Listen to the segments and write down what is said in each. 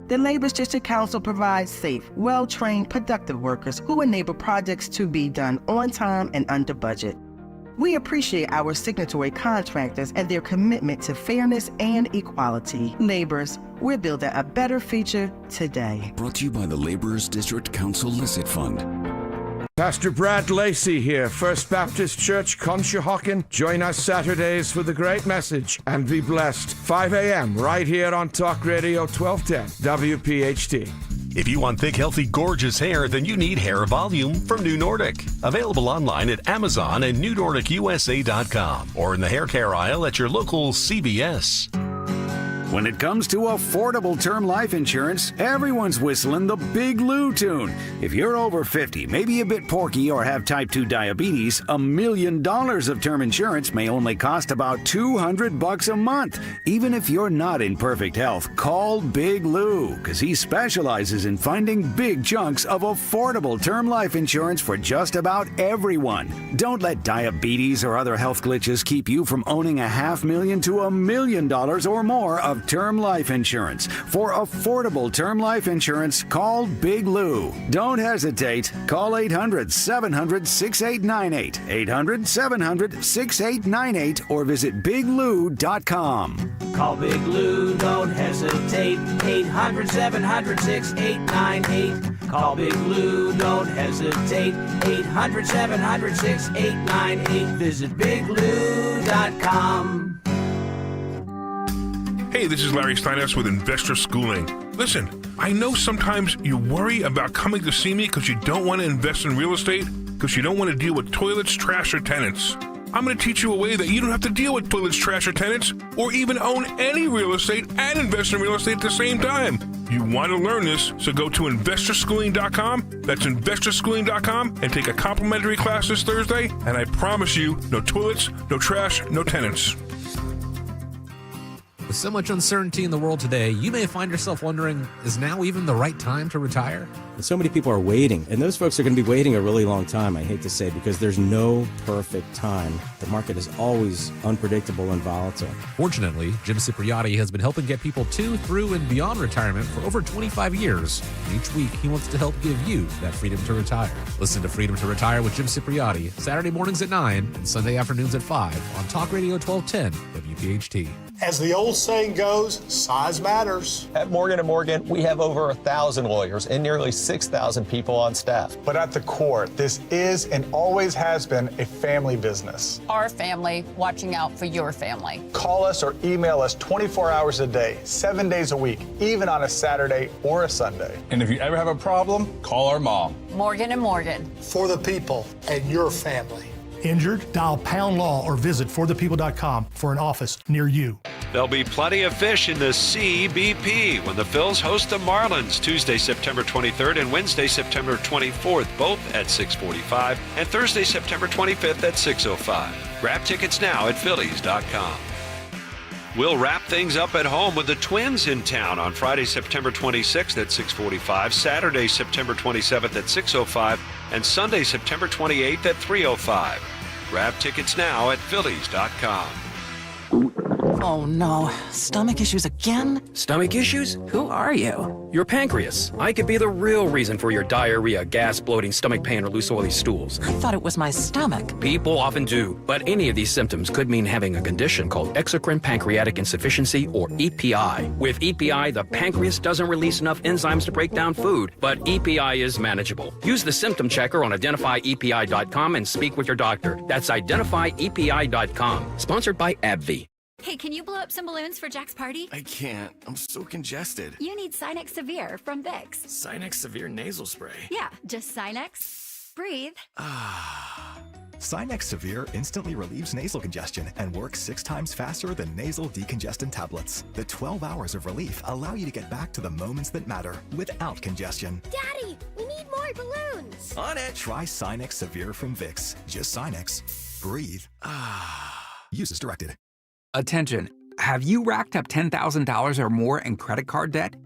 The Labor's District Council provides safe, well-trained, productive workers who enable projects to be done on time and under budget. We appreciate our signatory contractors and their commitment to fairness and equality. Laborers, we're building a better future today. Brought to you by the Laborers District Council Licit Fund. Pastor Brad Lacey here, First Baptist Church, Conshohocken. Join us Saturdays for the great message and be blessed. 5 a.m. right here on Talk Radio 1210 WPHT. If you want thick, healthy, gorgeous hair, then you need Hair Volume from New Nordic. Available online at Amazon and NewNordicUSA.com or in the hair care aisle at your local CVS. When it comes to affordable term life insurance, everyone's whistling the Big Lou tune. If you're over 50, maybe a bit porky, or have type 2 diabetes, $1 million of term insurance may only cost about $200 a month. Even if you're not in perfect health, call Big Lou, because he specializes in finding big chunks of affordable term life insurance for just about everyone. Don't let diabetes or other health glitches keep you from owning $500,000 to $1 million or more of term life insurance. For affordable term life insurance, call Big Lou. Don't hesitate. Call 800-700-6898, 800-700-6898, or visit biglou.com. Call Big Lou, don't hesitate, 800-700-6898. Call Big Lou, don't hesitate, 800-700-6898. Visit biglou.com. Hey, this is Larry Steiness with Investor Schooling. Listen, I know sometimes you worry about coming to see me because you don't want to invest in real estate, because you don't want to deal with toilets, trash, or tenants. I'm going to teach you a way that you don't have to deal with toilets, trash, or tenants, or even own any real estate and invest in real estate at the same time. You want to learn this, so go to investorschooling.com. That's investorschooling.com, and take a complimentary class this Thursday, and I promise you, no toilets, no trash, no tenants. With so much uncertainty in the world today, you may find yourself wondering, is now even the right time to retire? So many people are waiting, and those folks are going to be waiting a really long time, I hate to say, because there's no perfect time. The market is always unpredictable and volatile. Fortunately, Jim Cipriotti has been helping get people to, through, and beyond retirement for over 25 years. And each week, he wants to help give you that freedom to retire. Listen to Freedom to Retire with Jim Cipriotti, Saturday mornings at 9 and Sunday afternoons at 5 on Talk Radio 1210 WPHT. As the old saying goes, size matters. At Morgan & Morgan, we have over 1,000 lawyers and nearly 6,000 people on staff. But at the core, this is and always has been a family business. Our family watching out for your family. Call us or email us 24 hours a day, 7 days a week, even on a Saturday or a Sunday. And if you ever have a problem, call our mom. Morgan & Morgan. For the people and your family. Injured? Dial Pound Law or visit forthepeople.com for an office near you. There'll be plenty of fish in the CBP when the Phils host the Marlins Tuesday, September 23rd and Wednesday, September 24th, both at 6:45, and Thursday, September 25th at 6:05. Grab tickets now at Phillies.com. We'll wrap things up at home with the Twins in town on Friday, September 26th at 6:45, Saturday, September 27th at 6:05, and Sunday, September 28th at 3:05. Grab tickets now at Phillies.com. Oh no, stomach issues again? Stomach issues? Who are you? Your pancreas. I could be the real reason for your diarrhea, gas, bloating, stomach pain, or loose oily stools. I thought it was my stomach. People often do, but any of these symptoms could mean having a condition called exocrine pancreatic insufficiency, or EPI. With EPI, the pancreas doesn't release enough enzymes to break down food, but EPI is manageable. Use the symptom checker on identifyepi.com and speak with your doctor. That's identifyepi.com. Sponsored by AbbVie. Hey, can you blow up some balloons for Jack's party? I can't. I'm so congested. You need Sinex Severe from Vicks. Sinex Severe nasal spray. Yeah, just Sinex. Breathe. Sinex Severe instantly relieves nasal congestion and works 6 times faster than nasal decongestant tablets. The 12 hours of relief allow you to get back to the moments that matter without congestion. Daddy, we need more balloons. On it. Try Sinex Severe from Vicks. Just Sinex. Breathe. Use as directed. Attention. Have you racked up $10,000 or more in credit card debt?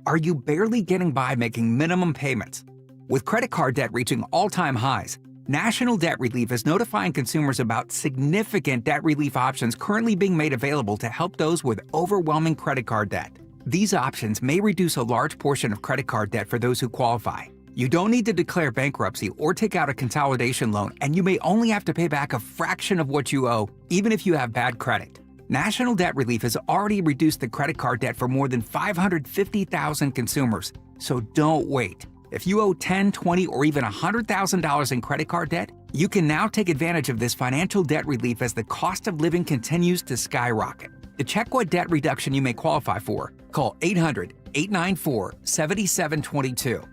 Are you barely getting by making minimum payments? With credit card debt reaching all-time highs, National Debt Relief is notifying consumers about significant debt relief options currently being made available to help those with overwhelming credit card debt. These options may reduce a large portion of credit card debt for those who qualify. You don't need to declare bankruptcy or take out a consolidation loan, and you may only have to pay back a fraction of what you owe, even if you have bad credit. National Debt Relief has already reduced the credit card debt for more than 550,000 consumers, so don't wait. If you owe $10,000, $20,000, or even $100,000 in credit card debt, you can now take advantage of this financial debt relief as the cost of living continues to skyrocket. To check what debt reduction you may qualify for, call 800-894-7722.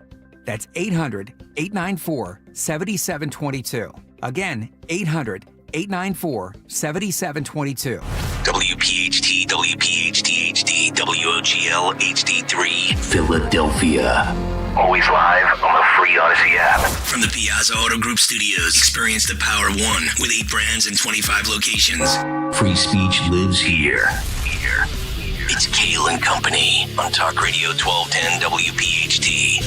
That's 800-894-7722. Again, 800-894-7722. WPHT, WPHT HD, WOGL HD3, Philadelphia. Always live on the free Odyssey app. From the Piazza Auto Group Studios, experience the power of one with 8 brands and 25 locations. Free speech lives here. It's Kayal and Company on Talk Radio 1210 WPHT.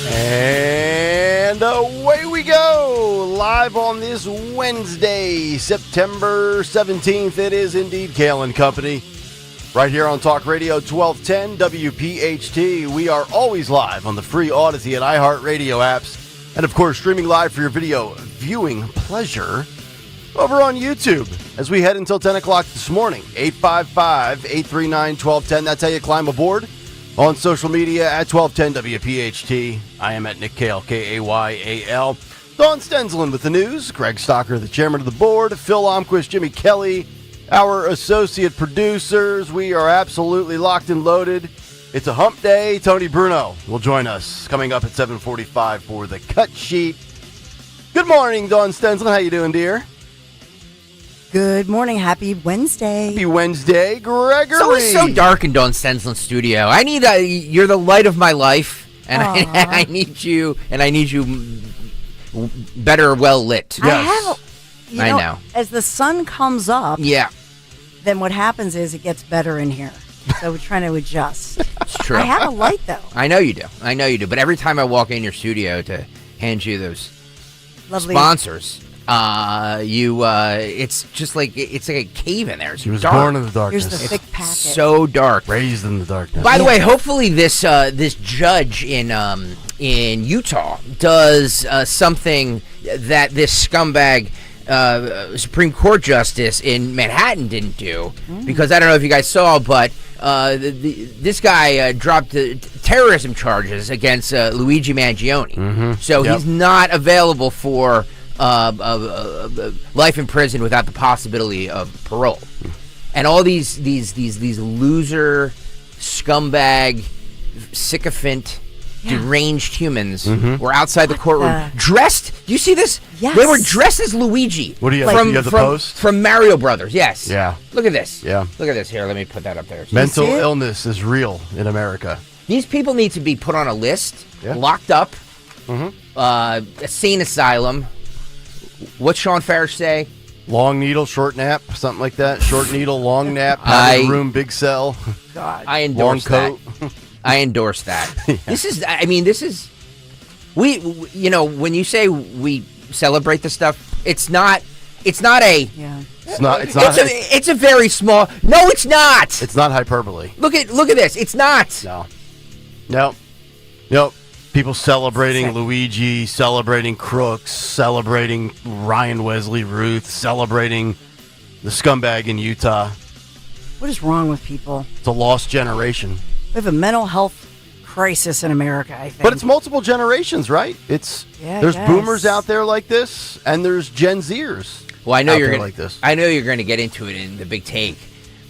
And away we go, live on this Wednesday, September 17th. It is indeed Kayal and Company, right here on Talk Radio 1210 WPHT. We are always live on the free Odyssey and iHeartRadio apps, and of course streaming live for your video viewing pleasure over on YouTube as we head until 10 o'clock this morning. 855-839-1210. That's how you climb aboard. On social media at 1210 WPHT. I am at Nick Kayal, K-A-Y-A-L. Don Stenslin with the news. Greg Stocker, the chairman of the board. Phil Omquist, Jimmy Kelly, our associate producers. We are absolutely locked and loaded. It's a hump day. Tony Bruno will join us coming up at 7:45 for the cut sheet. Good morning, Don Stenslin. How you doing, dear? Good morning. Happy Wednesday. Happy Wednesday, Gregory. It's always so dark in Dawn Stenslin's studio. I need you're the light of my life, and I need you, better well lit. Yes. I know. As the sun comes up, yeah, then what happens is it gets better in here. So we're trying to adjust. It's true. I have a light, though. I know you do. But every time I walk in your studio to hand you those lovely sponsors, it's just like it's like a cave in there. It's He was dark. born in the darkness. Here's the thick packet. So dark. Raised in the darkness. By the way, hopefully this judge in Utah does something that this scumbag Supreme Court justice in Manhattan didn't do, because I don't know if you guys saw, but this guy dropped terrorism charges against Luigi Mangione. So he's not available for life in prison without the possibility of parole. And all these loser, scumbag, sycophant, deranged humans were outside the courtroom dressed. Do you see this? Yes. They were dressed as Luigi. What do you have? You have the post? From Mario Brothers, yes. Yeah. Look at this. Yeah. Look at this. Here, let me put that up there. Mental illness is real in America. These people need to be put on a list, locked up, a sane asylum. What's Sean Farish say? Long needle, short nap, something like that. Short needle, long nap, room, big cell. God. I endorse long coat. that. I endorse that. This is we when you say we celebrate this stuff, it's not a it's a very small. No, it's not. It's not hyperbole. Look at this. It's not. No. People celebrating Luigi, celebrating Crooks, celebrating Ryan Wesley Ruth, celebrating the scumbag in Utah. What is wrong with people? It's a lost generation. We have a mental health crisis in America, I think. But it's multiple generations, right? There's boomers out there like this, and there's Gen Zers. Well, I know you're like this. I know you're going to get into it in the big take,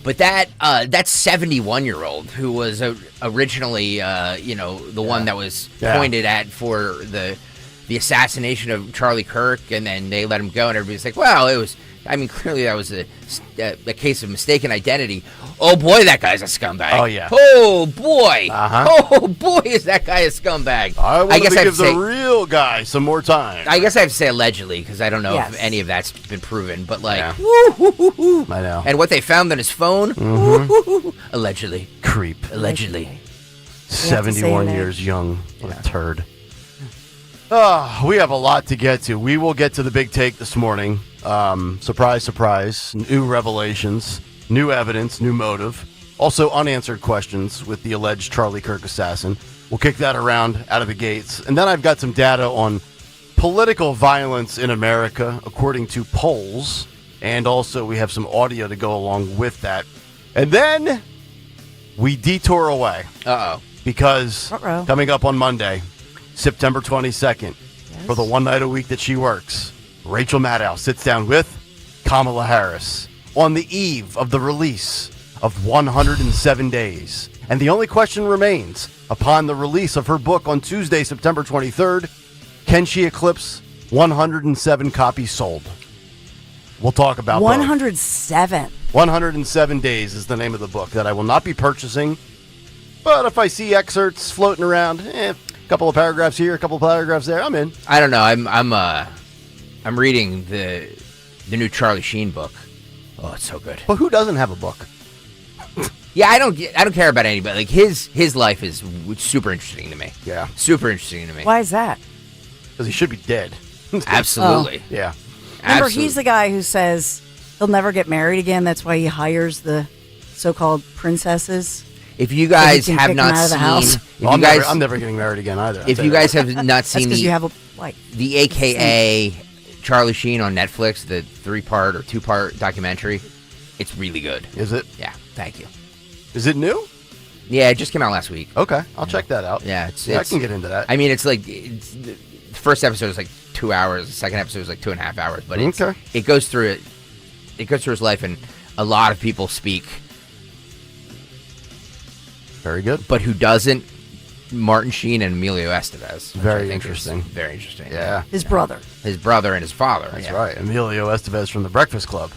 but that 71-year-old who was originally the one that was pointed at for the assassination of Charlie Kirk, and then they let him go, and everybody's like, well, it was. I mean, clearly that was a case of mistaken identity. Oh, boy, that guy's a scumbag. Oh, yeah. Oh, boy. Oh, boy, is that guy a scumbag. I want to give the real guy some more time. I guess I have to say allegedly, because I don't know if any of that's been proven. But, I know. And what they found on his phone, allegedly. Creep. Allegedly. 71 years young. What a turd. We have a lot to get to. We will get to the big take this morning. Surprise, surprise. New revelations, new evidence, new motive. Also unanswered questions with the alleged Charlie Kirk assassin. We'll kick that around out of the gates. And then I've got some data on political violence in America, according to polls. And also we have some audio to go along with that. And then we detour away. Uh-oh. Because coming up on Monday, September 22nd, for the one night a week that she works, Rachel Maddow sits down with Kamala Harris on the eve of the release of 107 Days. And the only question remains, upon the release of her book on Tuesday, September 23rd, can she eclipse 107 copies sold? We'll talk about 107. 107 Days is the name of the book that I will not be purchasing. But if I see excerpts floating around, a couple of paragraphs here, a couple of paragraphs there, I'm in. I don't know. I'm reading the new Charlie Sheen book. Oh, it's so good. But who doesn't have a book? Yeah, I don't care about anybody. Like his life is super interesting to me. Yeah, super interesting to me. Why is that? Because he should be dead. Absolutely. Oh. Yeah. Remember, Absolutely. he's the guy who says he'll never get married again. That's why he hires the so-called princesses. If you guys have not seen, I'm never getting married again either. If you guys have not seen you have the AKA Charlie Sheen on Netflix, the 3-part or 2-part documentary, it's really good. Is it? Yeah. Thank you. Is it new? Yeah, it just came out last week. Okay, I'll check that out. Yeah, I can get into that. I mean, the first episode is like 2 hours. The second episode is like 2.5 hours. But it goes through it. It goes through his life, and a lot of people speak. Very good. But who doesn't? Martin Sheen and Emilio Estevez. Very interesting. Very interesting. Yeah. His brother. His brother and his father. That's right. Emilio Estevez from The Breakfast Club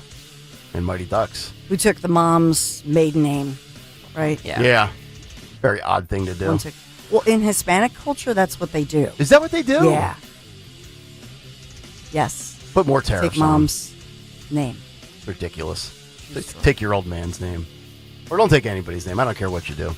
and Mighty Ducks. Who took the mom's maiden name, right? Yeah. Very odd thing to do. Well, in Hispanic culture, that's what they do. Is that what they do? Yeah. Yes. Put more tariffs Take mom's name. Ridiculous. Take your old man's name. Or don't take anybody's name. I don't care what you do.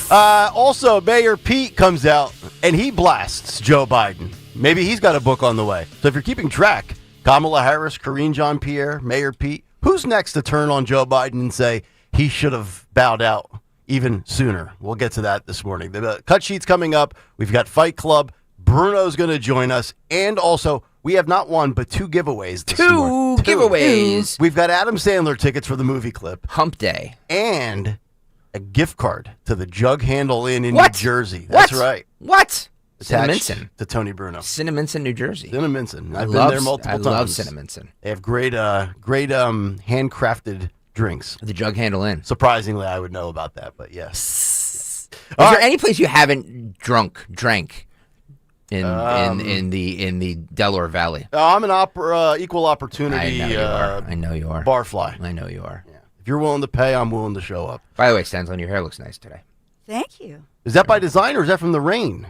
Also, Mayor Pete comes out and he blasts Joe Biden. Maybe he's got a book on the way. So if you're keeping track, Kamala Harris, Karine Jean-Pierre, Mayor Pete, who's next to turn on Joe Biden and say he should have bowed out even sooner? We'll get to that this morning. The cut sheet's coming up. We've got Fight Club. Bruno's going to join us. And also, we have not one, but 2 giveaways this morning. Two giveaways. We've got Adam Sandler tickets for the movie clip. Hump Day. And a gift card to the Jug Handle Inn in New Jersey. That's right. What? Attached Cinnaminson. to Tony Bruno. Cinnaminson, New Jersey. Cinnaminson. I've been there multiple times. I love Cinnaminson. They have great handcrafted drinks. The Jug Handle Inn. Surprisingly, I would know about that, but yes. Is there any place you haven't drank in the Delaware Valley? I'm an equal opportunity. I know you are. Barfly. I know you are. Yeah. If you're willing to pay, I'm willing to show up. By the way, Stanley, your hair looks nice today. Thank you. Is that by design or is that from the rain?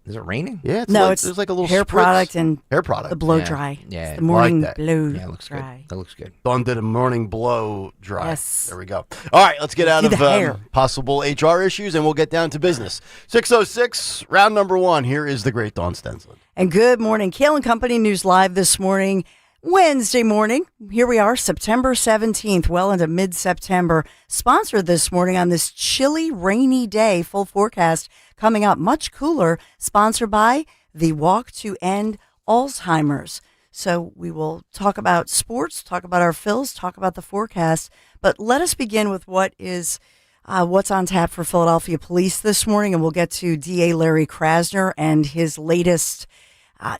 Is it raining? Yeah, it's like a little hair spritz. product and hair product. the blow dry. Yeah, It's the morning like that. blow Yeah, it looks dry. good. That looks good. Dawn did a morning blow dry. Yes. There we go. All right, let's get out Do the hair. of possible HR issues and we'll get down to business. 6:06, round number 1. Here is the great Dawn Stensland. And good morning. Kayal and Company News Live this morning, Wednesday morning. Here we are, September 17th, well into mid-September. Sponsored this morning on this chilly, rainy day. Full forecast coming up, much cooler. Sponsored by the Walk to End Alzheimer's. So we will talk about sports, talk about our fills, talk about the forecast. But let us begin with what's on tap for Philadelphia police this morning. And we'll get to DA Larry Krasner and his latest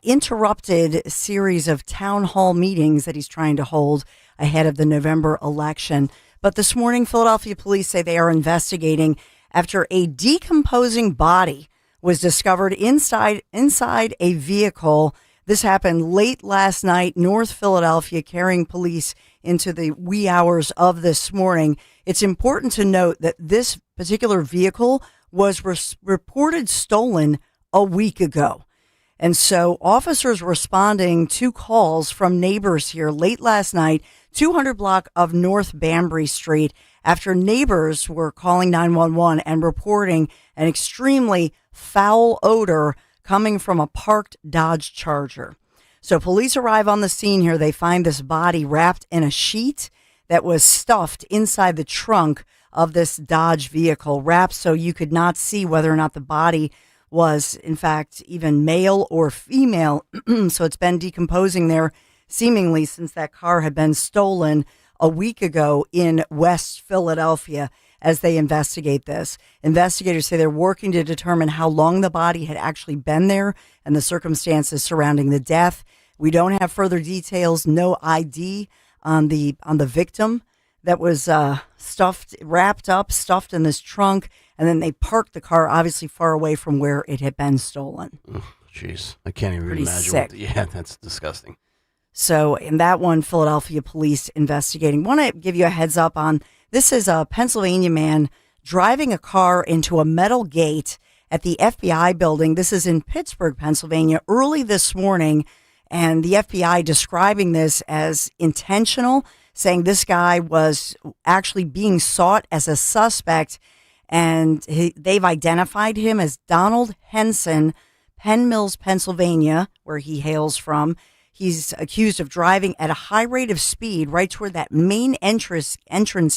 interrupted series of town hall meetings that he's trying to hold ahead of the November election. But this morning, Philadelphia police say they are investigating after a decomposing body was discovered inside a vehicle. This happened late last night, North Philadelphia, carrying police into the wee hours of this morning. It's important to note that this particular vehicle was reported stolen a week ago. And so officers responding to calls from neighbors here late last night, 200 block of North Banbury Street, after neighbors were calling 911 and reporting an extremely foul odor coming from a parked Dodge Charger. So police arrive on the scene here. They find this body wrapped in a sheet that was stuffed inside the trunk of this Dodge vehicle, wrapped so you could not see whether or not the body was, in fact, even male or female. So it's been decomposing there seemingly since that car had been stolen a week ago in West Philadelphia. As they investigate this, investigators say they're working to determine how long the body had actually been there and the circumstances surrounding the death. We don't have further details, no ID on the victim that was wrapped up, stuffed in this trunk, and then they parked the car obviously far away from where it had been stolen. Jeez, I can't even Pretty imagine. sick. Yeah, that's disgusting. So in that one, Philadelphia police investigating. Want to give you a heads up on this is a Pennsylvania man driving a car into a metal gate at the FBI building. This is in Pittsburgh, Pennsylvania, early this morning. And the FBI describing this as intentional, saying this guy was actually being sought as a suspect. And they've identified him as Donald Henson, Penn Mills, Pennsylvania, where he hails from. He's accused of driving at a high rate of speed right toward that main entrance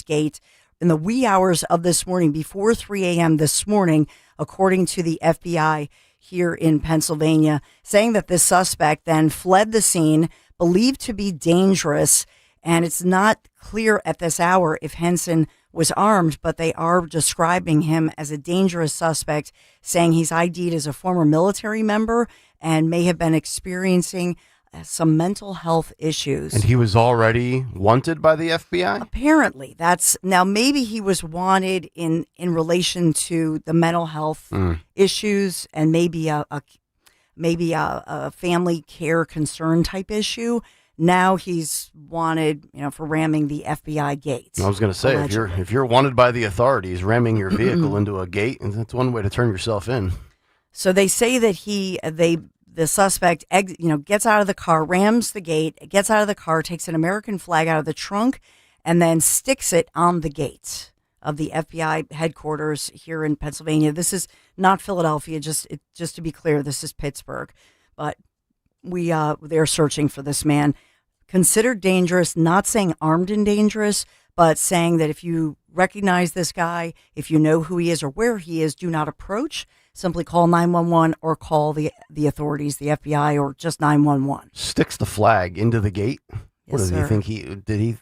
gate in the wee hours of this morning, before 3 a.m. this morning, according to the FBI here in Pennsylvania, saying that this suspect then fled the scene, believed to be dangerous. And it's not clear at this hour if Henson was armed, but they are describing him as a dangerous suspect, saying he's ID'd as a former military member and may have been experiencing some mental health issues. And he was already wanted by the FBI? Apparently. Now maybe he was wanted in relation to the mental health issues and maybe a family care concern type issue. Now he's wanted, for ramming the FBI gate. I was going to say, if you're wanted by the authorities, ramming your vehicle into a gate, and that's one way to turn yourself in. So they say that the suspect, gets out of the car, rams the gate, gets out of the car, takes an American flag out of the trunk, and then sticks it on the gate of the FBI headquarters here in Pennsylvania. This is not Philadelphia, just to be clear, this is Pittsburgh. But they're searching for this man. Considered dangerous, not saying armed and dangerous, but saying that if you recognize this guy, if you know who he is or where he is, do not approach. Simply call 911 or call the authorities, the FBI, or just 911. Sticks the flag into the gate? Yes, what does sir. he think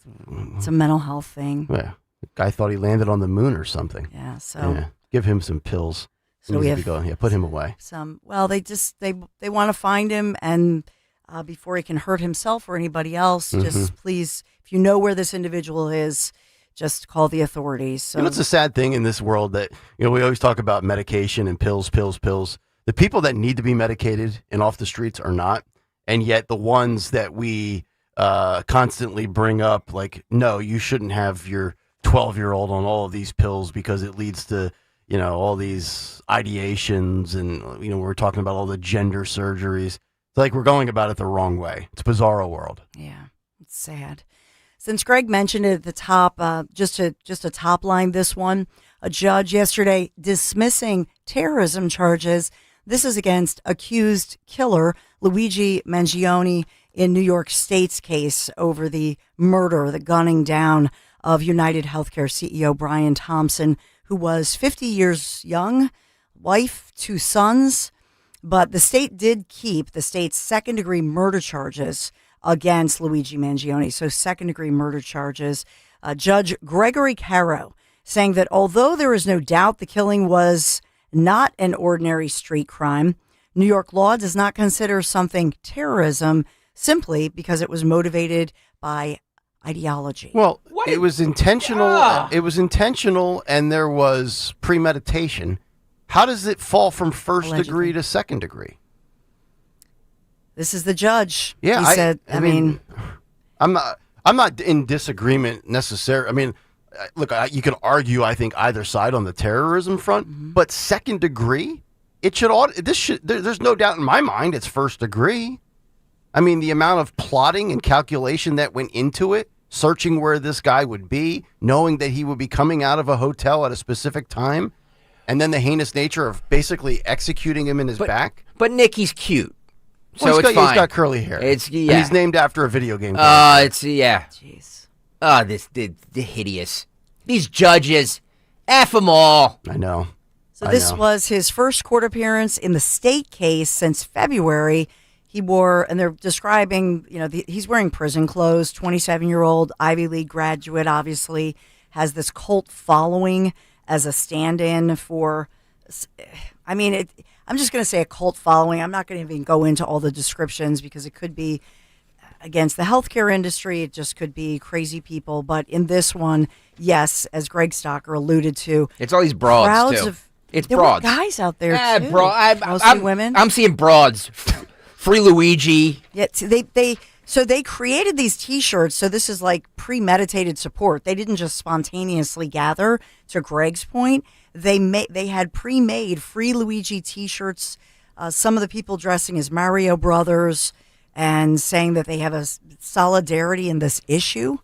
It's a mental health thing. Yeah. The guy thought he landed on the moon or something. Yeah, so. Give him some pills. So we have put him away. They want to find him, and before he can hurt himself or anybody else, just please, if you know where this individual is, just call the authorities. So It's a sad thing in this world that, we always talk about medication and pills. The people that need to be medicated and off the streets are not. And yet the ones that we constantly bring up, like, no, you shouldn't have your 12-year-old on all of these pills because it leads to, all these ideations. And, we're talking about all the gender surgeries. It's like we're going about it the wrong way. It's a bizarro world. Yeah, it's sad. Since Greg mentioned it at the top, just a top line, this one, a judge yesterday dismissing terrorism charges. This is against accused killer Luigi Mangione in New York State's case over the murder, the gunning down of United Healthcare CEO Brian Thompson, who was 50 years young, wife, 2 sons. But the state did keep the state's second-degree murder charges against Luigi Mangione. So second-degree murder charges. Judge Gregory Caro saying that although there is no doubt the killing was not an ordinary street crime, New York law does not consider something terrorism simply because it was motivated by ideology. Well, it was intentional. Yeah. It was intentional, and there was premeditation. How does it fall from first degree to second degree? This is the judge. Yeah, he said. I mean, I'm not in disagreement necessarily. I mean, look, you can argue, I think, either side on the terrorism front, but second degree, there's no doubt in my mind it's first degree. I mean, the amount of plotting and calculation that went into it, searching where this guy would be, knowing that he would be coming out of a hotel at a specific time, and then the heinous nature of basically executing him in his back. But Nick, he's cute. So it's fine. He's got curly hair. And he's named after a video game. Jeez. Oh, the hideous. These judges, F them all. I know. So this was his first court appearance in the state case since February. He wore, and they're describing, he's wearing prison clothes. 27-year-old Ivy League graduate, obviously has this cult following as a stand-in for. I'm just going to say a cult following. I'm not going to even go into all the descriptions because it could be against the healthcare industry. It just could be crazy people. But in this one, yes, as Greg Stocker alluded to, it's all these broads too. There were guys out there too. Mostly women. I'm seeing broads. Free Luigi. Yeah, they created these T-shirts. So this is like premeditated support. They didn't just spontaneously gather. To Greg's point, they had pre-made Free Luigi T-shirts. Some of the people dressing as Mario Brothers and saying that they have a solidarity in this issue.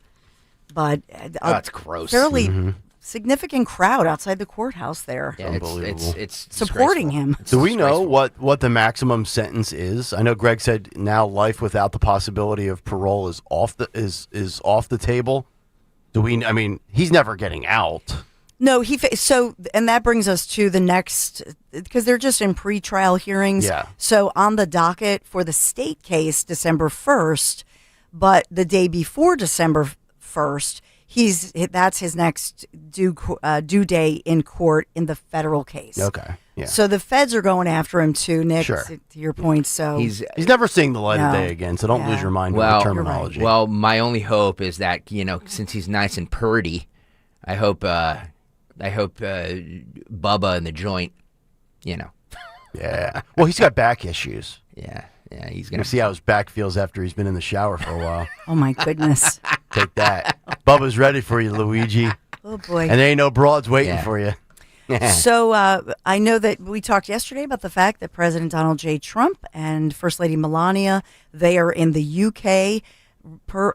But that's gross. Fairly significant crowd outside the courthouse there. Yeah, it's supporting him. Do we know what the maximum sentence is? I know Greg said now life without the possibility of parole is off the table. Do we? I mean, he's never getting out. No, and that brings us to the next, because they're just in pretrial hearings. Yeah. So on the docket for the state case, December 1st, but the day before December 1st, that's his next due day in court in the federal case. Okay. Yeah. So the feds are going after him too, Nick. Sure. To your point, so he's never seeing the light of day again. So don't lose your mind with the terminology. Right. Well, my only hope is that since he's nice and purdy, I hope Bubba and the joint, Yeah. Well, he's got back issues. Yeah. Yeah, he's gonna see how his back feels after he's been in the shower for a while. Oh my goodness! Take that. Bubba's ready for you, Luigi. Oh boy! And there ain't no broads waiting for you. So I know that we talked yesterday about the fact that President Donald J. Trump and First Lady Melania, they are in the UK.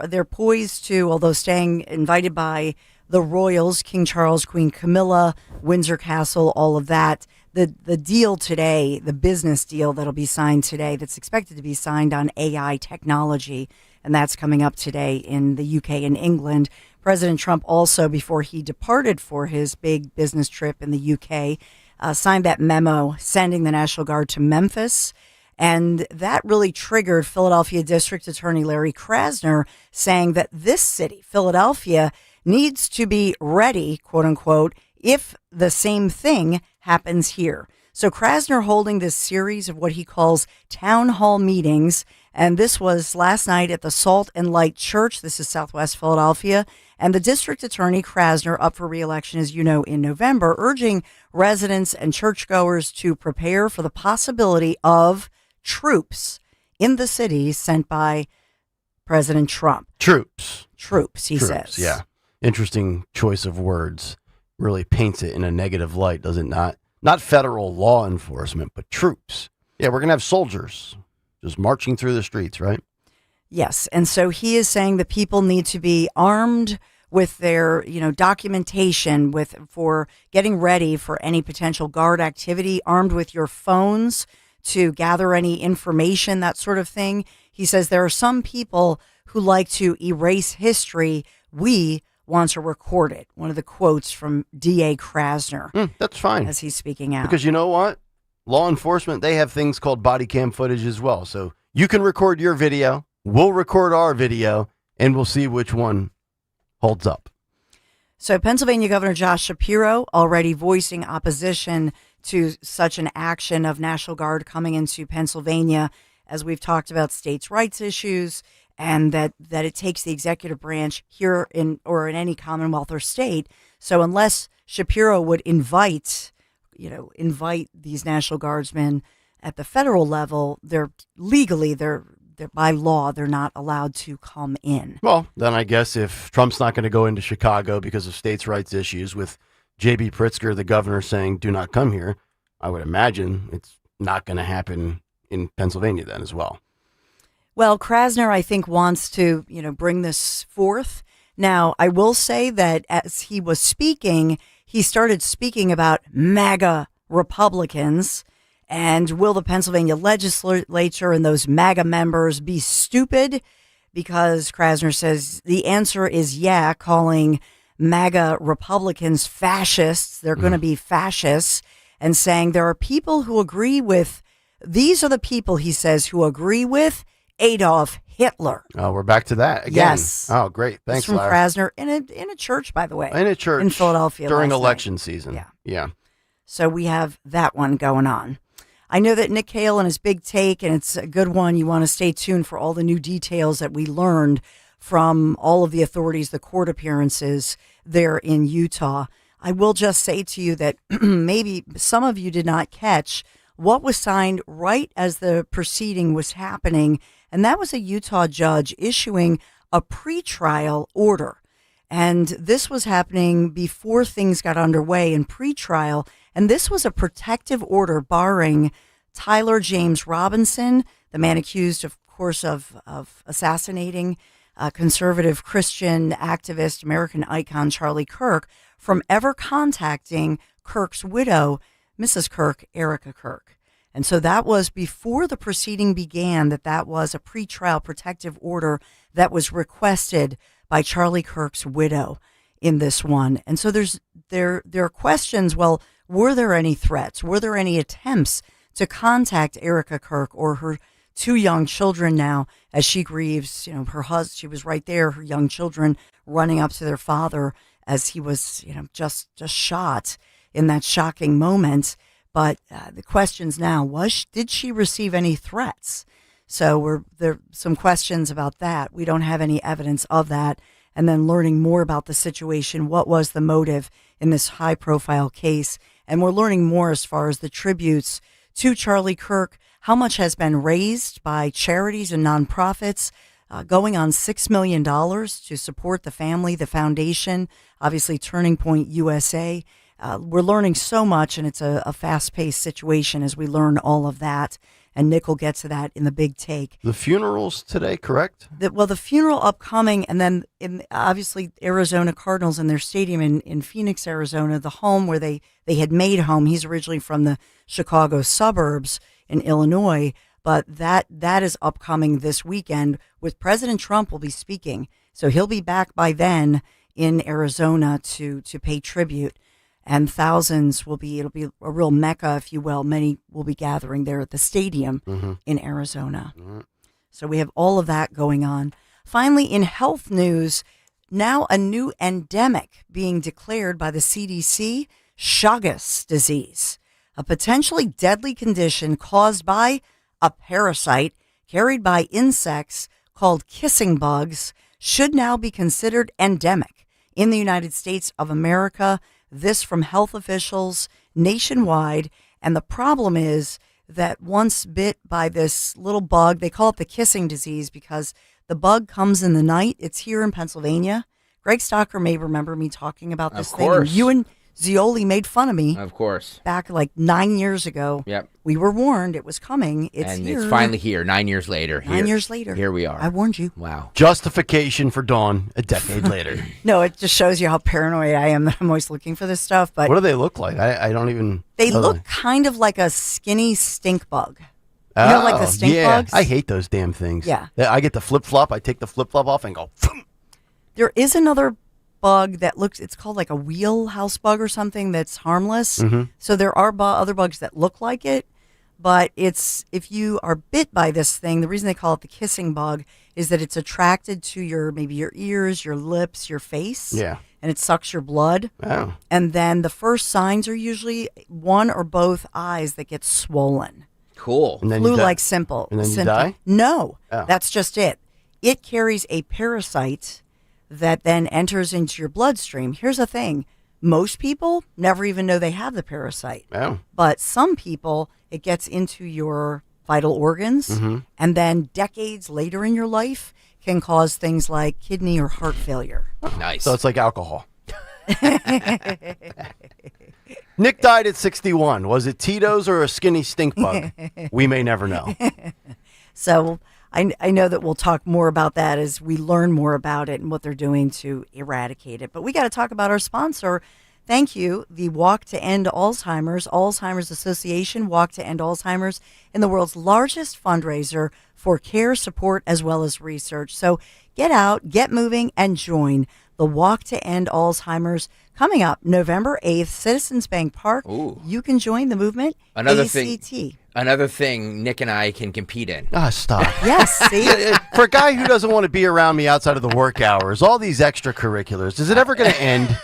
They're poised to, although staying invited by the royals, King Charles, Queen Camilla, Windsor Castle, all of that. The deal today, the business deal that'll be signed today, that's expected to be signed on AI technology, and that's coming up today in the UK and England. President Trump also, before he departed for his big business trip in the UK, signed that memo sending the National Guard to Memphis. And that really triggered Philadelphia District Attorney Larry Krasner saying that this city, Philadelphia, needs to be ready, quote unquote, if the same thing happens here. So Krasner holding this series of what he calls town hall meetings. And this was last night at the Salt and Light Church. This is Southwest Philadelphia. And the district attorney, Krasner, up for re-election, as you know, in November, urging residents and churchgoers to prepare for the possibility of troops in the city sent by President Trump. Troops, he says. Yeah. Interesting choice of words. Really paints it in a negative light, does it not? Not federal law enforcement, but troops. Yeah, we're going to have soldiers just marching through the streets, right? Yes. And so he is saying that people need to be armed with their, documentation for getting ready for any potential guard activity, armed with your phones to gather any information, that sort of thing. He says there are some people who like to erase history. We want to record it. One of the quotes from D.A. Krasner. That's fine. As he's speaking out. Because you know what? Law enforcement, they have things called body cam footage as well. So you can record your video, we'll record our video, and we'll see which one holds up. So Pennsylvania Governor Josh Shapiro already voicing opposition to such an action of National Guard coming into Pennsylvania, as we've talked about states' rights issues, and that it takes the executive branch here in any Commonwealth or state. So unless Shapiro would invite these National Guardsmen at the federal level, they're by law, they're not allowed to come in. Well, then I guess if Trump's not going to go into Chicago because of states' rights issues, with J.B. Pritzker, the governor, saying do not come here, I would imagine it's not going to happen in Pennsylvania then as well. Well, Krasner, I think, wants to, bring this forth. Now, I will say that as he was speaking, he started speaking about MAGA Republicans And will the Pennsylvania legislature and those MAGA members be stupid? Because Krasner says the answer is yeah, calling MAGA Republicans fascists. They're going to be fascists, and saying there are people who agree with, these are the people, he says, who agree with Adolf Hitler. Oh, we're back to that again. Yes. Oh, great. Thanks, It's from Larry. Krasner in a church, by the way. In a church. In Philadelphia. During last election night. season. Yeah. Yeah. So we have that one going on. I know that Nick Kayal and his big take, and it's a good one. You want to stay tuned for all the new details that we learned from all of the authorities, the court appearances there in Utah. I will just say to you that maybe some of you did not catch what was signed right as the proceeding was happening, and that was a Utah judge issuing a pretrial order. And this was happening before things got underway in pretrial. And this was a protective order barring Tyler James Robinson, the man accused, of course, of assassinating conservative Christian activist, American icon Charlie Kirk, from ever contacting Kirk's widow, Mrs. Kirk, Erica Kirk. And so that was before the proceeding began, that was a pretrial protective order that was requested by Charlie Kirk's widow in this one. And so there are questions, well, were there any threats? Were there any attempts to contact Erica Kirk or her two young children now as she grieves, her husband, she was right there, her young children running up to their father as he was, just shot in that shocking moment. But the questions now, did she receive any threats? So there are some questions about that. We don't have any evidence of that. And then learning more about the situation, what was the motive in this high-profile case? And we're learning more as far as the tributes to Charlie Kirk, how much has been raised by charities and nonprofits, going on $6 million to support the family, the foundation, obviously Turning Point USA. We're learning so much, and it's a fast-paced situation as we learn all of that. And Nick will get to that in the big take. The funeral's today, correct? The funeral upcoming, and then obviously Arizona Cardinals in their stadium in Phoenix, Arizona, the home where they had made home. He's originally from the Chicago suburbs in Illinois, but that is upcoming this weekend with President Trump will be speaking. So he'll be back by then in Arizona to pay tribute. And thousands it'll be a real mecca, if you will. Many will be gathering there at the stadium in Arizona. So we have all of that going on. Finally, in health news, now a new endemic being declared by the CDC, Chagas disease, a potentially deadly condition caused by a parasite carried by insects called kissing bugs, should now be considered endemic in the United States of America. This from health officials nationwide. And the problem is that once bit by this little bug, they call it the kissing disease because the bug comes in the night. It's here in Pennsylvania. Greg Stocker may remember me talking about this thing. And you and Zioli made fun of me. Of course. Back like 9 years ago. Yep. We were warned it was coming. It's here. It's finally here 9 years later. 9 years later. Here we are. I warned you. Wow. Justification for Dawn a decade later. No, it just shows you how paranoid I am that I'm always looking for this stuff. But what do they look like? I don't even. They look kind of like a skinny stink bug. You know, like the stink bugs? I hate those damn things. Yeah. I get the flip-flop. I take the flip-flop off and go. Phoom. There is another bug that it's called like a wheelhouse bug or something that's harmless. So there are other bugs that look like it, but if you are bit by this thing, the reason they call it the kissing bug is that it's attracted to maybe your ears, your lips, your face. Yeah. And it sucks your blood. Oh. And then the first signs are usually one or both eyes that get swollen. Cool. And then Flu-like simple. And then you symptom. die? No, Oh. that's just it. It carries a parasite that then enters into your bloodstream. Here's the thing. Most people never even know they have the parasite. Oh. But some people, it gets into your vital organs, and then decades later in your life can cause things like kidney or heart failure. Nice. So it's like alcohol. Nick died at 61. Was it Tito's or a skinny stink bug? We may never know. So I know that we'll talk more about that as we learn more about it and what they're doing to eradicate it. But we got to talk about our sponsor. Thank you, the Walk to End Alzheimer's Association, Walk to End Alzheimer's, in the world's largest fundraiser for care, support, as well as research. So get out, get moving, and join the Walk to End Alzheimer's coming up November 8th, Citizens Bank Park. Ooh. You can join the movement. Another ACT. thing Nick and I can compete in. Ah, stop. Yes, see? For a guy who doesn't want to be around me outside of the work hours, all these extracurriculars, is it ever going to end?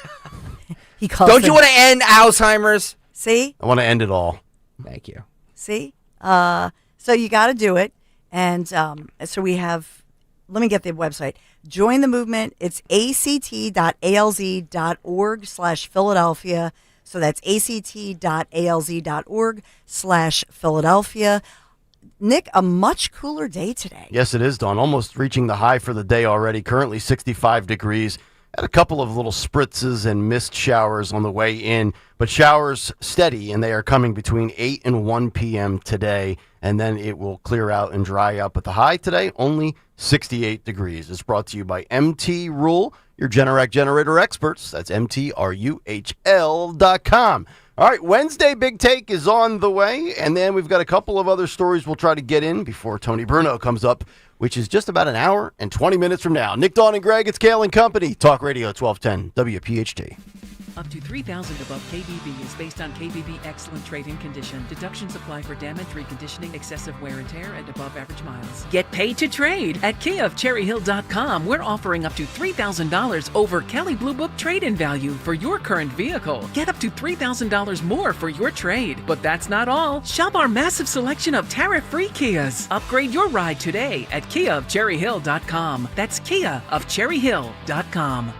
Don't you want to end Alzheimer's? See? I want to end it all. Thank you. See? So you got to do it. And so we have, let me get the website. Join the movement. It's act.alz.org/Philadelphia. So that's act.alz.org/Philadelphia. Nick, a much cooler day today. Yes, it is, Dawn. Almost reaching the high for the day already. Currently 65 degrees. Had a couple of little spritzes and mist showers on the way in, but showers steady, and they are coming between 8 and 1 p.m. today, and then it will clear out and dry up. At the high today, only 68 degrees. It's brought to you by MT Rule, your Generac generator experts. That's MTRUHL.com. All right, Wednesday Big Take is on the way, and then we've got a couple of other stories we'll try to get in before Tony Bruno comes up, which is just about an hour and 20 minutes from now. Nick, Dawn, and Greg, it's Kayal and Company. Talk Radio 1210 WPHT. Up to $3,000 above KBB is based on KBB excellent trade-in condition. Deductions apply for damage, reconditioning, excessive wear and tear, and above average miles. Get paid to trade. At KiaofCherryHill.com, we're offering up to $3,000 over Kelley Blue Book trade-in value for your current vehicle. Get up to $3,000 more for your trade. But that's not all. Shop our massive selection of tariff-free Kias. Upgrade your ride today at KiaofCherryHill.com. That's KiaofCherryHill.com.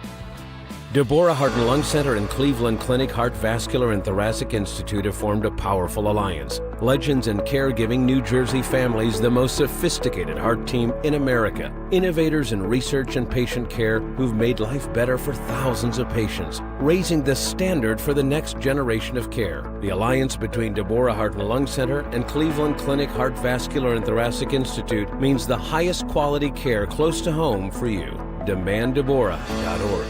Deborah Heart and Lung Center and Cleveland Clinic Heart Vascular and Thoracic Institute have formed a powerful alliance. Legends in caregiving New Jersey families, the most sophisticated heart team in America. Innovators in research and patient care who've made life better for thousands of patients, raising the standard for the next generation of care. The alliance between Deborah Heart and Lung Center and Cleveland Clinic Heart Vascular and Thoracic Institute means the highest quality care close to home for you. DemandDeborah.org.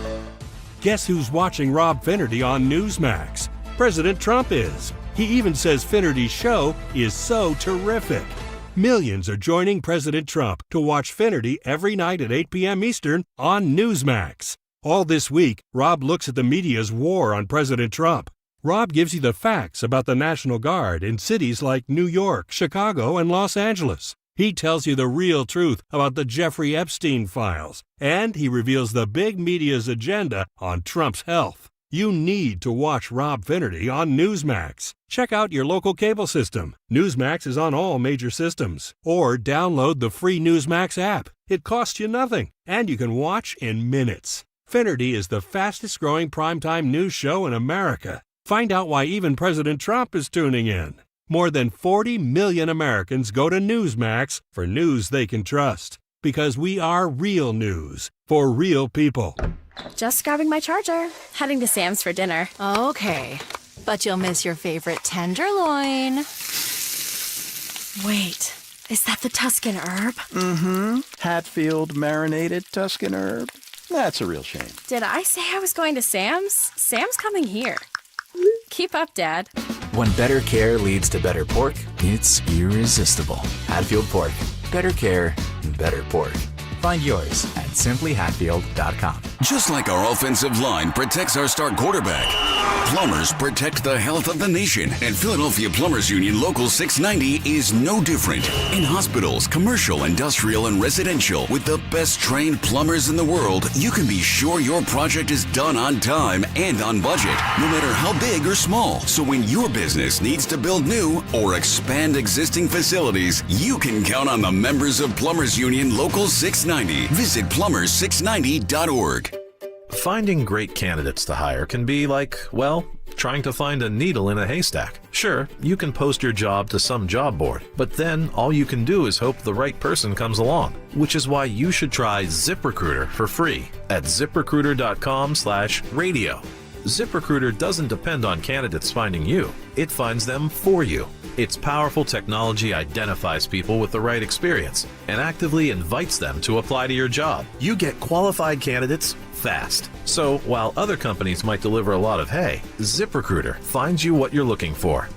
Guess who's watching Rob Finnerty on Newsmax? President Trump is. He even says Finnerty's show is so terrific. Millions are joining President Trump to watch Finnerty every night at 8 p.m. Eastern on Newsmax. All this week, Rob looks at the media's war on President Trump. Rob gives you the facts about the National Guard in cities like New York, Chicago, and Los Angeles. He tells you the real truth about the Jeffrey Epstein files, and he reveals the big media's agenda on Trump's health. You need to watch Rob Finnerty on Newsmax. Check out your local cable system. Newsmax is on all major systems. Or download the free Newsmax app. It costs you nothing, and you can watch in minutes. Finnerty is the fastest growing primetime news show in America. Find out why even President Trump is tuning in. More than 40 million Americans go to Newsmax for news they can trust. Because we are real news for real people. Just grabbing my charger. Heading to Sam's for dinner. Okay, but you'll miss your favorite tenderloin. Wait, is that the Tuscan herb? Mm-hmm. Hatfield marinated Tuscan herb. That's a real shame. Did I say I was going to Sam's? Sam's coming here. Keep up, Dad. When better care leads to better pork, it's irresistible. Hatfield Pork. Better care, better pork. Find yours at simplyhatfield.com. Just like our offensive line protects our star quarterback, plumbers protect the health of the nation. And Philadelphia Plumbers Union Local 690 is no different. In hospitals, commercial, industrial, and residential, with the best trained plumbers in the world, you can be sure your project is done on time and on budget, no matter how big or small. So when your business needs to build new or expand existing facilities, you can count on the members of Plumbers Union Local 690. Visit plumbers690.org. Finding great candidates to hire can be like, well, trying to find a needle in a haystack. Sure, you can post your job to some job board, but then all you can do is hope the right person comes along, which is why you should try ZipRecruiter for free at ZipRecruiter.com/radio. ZipRecruiter doesn't depend on candidates finding you. It finds them for you. Its powerful technology identifies people with the right experience and actively invites them to apply to your job. You get qualified candidates fast. So while other companies might deliver a lot of hay, ZipRecruiter finds you what you're looking for.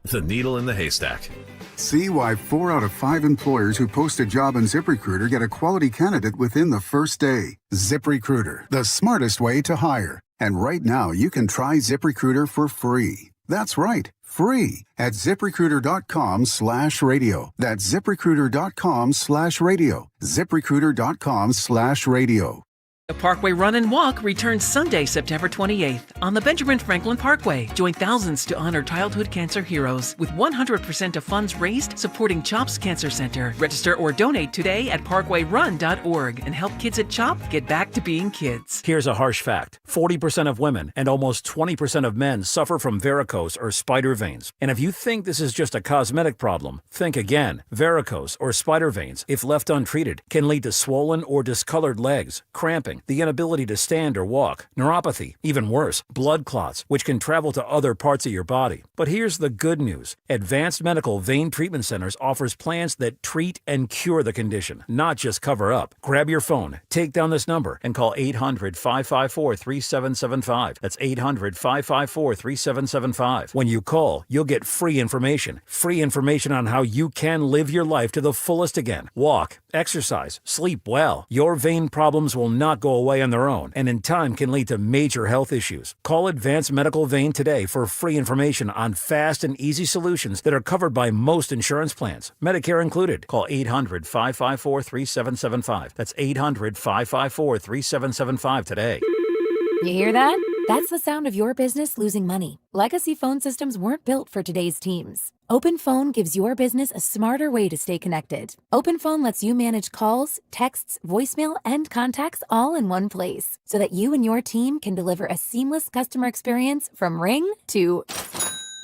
The needle in the haystack. See why 4 out of 5 employers who post a job on ZipRecruiter get a quality candidate within the first day. ZipRecruiter, the smartest way to hire. And right now, you can try ZipRecruiter for free. That's right, free at ZipRecruiter.com/radio. That's ZipRecruiter.com/radio. ZipRecruiter.com/radio. The Parkway Run and Walk returns Sunday, September 28th on the Benjamin Franklin Parkway. Join thousands to honor childhood cancer heroes with 100% of funds raised supporting CHOP's Cancer Center. Register or donate today at parkwayrun.org and help kids at CHOP get back to being kids. Here's a harsh fact. 40% of women and almost 20% of men suffer from varicose or spider veins. And if you think this is just a cosmetic problem, think again. Varicose or spider veins, if left untreated, can lead to swollen or discolored legs, cramping, the inability to stand or walk, neuropathy, even worse, blood clots, which can travel to other parts of your body. But here's the good news. Advanced Medical Vein Treatment Centers offers plans that treat and cure the condition, not just cover up. Grab your phone, take down this number, and call 800-554-3775. That's 800-554-3775. When you call, you'll get free information on how you can live your life to the fullest again. Walk, exercise, sleep well. Your vein problems will not go away on their own, and in time can lead to major health issues. Call Advanced Medical Vein today for free information on fast and easy solutions that are covered by most insurance plans, Medicare included. Call 800-554-3775. That's 800-554-3775 today. You hear that? That's the sound of your business losing money. Legacy phone systems weren't built for today's teams. OpenPhone gives your business a smarter way to stay connected. OpenPhone lets you manage calls, texts, voicemail, and contacts all in one place so that you and your team can deliver a seamless customer experience from ring to...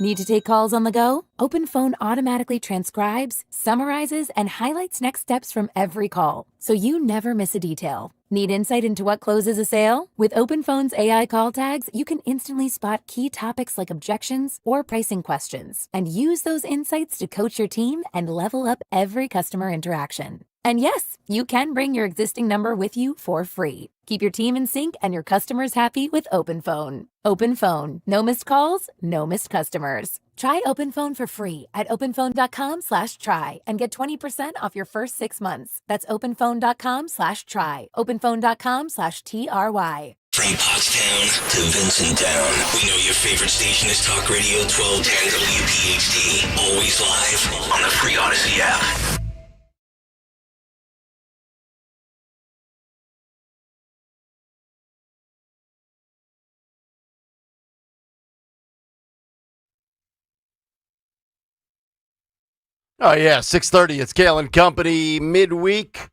Need to take calls on the go? OpenPhone automatically transcribes, summarizes, and highlights next steps from every call, so you never miss a detail. Need insight into what closes a sale? With OpenPhone's AI call tags, you can instantly spot key topics like objections or pricing questions, and use those insights to coach your team and level up every customer interaction. And yes, you can bring your existing number with you for free. Keep your team in sync and your customers happy with OpenPhone. OpenPhone. No missed calls, no missed customers. Try OpenPhone for free at openphone.com/try and get 20% off your first 6 months. That's openphone.com/try. openphone.com/TRY. From Pottstown to Vincenttown, we know your favorite station is Talk Radio 1210 WPHT. Always live on the free Odyssey app. Oh, yeah, 6:30. It's Kayal and Company midweek.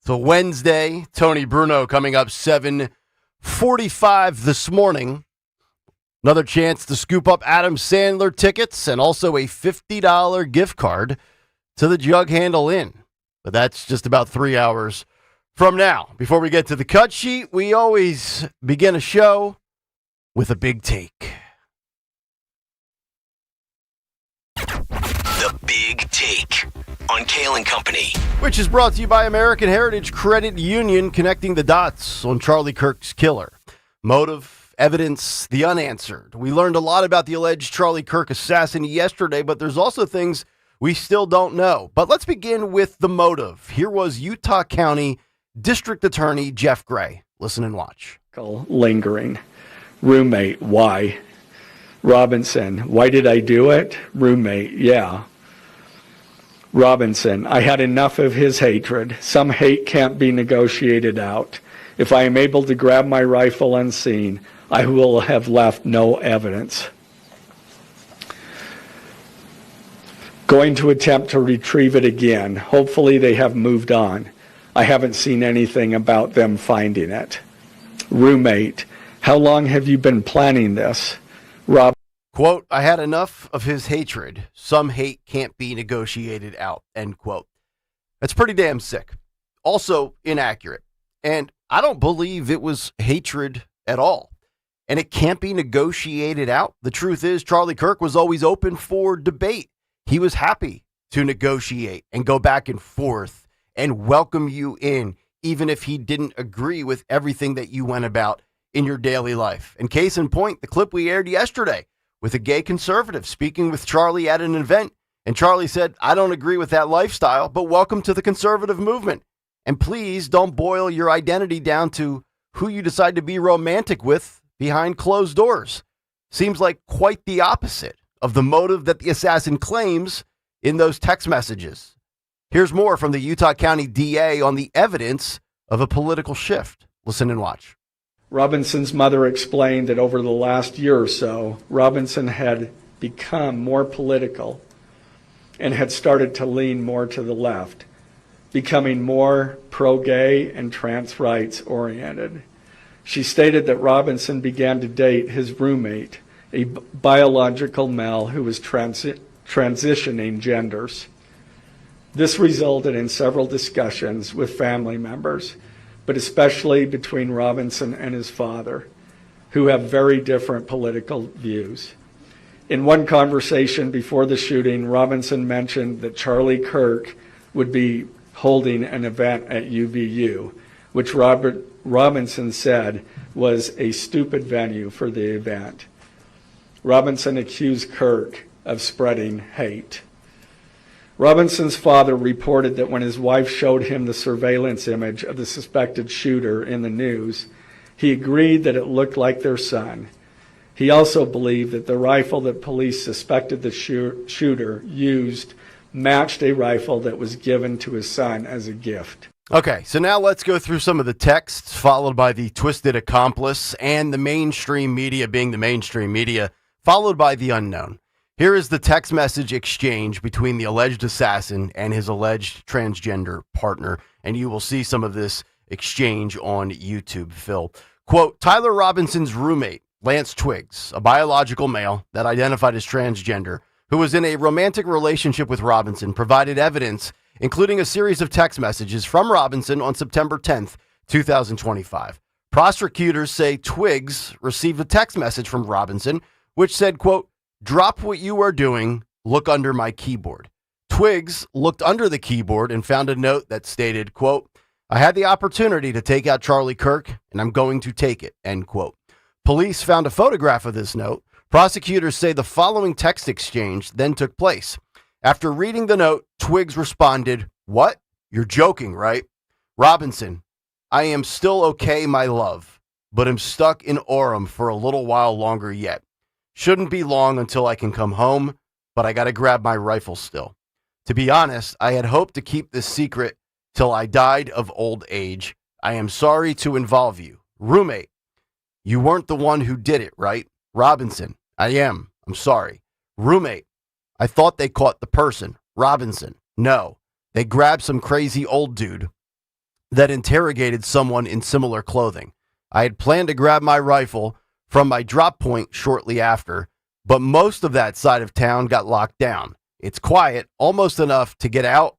It's a Wednesday. Tony Bruno coming up 7:45 this morning. Another chance to scoop up Adam Sandler tickets and also a $50 gift card to the Jug Handle Inn. But that's just about 3 hours from now. Before we get to the cut sheet, we always begin a show with a big take. The Big Take on Kayal and Company. Which is brought to you by American Heritage Credit Union, connecting the dots on Charlie Kirk's killer. Motive, evidence, the unanswered. We learned a lot about the alleged Charlie Kirk assassin yesterday, but there's also things we still don't know. But let's begin with the motive. Here was Utah County District Attorney Jeff Gray. Listen and watch. Lingering. Roommate, why? Robinson, why did I do it? Roommate, yeah. Robinson, I had enough of his hatred. Some hate can't be negotiated out. If I am able to grab my rifle unseen, I will have left no evidence. Going to attempt to retrieve it again. Hopefully they have moved on. I haven't seen anything about them finding it. Roommate, how long have you been planning this? Rob. Quote, I had enough of his hatred. Some hate can't be negotiated out, end quote. That's pretty damn sick. Also inaccurate. And I don't believe it was hatred at all. And it can't be negotiated out. The truth is, Charlie Kirk was always open for debate. he was happy to negotiate and go back and forth and welcome you in, even if he didn't agree with everything that you went about in your daily life. And case in point, the clip we aired yesterday with a gay conservative speaking with Charlie at an event. And Charlie said, I don't agree with that lifestyle, but welcome to the conservative movement. And please don't boil your identity down to who you decide to be romantic with behind closed doors. Seems like quite the opposite of the motive that the assassin claims in those text messages. Here's more from the Utah County DA on the evidence of a political shift. Listen and watch. Robinson's mother explained that over the last year or so, Robinson had become more political and had started to lean more to the left, becoming more pro-gay and trans rights oriented. She stated that Robinson began to date his roommate, a biological male who was transitioning genders. This resulted in several discussions with family members, but especially between Robinson and his father, who have very different political views. In one conversation before the shooting, Robinson mentioned that Charlie Kirk would be holding an event at UVU, which Robinson said was a stupid venue for the event. Robinson accused Kirk of spreading hate. Robinson's father reported that when his wife showed him the surveillance image of the suspected shooter in the news, he agreed that it looked like their son. He also believed that the rifle that police suspected the shooter used matched a rifle that was given to his son as a gift. Okay, so now let's go through some of the texts, followed by the twisted accomplice and the mainstream media being the mainstream media, followed by the unknown. Here is the text message exchange between the alleged assassin and his alleged transgender partner, and you will see some of this exchange on YouTube, Phil. Quote, Tyler Robinson's roommate, Lance Twiggs, a biological male that identified as transgender, who was in a romantic relationship with Robinson, provided evidence, including a series of text messages from Robinson on September 10th, 2025. Prosecutors say Twiggs received a text message from Robinson, which said, quote, drop what you are doing, look under my keyboard. Twiggs looked under the keyboard and found a note that stated, quote, I had the opportunity to take out Charlie Kirk, and I'm going to take it, end quote. Police found a photograph of this note. Prosecutors say the following text exchange then took place. After reading the note, Twiggs responded, what? You're joking, right? Robinson, I am still okay, my love, but am stuck in Orem for a little while longer yet. Shouldn't be long until I can come home, but I got to grab my rifle still. To be honest, I had hoped to keep this secret till I died of old age. I am sorry to involve you. Roommate, you weren't the one who did it, right? Robinson, I am. I'm sorry. Roommate, I thought they caught the person. Robinson, no. They grabbed some crazy old dude that interrogated someone in similar clothing. I had planned to grab my rifle from my drop point shortly after, but most of that side of town got locked down. It's quiet, almost enough to get out,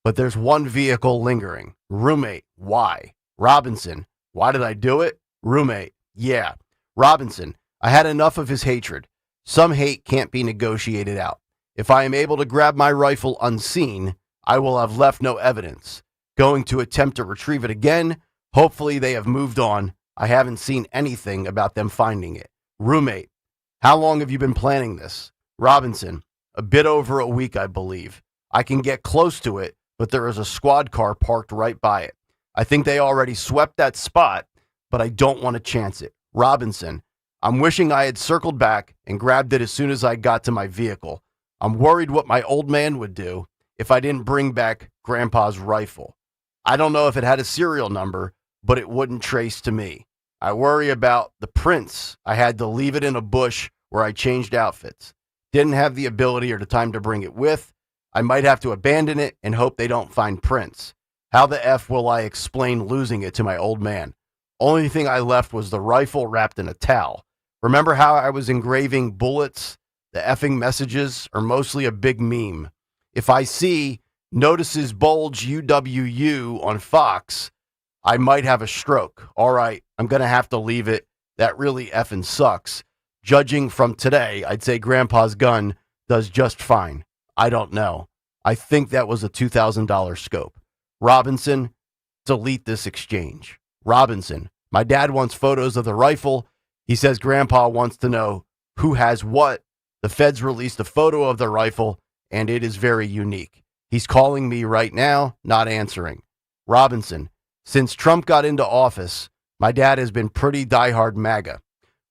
but there's one vehicle lingering. Roommate, why? Robinson, why did I do it? Roommate, yeah. Robinson, I had enough of his hatred. Some hate can't be negotiated out. If I am able to grab my rifle unseen, I will have left no evidence. Going to attempt to retrieve it again. Hopefully they have moved on. I haven't seen anything about them finding it. Roommate, how long have you been planning this? Robinson, a bit over a week, I believe. I can get close to it, but there is a squad car parked right by it. I think they already swept that spot, but I don't want to chance it. Robinson, I'm wishing I had circled back and grabbed it as soon as I got to my vehicle. I'm worried what my old man would do if I didn't bring back Grandpa's rifle. I don't know if it had a serial number, but it wouldn't trace to me. I worry about the prints. I had to leave it in a bush where I changed outfits. Didn't have the ability or the time to bring it with. I might have to abandon it and hope they don't find prints. How the F will I explain losing it to my old man? Only thing I left was the rifle wrapped in a towel. Remember how I was engraving bullets? The effing messages are mostly a big meme. If I see notices bulge UWU on Fox, I might have a stroke. All right, I'm going to have to leave it. That really effing sucks. Judging from today, I'd say Grandpa's gun does just fine. I don't know. I think that was a $2,000 scope. Robinson, delete this exchange. Robinson, my dad wants photos of the rifle. He says Grandpa wants to know who has what. The feds released a photo of the rifle, and it is very unique. He's calling me right now, not answering. Robinson, since Trump got into office, my dad has been pretty diehard MAGA.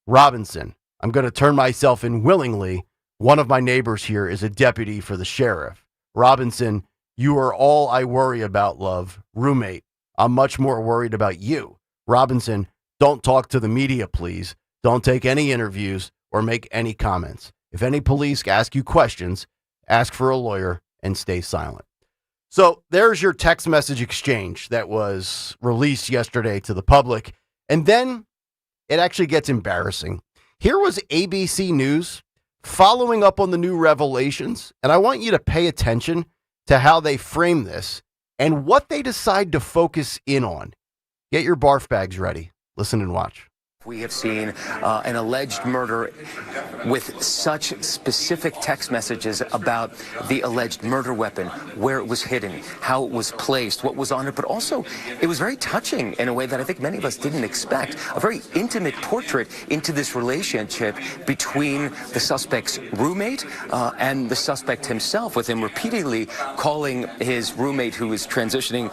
Robinson, I'm going to turn myself in willingly. One of my neighbors here is a deputy for the sheriff. Robinson, you are all I worry about, love. Roommate, I'm much more worried about you. Robinson, don't talk to the media, please. Don't take any interviews or make any comments. If any police ask you questions, ask for a lawyer and stay silent. So there's your text message exchange that was released yesterday to the public. And then it actually gets embarrassing. Here was ABC News following up on the new revelations. And I want you to pay attention to how they frame this and what they decide to focus in on. Get your barf bags ready. Listen and watch. We have seen an alleged murder with such specific text messages about the alleged murder weapon, where it was hidden, how it was placed, what was on it, but also it was very touching in a way that I think many of us didn't expect. A very intimate portrait into this relationship between the suspect's roommate and the suspect himself, with him repeatedly calling his roommate who is transitioning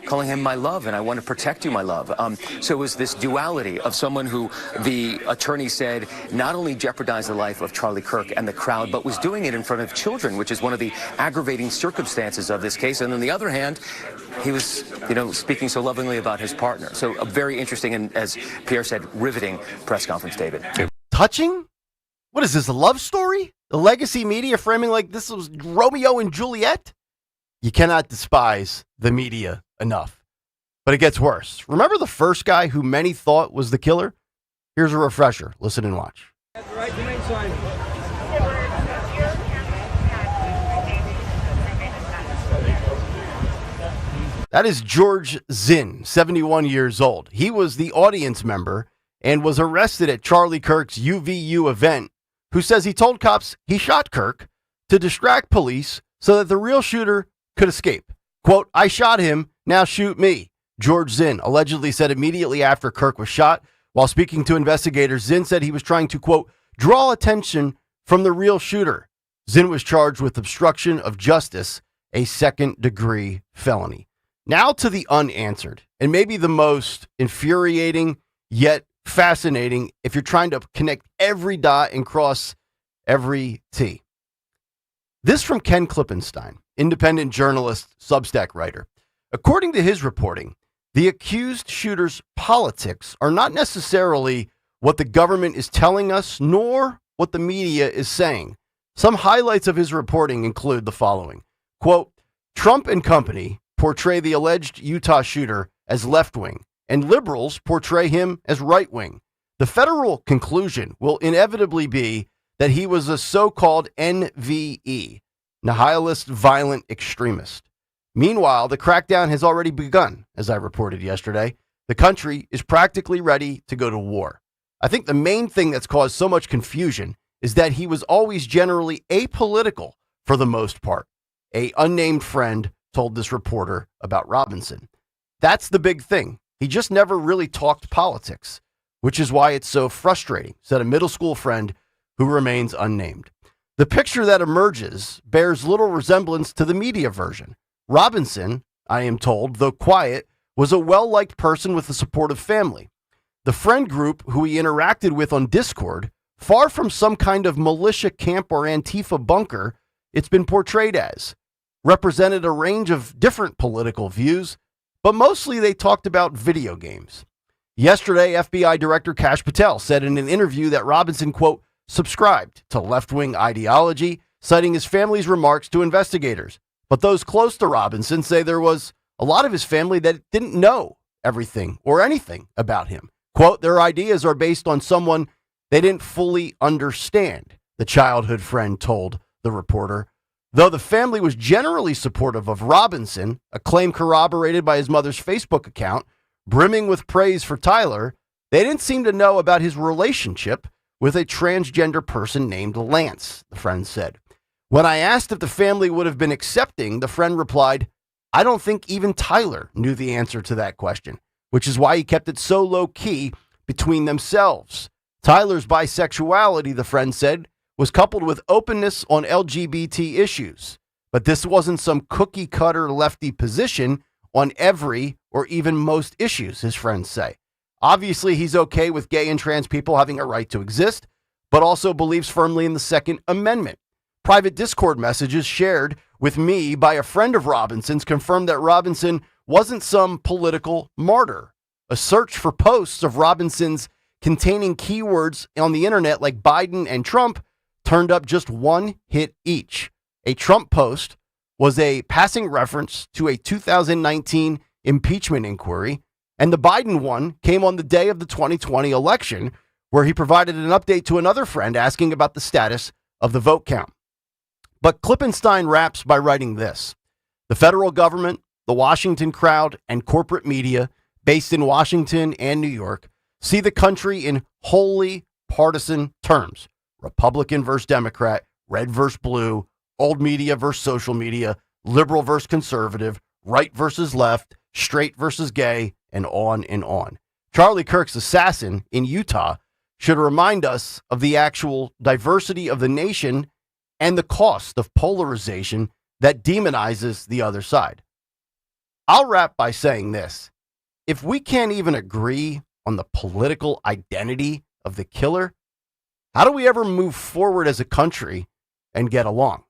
calling him my love, and I want to protect you, my love. So it was this duality of someone who the attorney said not only jeopardized the life of Charlie Kirk and the crowd, but was doing it in front of children, which is one of the aggravating circumstances of this case. And on the other hand, he was, speaking so lovingly about his partner. So a very interesting and, as Pierre said, riveting press conference, David. Touching? What is this, a love story? The legacy media framing like this was Romeo and Juliet? You cannot despise the media enough. But it gets worse. Remember the first guy who many thought was the killer? Here's a refresher. Listen and watch. That is George Zinn, 71 years old. He was the audience member and was arrested at Charlie Kirk's UVU event, who says he told cops he shot Kirk to distract police so that the real shooter could escape. Quote, I shot him, now shoot me. George Zinn allegedly said immediately after Kirk was shot. While speaking to investigators, Zinn said he was trying to, quote, draw attention from the real shooter. Zinn was charged with obstruction of justice, a second-degree felony. Now to the unanswered, and maybe the most infuriating yet fascinating if you're trying to connect every dot and cross every T. This from Ken Klippenstein, independent journalist, Substack writer. According to his reporting, the accused shooter's politics are not necessarily what the government is telling us, nor what the media is saying. Some highlights of his reporting include the following. Quote, Trump and company portray the alleged Utah shooter as left-wing, and liberals portray him as right-wing. The federal conclusion will inevitably be that he was a so-called NVE, nihilist violent extremist. Meanwhile, the crackdown has already begun, as I reported yesterday. The country is practically ready to go to war. I think the main thing that's caused so much confusion is that he was always generally apolitical for the most part. A unnamed friend told this reporter about Robinson. That's the big thing. He just never really talked politics, which is why it's so frustrating, said a middle school friend who remains unnamed. The picture that emerges bears little resemblance to the media version. Robinson, I am told, though quiet, was a well-liked person with a supportive family. The friend group who he interacted with on Discord, far from some kind of militia camp or Antifa bunker it's been portrayed as, represented a range of different political views, but mostly they talked about video games. Yesterday, FBI Director Kash Patel said in an interview that Robinson, quote, subscribed to left-wing ideology, citing his family's remarks to investigators. But those close to Robinson say there was a lot of his family that didn't know everything or anything about him. Quote, their ideas are based on someone they didn't fully understand, the childhood friend told the reporter. Though the family was generally supportive of Robinson, a claim corroborated by his mother's Facebook account, brimming with praise for Tyler, they didn't seem to know about his relationship with a transgender person named Lance, the friend said. When I asked if the family would have been accepting, the friend replied, I don't think even Tyler knew the answer to that question, which is why he kept it so low-key between themselves. Tyler's bisexuality, the friend said, was coupled with openness on LGBT issues. But this wasn't some cookie-cutter lefty position on every or even most issues, his friends say. Obviously, he's okay with gay and trans people having a right to exist, but also believes firmly in the Second Amendment. Private Discord messages shared with me by a friend of Robinson's confirmed that Robinson wasn't some political martyr. A search for posts of Robinson's containing keywords on the internet like Biden and Trump turned up just one hit each. A Trump post was a passing reference to a 2019 impeachment inquiry, and the Biden one came on the day of the 2020 election, where he provided an update to another friend asking about the status of the vote count. But Klippenstein wraps by writing this: the federal government, the Washington crowd, and corporate media based in Washington and New York see the country in wholly partisan terms. Republican versus Democrat, red versus blue, old media versus social media, liberal versus conservative, right versus left, straight versus gay, and on and on. Charlie Kirk's assassin in Utah should remind us of the actual diversity of the nation and the cost of polarization that demonizes the other side. I'll wrap by saying this. If we can't even agree on the political identity of the killer, how do we ever move forward as a country and get along?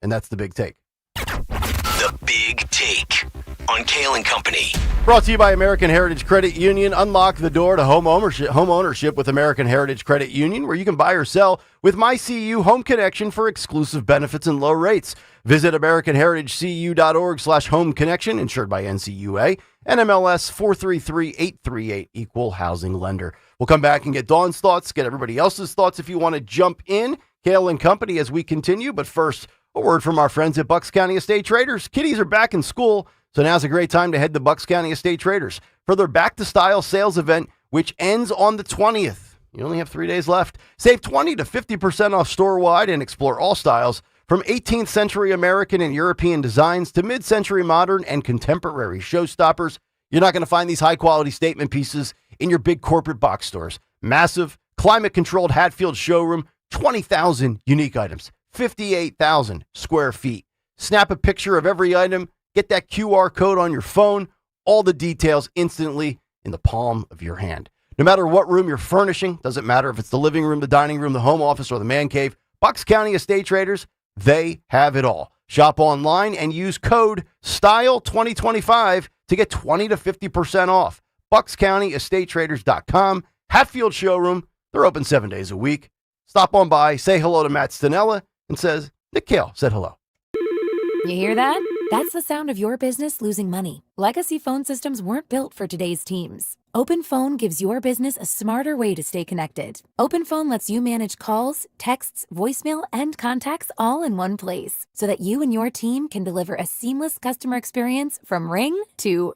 And that's the big take. The Big Take on Kayal and Company. Brought to you by American Heritage Credit Union. Unlock the door to home ownership with American Heritage Credit Union, where you can buy or sell with MyCU Home Connection for exclusive benefits and low rates. Visit AmericanHeritageCU.org/home connection, insured by NCUA, NMLS 433838, equal housing lender. We'll come back and get Dawn's thoughts, get everybody else's thoughts if you want to jump in. Kayal and Company as we continue. But first, a word from our friends at Bucks County Estate Traders. Kiddies are back in school, so now's a great time to head to Bucks County Estate Traders for their Back to Style sales event, which ends on the 20th. You only have 3 days left. Save 20 to 50% off store-wide and explore all styles from 18th century American and European designs to mid-century modern and contemporary showstoppers. You're not going to find these high-quality statement pieces in your big corporate box stores. Massive, climate-controlled Hatfield showroom, 20,000 unique items, 58,000 square feet. Snap a picture of every item, get that QR code on your phone, all the details instantly in the palm of your hand. No matter what room you're furnishing, doesn't matter if it's the living room, the dining room, the home office, or the man cave, Bucks County Estate Traders, they have it all. Shop online and use code STYLE2025 to get 20 to 50% off. BucksCountyEstateTraders.com, Hatfield Showroom. They're open 7 days a week. Stop on by, say hello to Matt Stanella, and says, Nick Kayal said hello. You hear that? That's the sound of your business losing money. Legacy phone systems weren't built for today's teams. Open Phone gives your business a smarter way to stay connected. Open Phone lets you manage calls, texts, voicemail, and contacts all in one place, so that you and your team can deliver a seamless customer experience from ring to...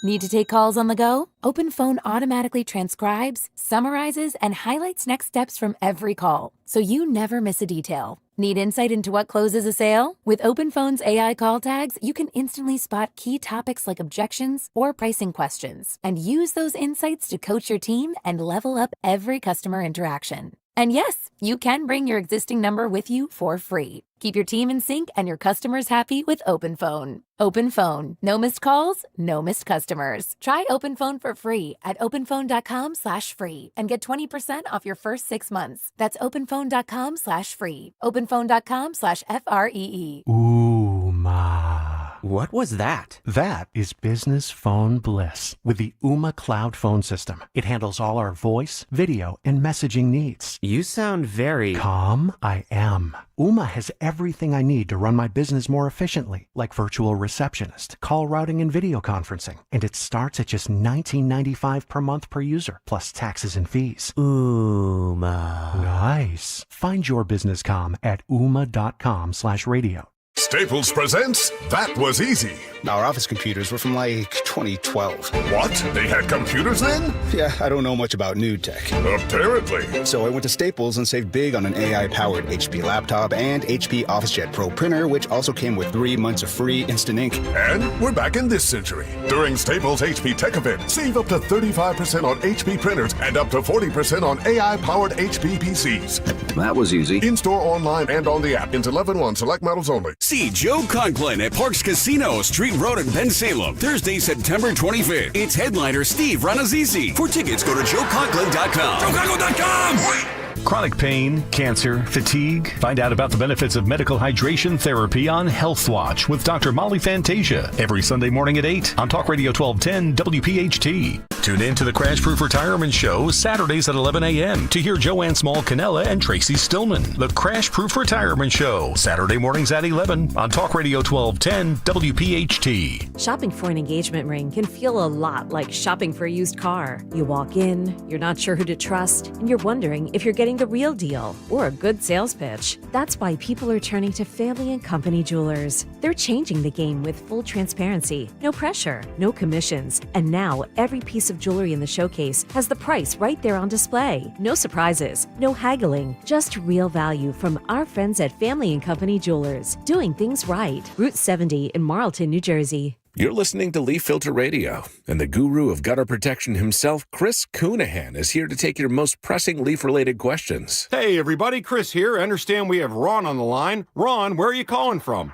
Need to take calls on the go? Open Phone automatically transcribes, summarizes, and highlights next steps from every call, so you never miss a detail. Need insight into what closes a sale? With Open Phone's AI call tags, you can instantly spot key topics like objections or pricing questions, and use those insights to coach your team and level up every customer interaction. And yes, you can bring your existing number with you for free. Keep your team in sync and your customers happy with Open Phone. Open Phone. No missed calls, no missed customers. Try Open Phone for free at openphone.com/free and get 20% off your first 6 months. That's openphone.com/free. openphone.com/FREE. Ooh, ma. What was that? That is business phone bliss with the Ooma Cloud phone system. It handles all our voice, video, and messaging needs. You sound very... Calm? I am. Ooma has everything I need to run my business more efficiently, like virtual receptionist, call routing, and video conferencing. And it starts at just $19.95 per month per user, plus taxes and fees. Ooma. Nice. Find your business calm at ooma.com/radio. Staples presents That Was Easy. Our office computers were from like 2012. What? They had computers then? Yeah, I don't know much about new tech. Apparently. So I went to Staples and saved big on an AI-powered HP laptop and HP OfficeJet Pro printer, which also came with 3 months of free instant ink. And we're back in this century. During Staples HP Tech Event, save up to 35% on HP printers and up to 40% on AI-powered HP PCs. That was easy. In-store, online, and on the app. Into 11/1 select models only. See Joe Conklin at Parks Casino, Street Road in Ben Salem, Thursday, September 25th. It's headliner Steve Ranazizi. For tickets, go to joeconklin.com. joeconklin.com! Chronic pain, cancer, fatigue. Find out about the benefits of medical hydration therapy on Health Watch with Dr. Molly Fantasia every Sunday morning at 8 on Talk Radio 1210 WPHT. Tune in to the Crash Proof Retirement Show Saturdays at 11 a.m. to hear Joanne Small-Canella and Tracy Stillman. The Crash Proof Retirement Show, Saturday mornings at 11 on Talk Radio 1210 WPHT. Shopping for an engagement ring can feel a lot like shopping for a used car. You walk in, you're not sure who to trust, and you're wondering if you're getting the real deal or a good sales pitch. That's why people are turning to Family and Company Jewelers. They're changing the game with full transparency, no pressure, no commissions, and now every piece of jewelry in the showcase has the price right there on display. No surprises, no haggling, just real value from our friends at Family and Company Jewelers, doing things right. Route 70 in Marlton, New Jersey. You're listening to Leaf Filter Radio, and the guru of gutter protection himself, Chris Coonahan, is here to take your most pressing leaf-related questions. Hey, everybody, Chris here. I understand we have Ron on the line. Ron, where are you calling from?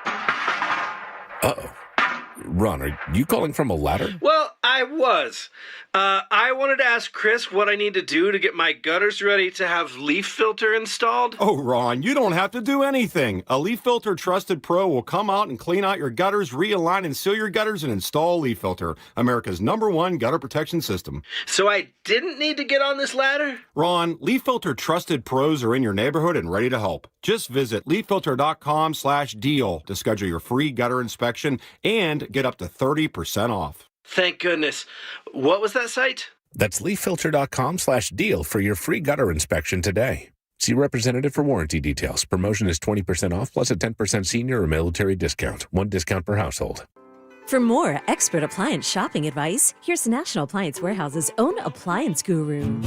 Uh-oh. Ron, are you calling from a ladder? Well, I was. I wanted to ask Chris what I need to do to get my gutters ready to have leaf filter installed. Oh, Ron, you don't have to do anything. A Leaf Filter Trusted Pro will come out and clean out your gutters, realign and seal your gutters, and install Leaf Filter, America's #1 gutter protection system. So I didn't need to get on this ladder? Ron, Leaf Filter Trusted Pros are in your neighborhood and ready to help. Just visit leaffilter.com/deal to schedule your free gutter inspection and get up to 30% off. Thank goodness. What was that site? That's leaffilter.com/deal for your free gutter inspection today. See representative for warranty details. Promotion is 20% off plus a 10% senior or military discount. 1 discount per household. For more expert appliance shopping advice, here's National Appliance Warehouse's own appliance guru.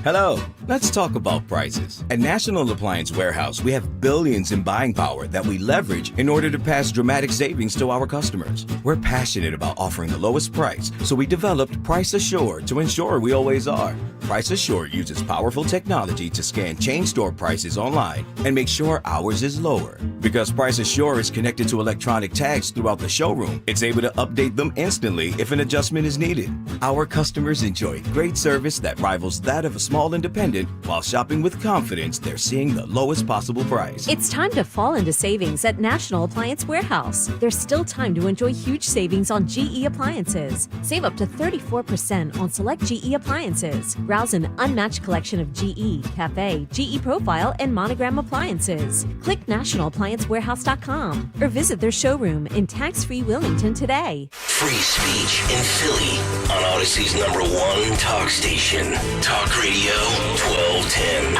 Hello, let's talk about prices. At National Appliance Warehouse, we have billions in buying power that we leverage in order to pass dramatic savings to our customers. We're passionate about offering the lowest price, so we developed Price Assured to ensure we always are. Price Assured uses powerful technology to scan chain store prices online and make sure ours is lower. Because Price Assured is connected to electronic tags throughout the showroom, it's able to update them instantly if an adjustment is needed. Our customers enjoy great service that rivals that of a small independent. While shopping with confidence, they're seeing the lowest possible price. It's time to fall into savings at National Appliance Warehouse. There's still time to enjoy huge savings on GE appliances. Save up to 34% on select GE appliances. Browse an unmatched collection of GE, Cafe, GE Profile, and Monogram appliances. Click nationalappliancewarehouse.com or visit their showroom in tax-free Wilmington today. Free speech in Philly on Odyssey's #1 talk station. Talk Radio 1210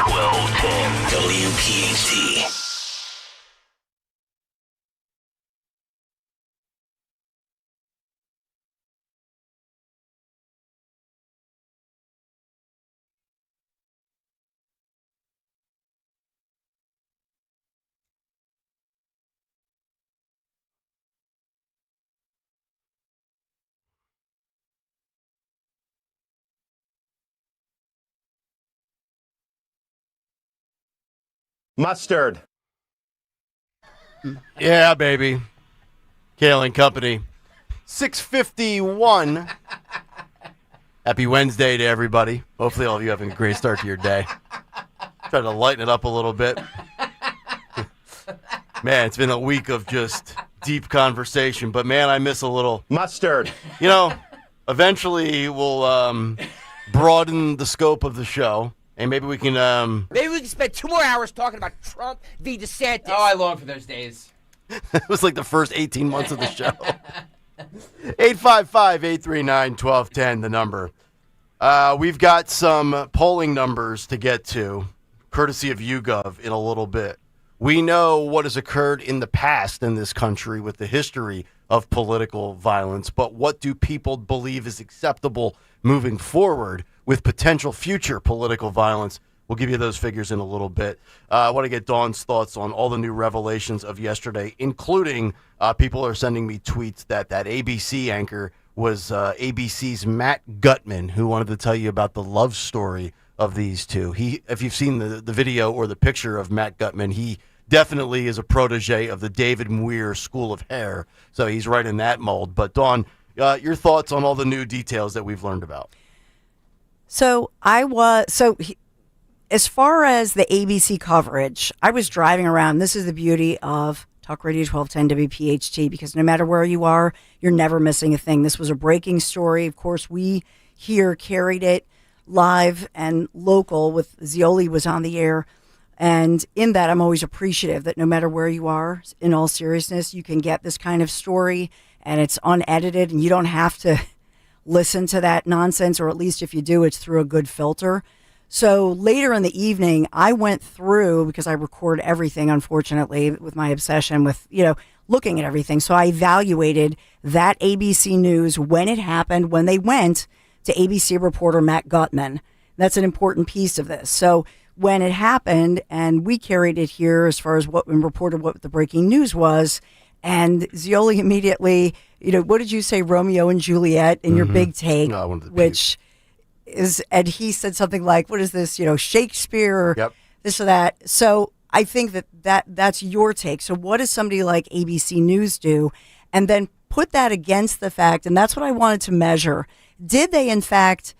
WPHT. Mustard. Yeah, baby. Kayal and Company. 6:51. Happy Wednesday to everybody. Hopefully all of you having a great start to your day. Try to lighten it up a little bit. Man, it's been a week of just deep conversation, but man, I miss a little mustard. You know, eventually we'll broaden the scope of the show. And maybe we can, Maybe we can spend 2 more hours talking about Trump v. DeSantis. Oh, I long for those days. It was like the first 18 months of the show. 855-839-1210, the number. We've got some polling numbers to get to, courtesy of YouGov, in a little bit. We know what has occurred in the past in this country with the history of political violence, but what do people believe is acceptable moving forward with potential future political violence? We'll give you those figures in a little bit. I want to get Dawn's thoughts on all the new revelations of yesterday, including people are sending me tweets that ABC anchor was ABC's Matt Gutman, who wanted to tell you about the love story of these two. If you've seen the video or the picture of Matt Gutman, he definitely is a protege of the David Muir School of Hair, so he's right in that mold. But Dawn, your thoughts on all the new details that we've learned about? As far as the ABC coverage, I was driving around. This is the beauty of Talk Radio 1210 WPHT, because no matter where you are, you're never missing a thing. This was a breaking story. Of course, we here carried it live and local with Zioli was on the air. And in that, I'm always appreciative that no matter where you are, in all seriousness, you can get this kind of story and it's unedited and you don't have to listen to that nonsense, or at least if you do, it's through a good filter. So later in the evening, I went through, because I record everything, unfortunately, with my obsession with, looking at everything. So I evaluated that ABC News when it happened, when they went to ABC reporter Matt Gutman. That's an important piece of this. So when it happened, and we carried it here as far as what we reported what the breaking news was, and Zioli immediately, what did you say, Romeo and Juliet in your big take, which is, and he said something like, what is this, Shakespeare, this or that. So I think that's your take. So what does somebody like ABC News do? And then put that against the fact, and that's what I wanted to measure. Did they, in fact,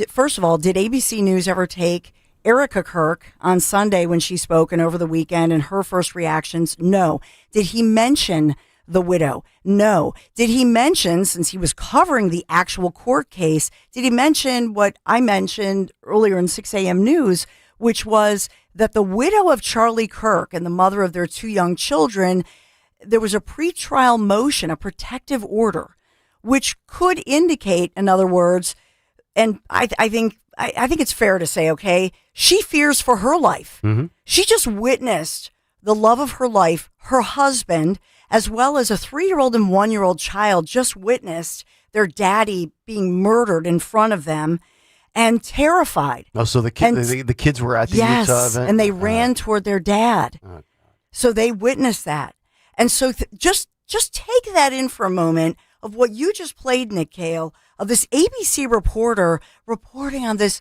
first of all, did ABC News ever take Erica Kirk on Sunday when she spoke and over the weekend and her first reactions? No. Did he mention the widow? No. Did he mention, since he was covering the actual court case, did he mention what I mentioned earlier in 6 a.m. News, which was that the widow of Charlie Kirk and the mother of their 2 young children, there was a pretrial motion, a protective order, which could indicate, in other words, and I think it's fair to say, okay, she fears for her life. Mm-hmm. She just witnessed the love of her life, her husband, as well as a 3-year-old and 1-year-old child just witnessed their daddy being murdered in front of them and terrified. Oh, so the kids were at the Utah event? And they ran toward their dad. Oh, so they witnessed that. And so just take that in for a moment of what you just played, Nick Kayal, of this ABC reporter reporting on this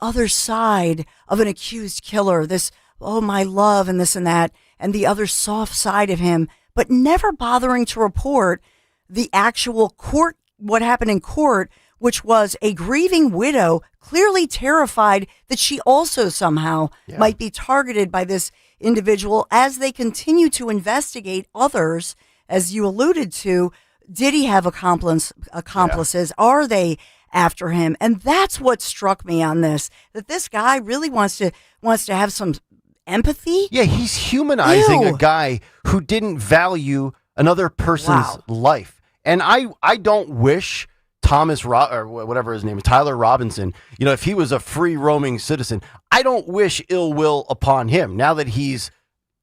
other side of an accused killer, this, oh, my love, and this and that, and the other soft side of him, but never bothering to report the actual court, what happened in court, which was a grieving widow clearly terrified that she also somehow might be targeted by this individual as they continue to investigate others, as you alluded to. Did he have accomplices? Yeah. Are they after him? And that's what struck me on this, that this guy really wants to have some empathy. Yeah, he's humanizing a guy who didn't value another person's life. And I don't wish or whatever his name is, Tyler Robinson, if he was a free roaming citizen, I don't wish ill will upon him. Now that he's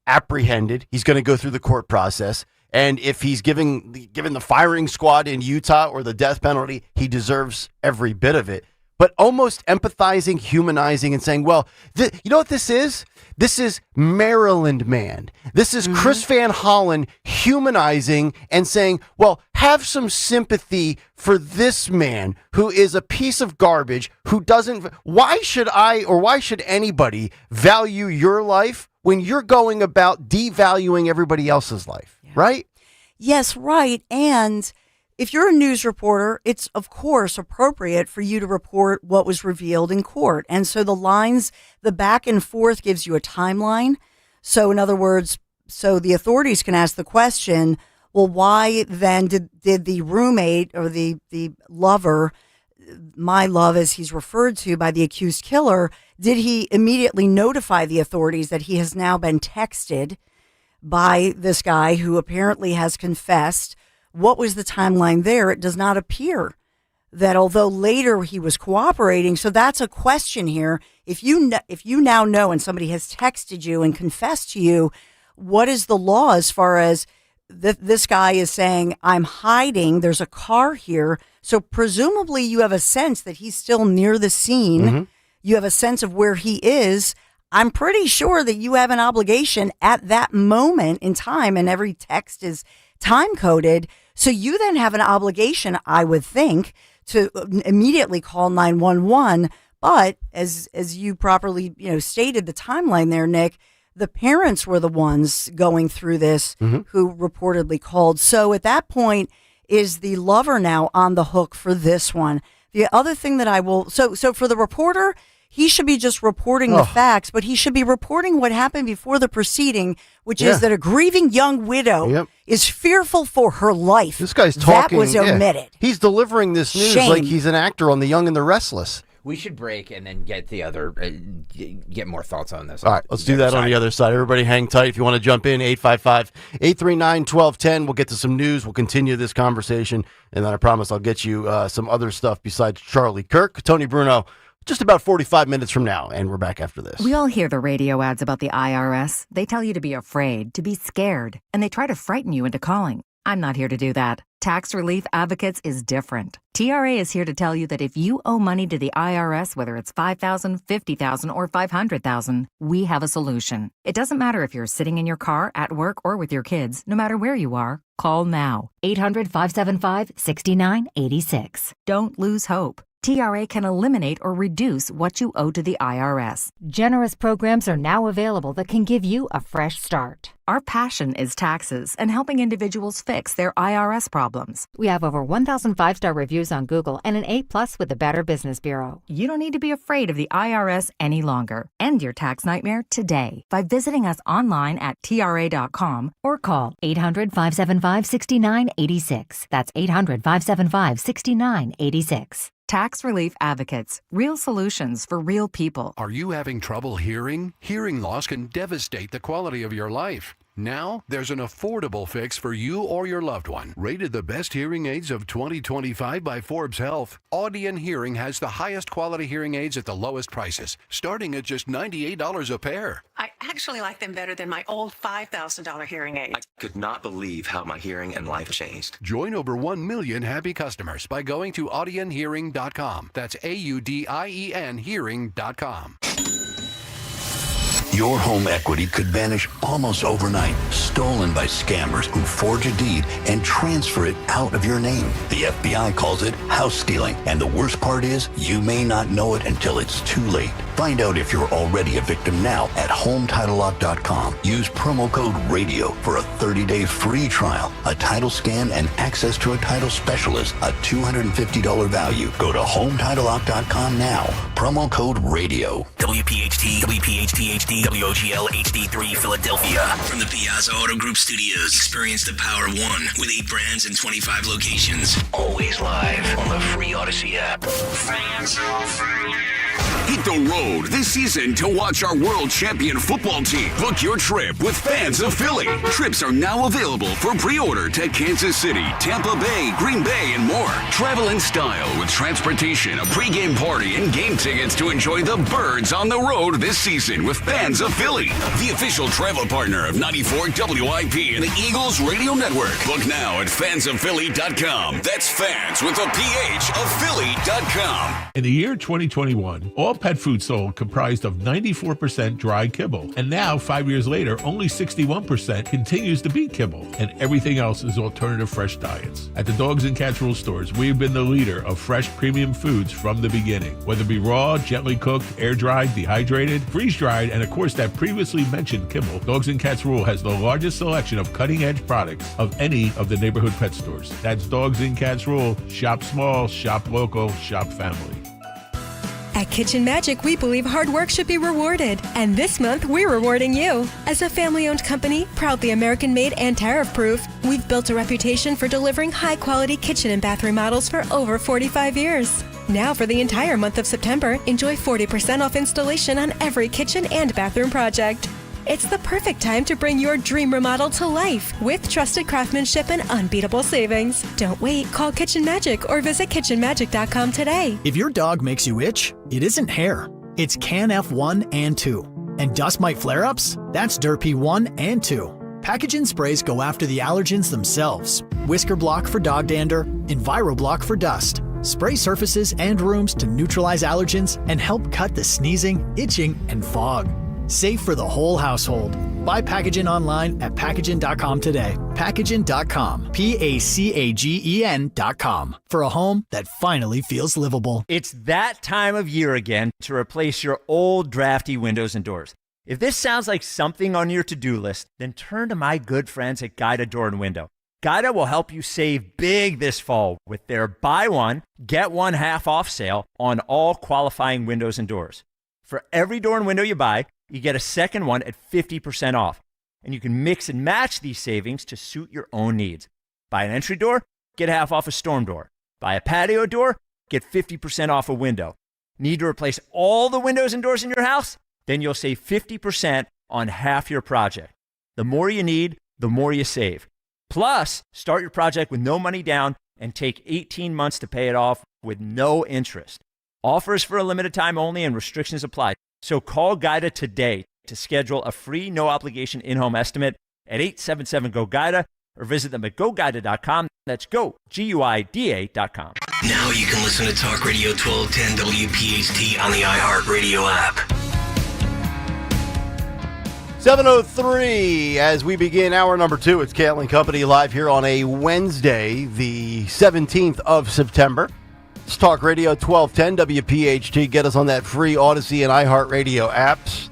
apprehended, he's going to go through the court process. And if he's given the firing squad in Utah or the death penalty, he deserves every bit of it. But almost empathizing, humanizing, and saying, well, you know what this is? This is Maryland Man. This is Chris Van Hollen humanizing and saying, well, have some sympathy for this man who is a piece of garbage, who doesn't. Why should I or why should anybody value your life when you're going about devaluing everybody else's life, right? Yes, right. And if you're a news reporter, it's, of course, appropriate for you to report what was revealed in court. And so the back and forth gives you a timeline. So in other words, so the authorities can ask the question, well, why then did the roommate or the lover, my love as he's referred to by the accused killer, did he immediately notify the authorities that he has now been texted by this guy who apparently has confessed? What was the timeline there? It does not appear that, although later he was cooperating. So that's a question here. If you now know and somebody has texted you and confessed to you, what is the law as far as this guy is saying, I'm hiding, there's a car here. So presumably you have a sense that he's still near the scene. Mm-hmm. You have a sense of where he is. I'm pretty sure that you have an obligation at that moment in time, and every text is time coded. So you then have an obligation, I would think, to immediately call 911. But as you properly, stated the timeline there, Nick, the parents were the ones going through this who reportedly called. So at that point, is the lover now on the hook for this one? The other thing that I will, so for the reporter, he should be just reporting the facts, but he should be reporting what happened before the proceeding, which is that a grieving young widow is fearful for her life. This guy's talking. That was omitted. He's delivering this news like he's an actor on The Young and the Restless. We should break and then get the other, get more thoughts on this. All right, let's do that on the other side. Everybody hang tight. If you want to jump in, 855-839-1210. We'll get to some news. We'll continue this conversation. And then I promise I'll get you some other stuff besides Charlie Kirk. Tony Bruno, just about 45 minutes from now, and we're back after this. We all hear the radio ads about the IRS. They tell you to be afraid, to be scared, and they try to frighten you into calling. I'm not here to do that. Tax Relief Advocates is different. TRA is here to tell you that if you owe money to the IRS, whether it's $5,000, $50,000, or $500,000, we have a solution. It doesn't matter if you're sitting in your car, at work, or with your kids. No matter where you are, call now. 800-575-6986. Don't lose hope. TRA can eliminate or reduce what you owe to the IRS. Generous programs are now available that can give you a fresh start. Our passion is taxes and helping individuals fix their IRS problems. We have over 1,000 5-star reviews on Google and an A+ with the Better Business Bureau. You don't need to be afraid of the IRS any longer. End your tax nightmare today by visiting us online at TRA.com or call 800-575-6986. That's 800-575-6986. Tax Relief Advocates. Real solutions for real people. Are you having trouble hearing? Hearing loss can devastate the quality of your life. Now, there's an affordable fix for you or your loved one. Rated the best hearing aids of 2025 by Forbes Health, Audion Hearing has the highest quality hearing aids at the lowest prices, starting at just $98 a pair. I actually like them better than my old $5,000 hearing aid. I could not believe how my hearing and life changed. Join over 1 million happy customers by going to audionhearing.com. That's AUDIEN hearing.com. Your home equity could vanish almost overnight, stolen by scammers who forge a deed and transfer it out of your name. The FBI calls it house stealing, and the worst part is you may not know it until it's too late. Find out if you're already a victim now at HomeTitleLock.com. Use promo code RADIO for a 30-day free trial, a title scan, and access to a title specialist, a $250 value. Go to HomeTitleLock.com now. Promo code RADIO. WPHT, WPHT HD, WOGL HD3 Philadelphia. From the Piazza Auto Group Studios, experience the power of one with 8 brands and 25 locations. Always live on the free Odyssey app. Hit the road this season to watch our world champion football team. Book your trip with Fans of Philly. Trips are now available for pre-order to Kansas City, Tampa Bay, Green Bay, and more. Travel in style with transportation, a pregame party, and game tickets to enjoy the Birds on the road this season with Fans of Philly, the official travel partner of 94 WIP and the Eagles Radio Network. Book now at fansofphilly.com. That's fans with a PH of Philly.com. In the year 2021, all pet food sold comprised of 94% dry kibble. And now, 5 years later, only 61% continues to be kibble. And everything else is alternative fresh diets. At the Dogs and Cats Rule stores, we have been the leader of fresh premium foods from the beginning. Whether it be raw, gently cooked, air-dried, dehydrated, freeze-dried, and of course that previously mentioned kibble, Dogs and Cats Rule has the largest selection of cutting-edge products of any of the neighborhood pet stores. That's Dogs and Cats Rule. Shop small, shop local, shop family. At Kitchen Magic, we believe hard work should be rewarded. And this month, we're rewarding you. As a family-owned company, proudly American-made and tariff-proof, we've built a reputation for delivering high-quality kitchen and bath remodels for over 45 years. Now, for the entire month of September, enjoy 40% off installation on every kitchen and bathroom project. It's the perfect time to bring your dream remodel to life with trusted craftsmanship and unbeatable savings. Don't wait. Call Kitchen Magic or visit kitchenmagic.com today. If your dog makes you itch, it isn't hair. It's CAN-F1 and 2. And dust mite flare-ups? That's Derpy 1 and 2. Pathogen sprays go after the allergens themselves. Whisker Block for dog dander, EnviroBlock for dust. Spray surfaces and rooms to neutralize allergens and help cut the sneezing, itching, and fog. Safe for the whole household. Buy Pathogen online at Pathogen.com today. Pathogen.com. Pathogen.com. For a home that finally feels livable. It's that time of year again to replace your old drafty windows and doors. If this sounds like something on your to-do list, then turn to my good friends at Guida Door and Window. Guida will help you save big this fall with their buy one, get one half off sale on all qualifying windows and doors. For every door and window you buy, you get a second one at 50% off. And you can mix and match these savings to suit your own needs. Buy an entry door, get half off a storm door. Buy a patio door, get 50% off a window. Need to replace all the windows and doors in your house? Then you'll save 50% on half your project. The more you need, the more you save. Plus, start your project with no money down and take 18 months to pay it off with no interest. Offers for a limited time only and restrictions apply. So call Guida today to schedule a free no-obligation in-home estimate at 877-GO-GUIDA or visit them at GoGuida.com. That's go, Guida.com. Now you can listen to Talk Radio 1210 WPHT on the iHeartRadio app. 7:03 as we begin hour number 2. It's Kayal and Company live here on a Wednesday, the 17th of September. It's Talk Radio 1210 WPHT. Get us on that free Odyssey and iHeartRadio apps.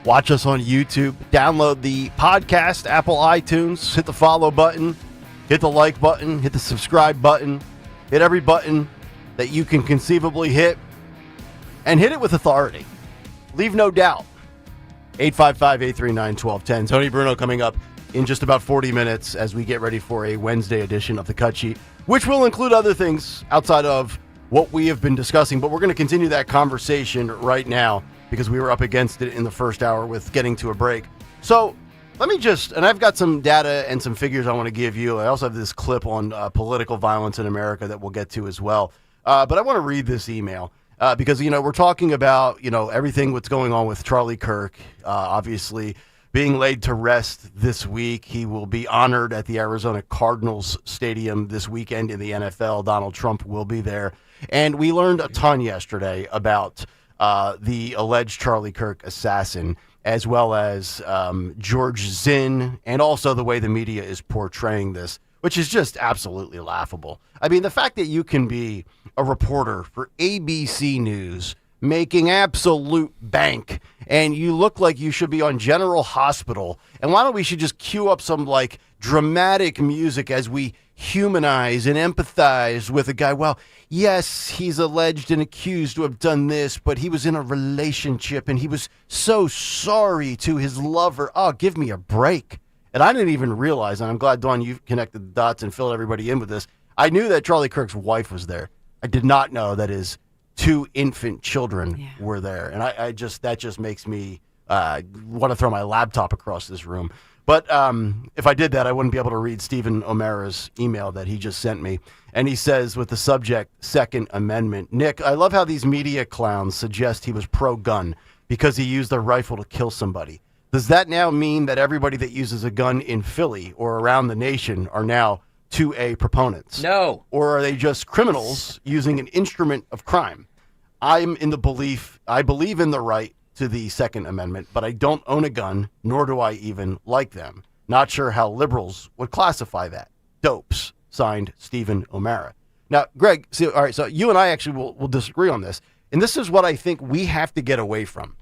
Watch us on YouTube. Download the podcast, Apple iTunes. Hit the follow button. Hit the like button. Hit the subscribe button. Hit every button that you can conceivably hit. And hit it with authority. Leave no doubt. 855-839-1210. Tony Bruno coming up in just about 40 minutes as we get ready for a Wednesday edition of the Cut Sheet, which will include other things outside of what we have been discussing. But we're going to continue that conversation right now because we were up against it in the first hour with getting to a break. So let me just, and I've got some data and some figures I want to give you. I also have this clip on political violence in America that we'll get to as well. But I want to read this email. Because, we're talking about, everything what's going on with Charlie Kirk, obviously being laid to rest this week. He will be honored at the Arizona Cardinals Stadium this weekend in the NFL. Donald Trump will be there. And we learned a ton yesterday about the alleged Charlie Kirk assassin, as well as George Zinn, and also the way the media is portraying this, which is just absolutely laughable. I mean, the fact that you can be a reporter for ABC News making absolute bank and you look like you should be on General Hospital, and why don't we should just cue up some dramatic music as we humanize and empathize with a guy. Well, yes, he's alleged and accused to have done this, but he was in a relationship and he was so sorry to his lover. Oh, give me a break. And I didn't even realize, and I'm glad, Dawn, you connected the dots and filled everybody in with this. I knew that Charlie Kirk's wife was there. I did not know that his 2 infant children were there. And that just makes me want to throw my laptop across this room. But if I did that, I wouldn't be able to read Stephen O'Mara's email that he just sent me. And he says, with the subject, Second Amendment, Nick, I love how these media clowns suggest he was pro-gun because he used a rifle to kill somebody. Does that now mean that everybody that uses a gun in Philly or around the nation are now 2A proponents? No. Or are they just criminals using an instrument of crime? I believe in the right to the Second Amendment, but I don't own a gun, nor do I even like them. Not sure how liberals would classify that. Dopes. Signed, Stephen O'Mara. Now, Greg, all right, so you and I actually will disagree on this. And this is what I think we have to get away from.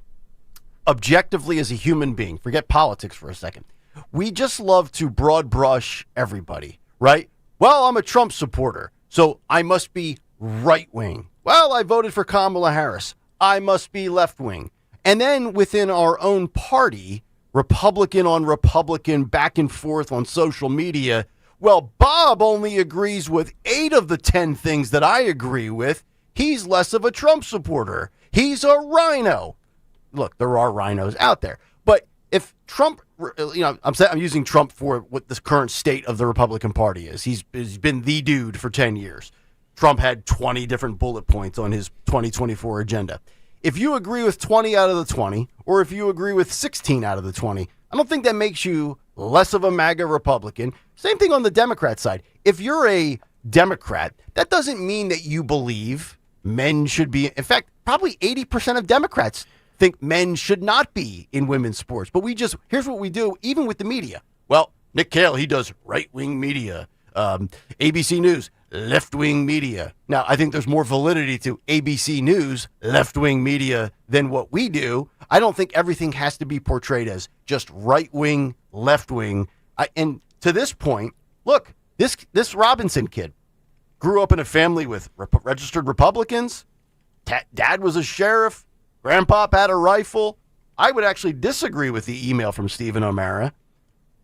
Objectively, as a human being, forget politics for a second. We just love to broad brush everybody, right? Well, I'm a Trump supporter, so I must be right-wing. Well, I voted for Kamala Harris. I must be left-wing. And then within our own party, Republican on Republican, back and forth on social media, well, Bob only agrees with 8 of the 10 things that I agree with. He's less of a Trump supporter. He's a rhino. Look, there are rhinos out there. But if Trump, I'm using Trump for what the current state of the Republican Party is. He's been the dude for 10 years. Trump had 20 different bullet points on his 2024 agenda. If you agree with 20 out of the 20, or if you agree with 16 out of the 20. I don't think that makes you less of a MAGA Republican. Same thing on the Democrat side. If you're a Democrat, that doesn't mean that you believe men should be. In fact, probably 80% of Democrats think men should not be in women's sports. But here's what we do, even with the media. Well, Nick Kayal, he does right-wing media. ABC News, left-wing media. Now, I think there's more validity to ABC News, left-wing media, than what we do. I don't think everything has to be portrayed as just right-wing, left-wing. And to this point, look, this Robinson kid grew up in a family with registered Republicans. Dad was a sheriff. Grandpop had a rifle. I would actually disagree with the email from Stephen O'Mara.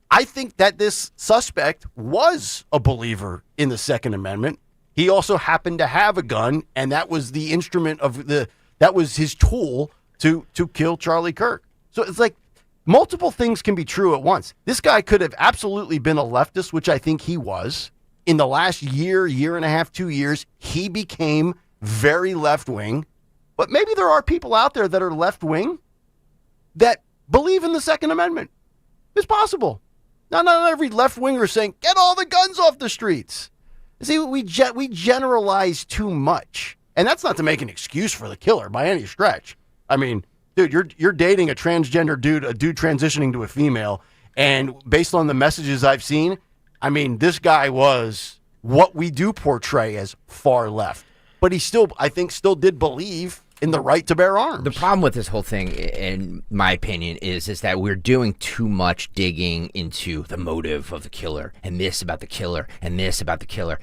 I think that this suspect was a believer in the Second Amendment. He also happened to have a gun, and that was the instrument that was his tool to kill Charlie Kirk. So it's like multiple things can be true at once. This guy could have absolutely been a leftist, which I think he was. In the last year and a half, 2 years, he became very left-wing. But maybe there are people out there that are left-wing that believe in the Second Amendment. It's possible. Not every left-winger is saying, get all the guns off the streets. See, we generalize too much. And that's not to make an excuse for the killer by any stretch. I mean, dude, you're dating a transgender dude, a dude transitioning to a female, and based on the messages I've seen, I mean, this guy was what we do portray as far left. But he still did believe in the right to bear arms. The problem with this whole thing, in my opinion, is that we're doing too much digging into the motive of the killer, and this about the killer, and this about the killer.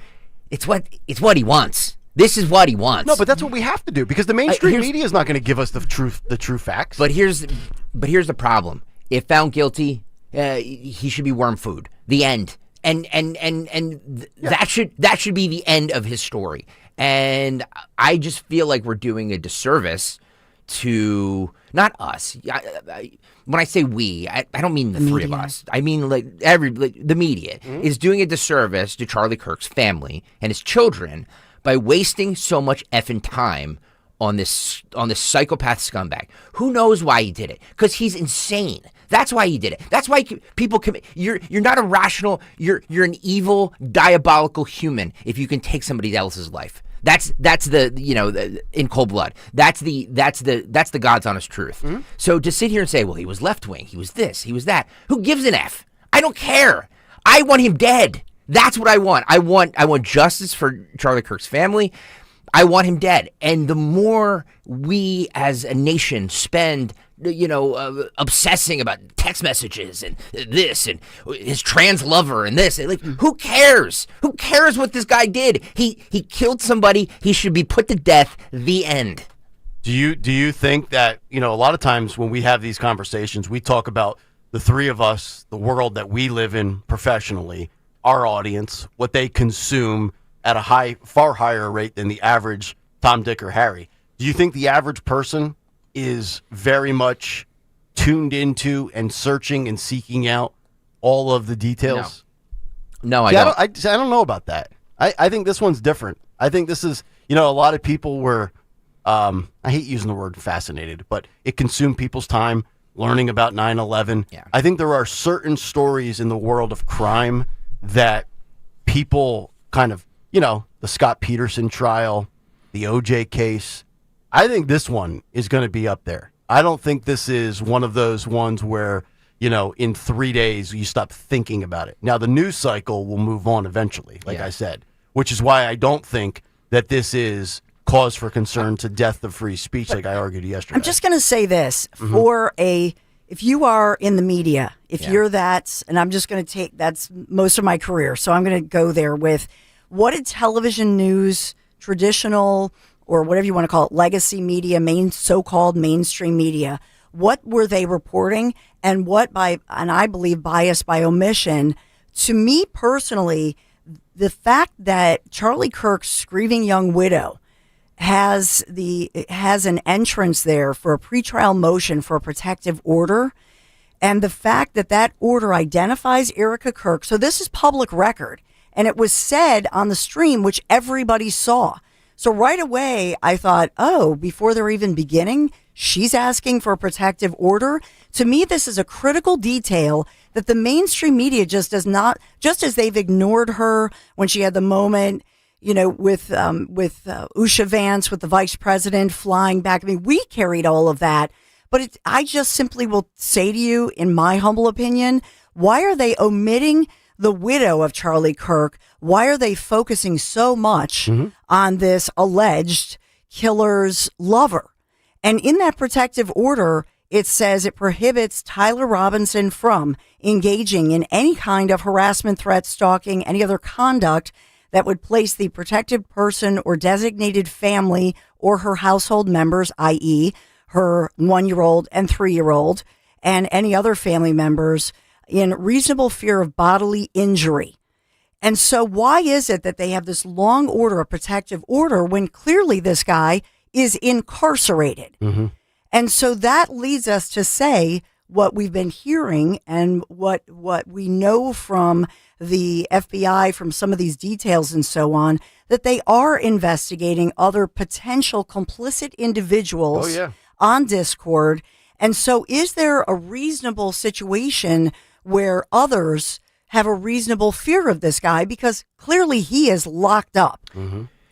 It's what he wants. This is what he wants. No, but that's what we have to do, because the mainstream media is not going to give us the true facts. But here's the problem. If found guilty, he should be worm food. The end. And that should be the end of his story. And I just feel like we're doing a disservice to not us. When I say we, I don't mean the three of us. I mean the media is doing a disservice to Charlie Kirk's family and his children by wasting so much effing time on this psychopath scumbag. Who knows why he did it? Because he's insane. That's why he did it. That's why people commit. You're not a rational. You're an evil, diabolical human if you can take somebody else's life. That's the in cold blood. That's the God's honest truth. Mm-hmm. So to sit here and say, well, he was left wing, he was this, he was that. Who gives an F? I don't care. I want him dead. That's what I want. I want justice for Charlie Kirk's family. I want him dead. And the more we as a nation spend, obsessing about text messages and this and his trans lover and this, who cares? Who cares what this guy did? He killed somebody. He should be put to death. The end. Do you think that, a lot of times when we have these conversations, we talk about the three of us, the world that we live in professionally, our audience, what they consume at a far higher rate than the average Tom, Dick, or Harry. Do you think the average person is very much tuned into and searching and seeking out all of the details? No, I don't. I don't know about that. I think this one's different. I think this is, a lot of people were, I hate using the word fascinated, but it consumed people's time learning about 9/11. Yeah. I think there are certain stories in the world of crime that people kind of, the Scott Peterson trial, the OJ case. I think this one is going to be up there. I don't think this is one of those ones where, in 3 days you stop thinking about it. Now, the news cycle will move on eventually, like I said, which is why I don't think that this is cause for concern to death of free speech, like I argued yesterday. I'm just going to say this. If you are in the media, you're that, and I'm just going to that's most of my career, so I'm going to go there with what did television news, traditional, or whatever you want to call it, legacy media, so-called mainstream media, what were they reporting, and and I believe bias by omission. To me personally, the fact that Charlie Kirk's grieving young widow has an entrance there for a pretrial motion for a protective order, and the fact that order identifies Erica Kirk, so this is public record, and it was said on the stream, which everybody saw. So right away, I thought, oh, before they're even beginning, she's asking for a protective order. To me, this is a critical detail that the mainstream media just does not, just as they've ignored her when she had the moment, with Usha Vance, with the vice president flying back. I mean, we carried all of that. But I just simply will say to you, in my humble opinion, why are they omitting the widow of Charlie Kirk? Why are they focusing so much on this alleged killer's lover? And in that protective order, it says it prohibits Tyler Robinson from engaging in any kind of harassment, threat, stalking, any other conduct that would place the protected person or designated family or her household members, i.e., her 1-year-old and 3-year-old, and any other family members in reasonable fear of bodily injury. And so why is it that they have this long order, a protective order, when clearly this guy is incarcerated? And so that leads us to say what we've been hearing and what we know from the FBI, from some of these details and so on, that they are investigating other potential complicit individuals on Discord. And so is there a reasonable situation where others have a reasonable fear of this guy, because clearly he is locked up?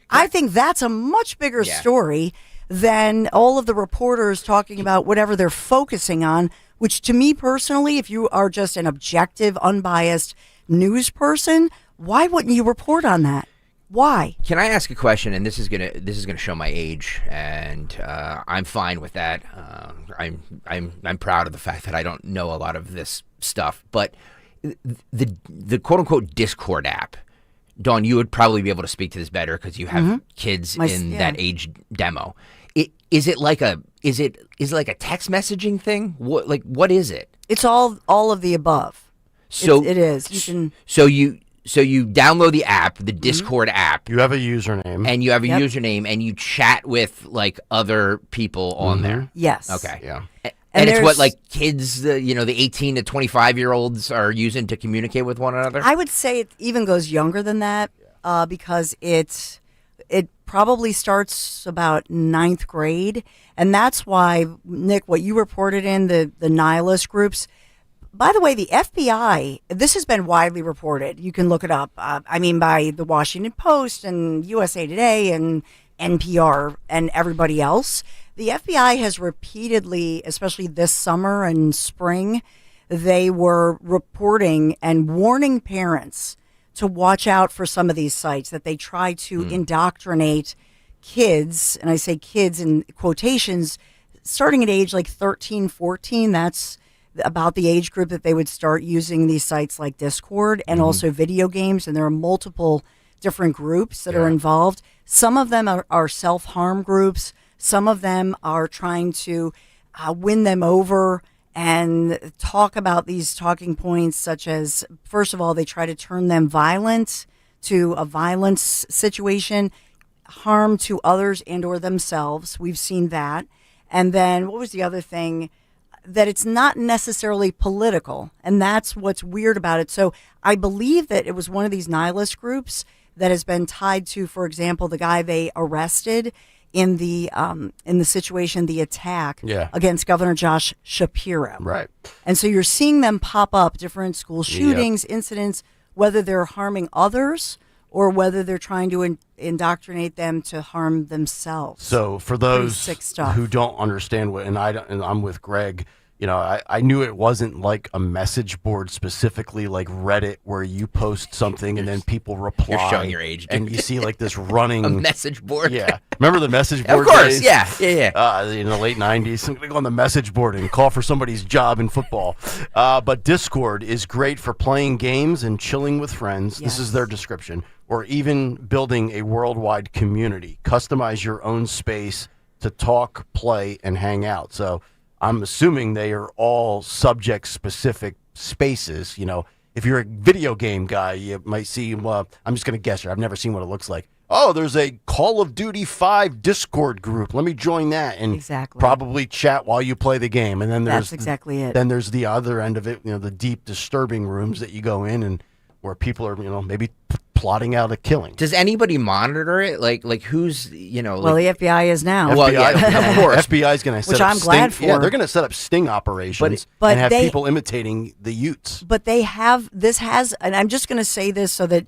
I think that's a much bigger story than all of the reporters talking about whatever they're focusing on, which to me personally, if you are just an objective, unbiased news person, why wouldn't you report on that? Why? Can I ask a question? And this is gonna show my age, and I'm fine with that. I'm proud of the fact that I don't know a lot of this stuff. But the quote unquote Discord app, Dawn, you would probably be able to speak to this better because you have kids in that age demo. Is it like a text messaging thing? What is it? It's all of the above. So it is. You can. So you download the app, the Discord app. You have a username. And you have a username, and you chat with other people on there. Yes. Okay. Yeah. And it's what kids, the 18 to 25-year-olds are using to communicate with one another? I would say it even goes younger than that because it probably starts about 9th grade. And that's why, Nick, what you reported in the nihilist groups. By the way, the FBI, this has been widely reported. You can look it up. By the Washington Post and USA Today and NPR and everybody else. The FBI has repeatedly, especially this summer and spring, they were reporting and warning parents to watch out for some of these sites, that they try to indoctrinate kids, and I say kids in quotations, starting at age like 13, 14. That's about the age group that they would start using these sites like Discord and also video games. And there are multiple different groups that are involved. Some of them are self-harm groups. Some of them are trying to win them over and talk about these talking points, such as, first of all, they try to turn them violent to a violence situation, harm to others and or themselves. We've seen that. And then what was the other thing? That it's not necessarily political. And that's what's weird about it. So I believe that it was one of these nihilist groups that has been tied to, for example, the guy they arrested in the situation, the attack against Governor Josh Shapiro. Right. And so you're seeing them pop up, different school shootings, incidents, whether they're harming others or whether they're trying to indoctrinate them to harm themselves. So for those who don't understand and I'm with Greg, I knew it wasn't like a message board specifically like Reddit where you post something and then people reply. You're showing your age, dude. And you see like this running a message board. Yeah. Remember the message board Of course, days? yeah. In the late 90s, I'm going to go on the message board and call for somebody's job in football. But Discord is great for playing games and chilling with friends. This is their description. Or even building a worldwide community. Customize your own space to talk, play, and hang out. So I'm assuming they are all subject-specific spaces. If you're a video game guy, you might see, I'm just going to guess here. I've never seen what it looks like. Oh, there's a Call of Duty 5 Discord group. Let me join that and probably chat while you play the game. And then that's exactly it. Then there's the other end of it, the deep, disturbing rooms that you go in and where people are, maybe plotting out a killing. Does anybody monitor it? Like who's, Well, like, the FBI is now. Well, yeah, of course. FBI is going to set Which up I'm glad for. Yeah, they're going to set up sting operations But and have they- people imitating the Utes. But they have, and I'm just going to say this so that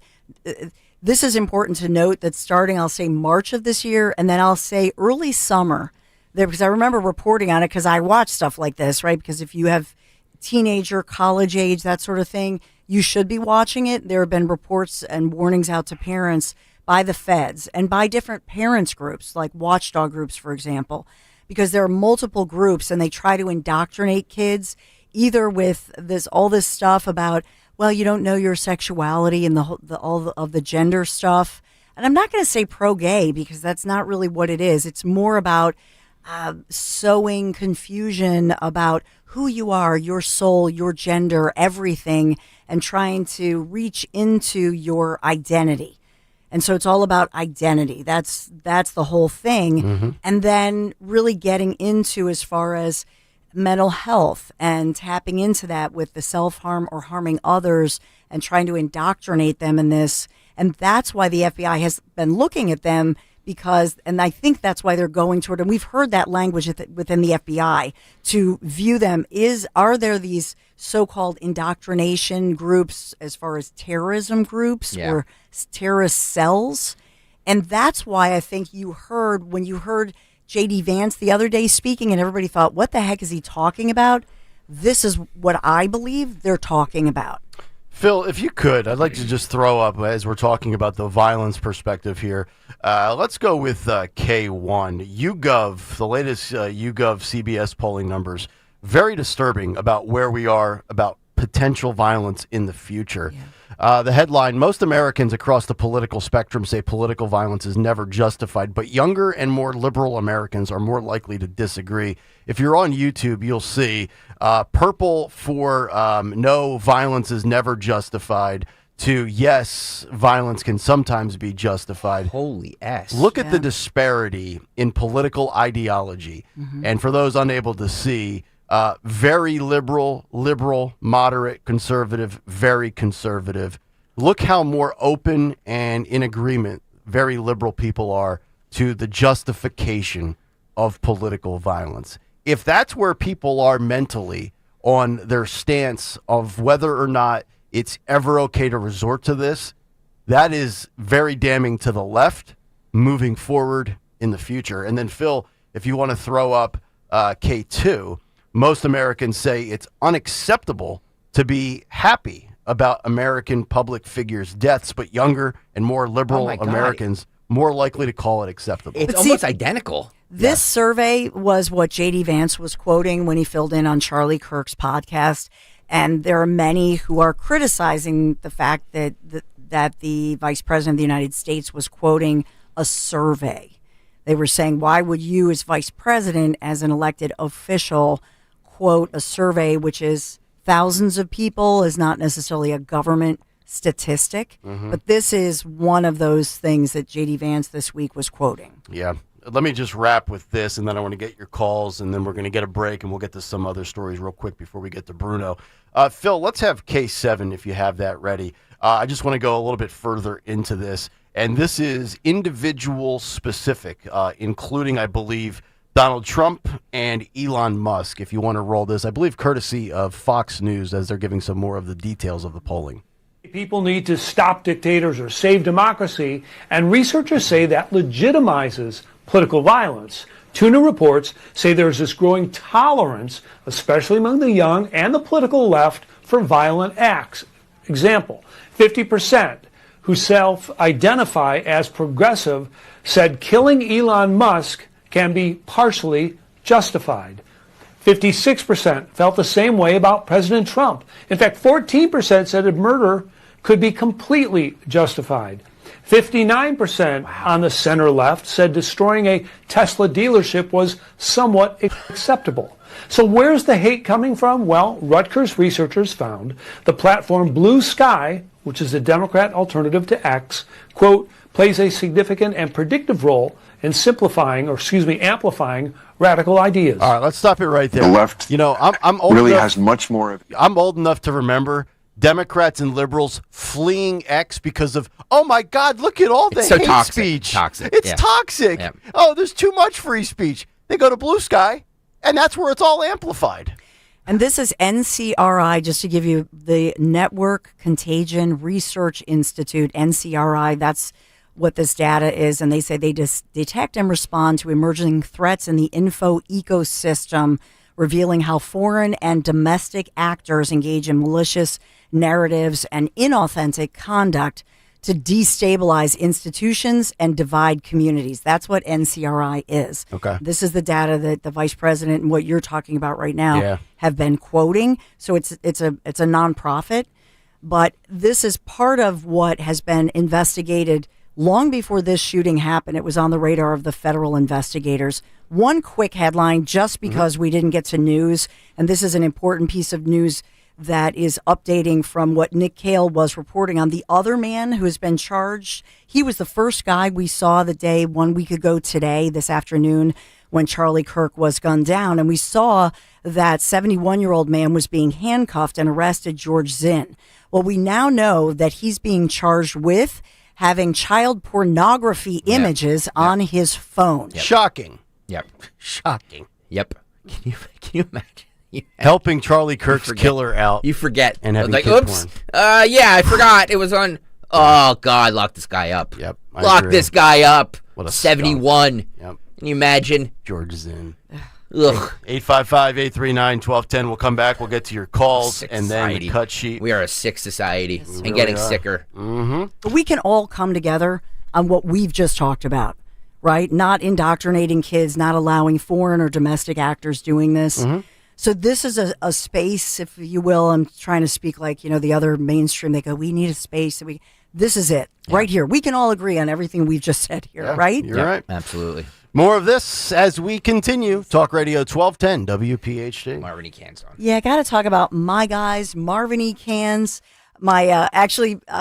this is important to note that starting, I'll say March of this year, and then I'll say early summer, there, because I remember reporting on it because I watch stuff like this, right? Because if you have teenager, college age, that sort of thing, you should be watching it. There have been reports and warnings out to parents by the feds and by different parents groups, like watchdog groups, for example, because there are multiple groups and they try to indoctrinate kids either with all this stuff about, well, you don't know your sexuality and all of the gender stuff. And I'm not going to say pro-gay because that's not really what it is. It's more about sowing confusion about who you are, your soul, your gender, everything, and trying to reach into your identity. And so it's all about identity. That's the whole thing. Mm-hmm. And then really getting into as far as mental health and tapping into that with the self-harm or harming others and trying to indoctrinate them in this. And that's why the FBI has been looking at them and I think that's why they're going toward, and we've heard that language within the FBI to view them are there these so-called indoctrination groups as far as terrorism groups or terrorist cells? And that's why I think when you heard J.D. Vance the other day speaking and everybody thought, what the heck is he talking about? This is what I believe they're talking about. Phil, if you could, I'd like to just throw up, as we're talking about the violence perspective here, let's go with K1. YouGov, the latest YouGov CBS polling numbers, very disturbing about where we are about potential violence in the future. The headline, most Americans across the political spectrum say political violence is never justified, but younger and more liberal Americans are more likely to disagree. If you're on YouTube, you'll see purple for no, violence is never justified, to yes, violence can sometimes be justified. Holy S. Look at the disparity in political ideology. Mm-hmm. And for those unable to see, very liberal, moderate, conservative, very conservative. Look how more open and in agreement very liberal people are to the justification of political violence. If that's where people are mentally on their stance of whether or not it's ever okay to resort to this, that is very damning to the left moving forward in the future. And then, Phil, if you want to throw up K2, most Americans say it's unacceptable to be happy about American public figures' deaths, but younger and more liberal Americans more likely to call it acceptable. It's almost identical. This survey was what J.D. Vance was quoting when he filled in on Charlie Kirk's podcast. And there are many who are criticizing the fact that the Vice President of the United States was quoting a survey. They were saying, why would you as Vice President, as an elected official, quote a survey which is thousands of people, is not necessarily a government statistic. Mm-hmm. But this is one of those things that J.D. Vance this week was quoting. Yeah. Let me just wrap with this, and then I want to get your calls, and then we're going to get a break, and we'll get to some other stories real quick before we get to Bruno. Phil, let's have K7 if you have that ready. I just want to go a little bit further into this, and this is individual specific, including, I believe, Donald Trump and Elon Musk, if you want to roll this, I believe courtesy of Fox News, as they're giving some more of the details of the polling. People need to stop dictators or save democracy, and researchers say that legitimizes political violence. Two new reports say there's this growing tolerance, especially among the young and the political left, for violent acts. Example, 50% who self-identify as progressive said killing Elon Musk can be partially justified. 56% felt the same way about President Trump. In fact, 14% said that murder could be completely justified. 59% on the center left said destroying a Tesla dealership was somewhat acceptable. So where's the hate coming from? Well, Rutgers researchers found the platform Blue Sky, which is the Democrat alternative to X, quote, plays a significant and predictive role in amplifying radical ideas. All right, let's stop it right there. The left I'm old really enough, has much more of. I'm old enough to remember Democrats and liberals fleeing X because of, oh my God, look at all the It's so hate toxic. speech. Toxic. It's Yeah. toxic. Yeah. Oh, there's too much free speech. They go to Blue Sky, and that's where it's all amplified. And this is NCRI, just to give you the Network Contagion Research Institute, NCRI. That's what this data is. And they say they detect and respond to emerging threats in the info ecosystem, revealing how foreign and domestic actors engage in malicious narratives and inauthentic conduct to destabilize institutions and divide communities. That's what NCRI is. Okay. This is the data that the vice president and what you're talking about right now have been quoting. So it's a nonprofit, but this is part of what has been investigated long before this shooting happened. It was on the radar of the federal investigators. One quick headline, just because we didn't get to news, and this is an important piece of news that is updating from what Nick Kayal was reporting on. The other man who has been charged, he was the first guy we saw the day 1 week ago today, this afternoon, when Charlie Kirk was gunned down. And we saw that 71-year-old man was being handcuffed and arrested, George Zinn. Well, we now know that he's being charged with having child pornography images on his phone. Shocking. Yep. Shocking. Yep. Can you imagine? Helping Charlie Kirk's killer out. You forget. And having like, kid oops. porn. Yeah, I forgot. It was on. Oh, God, lock this guy up. Yep. Lock this guy up. What a 71. Yep. Can you imagine? George Zinn. Ugh. 855-839-1210. We'll come back. We'll get to your calls and then the cut sheet. We are a sick society and really getting are. sicker. Mm-hmm. But we can all come together on what we've just talked about, right? Not indoctrinating kids, not allowing foreign or domestic actors doing this. Mm-hmm. So this is a space, if you will. I'm trying to speak like, the other mainstream. They go, we need a space. This is it right here. We can all agree on everything we've just said here, right? You're right. Absolutely. More of this as we continue. Talk Radio 1210 WPHT. Marvin E. Cans on. Yeah, I got to talk about my guys, Marvin E. Cans. My,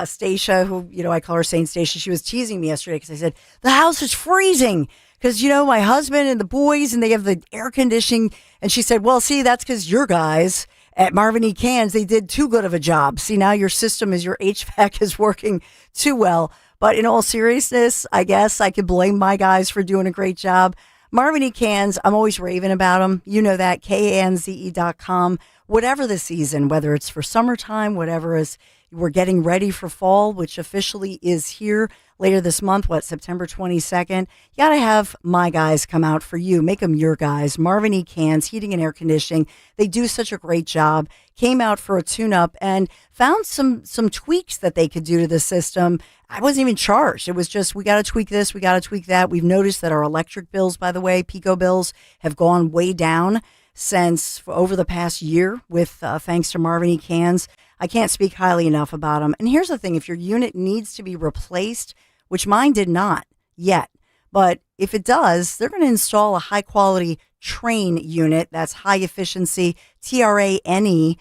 Stacia, who, I call her Saint Stacia, she was teasing me yesterday because I said, the house is freezing. Because, my husband and the boys, and they have the air conditioning. And she said, well, see, that's because your guys at Marvin E. Cans, they did too good of a job. See, now your system your HVAC is working too well. But in all seriousness, I guess I could blame my guys for doing a great job. Marvin E. Cans, I'm always raving about them. You know that, KANZE.com. Whatever the season, whether it's for summertime, whatever is, we're getting ready for fall, which officially is here later this month, September 22nd. You got to have my guys come out for you. Make them your guys. Marvin E. Cans, heating and air conditioning. They do such a great job. Came out for a tune-up and found some tweaks that they could do to the system. I wasn't even charged. It was just, we got to tweak this, we got to tweak that. We've noticed that our electric bills, by the way, Pico bills, have gone way down since over the past year with thanks to Marvin E. Cans. I can't speak highly enough about them. And here's the thing, if your unit needs to be replaced, which mine did not yet, but if it does, they're going to install a high quality train unit that's high efficiency, TRANE, and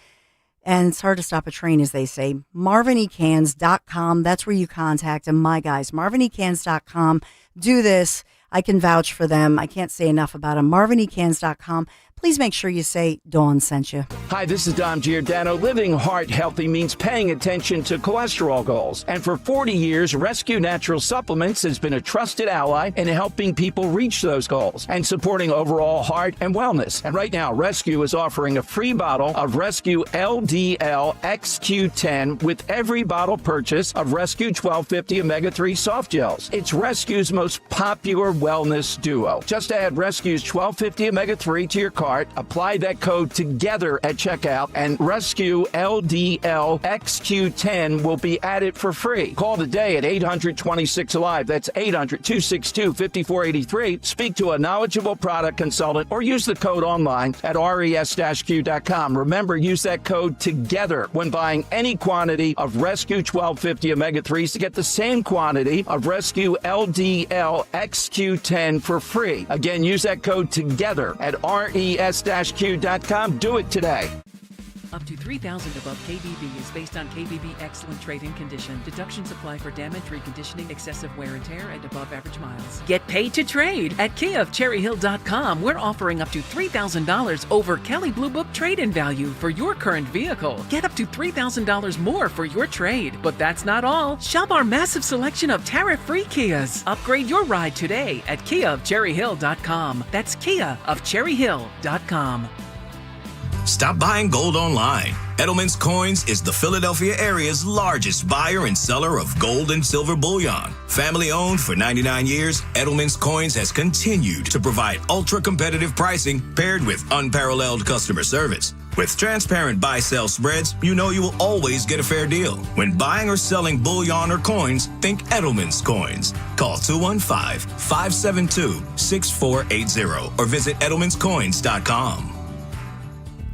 it's hard to stop a train, as they say. MarvinEcans.com, that's where you contact them, my guys. MarvinEcans.com, do this. I can vouch for them. I can't say enough about them. MarvinEcans.com. Please make sure you say Dawn sent you. Hi, this is Dom Giordano. Living heart healthy means paying attention to cholesterol goals. And for 40 years, Rescue Natural Supplements has been a trusted ally in helping people reach those goals and supporting overall heart and wellness. And right now, Rescue is offering a free bottle of Rescue LDL XQ10 with every bottle purchase of Rescue 1250 Omega-3 Soft Gels. It's Rescue's most popular wellness duo. Just add Rescue's 1250 Omega-3 to your cart. Apply that code TOGETHER at checkout, and Rescue LDL XQ10 will be added for free. Call today at 800-26-ALIVE. That's 800-262-5483. Speak to a knowledgeable product consultant or use the code online at res-q.com. Remember, use that code TOGETHER when buying any quantity of Rescue 1250 Omega-3s to get the same quantity of Rescue LDL XQ10 for free. Again, use that code TOGETHER at res-q.com. Do it today. Up to $3,000 above KBB is based on KBB excellent trade-in condition. Deductions apply for damage, reconditioning, excessive wear and tear, and above average miles. Get paid to trade. At KiaofCherryHill.com, we're offering up to $3,000 over Kelley Blue Book trade-in value for your current vehicle. Get up to $3,000 more for your trade. But that's not all. Shop our massive selection of tariff-free Kias. Upgrade your ride today at KiaofCherryHill.com. That's KiaofCherryHill.com. Stop buying gold online. Edelman's Coins is the Philadelphia area's largest buyer and seller of gold and silver bullion. Family owned for 99 years, Edelman's Coins has continued to provide ultra-competitive pricing paired with unparalleled customer service. With transparent buy-sell spreads, you know you will always get a fair deal. When buying or selling bullion or coins, think Edelman's Coins. Call 215-572-6480 or visit edelmanscoins.com.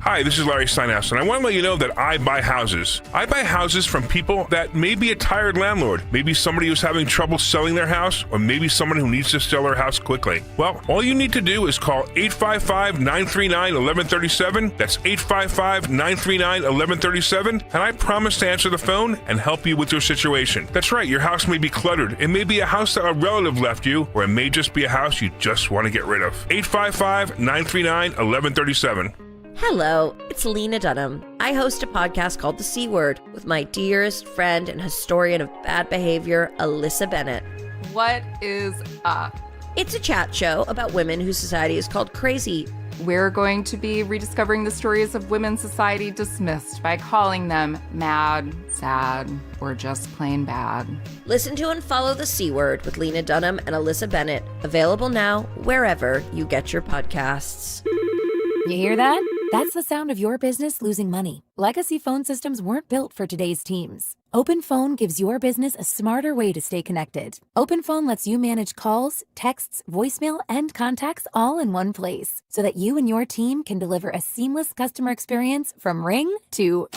Hi, this is Larry Steinhaus, and I want to let you know that I buy houses. I buy houses from people that may be a tired landlord, maybe somebody who's having trouble selling their house, or maybe someone who needs to sell their house quickly. Well, all you need to do is call 855-939-1137. That's 855-939-1137, and I promise to answer the phone and help you with your situation. That's right, your house may be cluttered. It may be a house that a relative left you, or it may just be a house you just want to get rid of. 855-939-1137. Hello, it's Lena Dunham. I host a podcast called The C Word with my dearest friend and historian of bad behavior, Alyssa Bennett. What is up? It's a chat show about women whose society is called crazy. We're going to be rediscovering the stories of women society dismissed by calling them mad, sad, or just plain bad. Listen to and follow The C Word with Lena Dunham and Alyssa Bennett. Available now wherever you get your podcasts. You hear that? That's the sound of your business losing money. Legacy phone systems weren't built for today's teams. Open Phone gives your business a smarter way to stay connected. Open Phone lets you manage calls, texts, voicemail, and contacts all in one place so that you and your team can deliver a seamless customer experience from ring to...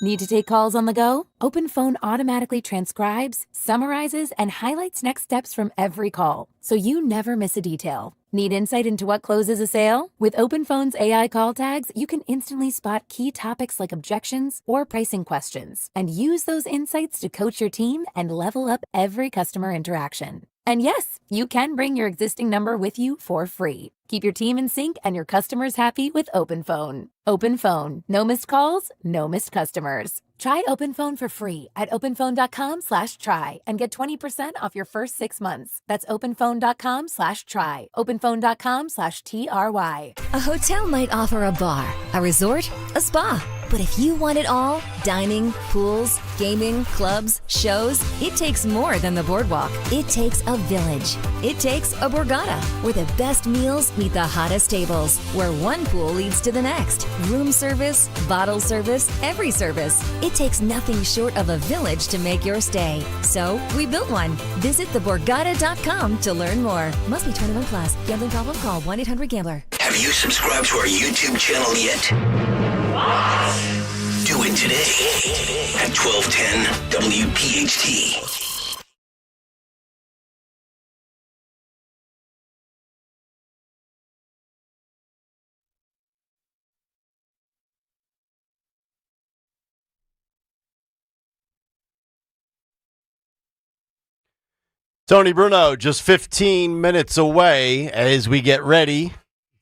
Need to take calls on the go? Open Phone automatically transcribes, summarizes, and highlights next steps from every call, so you never miss a detail. Need insight into what closes a sale? With Open Phone's AI call tags, you can instantly spot key topics like objections or pricing questions, and use those insights to coach your team and level up every customer interaction. And yes, you can bring your existing number with you for free. Keep your team in sync and your customers happy with Open Phone. Open Phone. No missed calls, no missed customers. Try Open Phone for free at openphone.com/try and get 20% off your first 6 months. That's openphone.com/try. openphone.com/TRY. A hotel might offer a bar, a resort, a spa. But if you want it all, dining, pools, gaming, clubs, shows, it takes more than the boardwalk. It takes a village. It takes a Borgata, where the best meals meet the hottest tables, where one pool leads to the next. Room service, bottle service, every service. It takes nothing short of a village to make your stay. So we built one. Visit theborgata.com to learn more. Must be 21 plus. Gambling problem? Call 1-800-GAMBLER. Have you subscribed to our YouTube channel yet? Do it today at 1210 WPHT. Tony Bruno, just 15 minutes away as we get ready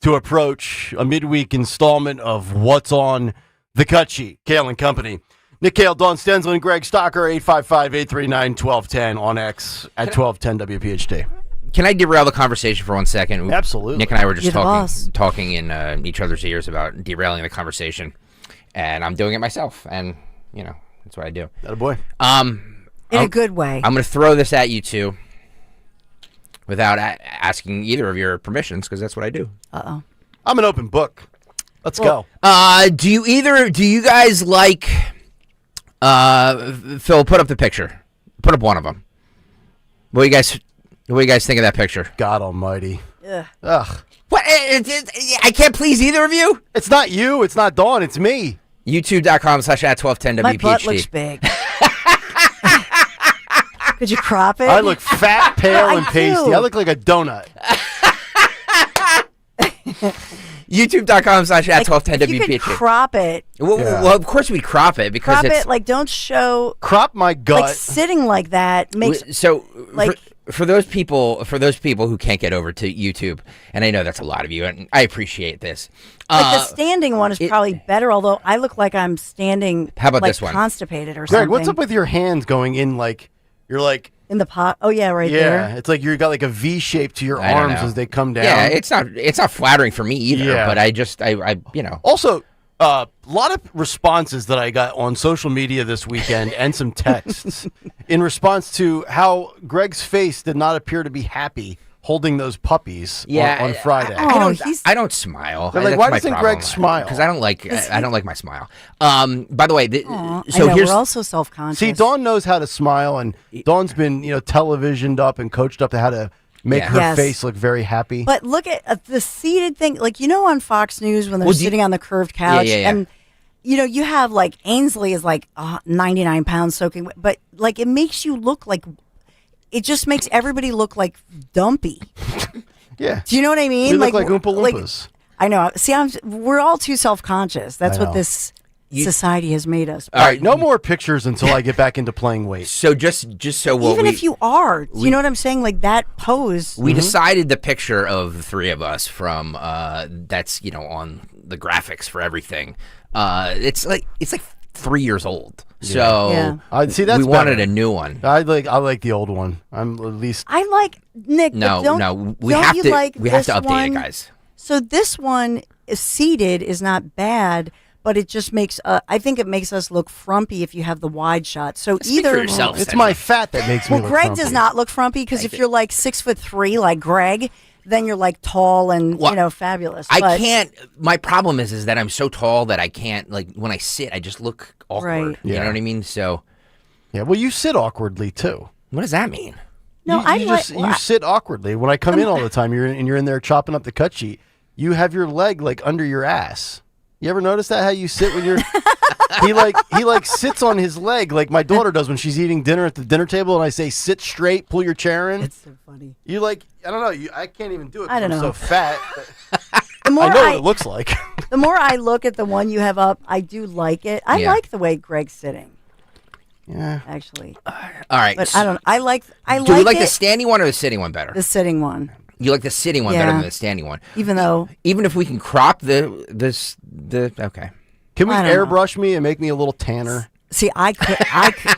to approach a midweek installment of What's on the Cut Sheet. Kayal and Company. Nick Kayal, Dawn Stensland, Greg Stocker, 855-839-1210 on X at 1210 WPHT. Can I derail the conversation for 1 second? Absolutely. Nick and I were just talking in each other's ears about derailing the conversation, and I'm doing it myself, and, you know, that's what I do. Attaboy. In a good way. I'm going to throw this at you two without asking either of your permissions, because that's what I do. Uh-oh. I'm an open book. Let's go. Do you guys like, Phil, put up the picture. Put up one of them. What do you guys think of that picture? God almighty. Ugh. Ugh. What? I can't please either of you? It's not you. It's not Dawn. It's me. YouTube.com/@1210WPHT. My butt looks big. Could you crop it? I look fat, pale, and pasty. I look like a donut. YouTube.com/@1210WPHT. You could crop it. Well, of course we crop it because Crop it's it, like don't show. Crop my gut. Like sitting like that makes. so. Like, for those people who can't get over to YouTube, and I know that's a lot of you, and I appreciate this. Like the standing one is probably better, although I look like I'm standing. How about like this one? Constipated or Greg, something. what's up with your hands going in like you're like in the pot? Oh yeah, right there. Yeah, it's like you got like a V shape to your I don't arms know. as they come down. Yeah, it's not flattering for me either. Yeah. But I you know. Also, a lot of responses that I got on social media this weekend and some texts in response to how Greg's face did not appear to be happy holding those puppies on Friday. I don't smile. They're like, why doesn't Greg smile? Because I don't like my smile. By the way, so here's we're also self-conscious. See, Dawn knows how to smile, and Dawn's been televisioned up and coached up to how to make her face look very happy. But look at the seated thing, like on Fox News when they're sitting on the curved couch, and you have like Ainsley is like 99 pounds soaking wet, but like it makes you look like. It just makes everybody look like dumpy. Yeah. Do you know what I mean? We look like Oompa Loompas. I know. See, we're all too self-conscious. That's what this society has made us. All right, no more pictures until I get back into playing weight. So just so we'll even if you are, do you know what I'm saying? Like that pose. We decided the picture of the three of us from that's on the graphics for everything. It's like 3 years old. So see, that's we wanted a new one. I like the old one. I'm at least. I like Nick. No, we have to update it, guys. So this one is seated is not bad, but it just makes I think it makes us look frumpy if you have the wide shot. So Speak for yourself, it's my fat that makes me look Greg frumpy. does not look frumpy because if you're like 6'3" like Greg, then you're like tall and fabulous. I can't. My problem is that I'm so tall that I can't. Like when I sit, I just look awkward. Right. You know what I mean? So yeah. Well, you sit awkwardly too. What does that mean? No, you sit awkwardly. When I come in all the time, you're in there chopping up the cut sheet. You have your leg like under your ass. You ever notice that how you sit when you're? he like sits on his leg like my daughter does when she's eating dinner at the dinner table, and I say sit straight, pull your chair in. It's so funny. You like I don't know. I can't even do it. I don't I'm know. so fat. The more I know what it looks like. The more I look at the one you have up, I do like it. I like the way Greg's sitting. Yeah, actually. All right, but I don't. I like. Do we like the standing one or the sitting one better? The sitting one. You like the sitting one better than the standing one, even if we can crop the okay. Can we airbrush me and make me a little tanner? See, I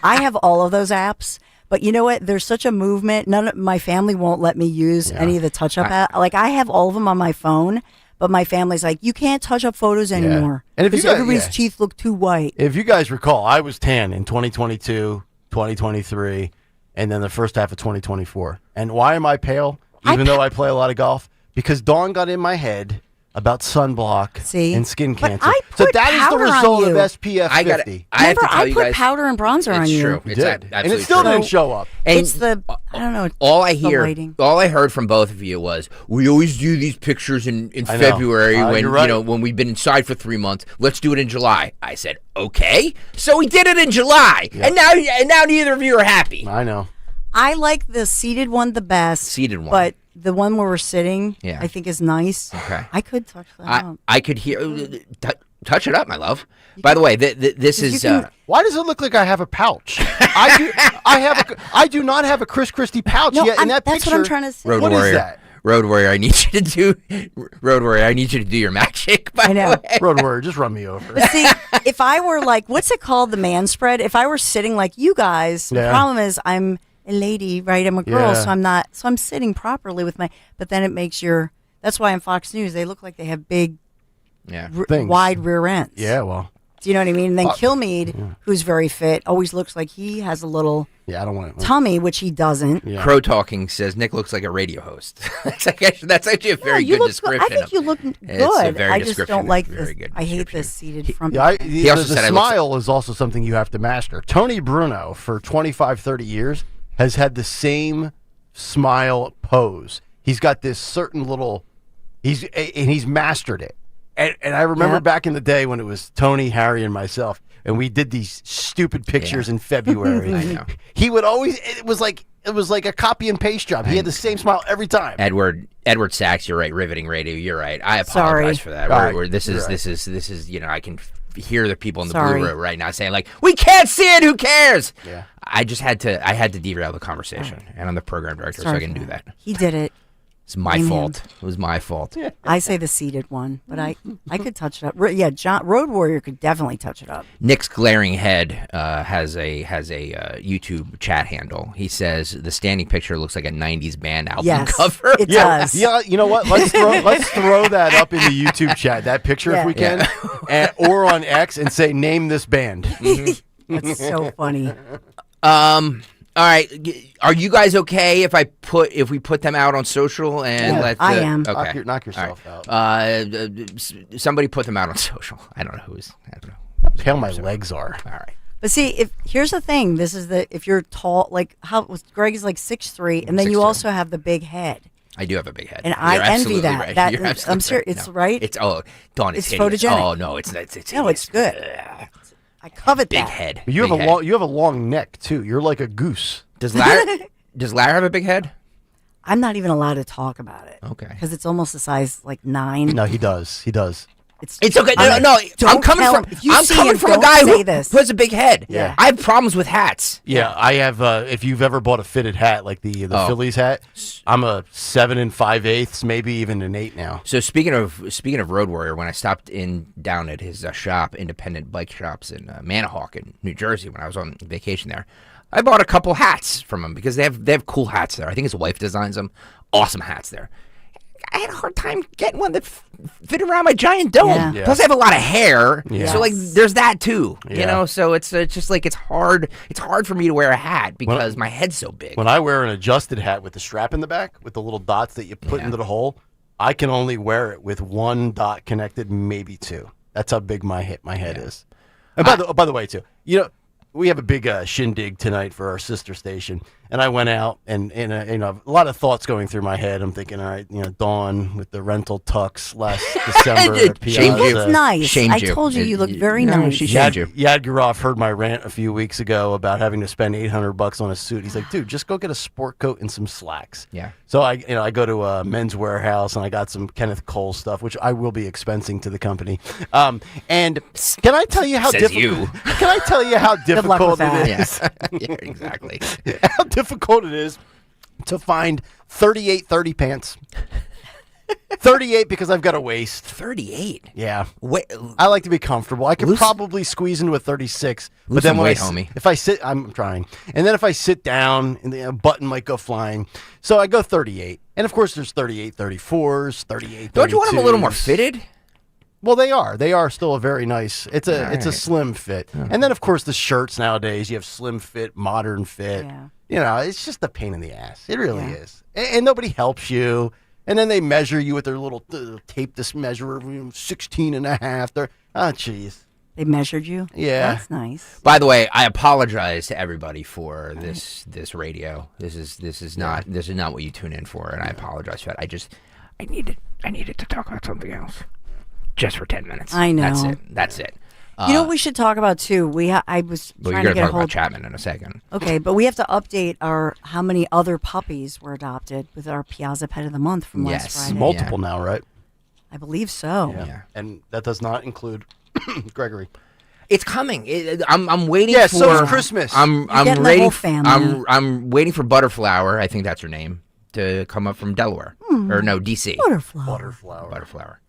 have all of those apps, but you know what? There's such a movement. None of my family won't let me use any of the touch-up apps. Like I have all of them on my phone, but my family's like, you can't touch up photos anymore because everybody's teeth look too white. If you guys recall, I was tan in 2022, 2023, and then the first half of 2024. And why am I pale? Even though I play a lot of golf? Because Dawn got in my head about sunblock and skin cancer. So that is the result of SPF 50. I put powder and bronzer on you. True. You did. And it still didn't show up. And it's I don't know. All I heard from both of you was, we always do these pictures in February when when we've been inside for 3 months. Let's do it in July. I said, okay. So we did it in July. Yep. And now neither of you are happy. I know. I like the seated one the best. Seated one. But the one where we're sitting, I think is nice. Okay. I could touch that up. I could hear... touch it up, my love. By the way, this is... why does it look like I have a pouch? I do not have a Chris Christie pouch yet in that that's picture. What I'm trying to say. Road What Warrior. is that? Road Warrior, I need you to do your magic. I know. Road Warrior, just run me over. But see, if I were like, what's it called, the man spread? If I were sitting like you guys, the problem is I'm a lady, right? I'm a girl, so I'm not. So I'm sitting properly with my. But then it makes that's why on Fox News they look like they have big, wide rear ends. Yeah, well. Do you know what I mean? And then Kilmeade, who's very fit, always looks like he has a little I don't want tummy, which he doesn't. Yeah. Crow Talking says Nick looks like a radio host. that's actually a very good description. I think you look good. I just don't like this. I hate this seated front. He also said the smile is also something you have to master. Tony Bruno, for 25, 30 years, has had the same smile pose. He's got this certain little, he's mastered it. And I remember back in the day when it was Tony, Harry, and myself, and we did these stupid pictures in February. I know. He would always, it was like it was like a copy and paste job. He had the same smile every time. Edward Sachs, you're right. Riveting radio, you're right. I apologize for that. This is. You know, I can hear the people in the blue room right now saying like, "We can't see it. Who cares?" Yeah. I had to derail the conversation, and I'm the program director, so I can do that. He did it. It's my fault. It was my fault. I say the seated one, but I could touch it up. Yeah, Road Warrior could definitely touch it up. Nick's glaring head has a YouTube chat handle. He says the standing picture looks like a '90s band album cover. It does. Yeah, you know what? Let's throw that up in the YouTube chat. That picture, if we can, or on X, and say name this band. That's so funny. All right, are you guys okay if we put them out on social and let? I am. Okay. Knock yourself out. Somebody put them out on social. I don't know who's. I don't know. How my legs are. All right. But see, here's the thing. This is if you're tall, like Greg is like 6'3", and then you also have the big head. I do have a big head, and I envy that. Right. You're absolutely I'm serious. right. It's right. It's Dawn. It's photogenic. Oh no, it's no, it's good. I covet big that. Head. But you have a long neck too. You're like a goose. Does Larry have a big head? I'm not even allowed to talk about it. Okay. Because it's almost a size like 9. No, he does. It's okay. No. I'm coming from a guy who has a big head. Yeah. I have problems with hats. Yeah, I have. If you've ever bought a fitted hat, like the Phillies hat, I'm a 7 5/8, maybe even an 8 now. So speaking of Road Warrior, when I stopped down at his shop, Independent Bike Shops in Manahawk in New Jersey, when I was on vacation there, I bought a couple hats from him because they have cool hats there. I think his wife designs them. Awesome hats there. I had a hard time getting one that fit around my giant dome. Yeah. Plus, I have a lot of hair, Yeah. so like there's that too. Yeah. You know, so it's just like it's hard. It's hard for me to wear a hat because my head's so big. When I wear an adjusted hat with the strap in the back, with the little dots that you put into the hole, I can only wear it with one dot connected, maybe 2. That's how big my head is. And by the way, too, you know, we have a big shindig tonight for our sister station, and I went out and a lot of thoughts going through my head. I'm thinking, all right, Dawn with the rental tux last December. At She looks nice. Shamed I you. told you look very nice. She shamed you. Yadgurov heard my rant a few weeks ago about having to spend $800 on a suit. He's like, dude, just go get a sport coat and some slacks. Yeah. So I go to a Men's Warehouse and I got some Kenneth Cole stuff, which I will be expensing to the company. And can I tell you how difficult? Can I tell you how difficult it is? Yeah, exactly. How difficult it is to find 38-30 pants. 38 because I've got a waist. 38. Yeah. Wait, I like to be comfortable. I could probably squeeze into a 36. But then when if I sit, I'm trying. And then if I sit down, and the button might go flying. So I go 38. And of course, there's 38, 34s, 38. Don't you want them a little more fitted? Well, they are. They are still a very nice. It's a slim fit. Oh. And then of course the shirts nowadays. You have slim fit, modern fit. Yeah. You know, it's just a pain in the ass. It really is. And nobody helps you. And then they measure you with their little tape this measure, 16 and a half. They're, jeez. They measured you? Yeah. That's nice. By the way, I apologize to everybody for this radio. This is not what you tune in for, and I apologize for that. I needed to talk about something else. Just for 10 minutes. I know. That's it. You know what we should talk about too? I was Well, trying you're to going to get talk about Chapman in a second. Okay, but we have to update how many other puppies were adopted with our Piazza Pet of the Month from last Friday. Multiple now, right? I believe so. Yeah. And that does not include Gregory. It's coming. I'm waiting for. Yeah, so is Christmas. I'm waiting. The whole family. I'm waiting for Butterflower. I think that's her name to come up from Delaware or no DC. Butterflower.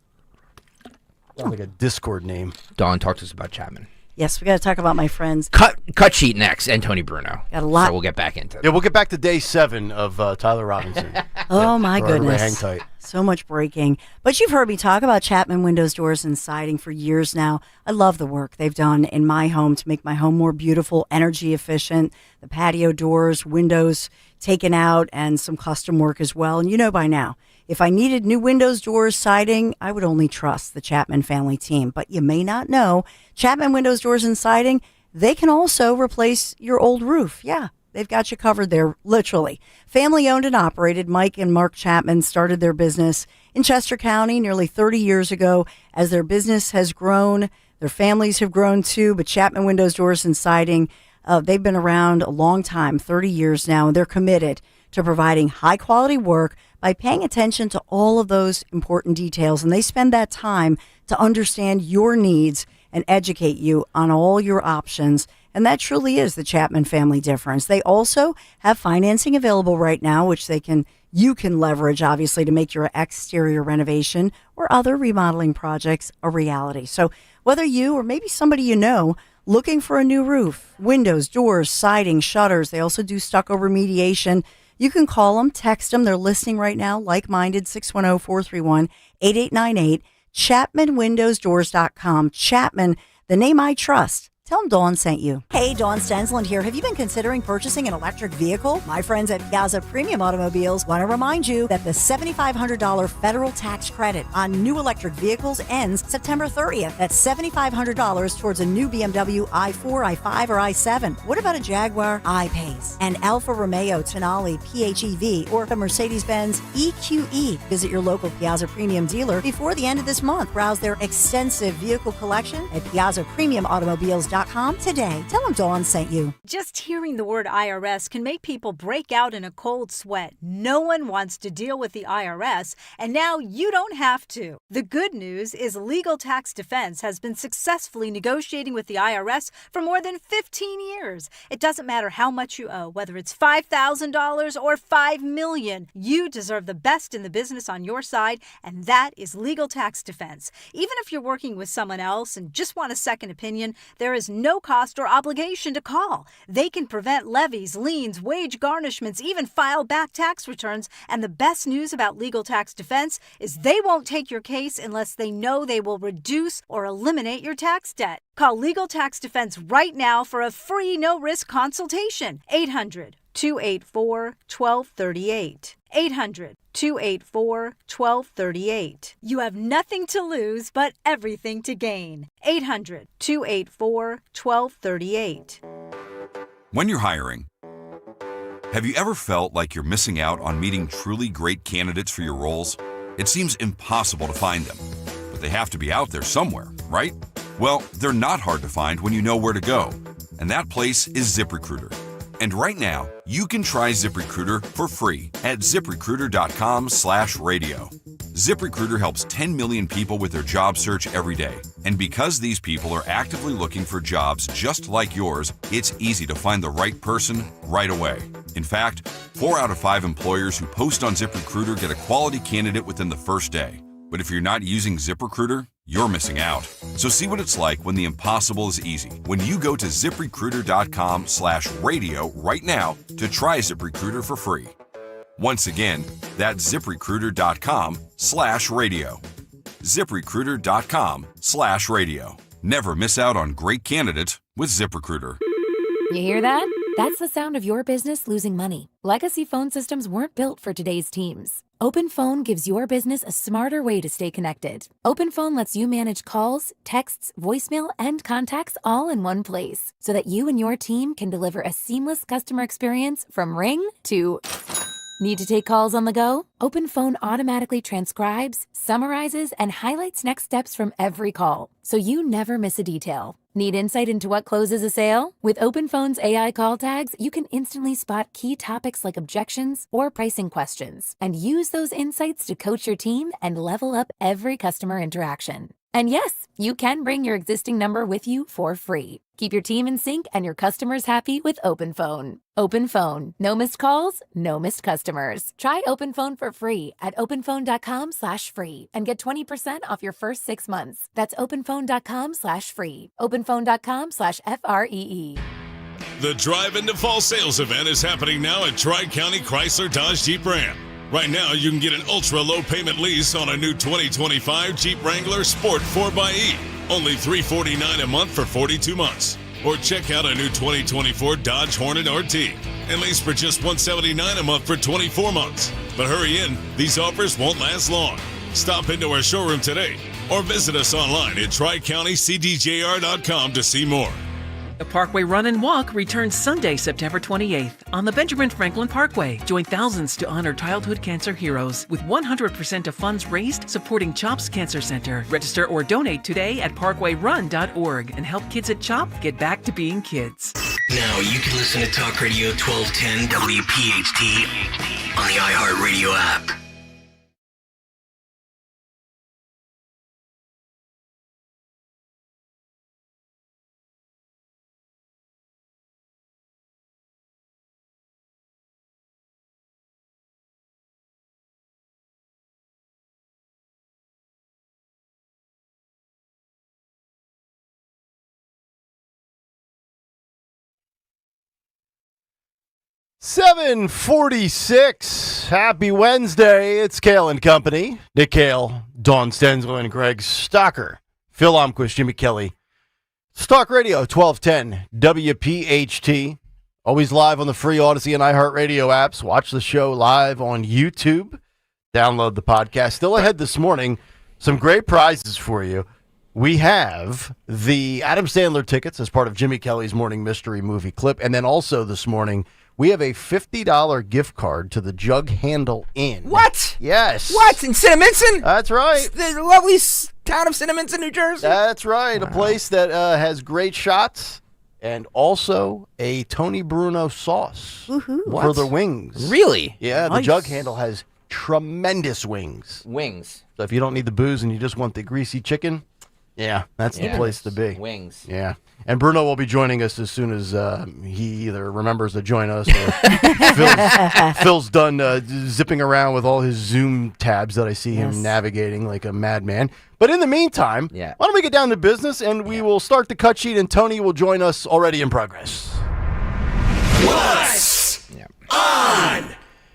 Sounds like a Discord name. Dawn, talk to us about Chapman. Yes, we got to talk about my friends. Cut sheet next, and Tony Bruno. Got a lot. So we'll get back into it. Yeah, we'll get back to day 7 of Tyler Robinson. Oh my goodness! Hang tight. So much breaking. But you've heard me talk about Chapman Windows, Doors, and Siding for years now. I love the work they've done in my home to make my home more beautiful, energy efficient. The patio doors, windows taken out, and some custom work as well. And you know by now, if I needed new windows, doors, siding, I would only trust the Chapman family team. But you may not know, Chapman Windows, Doors, and Siding, they can also replace your old roof. Yeah, they've got you covered there, literally. Family owned and operated, Mike and Mark Chapman started their business in Chester County nearly 30 years ago. As their business has grown, their families have grown too, but Chapman Windows, Doors, and Siding, They've been around a long time, 30 years now, and they're committed to providing high quality work by paying attention to all of those important details. And they spend that time to understand your needs and educate you on all your options. And that truly is the Chapman family difference. They also have financing available right now, which you can leverage, obviously, to make your exterior renovation or other remodeling projects a reality. So whether you or maybe somebody you know looking for a new roof, windows, doors, siding, shutters, they also do stucco remediation. You can call them, text them. They're listening right now, like-minded, 610-431-8898, ChapmanWindowsDoors.com. Chapman, the name I trust. Tell them Dawn sent you. Hey, Dawn Stensland here. Have you been considering purchasing an electric vehicle? My friends at Piazza Premium Automobiles want to remind you that the $7,500 federal tax credit on new electric vehicles ends September 30th. That's $7,500 towards a new BMW i4, i5, or i7. What about a Jaguar I-Pace, an Alfa Romeo Tonale PHEV, or a Mercedes-Benz EQE? Visit your local Piazza Premium dealer before the end of this month. Browse their extensive vehicle collection at PiazzaPremiumAutomobiles.com today. Tell them Dawn sent you. Just hearing the word IRS can make people break out in a cold sweat. No one wants to deal with the IRS, and now you don't have to. The good news is Legal Tax Defense has been successfully negotiating with the IRS for more than 15 years. It doesn't matter how much you owe, whether it's $5,000 or $5 million. You deserve the best in the business on your side, and that is Legal Tax Defense. Even if you're working with someone else and just want a second opinion, there is no cost or obligation to call. They can prevent levies, liens, wage garnishments, even file back tax returns. And the best news about Legal Tax Defense is they won't take your case unless they know they will reduce or eliminate your tax debt. Call Legal Tax Defense right now for a free no-risk consultation. 800-284-1238. 800-284-1238. You have nothing to lose but everything to gain. 800-284-1238. When you're hiring, have you ever felt like you're missing out on meeting truly great candidates for your roles? It seems impossible to find them, but they have to be out there somewhere, right? Well, they're not hard to find when you know where to go, and that place is ZipRecruiter. And right now, you can try ZipRecruiter for free at ZipRecruiter.com/radio. ZipRecruiter helps 10 million people with their job search every day. And because these people are actively looking for jobs just like yours, it's easy to find the right person right away. In fact, 4 out of 5 employers who post on ZipRecruiter get a quality candidate within the first day. But if you're not using ZipRecruiter, you're missing out. So see what it's like when the impossible is easy. When you go to ZipRecruiter.com/radio right now to try ZipRecruiter for free. Once again, that's ZipRecruiter.com/radio. ZipRecruiter.com/radio. Never miss out on great candidates with ZipRecruiter. You hear that? That's the sound of your business losing money. Legacy phone systems weren't built for today's teams. Open Phone gives your business a smarter way to stay connected. Open Phone lets you manage calls, texts, voicemail, and contacts all in one place so that you and your team can deliver a seamless customer experience from ring to... Need to take calls on the go? Open Phone automatically transcribes, summarizes, and highlights next steps from every call, so you never miss a detail. Need insight into what closes a sale? With Open Phone's AI call tags, you can instantly spot key topics like objections or pricing questions, and use those insights to coach your team and level up every customer interaction. And yes, you can bring your existing number with you for free. Keep your team in sync and your customers happy with Open Phone. Open Phone. No missed calls, no missed customers. Try Open Phone for free at openphone.com/free and get 20% off your first 6 months. That's openphone.com/free. openphone.com/FREE. The Drive into Fall sales event is happening now at Tri-County Chrysler Dodge Jeep Ram. Right now, you can get an ultra-low payment lease on a new 2025 Jeep Wrangler Sport 4xe. Only $349 a month for 42 months. Or check out a new 2024 Dodge Hornet RT and lease for just $179 a month for 24 months. But hurry in, these offers won't last long. Stop into our showroom today or visit us online at TriCountyCDJR.com to see more. The Parkway Run and Walk returns Sunday, September 28th on the Benjamin Franklin Parkway. Join thousands to honor childhood cancer heroes with 100% of funds raised supporting CHOP's Cancer Center. Register or donate today at parkwayrun.org and help kids at CHOP get back to being kids. Now you can listen to Talk Radio 1210 WPHT on the iHeartRadio app. $7:46. Happy Wednesday. It's Kayal and Company. Nick Kayal, Dawn Stensler, and Greg Stocker. Phil Omquist, Jimmy Kelly. Talk Radio 1210 WPHT. Always live on the free Odyssey and iHeartRadio apps. Watch the show live on YouTube. Download the podcast. Still ahead this morning. Some great prizes for you. We have the Adam Sandler tickets as part of Jimmy Kelly's Morning Mystery Movie Clip. And then also this morning, we have a $50 gift card to the Jug Handle Inn. What? Yes. What? In Cinnaminson? That's right. The lovely town of Cinnaminson, New Jersey? That's right. Wow. A place that has great shots and also a Tony Bruno sauce for the wings. Really? Yeah, Nice. the Jug Handle has tremendous wings. Wings. So if you don't need the booze and you just want the greasy chicken, yeah, that's the place to be. Wings. Yeah. And Bruno will be joining us as soon as he either remembers to join us or Phil's done zipping around with all his Zoom tabs that I see him navigating like a madman. But in the meantime, why don't we get down to business and we will start the cut sheet and Tony will join us already in progress. What's on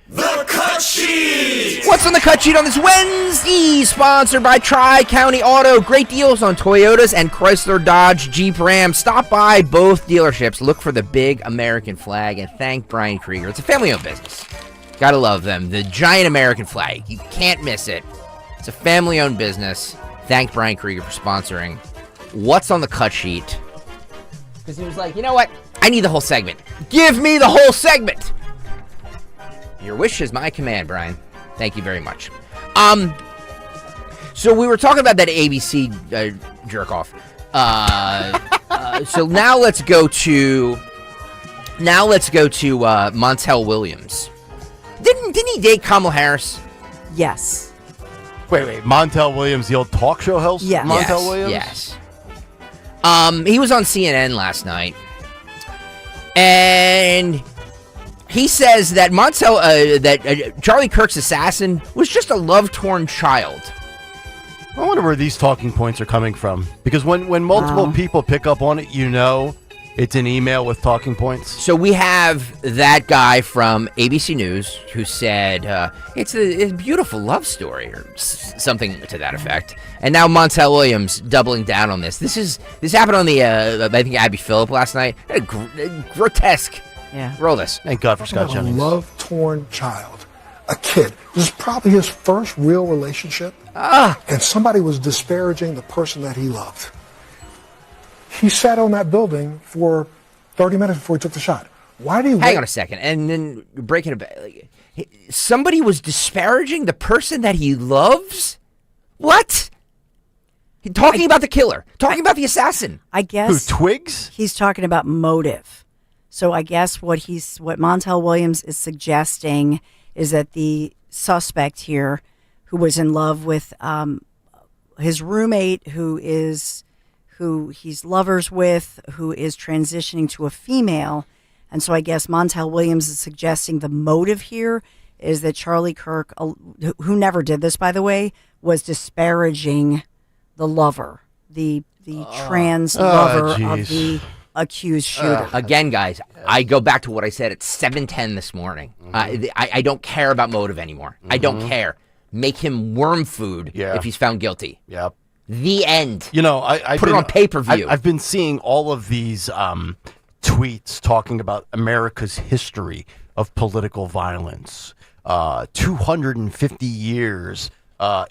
the cut sheet? What's on the cut sheet on this Wednesday? Sponsored by Tri-County Auto. Great deals on Toyotas and Chrysler, Dodge, Jeep, Ram. Stop by both dealerships. Look for the big American flag and thank Brian Krieger. It's a family-owned business. Gotta love them. The giant American flag. You can't miss it. It's a family-owned business. Thank Brian Krieger for sponsoring What's on the Cut Sheet. Because he was like, you know what? I need the whole segment. Give me the whole segment. Your wish is my command, Brian. Thank you very much. So we were talking about that ABC jerk off. So now let's go to Montel Williams. Didn't he date Kamala Harris? Yes. Wait. Montel Williams, the old talk show host? Yes. Montel Williams? Yes. He was on CNN last night. And he says that Charlie Kirk's assassin was just a love-torn child. I wonder where these talking points are coming from. Because when multiple people pick up on it, you know it's an email with talking points. So we have that guy from ABC News who said it's a beautiful love story or something to that effect. And now Montel Williams doubling down on this. This happened on the I think Abby Phillip last night. Grotesque. Yeah. Roll this. Thank God for Scott Jennings. A love-torn child, a kid. This is probably his first real relationship. And somebody was disparaging the person that he loved. He sat on that building for 30 minutes before he took the shot. Why do you Hang on a second, and then break it a bit. Somebody was disparaging the person that he loves? What? Talking about the killer. Talking about the assassin. I guess. Who, Twigs? He's talking about motive. So I guess what Montel Williams is suggesting is that the suspect here, who was in love with his roommate, who he's lovers with, who is transitioning to a female, and so I guess Montel Williams is suggesting the motive here is that Charlie Kirk, who never did this by the way, was disparaging the lover, the trans lover of the accused shooter. Again, guys, I go back to what I said at 7:10 this morning. I don't care about motive anymore. I don't care. Make him worm food if he's found guilty. Yep. The end. You know, I put it on pay-per-view. I've been seeing all of these tweets talking about America's history of political violence. 250 years.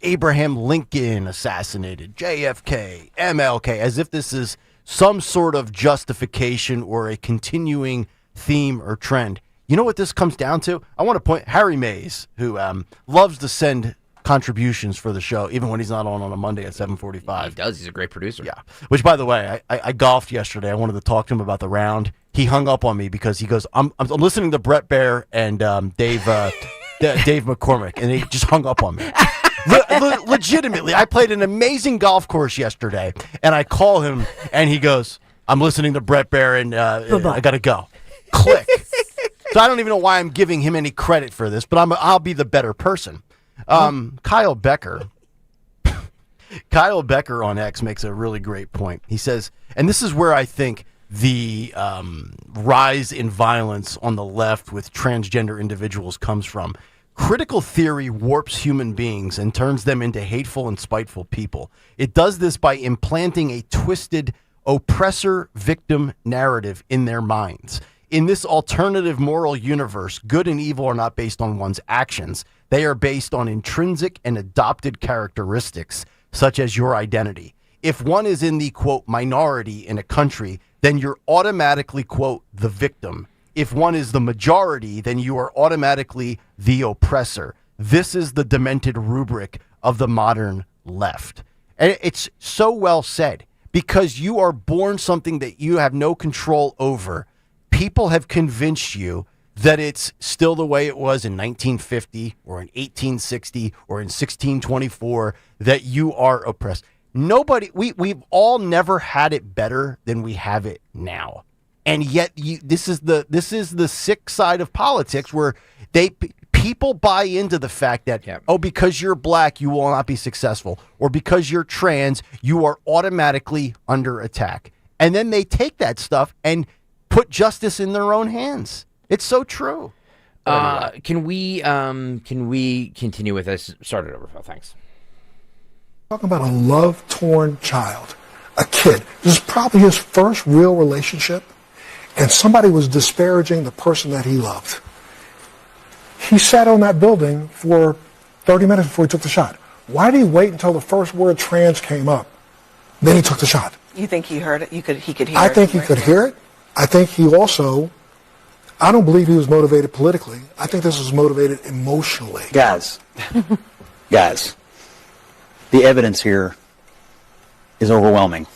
Abraham Lincoln assassinated, JFK, MLK, as if this is some sort of justification or a continuing theme or trend. You know what this comes down to? I want to point Harry Mays, who loves to send contributions for the show, even when he's not on a Monday at 7:45. He does. He's a great producer. Yeah. Which, by the way, I golfed yesterday. I wanted to talk to him about the round. He hung up on me because he goes, I'm listening to Brett Baer and Dave McCormick, and he just hung up on me. Legitimately, I played an amazing golf course yesterday, and I call him, and he goes, I'm listening to Brett Baer, and I got to go. Click. So I don't even know why I'm giving him any credit for this, but I'll be the better person. Kyle Becker on X makes a really great point. He says, and this is where I think the rise in violence on the left with transgender individuals comes from. Critical theory warps human beings and turns them into hateful and spiteful people. It does this by implanting a twisted oppressor-victim narrative in their minds. In this alternative moral universe, good and evil are not based on one's actions. They are based on intrinsic and adopted characteristics, such as your identity. If one is in the, quote, minority in a country, then you're automatically, quote, the victim. If one is the majority, then you are automatically the oppressor. This is the demented rubric of the modern left. And it's so well said, because you are born something that you have no control over. People have convinced you that it's still the way it was in 1950 or in 1860 or in 1624, that you are oppressed. We've all never had it better than we have it now. And yet this is the sick side of politics, where people buy into the fact that, because you're black, you will not be successful, or because you're trans, you are automatically under attack. And then they take that stuff and put justice in their own hands. It's so true. Can we continue with this? Start it over, Phil. Thanks. Talking about a love-torn child, a kid. This is probably his first real relationship, and somebody was disparaging the person that he loved. He sat on that building for 30 minutes before he took the shot. Why did he wait until the first word trans came up? Then he took the shot. You think he heard it? He could hear it? I think he could hear it. I think he also, I don't believe he was motivated politically. I think this was motivated emotionally. Guys, the evidence here is overwhelming.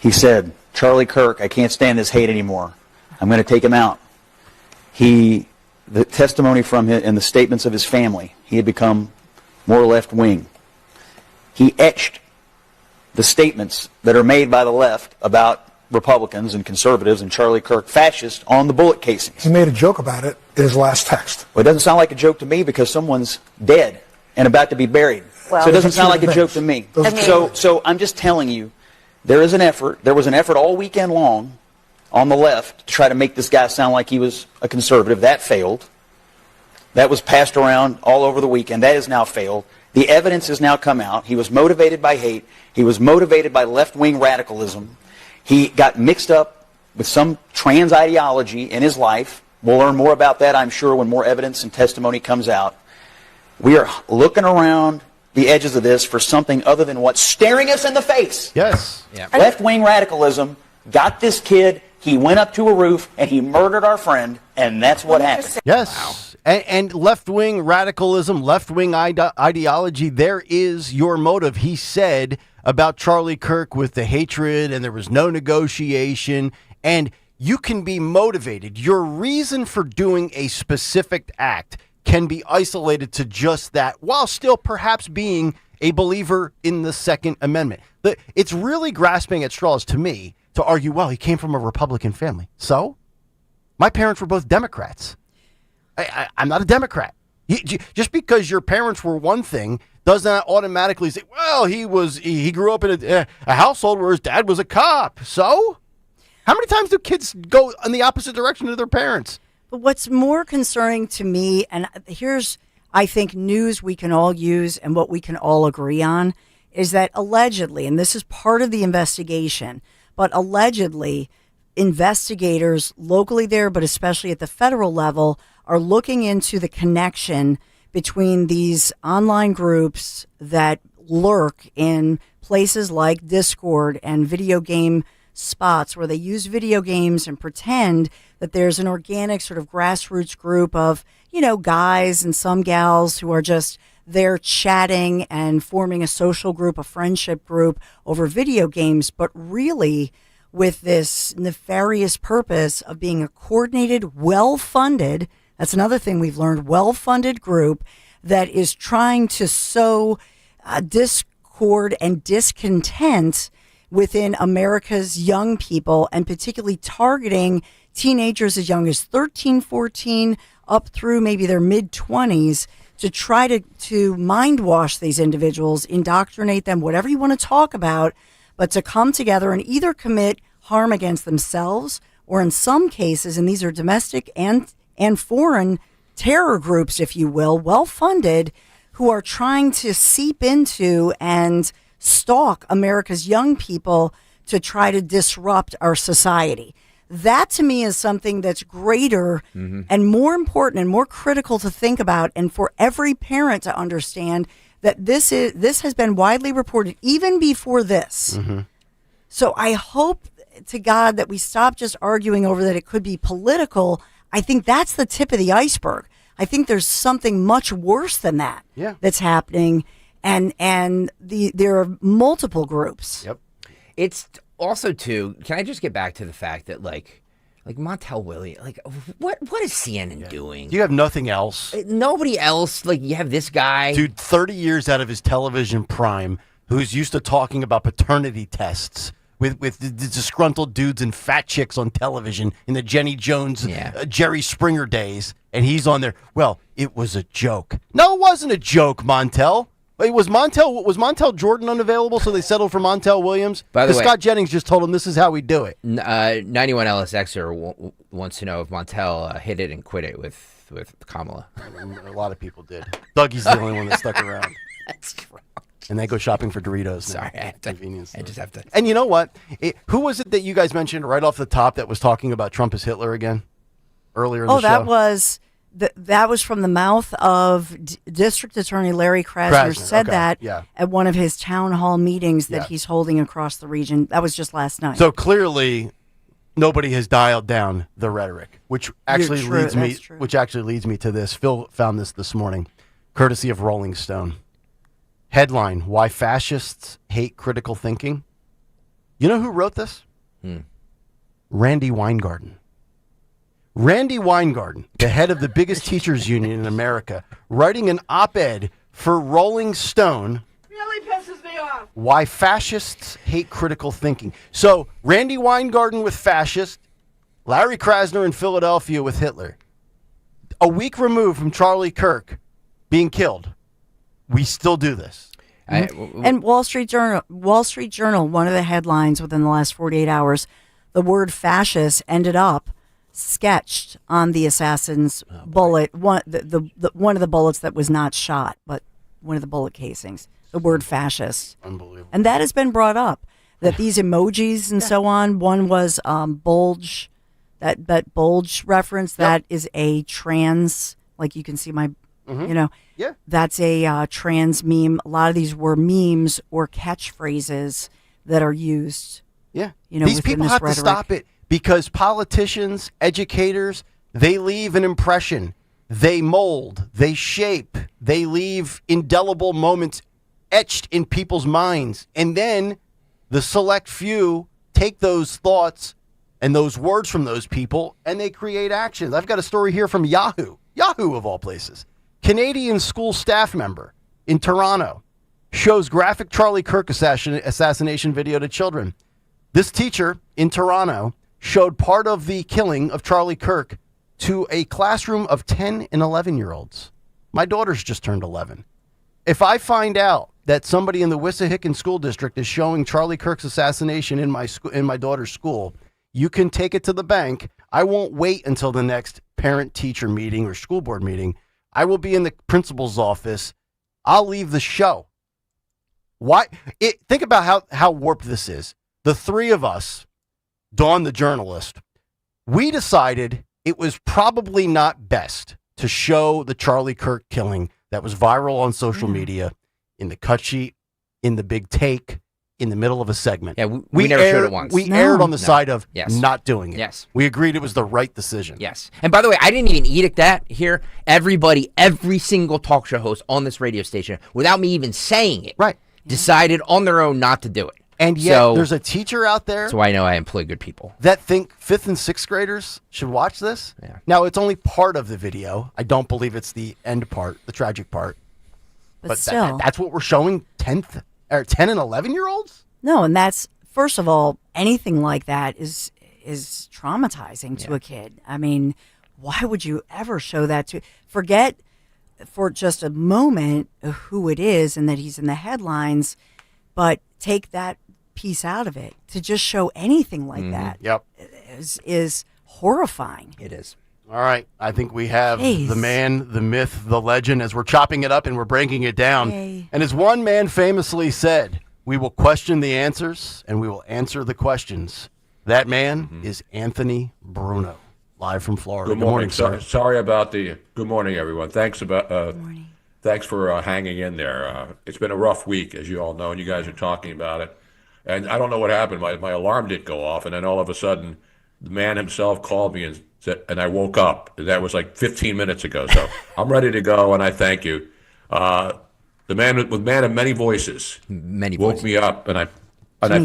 He said, Charlie Kirk, I can't stand this hate anymore. I'm going to take him out. The testimony from him and the statements of his family, he had become more left-wing. He etched the statements that are made by the left about Republicans and conservatives and Charlie Kirk fascist on the bullet casings. He made a joke about it in his last text. Well, it doesn't sound like a joke to me because someone's dead and about to be buried. Well, so it doesn't sound like a joke to me. So I'm just telling you, there was an effort all weekend long on the left to try to make this guy sound like he was a conservative. That failed. That was passed around all over the weekend. That has now failed. The evidence has now come out. He was motivated by hate. He was motivated by left-wing radicalism. He got mixed up with some trans ideology in his life. We'll learn more about that, I'm sure, when more evidence and testimony comes out. We are looking around the edges of this for something other than what's staring us in the face. Yes. Yeah. Left-wing radicalism got this kid. He went up to a roof and he murdered our friend, and that's what happened. Yes. Wow. And left-wing radicalism, left-wing ideology, there is your motive. He said about Charlie Kirk with the hatred, and there was no negotiation, and you can be motivated. Your reason for doing a specific act can be isolated to just that, while still perhaps being a believer in the Second Amendment. It's really grasping at straws to me to argue, well, he came from a Republican family. So? My parents were both Democrats. I'm not a Democrat. Just because your parents were one thing does not automatically say, well, he grew up in a household where his dad was a cop. So? How many times do kids go in the opposite direction of their parents? But what's more concerning to me, and here's, I think, news we can all use and what we can all agree on, is that allegedly, and this is part of the investigation, but allegedly investigators locally there, but especially at the federal level, are looking into the connection between these online groups that lurk in places like Discord and video game spots where they use video games and pretend that there's an organic sort of grassroots group of, guys and some gals who are just they're chatting and forming a social group, a friendship group over video games, but really with this nefarious purpose of being a coordinated, well-funded, that's another thing we've learned, well-funded group that is trying to sow discord and discontent within America's young people, and particularly targeting teenagers as young as 13, 14, up through maybe their mid-20s, to try to mind wash these individuals, indoctrinate them, whatever you want to talk about, but to come together and either commit harm against themselves, or in some cases, and these are domestic and foreign terror groups, if you will, well-funded, who are trying to seep into and stalk America's young people to try to disrupt our society. That to me is something that's greater and more important and more critical to think about, and for every parent to understand that this has been widely reported even before this. So I hope to God that we stop just arguing over that it could be political. I think that's the tip of the iceberg. I think there's something much worse than that that's happening, and there are multiple groups. Yep. It's also too. Can I just get back to the fact that like Montel Williams, like what is CNN doing? You have nothing else. Nobody else. Like you have this guy, dude, 30 years out of his television prime, who's used to talking about paternity tests with the disgruntled dudes and fat chicks on television in the Jenny Jones, Jerry Springer days, and he's on there. Well, it was a joke. No, it wasn't a joke, Montel. Was Montel Jordan unavailable, so they settled for Montel Williams? By the way, Scott Jennings just told him this is how we do it. 91 LSXer wants to know if Montel hit it and quit it with Kamala. A lot of people did. Dougie's the only one that stuck around. That's wrong. And they go shopping for Doritos. Sorry, I just have to. And you know what? Who was it that you guys mentioned right off the top that was talking about Trump as Hitler again earlier in the show? That was from the mouth of District Attorney Larry Krasner said that at one of his town hall meetings that he's holding across the region. That was just last night. So clearly, nobody has dialed down the rhetoric, which actually leads me to this. Phil found this morning, courtesy of Rolling Stone. Headline: Why fascists hate critical thinking. You know who wrote this? Randy Weingarten. Randy Weingarten, the head of the biggest teachers union in America, writing an op-ed for Rolling Stone. Really pisses me off. Why fascists hate critical thinking. So Randy Weingarten with fascist, Larry Krasner in Philadelphia with Hitler. A week removed from Charlie Kirk being killed, we still do this. And Wall Street Journal, one of the headlines within the last 48 hours, the word fascist ended up sketched on the assassin's bullet, one of the bullets that was not shot, but one of the bullet casings, the word fascist. Unbelievable. And that has been brought up, that these emojis and so on, one was bulge, that bulge reference, that is a trans, like you can see my, that's a trans meme. A lot of these were memes or catchphrases that are used. Yeah. These people have to stop it. Because politicians, educators, they leave an impression. They mold, they shape, they leave indelible moments etched in people's minds. And then the select few take those thoughts and those words from those people and they create actions. I've got a story here from Yahoo of all places. Canadian school staff member in Toronto shows graphic Charlie Kirk assassination video to children. This teacher in Toronto showed part of the killing of Charlie Kirk to a classroom of 10 and 11-year-olds. My daughter's just turned 11. If I find out that somebody in the Wissahickon School District is showing Charlie Kirk's assassination in my daughter's school, you can take it to the bank. I won't wait until the next parent-teacher meeting or school board meeting. I will be in the principal's office. I'll leave the show. Why? Think about how warped this is. The three of us, Dawn the journalist, we decided it was probably not best to show the Charlie Kirk killing that was viral on social media, in the cut sheet, in the big take, in the middle of a segment. Yeah, we never showed it once. We aired on the side of not doing it. Yes. We agreed it was the right decision. Yes. And by the way, I didn't even edict that here. Every single talk show host on this radio station, without me even saying it, decided on their own not to do it. And yet, there's a teacher out there. So I know I employ good people that think 5th and 6th graders should watch this. Yeah. Now, it's only part of the video. I don't believe it's the end part, the tragic part. But still, that's what we're showing 10 and 11-year-olds? No, and that's, first of all, anything like that is traumatizing to a kid. I mean, why would you ever show that to? Forget for just a moment who it is and that he's in the headlines, but take that piece out of it. To just show anything like that is horrifying. It is. All right. I think we have the man, the myth, the legend, as we're chopping it up and we're breaking it down. Yay. And as one man famously said, we will question the answers and we will answer the questions. That man is Anthony Bruno, live from Florida. Good morning, sir. Sorry about the. Good morning, everyone. Thanks for hanging in there. It's been a rough week, as you all know, and you guys are talking about it. And I don't know what happened. My alarm didn't go off, and then all of a sudden, the man himself called me and said, and I woke up. That was like 15 minutes ago. So I'm ready to go, and I thank you. The man of many voices woke me up, and I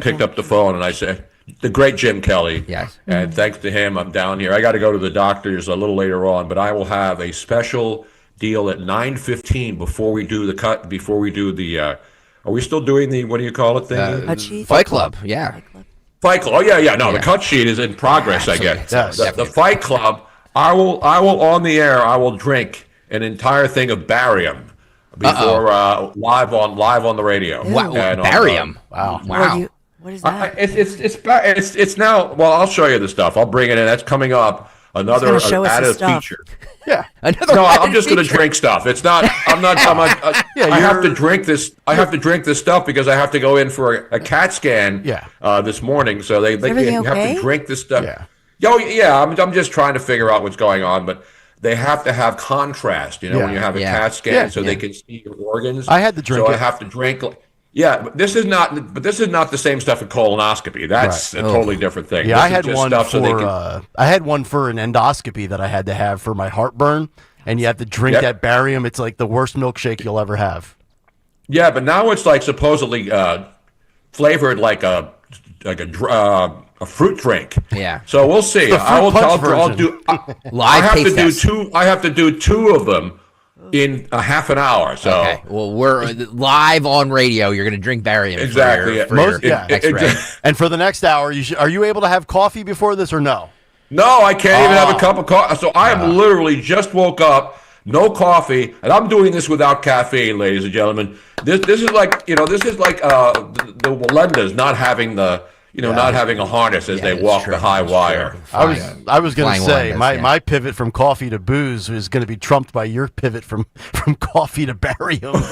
picked up the phone and I said, the great Jim Kelly. Yes. And thanks to him, I'm down here. I got to go to the doctors a little later on, but I will have a special deal at 9:15 before we do the cut. Before we do the, are we still doing the, what do you call it? Fight Club. Yeah. Fight Club. Oh yeah. No, the cut sheet is in progress. I guess the Fight Club. I will on the air. I will drink an entire thing of barium before live on the radio. Wow, and barium. Wow. What is that? It's now. Well, I'll show you the stuff. I'll bring it in. That's coming up. Another added feature. Yeah. I'm just going to drink stuff. It's not. I'm not. I have to drink this. I have to drink this stuff because I have to go in for a CAT scan. This morning, so they have to drink this stuff. Yeah. I'm just trying to figure out what's going on, but they have to have contrast. When you have a CAT scan, so they can see your organs. I had to drink. So I have to drink. Yeah, but this is not the same stuff in colonoscopy. That's a totally different thing. Yeah, I had one for an endoscopy that I had to have for my heartburn, and you have to drink that barium. It's like the worst milkshake you'll ever have. Yeah, but now it's like supposedly flavored like a fruit drink. Yeah. So we'll see. I'll do. I have to do two of them in a half an hour. So okay. Well, we're live on radio. You're going to drink barium. Exactly. And for the next hour, are you able to have coffee before this or no? No, I can't even have a cup of coffee. So I am literally just woke up, no coffee, and I'm doing this without caffeine, ladies and gentlemen. This is like the Walendas not having not having a harness as they walk the high wire. I was going to say my pivot from coffee to booze is going to be trumped by your pivot from coffee to barium.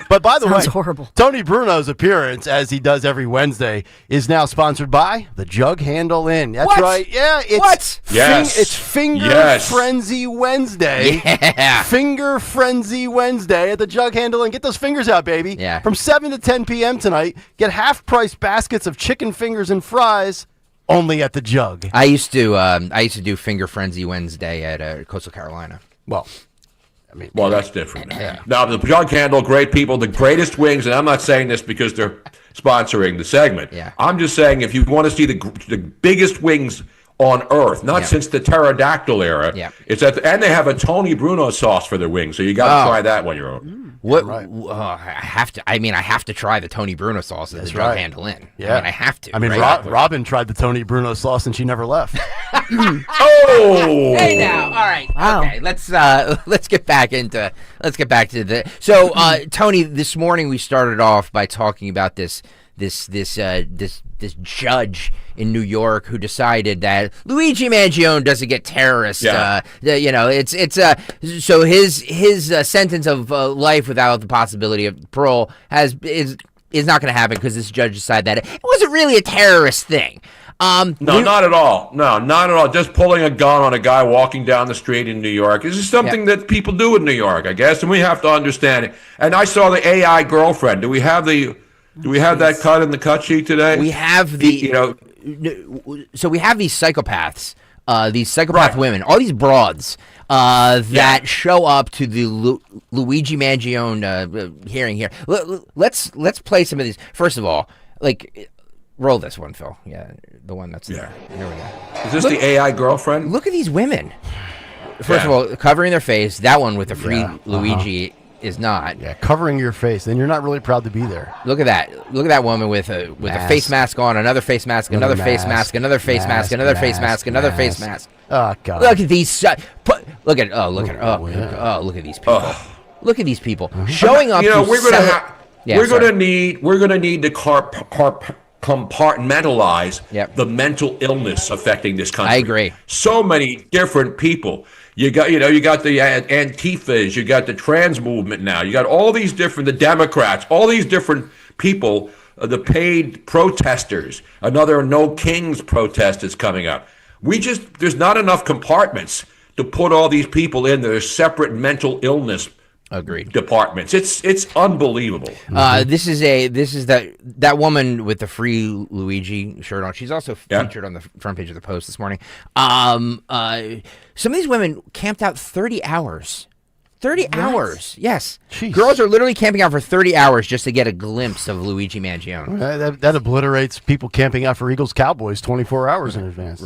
But by the way, horrible. Tony Bruno's appearance, as he does every Wednesday, is now sponsored by the Jug Handle Inn. That's right. Yeah, it's Finger Frenzy Wednesday. Yeah. Finger Frenzy Wednesday at the Jug Handle Inn. Get those fingers out, baby. Yeah. From 7 to 10 p.m. tonight, get half-price baskets of chicken fingers and fries only at the Jug. I used to do Finger Frenzy Wednesday at Coastal Carolina. Well, that's different. Yeah. Now, the Jug Handle, great people, the greatest wings, and I'm not saying this because they're sponsoring the segment. Yeah. I'm just saying if you want to see the biggest wings on Earth, not since the pterodactyl era, and they have a Tony Bruno sauce for their wings, so you got to try that when you're over. I have to try the Tony Bruno sauce at the Jug Handle Inn. Yeah. I have to. Robin tried the Tony Bruno sauce and she never left. Oh! Hey now. All right. Wow. Okay. Let's get back to the. So Tony, this morning we started off by talking about this judge in New York who decided that Luigi Mangione doesn't get terrorist. So his sentence of life without the possibility of parole is not going to happen because this judge decided that it wasn't really a terrorist thing. Not at all. No, not at all. Just pulling a gun on a guy walking down the street in New York. This is something that people do in New York, I guess, and we have to understand it. And I saw the AI girlfriend. Do we have the Do we have that cut in the cut sheet today? We have so we have these psychopaths, these psychopath women, all these broads that show up to the Luigi Mangione hearing here. Let's play some of these. First of all, roll this one, Phil. Yeah, the one that's there. Here we go. Is this the AI girlfriend? Look at these women. First of all, covering their face. That one with the free Luigi is not. Yeah, covering your face. Then you're not really proud to be there. Look at that. Look at that woman with a face mask on, another face mask, another face mask, another face mask, another face mask, another face mask. Oh God! Look at these. Look at these people. Look at these people showing up. We're gonna need to compartmentalize the mental illness affecting this country. I agree. So many different people. You got the Antifas, you got the trans movement now, you got all these different, the Democrats, all these different people, the paid protesters, another No Kings protest is coming up. There's not enough compartments to put all these people in. There's separate mental illness departments. It's unbelievable. This is that woman with the free Luigi shirt on. She's also featured on the front page of the Post this morning. Some of these women camped out 30 hours. 30 hours. Yes. Jeez. Girls are literally camping out for 30 hours just to get a glimpse of Luigi Mangione. That obliterates people camping out for Eagles Cowboys 24 hours in advance.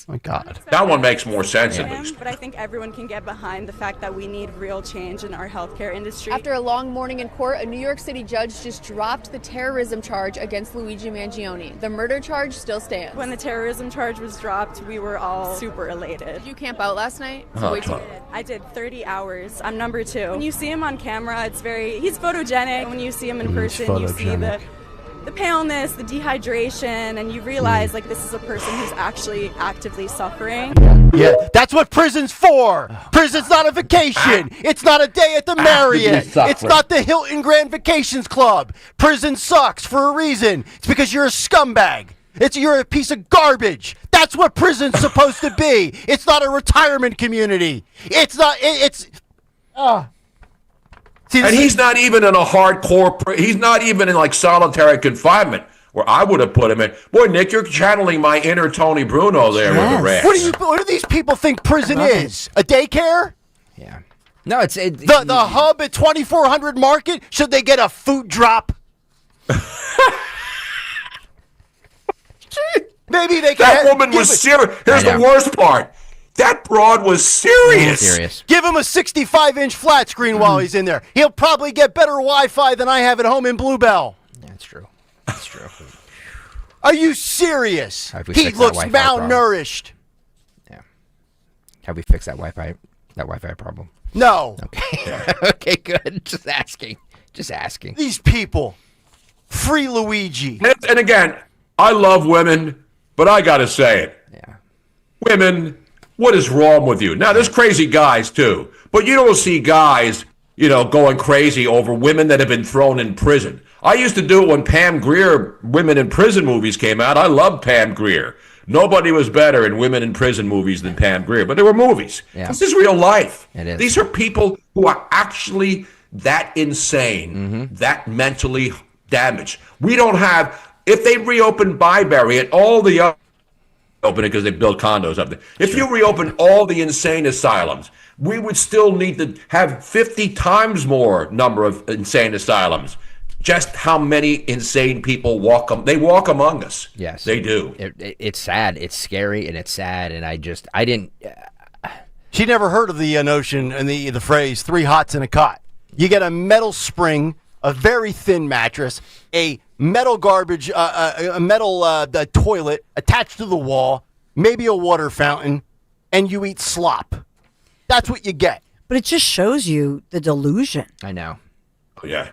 My God. That one makes more sense at least. But I think everyone can get behind the fact that we need real change in our healthcare industry. After a long morning in court, a New York City judge just dropped the terrorism charge against Luigi Mangione. The murder charge still stands. When the terrorism charge was dropped, we were all super elated. Did you camp out last night? I did 30 hours. I'm number 2. When you see him on camera, he's photogenic. When you see him in person, you see the paleness, the dehydration, and you realize this is a person who's actually actively suffering. Yeah, that's what prison's for. Prison's not a vacation. It's not a day at the Marriott. It's not the Hilton Grand Vacations Club. Prison sucks for a reason. It's because you're a scumbag. You're a piece of garbage. That's what prison's supposed to be. It's not a retirement community. It's not. And he's not even in a hardcore. He's not even in solitary confinement, where I would have put him in. Boy, Nick, you're channeling my inner Tony Bruno there with the rest. What do these people think prison is? A daycare? Yeah. No, it's the hub at 2400 Market. Should they get a food drop? Maybe they can. That woman was serious. Here's the worst part. That broad was serious. Give him a 65-inch flat screen while he's in there. He'll probably get better Wi-Fi than I have at home in Bluebell. That's true. Are you serious? He looks malnourished. Yeah. Have we fixed that Wi-Fi problem? No. Okay. Okay, good. Just asking. These people. Free Luigi. And again, I love women, but I got to say it. Yeah. Women, what is wrong with you? Now, there's crazy guys, too. But you don't see guys, going crazy over women that have been thrown in prison. I used to do it when Pam Grier women in prison movies came out. I loved Pam Grier. Nobody was better in women in prison movies than Pam Grier. But they were movies. Yeah. This is real life. It is. These are people who are actually that insane, that mentally damaged. We don't have... If they reopen Byberry and all the other... Open it because they built condos up there. If you reopen all the insane asylums, we would still need to have 50 times more number of insane asylums. Just how many insane people walk among us. Yes. They do. It's sad. It's scary and it's sad. And I didn't... She never heard of the notion and the phrase 3 hots in a cot. You get a metal spring, a very thin mattress, a metal garbage, a metal toilet attached to the wall, maybe a water fountain, and you eat slop. That's what you get. But it just shows you the delusion. I know. Oh, yeah.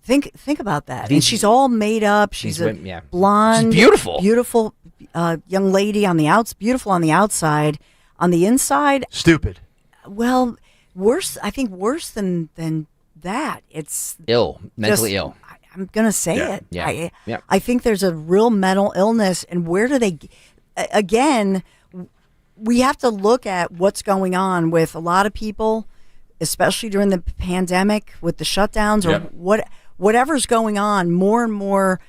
Think about that. And she's all made up. She's a blonde, she's beautiful young lady on the beautiful on the outside. On the inside, stupid. Well, worse. I think worse than that. It's mentally ill. I'm gonna say it. Yeah. I think there's a real mental illness, and where do they? Again, we have to look at what's going on with a lot of people, especially during the pandemic with the shutdowns, or whatever's going on, more and more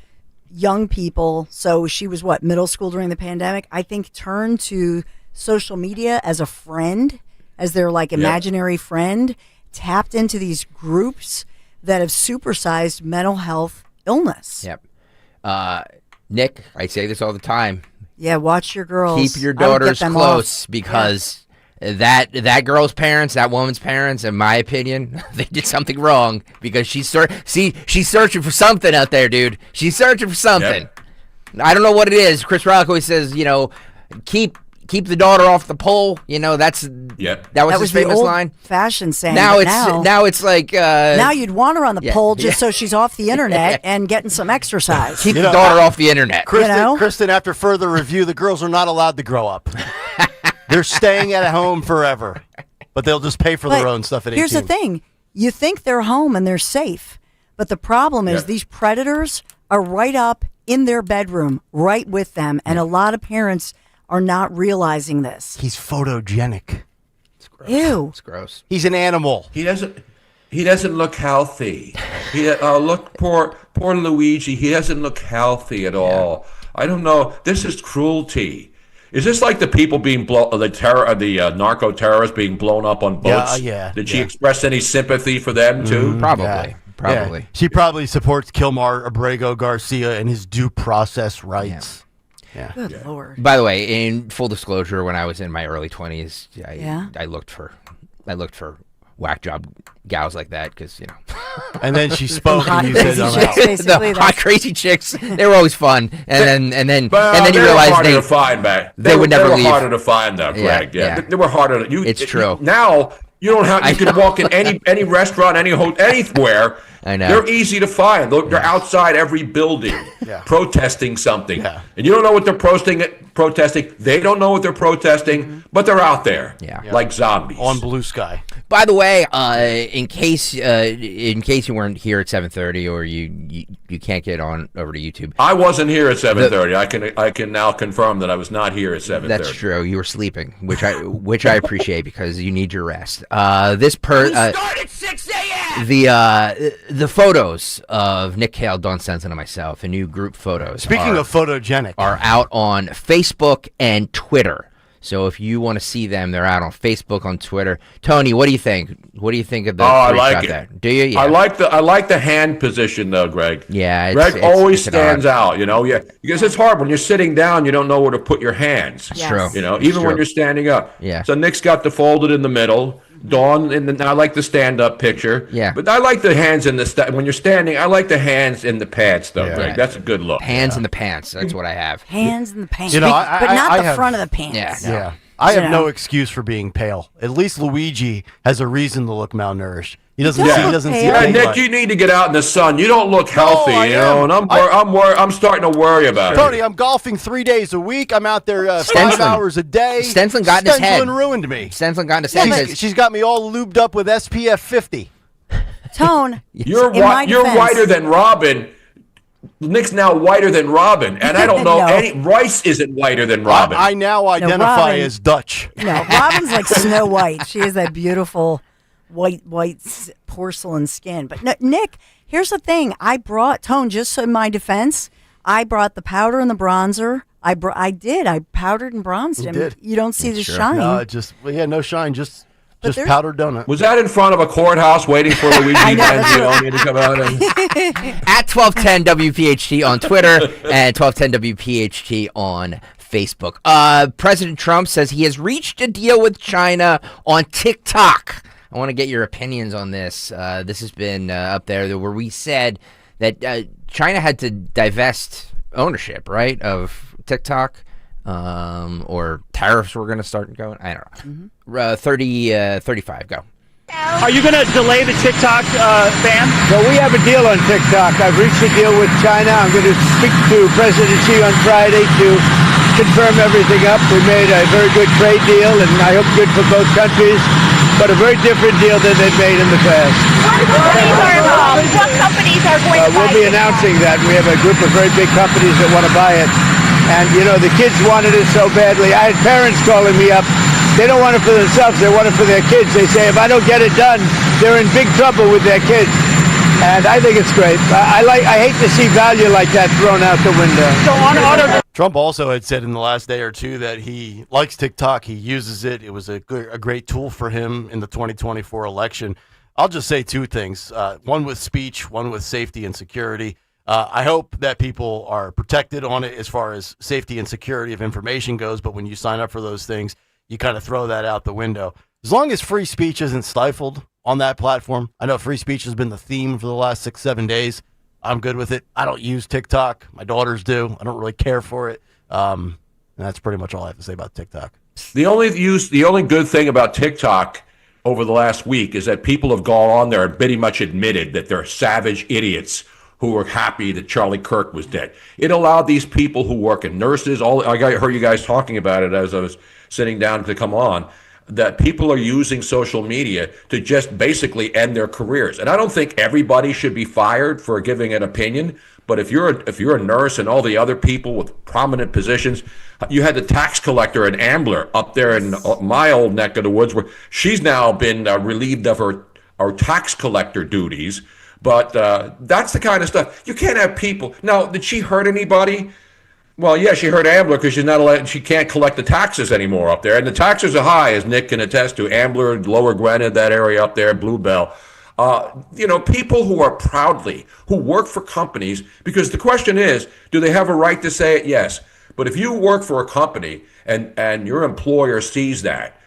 young people, so she was middle school during the pandemic, I think turned to social media as a friend, as their imaginary friend, tapped into these groups that have supersized mental health illness. Yep. Nick, I say this all the time. Yeah, watch your girls. Keep your daughters close because that girl's parents, that woman's parents, in my opinion, they did something wrong because she's searching for something out there, dude. She's searching for something. Yep. I don't know what it is. Chris Rock always says, keep the daughter off the pole. That was his famous line. Fashion saying. Now it's like now you'd want her on the pole just so she's off the internet and getting some exercise. Keep the daughter off the internet. Kristen, after further review, the girls are not allowed to grow up. They're staying at home forever, but they'll just pay for their own stuff at 18. Here's the thing. You think they're home and they're safe, but the problem is these predators are right up in their bedroom, right with them, and a lot of parents are not realizing this. He's photogenic. It's gross. Ew. It's gross. He's an animal. He doesn't look healthy. Look, poor Luigi. He doesn't look healthy at all. I don't know. This is cruelty. Is this like the people being the narco terrorists being blown up on boats? Did she express any sympathy for them too? Probably. Yeah. She probably supports Kilmar Abrego Garcia and his due process rights. Yeah. Good Lord. By the way, in full disclosure, when I was in my early 20s, I looked for whack job gals like that because And then she spoke and you said, the hot crazy chicks. They were always fun, and then you realize harder to find back. They would never leave. They were harder to find though, Greg. Yeah. They were harder. It's true. Now you don't have. You can walk in any restaurant, any hotel, anywhere. I know. They're easy to find. They're outside every building protesting something. Yeah. And you don't know what they're protesting. They don't know what they're protesting, but they're out there like zombies. On Blue Sky. By the way, in case you weren't here at 7:30 or you can't get on over to YouTube. I wasn't here at 7:30. I can now confirm that I was not here at 7:30. That's true. You were sleeping, which I appreciate because you need your rest. We start at 6 a.m. The photos of Nick, Kayal, Dawn Stenson, and myself, the new group photos. Speaking of photogenic, are out on Facebook and Twitter. So if you want to see them, they're out on Facebook, on Twitter. Tony, what do you think? What do you think of the? I like it. There? Do you? Yeah. I like the hand position though, Greg. Yeah, Greg always stands out. Because it's hard when you're sitting down. You don't know where to put your hands. It's true. Even when you're standing up. Yeah. So Nick's got the folded in the middle. Dawn, I like the stand-up picture. Yeah. But I like the hands in when you're standing. I like the hands in the pants, though, Greg. That's a good look. Hands in the pants. That's what I have. Hands in the pants. but not the front of the pants. Yeah. I have no excuse for being pale. At least Luigi has a reason to look malnourished. He doesn't see. Yeah, Nick, you need to get out in the sun. You don't look healthy, and I'm starting to worry about it. Tony, I'm golfing 3 days a week. I'm out there 5 hours a day. Stenson got in his head. Stenson ruined me. Stenson got in his head. She's got me all lubed up with SPF 50. Tone, you're whiter than Robin. Nick's now whiter than Robin, and I don't know Rice isn't whiter than Robin. I now identify as Dutch. No, Robin's like Snow White. She has that beautiful white porcelain skin. But no, Nick, here's the thing. I brought Tone, just in my defense, I brought the powder and the bronzer. I powdered and bronzed him. Did. You don't see the shine. No, no shine. Just powdered donut. Was that in front of a courthouse waiting for Luigi Mangione to come out? At 1210 WPHT on Twitter and 1210 WPHT on Facebook. President Trump says he has reached a deal with China on TikTok. I want to get your opinions on this. This has been up there where we said that China had to divest ownership, right, of TikTok. Or tariffs were going to start going. I don't know. 35, go. Are you going to delay the TikTok ban? Well, we have a deal on TikTok. I've reached a deal with China. I'm going to speak to President Xi on Friday to confirm everything up. We made a very good trade deal, and I hope good for both countries, but a very different deal than they've made in the past. What companies are going to buy it? We'll be announcing that. We have a group of very big companies that want to buy it. And, the kids wanted it so badly. I had parents calling me up. They don't want it for themselves. They want it for their kids. They say, if I don't get it done, they're in big trouble with their kids. And I think it's great. I hate to see value like that thrown out the window. So Trump also had said in the last day or two that he likes TikTok. He uses it. It was a great tool for him in the 2024 election. I'll just say two things, one with speech, one with safety and security. I hope that people are protected on it as far as safety and security of information goes, but when you sign up for those things, you kind of throw that out the window. As long as free speech isn't stifled on that platform, I know free speech has been the theme for the last 6-7 days. I'm good with it. I don't use TikTok. My daughters do. I don't really care for it. And that's pretty much all I have to say about TikTok. The only good thing about TikTok over the last week is that people have gone on there and pretty much admitted that they're savage idiots who were happy that Charlie Kirk was dead. It allowed these people who work in nurses, I heard you guys talking about it as I was sitting down to come on, that people are using social media to just basically end their careers. And I don't think everybody should be fired for giving an opinion, but if you're a nurse and all the other people with prominent positions, you had the tax collector in Ambler up there in my old neck of the woods, where she's now been relieved of her tax collector duties. But that's the kind of stuff. You can't have people. Now, did she hurt anybody? Well, yeah, she hurt Ambler because she's not allowed. She can't collect the taxes anymore up there, and the taxes are high, as Nick can attest to. Ambler, Lower Gwinnett, that area up there, Bluebell. People who work for companies, because the question is, do they have a right to say it? Yes. But if you work for a company and your employer sees that,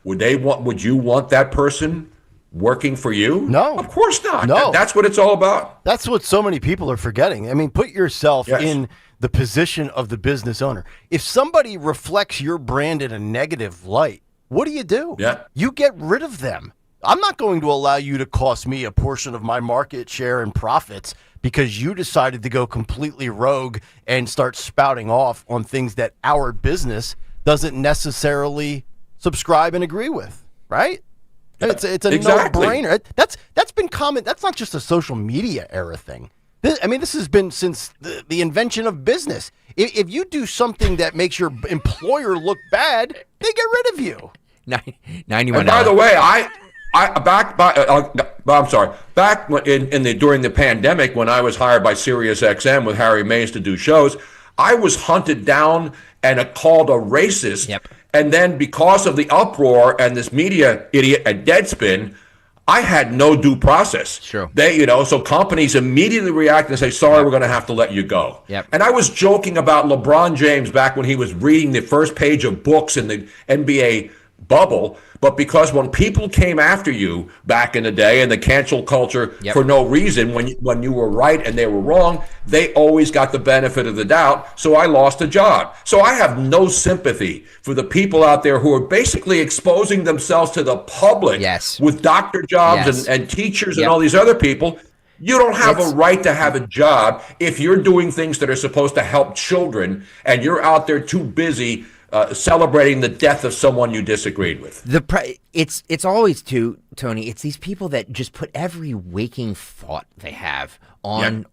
would you want that person working for you? No. Of course not. No. That's what it's all about. That's what so many people are forgetting. I mean, put yourself in the position of the business owner. If somebody reflects your brand in a negative light, what do? Yeah. You get rid of them. I'm not going to allow you to cost me a portion of my market share and profits because you decided to go completely rogue and start spouting off on things that our business doesn't necessarily subscribe and agree with, right? Yeah, it's a no-brainer. That's been common. That's not just a social media era thing. This has been since the invention of business. If you do something that makes your employer look bad, they get rid of you. 91. And by the way, back during the pandemic when I was hired by SiriusXM with Harry Mays to do shows, I was hunted down and called a racist. Yep. And then because of the uproar and this media idiot at Deadspin, I had no due process. True. So companies immediately react and say, sorry, we're going to have to let you go. Yep. And I was joking about LeBron James back when he was reading the first page of books in the NBA bubble, but because when people came after you back in the day and the cancel culture for no reason, when you were right and they were wrong, they always got the benefit of the doubt. So I lost a job. So I have no sympathy for the people out there who are basically exposing themselves to the public with doctor jobs and teachers and all these other people. You don't have a right to have a job if you're doing things that are supposed to help children and you're out there too busy celebrating the death of someone you disagreed with. It's always Tony. It's these people that just put every waking thought they have online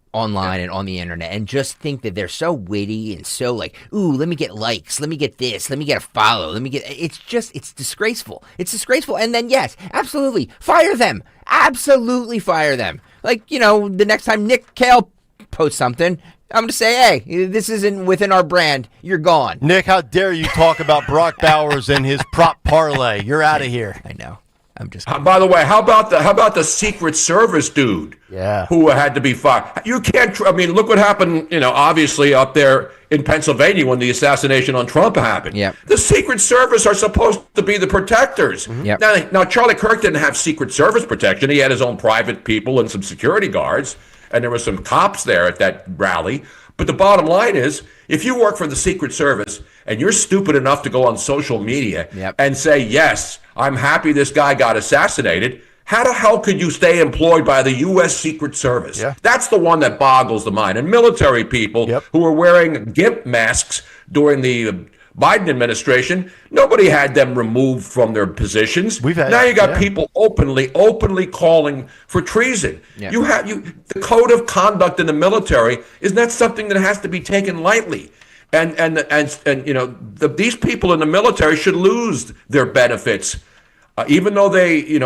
and on the internet, and just think that they're so witty and so like, ooh, let me get likes, let me get this, let me get a follow, It's disgraceful. It's disgraceful. And then yes, absolutely fire them. Absolutely fire them. Like the next time Nick Kayal posts something, I'm going to say, hey, this isn't within our brand. You're gone. Nick, how dare you talk about Brock Bowers and his prop parlay? You're out of here. I know. I'm just. By the way, how about the Secret Service dude? Yeah. Who had to be fired? You can't. Look what happened. Obviously up there in Pennsylvania when the assassination on Trump happened. Yeah. The Secret Service are supposed to be the protectors. Mm-hmm. Yep. Now Charlie Kirk didn't have Secret Service protection. He had his own private people and some security guards. And there were some cops there at that rally. But the bottom line is, if you work for the Secret Service and you're stupid enough to go on social media and say, yes, I'm happy this guy got assassinated, how the hell could you stay employed by the U.S. Secret Service? Yeah. That's the one that boggles the mind. And military people who were wearing GIMP masks during the Biden administration, nobody had them removed from their positions. Now you got people openly calling for treason. Yeah. The code of conduct in the military is not something that has to be taken lightly. And these people in the military should lose their benefits even though they,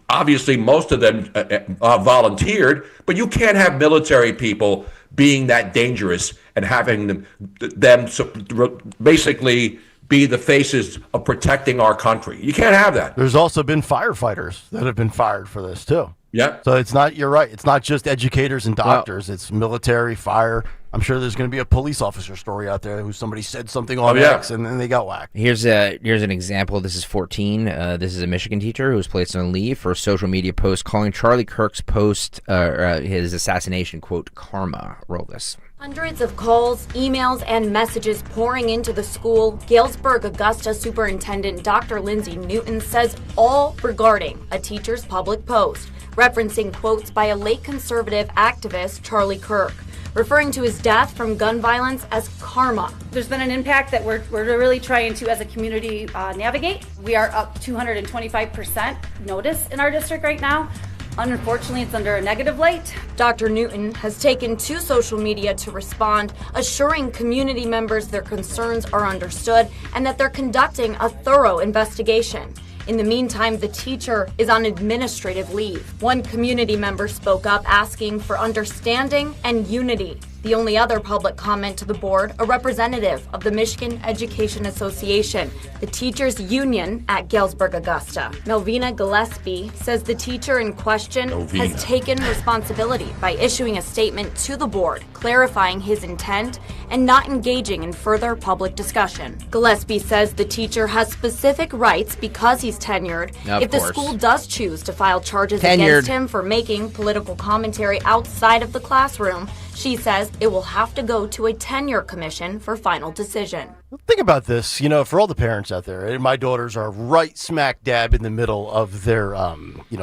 obviously most of them volunteered, but you can't have military people being that dangerous and having them basically be the faces of protecting our country. You can't have that. There's also been firefighters that have been fired for this too. Yeah. So you're right. It's not just educators and doctors. It's military, fire. I'm sure there's going to be a police officer story out there who somebody said something on X and then they got whacked. Here's an example. This is 14. This is a Michigan teacher who was placed on leave for a social media post calling Charlie Kirk's post, his assassination, quote, karma. Roll this. Hundreds of calls, emails, and messages pouring into the school. Galesburg Augusta Superintendent Dr. Lindsay Newton says all regarding a teacher's public post, referencing quotes by a late conservative activist, Charlie Kirk, referring to his death from gun violence as karma. There's been an impact that we're really trying to, as a community, navigate. We are up 225% notice in our district right now. Unfortunately, it's under a negative light. Dr. Newton has taken to social media to respond, assuring community members their concerns are understood and that they're conducting a thorough investigation. In the meantime, the teacher is on administrative leave. One community member spoke up asking for understanding and unity. The only other public comment to the board, a representative of the Michigan Education Association, the teachers' union at Galesburg Augusta. Melvina Gillespie says the teacher in question has taken responsibility by issuing a statement to the board, clarifying his intent and not engaging in further public discussion. Gillespie says the teacher has specific rights because he's tenured. If the school does choose to file charges against him for making political commentary outside of the classroom, she says it will have to go to a tenure commission for final decision. Think about this, for all the parents out there, and my daughters are right smack dab in the middle of their,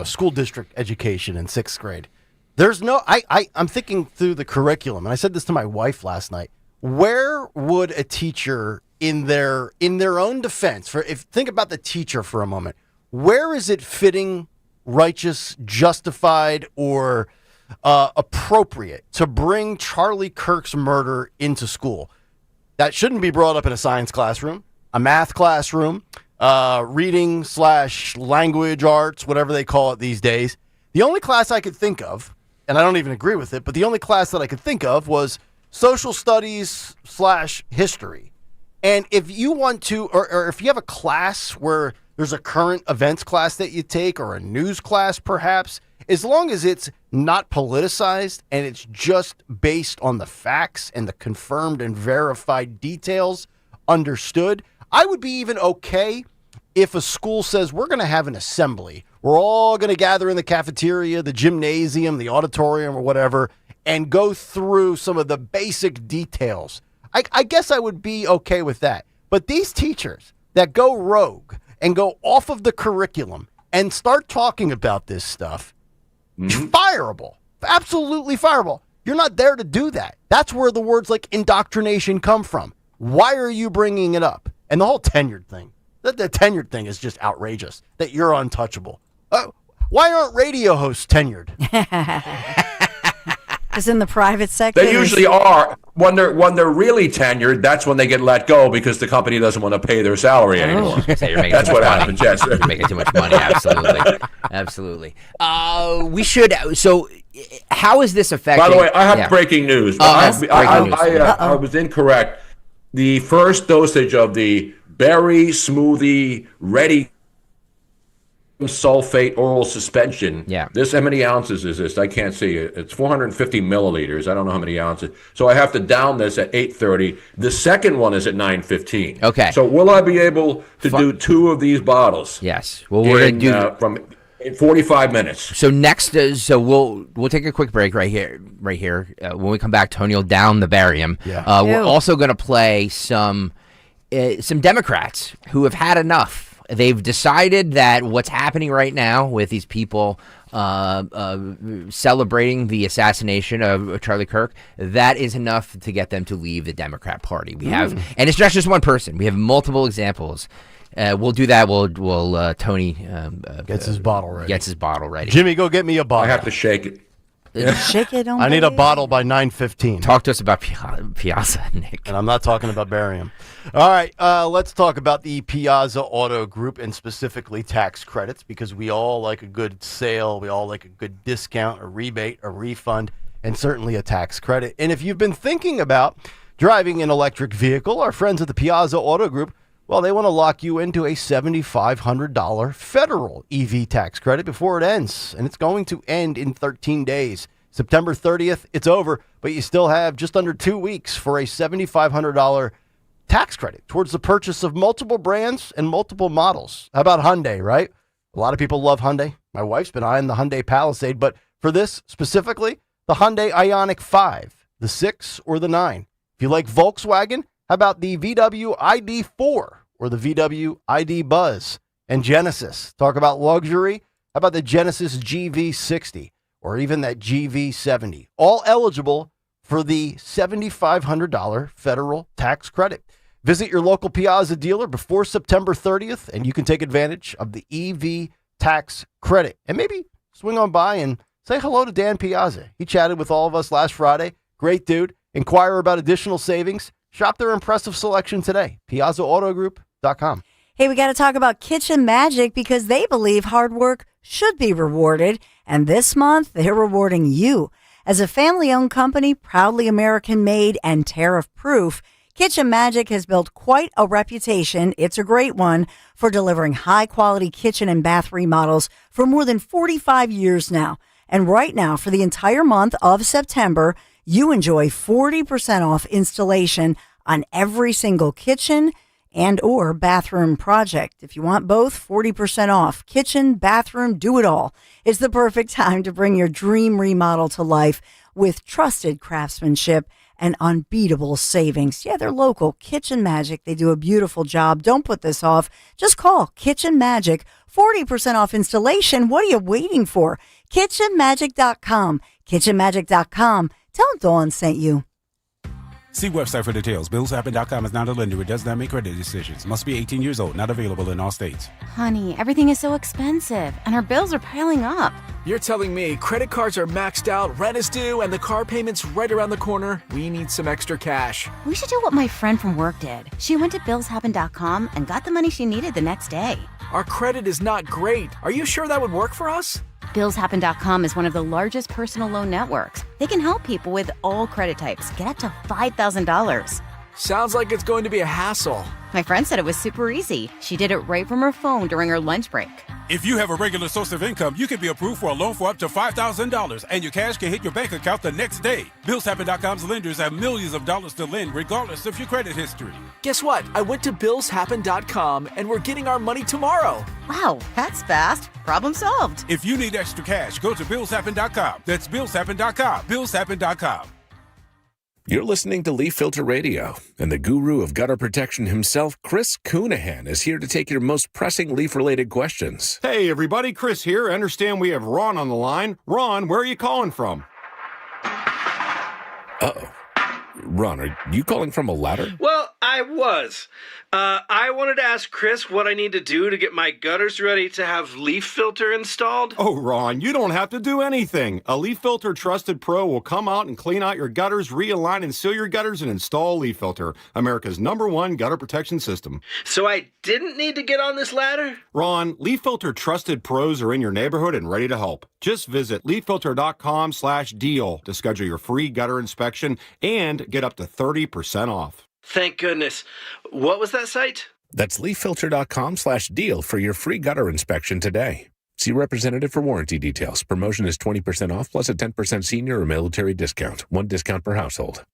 school district education in 6th grade. There's no, I'm thinking through the curriculum, and I said this to my wife last night. Where would a teacher in their own defense, think about the teacher for a moment, where is it fitting, righteous, justified, or appropriate to bring Charlie Kirk's murder into school? That shouldn't be brought up in a science classroom, a math classroom, reading/language arts, whatever they call it these days. The only class I could think of, and I don't even agree with it, but the only class that I could think of was social studies/history. And if you want to, or if you have a class where there's a current events class that you take, or a news class perhaps, as long as it's not politicized and it's just based on the facts and the confirmed and verified details understood, I would be even okay if a school says we're going to have an assembly. We're all going to gather in the cafeteria, the gymnasium, the auditorium, or whatever, and go through some of the basic details. I guess I would be okay with that. But these teachers that go rogue and go off of the curriculum and start talking about this stuff, fireable, absolutely fireable. You're not there to do that. That's where the words like indoctrination come from. Why are you bringing it up? And the whole tenured thing, the tenured thing is just outrageous, that you're untouchable. Why aren't radio hosts tenured? Is in the private sector. They usually are. When they're really tenured, that's when they get let go because the company doesn't want to pay their salary anymore. That's what happens. Yes, you're making too much money. Absolutely. We should. So, how is this affecting? By the way, I have breaking news. I was incorrect. The first dosage of the berry smoothie ready sulfate oral suspension. Yeah. How many ounces is this? I can't see it. It's 450 milliliters. I don't know how many ounces. So I have to down this at 8:30. The second one is at 9:15. Okay. So will I be able to do 2 of these bottles? Yes. Well, we're going to do in 45 minutes. So next, we'll take a quick break right here. When we come back, Tony will down the barium. Yeah. We're also going to play some Democrats who have had enough. They've decided that what's happening right now with these people celebrating the assassination of Charlie Kirk, that is enough to get them to leave the Democrat Party. We have, and it's not just one person. We have multiple examples. We'll do that. We'll Tony gets his bottle ready. Gets his bottle ready. Jimmy, go get me a bottle. I have to shake it. Shake it on I need a bottle by 9:15. Talk to us about Piazza, Nick. And I'm not talking about barium. All right, let's talk about the Piazza Auto Group and specifically tax credits, because we all like a good sale. We all like a good discount, a rebate, a refund, and certainly a tax credit. And if you've been thinking about driving an electric vehicle, our friends at the Piazza Auto Group, well, they want to lock you into a $7,500 federal EV tax credit before it ends. And it's going to end in 13 days. September 30th, it's over, but you still have just under 2 weeks for a $7,500 tax credit towards the purchase of multiple brands and multiple models. How about Hyundai, right? A lot of people love Hyundai. My wife's been eyeing the Hyundai Palisade, but for this specifically, the Hyundai Ioniq 5, the 6, or the 9. If you like Volkswagen, how about the VW ID4 or the VW ID Buzz? And Genesis, talk about luxury. How about the Genesis GV60 or even that GV70? All eligible for the $7,500 federal tax credit. Visit your local Piazza dealer before September 30th, and you can take advantage of the EV tax credit. And maybe swing on by and say hello to Dan Piazza. He chatted with all of us last Friday. Great dude. Inquire about additional savings. Shop their impressive selection today. PiazzaAutoGroup.com. Hey, we got to talk about Kitchen Magic because they believe hard work should be rewarded. And this month, they're rewarding you. As a family-owned company, proudly American-made and tariff-proof, Kitchen Magic has built quite a reputation. It's a great one for delivering high-quality kitchen and bath remodels for more than 45 years now. And right now, for the entire month of September, you enjoy 40% off installation on every single kitchen and or bathroom project. If you want both, 40% off. Kitchen, bathroom, do it all. It's the perfect time to bring your dream remodel to life with trusted craftsmanship and unbeatable savings. Yeah, they're local. Kitchen Magic. They do a beautiful job. Don't put this off. Just call Kitchen Magic. 40% off installation. What are you waiting for? KitchenMagic.com. KitchenMagic.com. Tell them Dawn sent you. See website for details. BillsHappen.com is not a lender. It does not make credit decisions. Must be 18 years old. Not available in all states. Honey, everything is so expensive, and our bills are piling up. You're telling me credit cards are maxed out, rent is due, and the car payment's right around the corner? We need some extra cash. We should do what my friend from work did. She went to BillsHappen.com and got the money she needed the next day. Our credit is not great. Are you sure that would work for us? BillsHappen.com is one of the largest personal loan networks. They can help people with all credit types get up to $5,000. Sounds like it's going to be a hassle. My friend said it was super easy. She did it right from her phone during her lunch break. If you have a regular source of income, you can be approved for a loan for up to $5,000, and your cash can hit your bank account the next day. BillsHappen.com's lenders have millions of dollars to lend, regardless of your credit history. Guess what? I went to BillsHappen.com, and we're getting our money tomorrow. Wow, that's fast. Problem solved. If you need extra cash, go to BillsHappen.com. That's BillsHappen.com. BillsHappen.com. You're listening to Leaf Filter Radio, and the guru of gutter protection himself, Chris Coonahan, is here to take your most pressing leaf-related questions. Hey, everybody, Chris here. I understand we have Ron on the line. Ron, where are you calling from? Uh-oh. Ron, are you calling from a ladder? Well, I was. I wanted to ask Chris what I need to do to get my gutters ready to have leaf filter installed. Oh, Ron, you don't have to do anything. A Leaf Filter Trusted Pro will come out and clean out your gutters, realign and seal your gutters, and install Leaf Filter, America's #1 gutter protection system. So I didn't need to get on this ladder? Ron, Leaf Filter Trusted Pros are in your neighborhood and ready to help. Just visit leaffilter.com/deal to schedule your free gutter inspection and get up to 30% off. Thank goodness. What was that site? That's leaffilter.com/deal for your free gutter inspection today. See representative for warranty details. Promotion is 20% off plus a 10% senior or military discount. One discount per household.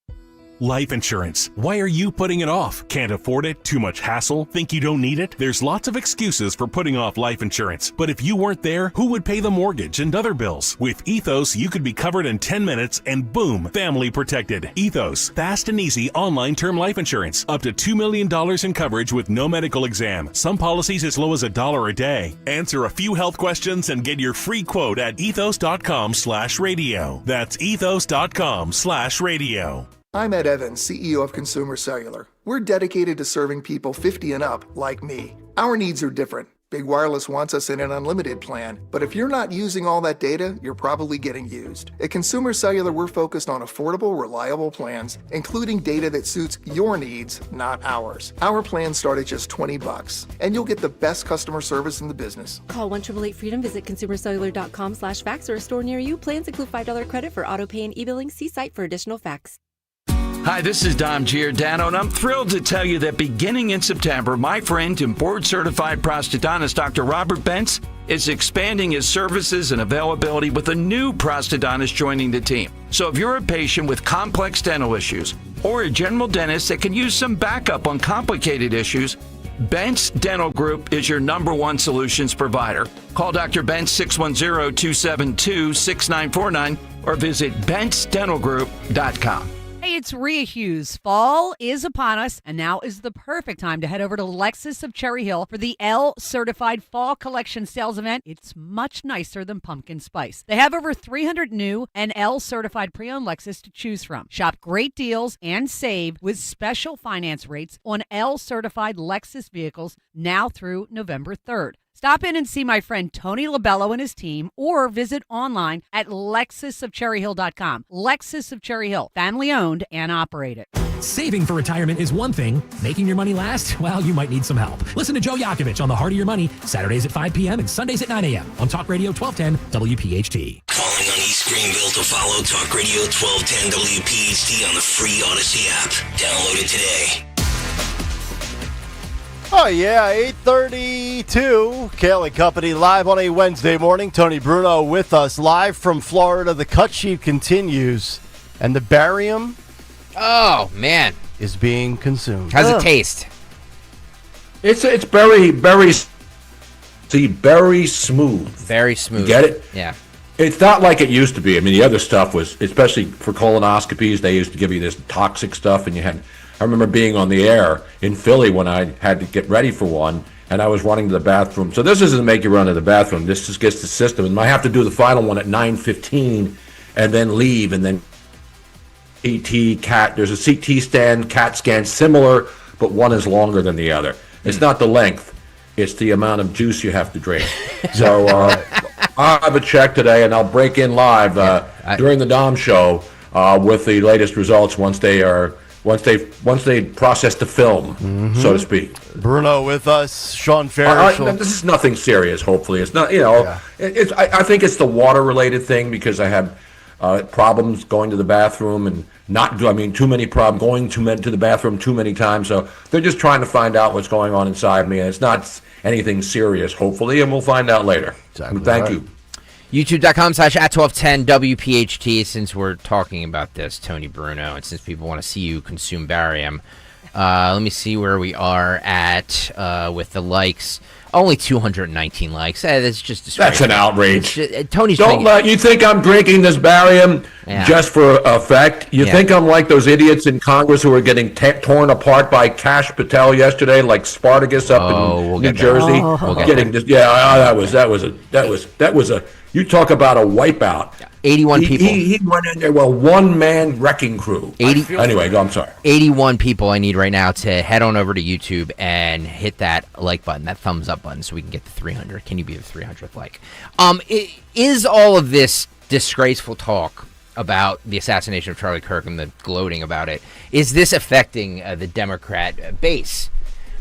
Life insurance. Why are you putting it off? Can't afford it? Too much hassle? Think you don't need it? There's lots of excuses for putting off life insurance. But if you weren't there, who would pay the mortgage and other bills? With Ethos, you could be covered in 10 minutes and boom, family protected. Ethos, fast and easy online term life insurance. Up to $2 million in coverage with no medical exam. Some policies as low as $1 a day. Answer a few health questions and get your free quote at ethos.com/radio. That's ethos.com/radio. I'm Ed Evans, CEO of Consumer Cellular. We're dedicated to serving people 50 and up like me. Our needs are different. Big Wireless wants us in an unlimited plan, but if you're not using all that data, you're probably getting used. At Consumer Cellular, we're focused on affordable, reliable plans, including data that suits your needs, not ours. Our plans start at just $20, and you'll get the best customer service in the business. Call 1-888-FREEDOM, visit consumercellular.com/facts or a store near you. Plans include $5 credit for auto pay and e-billing. See site for additional facts. Hi, this is Dom Giordano, and I'm thrilled to tell you that beginning in September, my friend and board-certified prosthodontist Dr. Robert Bentz is expanding his services and availability with a new prosthodontist joining the team. So if you're a patient with complex dental issues or a general dentist that can use some backup on complicated issues, Bentz Dental Group is your #1 solutions provider. Call Dr. Bentz 610-272-6949 or visit BentzDentalGroup.com. Hey, it's Rhea Hughes. Fall is upon us, and now is the perfect time to head over to Lexus of Cherry Hill for the L-Certified Fall Collection Sales Event. It's much nicer than pumpkin spice. They have over 300 new and L-Certified pre-owned Lexus to choose from. Shop great deals and save with special finance rates on L-Certified Lexus vehicles now through November 3rd. Stop in and see my friend Tony Labello and his team, or visit online at lexusofcherryhill.com. Lexus of Cherry Hill, family owned and operated. Saving for retirement is one thing. Making your money last? Well, you might need some help. Listen to Joe Yakovich on The Heart of Your Money, Saturdays at 5 p.m. and Sundays at 9 a.m. on Talk Radio 1210 WPHT. Calling on East Greenville to follow Talk Radio 1210 WPHT on the free Odyssey app. Download it today. Oh, yeah, 8:32. Kayal and Company live on a Wednesday morning. Tony Bruno with us live from Florida. The cut sheet continues, and the barium man, is being consumed. How's it taste? It's very smooth. Very smooth. You get it? Yeah. It's not like it used to be. I mean, the other stuff was, especially for colonoscopies, they used to give you this toxic stuff, and I remember being on the air in Philly when I had to get ready for one, and I was running to the bathroom. So this doesn't make you run to the bathroom. This just gets the system. And I have to do the final one at 9:15 and then leave, and then CT, there's a CT scan, CAT scan, similar, but one is longer than the other. It's not the length. It's the amount of juice you have to drink. So I'll have a check today, and I'll break in live during the Dom show with the latest results once they process the film, so to speak. Bruno with us, Sean Ferris. This is nothing serious. Hopefully, it's not. I think it's the water-related thing because I have problems going to the bathroom and too many problems going to the bathroom too many times. So they're just trying to find out what's going on inside me, and it's not anything serious. Hopefully, and we'll find out later. Exactly. Thank you. YouTube.com/@1210WPHT. Since we're talking about this, Tony Bruno, and since people want to see you consume barium, let me see where we are at with the likes. Only 219 likes. That's just That's an outrage. Tony's you think I'm drinking this barium just for effect? You think I'm like those idiots in Congress who are getting torn apart by Kash Patel yesterday, like Spartacus up in New Jersey? That was a. You talk about a wipeout. 81 people. He went in there, one-man wrecking crew. Anyway, I'm sorry. 81 people I need right now to head on over to YouTube and hit that like button, that thumbs up button, so we can get to 300. Can you be the 300th like? Is all of this disgraceful talk about the assassination of Charlie Kirk and the gloating about it, is this affecting the Democrat base?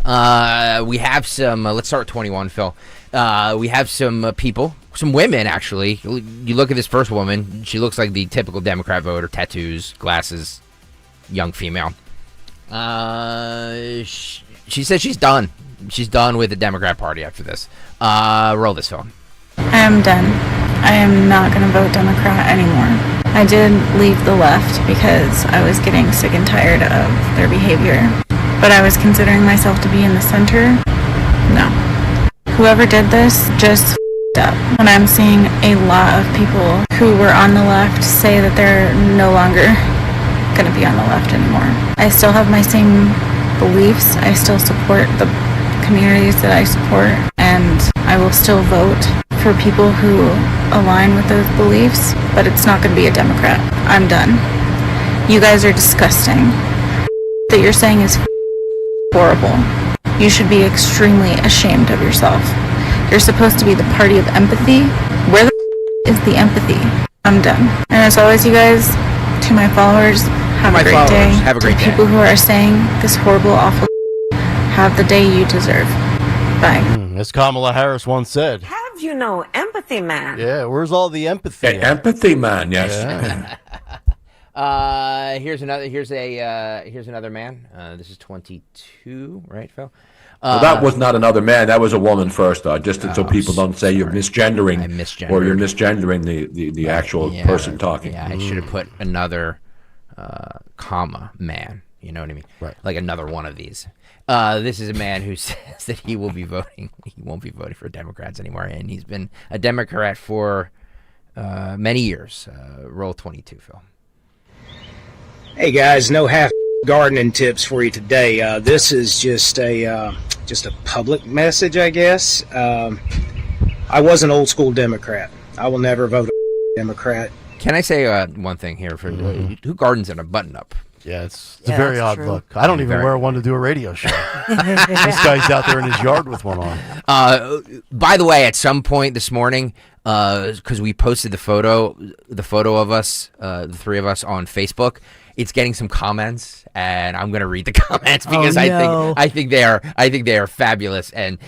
We have some, let's start with 21, Phil. We have some people, some women actually. You look at this first woman, she looks like the typical Democrat voter, tattoos, glasses, young female. She says she's done. She's done with the Democrat Party after this. Roll this film. I am done. I am not going to vote Democrat anymore. I did leave the left because I was getting sick and tired of their behavior. But I was considering myself to be in the center. No. Whoever did this just up. And I'm seeing a lot of people who were on the left say that they're no longer going to be on the left anymore. I still have my same beliefs. I still support the communities that I support, and I will still vote for people who align with those beliefs, but it's not going to be a Democrat. I'm done. You guys are disgusting. That you're saying is horrible. You should be extremely ashamed of yourself. You're supposed to be the party of empathy. Where the is the empathy? I'm done. And as always, you guys, to my followers, have a great day. Have a great day. People who are saying this horrible, awful, have the day you deserve. Bye. As Kamala Harris once said. Have you no empathy, man? Yeah, where's all the empathy? Hey, empathy, man. Yes. Yeah. Here's another man. This is 22, right, Phil? Well, that was not another man. That was a woman first, just so people don't say you're misgendering, or you're misgendering the actual person talking. Yeah, I should have put another comma man. You know what I mean? Right. Like another one of these. This is a man who says that he will be voting. He won't be voting for Democrats anymore, and he's been a Democrat for many years. Roll 22, Phil. Hey guys, no half gardening tips for you today. This is just a public message, I guess. I was an old school Democrat. I will never vote a Democrat. Can I say one thing here? For who gardens in a button-up? Yeah, it's a very odd look. I don't even wear one to do a radio show. This guy's out there in his yard with one on. By the way, at some point this morning, because we posted the photo of us, the three of us, on Facebook, it's getting some comments, and I'm going to read the comments because I think they are fabulous. And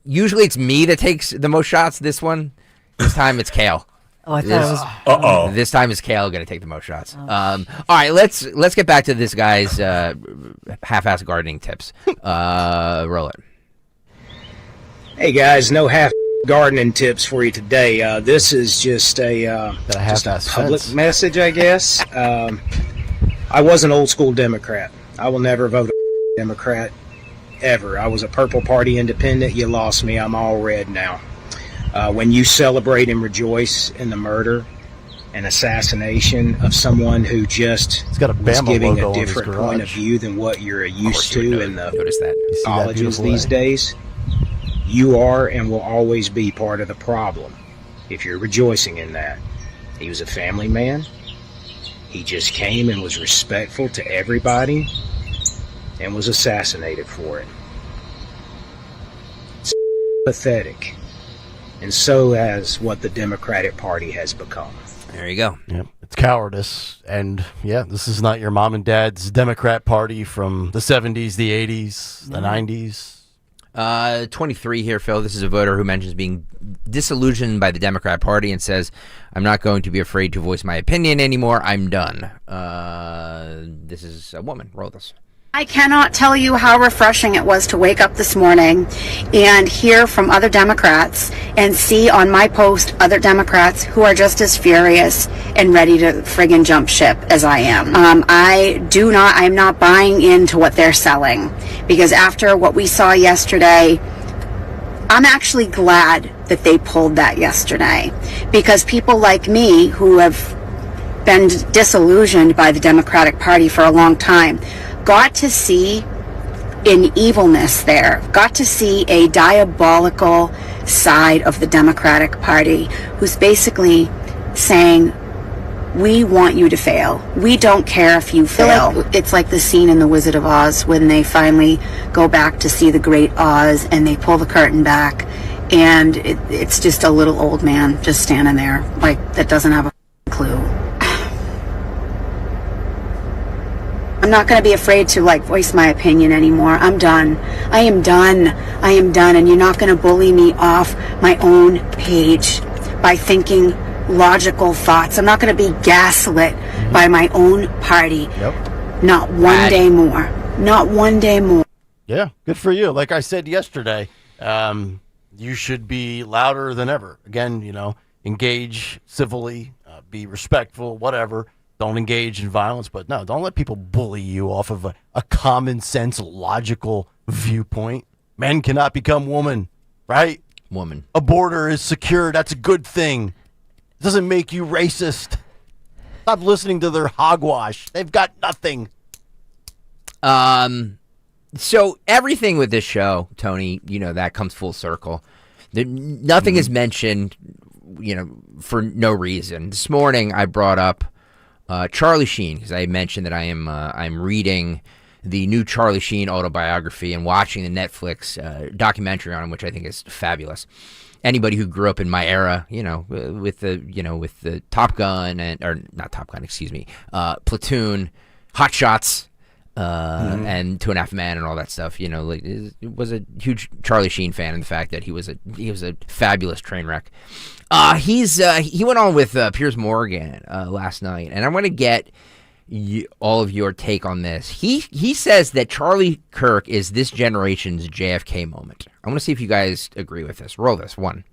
usually it's me that takes the most shots. This time it's Kayal. Oh, I thought it was. This time is Kayal going to take the most shots. All right, let's get back to this guy's half-ass gardening tips. Roll it. Hey guys, no half gardening tips for you today. This is just a public message, I guess. I was an old school Democrat. I will never vote a Democrat ever. I was a Purple Party independent. You lost me. I'm all red now. When you celebrate and rejoice in the murder and assassination of someone who just was giving a different point of view than what you're used to in the colleges these days, you are and will always be part of the problem if you're rejoicing in that. He was a family man. He just came and was respectful to everybody and was assassinated for it. It's pathetic. And so has what the Democratic Party has become. There you go. Yep. It's cowardice. And, yeah, this is not your mom and dad's Democrat Party from the 70s, the 80s, the 90s. 23 here, Phil. This is a voter who mentions being disillusioned by the Democrat Party and says, I'm not going to be afraid to voice my opinion anymore. I'm done. This is a woman. Roll this. I cannot tell you how refreshing it was to wake up this morning and hear from other Democrats and see on my post other Democrats who are just as furious and ready to friggin' jump ship as I am. I'm not buying into what they're selling, because after what we saw yesterday, I'm actually glad that they pulled that yesterday, because people like me who have been disillusioned by the Democratic Party for a long time got to see an evilness there, got to see a diabolical side of the Democratic Party who's basically saying, we want you to fail. We don't care if you fail. It's like the scene in The Wizard of Oz when they finally go back to see the Great Oz and they pull the curtain back and it's just a little old man just standing there like that doesn't have a clue. I'm not going to be afraid to voice my opinion anymore. I'm done. I am done. I am done. And you're not going to bully me off my own page by thinking logical thoughts. I'm not going to be gaslit by my own party. Yep. Not one day more. Not one day more. Yeah, good for you. Like I said yesterday, you should be louder than ever. Again, engage civilly, be respectful, whatever. Don't engage in violence, but no, don't let people bully you off of a common sense, logical viewpoint. Men cannot become women, right? Woman. A border is secure. That's a good thing. It doesn't make you racist. Stop listening to their hogwash. They've got nothing. So everything with this show, Tony, that comes full circle. Nothing is mentioned, for no reason. This morning I brought up Charlie Sheen, because I mentioned that I'm reading the new Charlie Sheen autobiography and watching the Netflix documentary on him, which I think is fabulous. Anybody who grew up in my era, with the Top Gun Platoon, Hot Shots, and 2.5 Men and all that stuff, was a huge Charlie Sheen fan, and the fact that he was a fabulous train wreck. He went on with Piers Morgan last night, and I want to get all of your take on this. He says that Charlie Kirk is this generation's JFK moment. I want to see if you guys agree with this. Roll this one.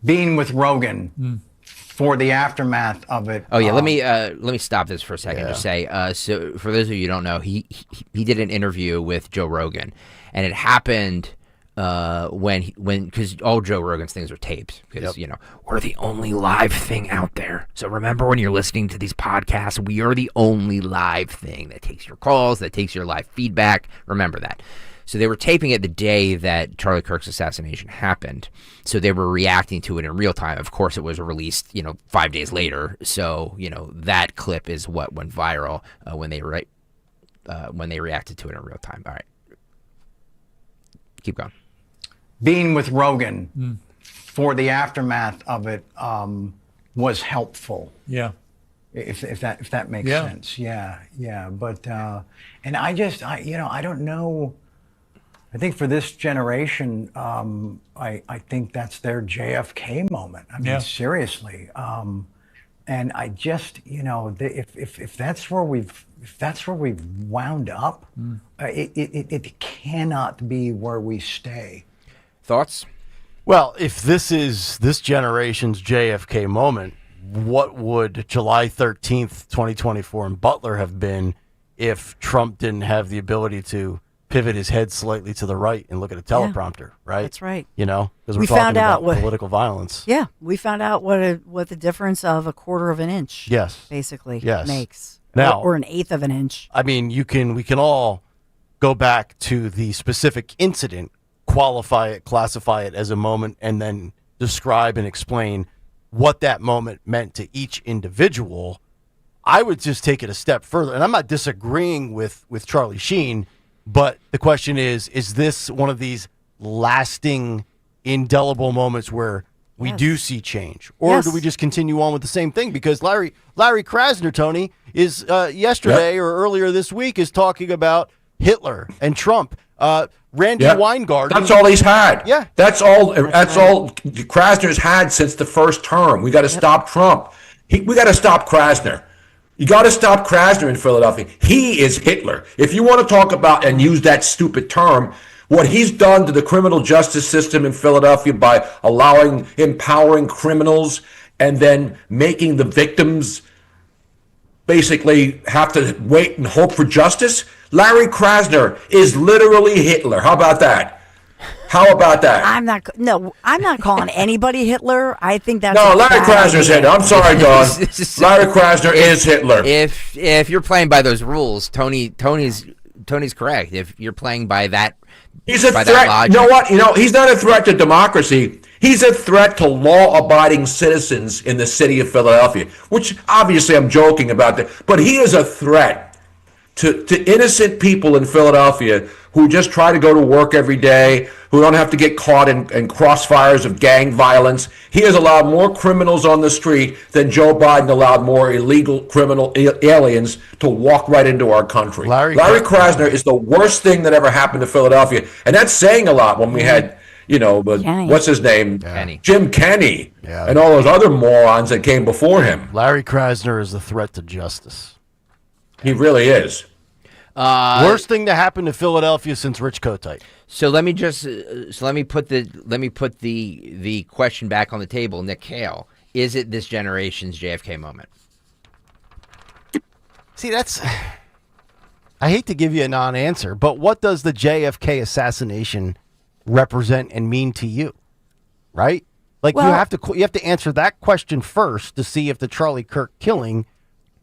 Being with Rogan for the aftermath of it. Oh yeah, let me stop this for a second. Just say so for those of you who don't know, he did an interview with Joe Rogan, and it happened when because all Joe Rogan's things are taped because we're the only live thing out there. So remember, when you're listening to these podcasts, we are the only live thing that takes your calls, that takes your live feedback. Remember that. So they were taping it the day that Charlie Kirk's assassination happened. So they were reacting to it in real time. Of course, it was released 5 days later. So that clip is what went viral when they reacted to it in real time. All right, keep going. Being with Rogan for the aftermath of it was helpful. Yeah. If that makes sense. Yeah. But and I don't know. I think for this generation, I think that's their JFK moment. I mean, seriously. And I just, if that's where we've wound up, it cannot be where we stay. Thoughts? Well, if this is this generation's JFK moment, what would July 13th, 2024 in Butler have been if Trump didn't have the ability to pivot his head slightly to the right and look at a teleprompter, right? That's right. Because we're talking about political violence. Yeah, we found out what the difference of a quarter of an inch, basically, makes. Now, or an eighth of an inch. I mean, we can all go back to the specific incident, qualify it, classify it as a moment, and then describe and explain what that moment meant to each individual. I would just take it a step further, and I'm not disagreeing with Charlie Sheen. But the question is this one of these lasting, indelible moments where we do see change? Or do we just continue on with the same thing? Because Larry Krasner, Tony, is yesterday or earlier this week is talking about Hitler and Trump. Randy Weingarten. That's all he's had. Yeah. That's all Krasner's had since the first term. We got to stop Trump. We got to stop Krasner. You got to stop Krasner in Philadelphia. He is Hitler. If you want to talk about and use that stupid term, what he's done to the criminal justice system in Philadelphia by empowering criminals and then making the victims basically have to wait and hope for justice. Larry Krasner is literally Hitler. How about that? I'm not calling anybody Hitler. I think that's Larry Krasner's Hitler. I'm sorry, Don. Larry Krasner is Hitler. If you're playing by those rules, Tony's correct. If you're playing by that, he's a threat. You know what? He's not a threat to democracy. He's a threat to law-abiding citizens in the city of Philadelphia. Which obviously I'm joking about that, but he is a threat to innocent people in Philadelphia who just try to go to work every day, who don't have to get caught in crossfires of gang violence. He has allowed more criminals on the street than Joe Biden allowed more illegal criminal aliens to walk right into our country. Larry Krasner is the worst thing that ever happened to Philadelphia. And that's saying a lot when we had, what's his name? Kenny. Jim Kenney and all those other morons that came before him. Larry Krasner is a threat to justice. He really is. Worst thing to happen to Philadelphia since Rich Kotite. So let me put the question back on the table, Nick Kayal. Is it this generation's JFK moment? See, I hate to give you a non-answer, but what does the JFK assassination represent and mean to you? Right? You have to answer that question first to see if the Charlie Kirk killing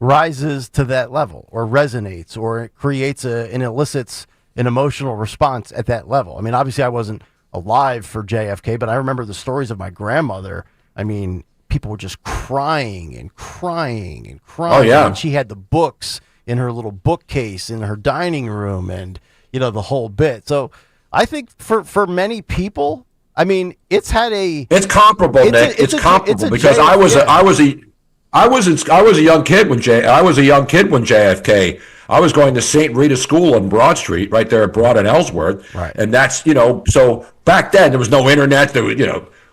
rises to that level or resonates or it creates and elicits an emotional response at that level. I mean, obviously I wasn't alive for JFK, but I remember the stories of my grandmother. I mean, people were just crying and crying and crying. Oh, yeah. And she had the books in her little bookcase in her dining room, and the whole bit. So I think for many people, I mean, it's comparable, Nick. It's comparable because I was a young kid when JFK. I was going to St. Rita School on Broad Street, right there at Broad and Ellsworth, right. And that's so back then there was no internet. There was,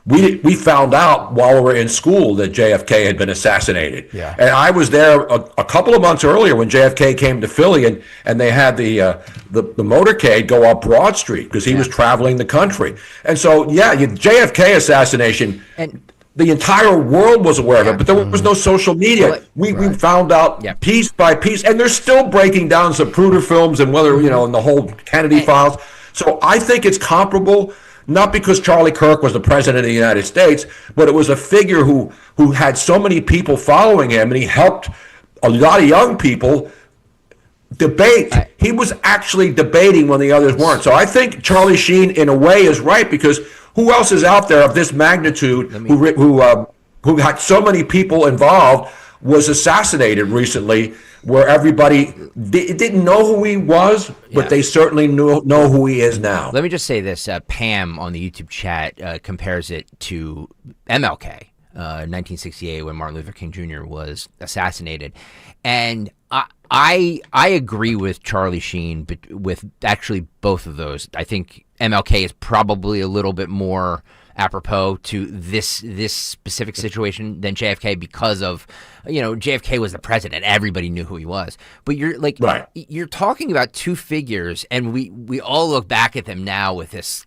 we found out while we were in school that JFK had been assassinated. Yeah. And I was there a couple of months earlier when JFK came to Philly, and they had the motorcade go up Broad Street because he was traveling the country. And so, JFK assassination. And the entire world was aware of it, but there was no social media. We found out piece by piece, and they're still breaking down Zapruder films and whether, and the whole Kennedy files. So I think it's comparable, not because Charlie Kirk was the president of the United States, but it was a figure who had so many people following him, and he helped a lot of young people debate. He was actually debating when the others weren't. So I think Charlie Sheen, in a way, is right, because who else is out there of this magnitude who had so many people involved, was assassinated recently, where everybody didn't know who he was, but they certainly know who he is now. Let me just say this. Pam on the YouTube chat compares it to MLK, 1968, when Martin Luther King Jr. was assassinated. And I agree with Charlie Sheen, but with actually both of those. I think MLK is probably a little bit more apropos to this specific situation than JFK, because of JFK was the president, everybody knew who he was, but you're talking about two figures, and we all look back at them now with this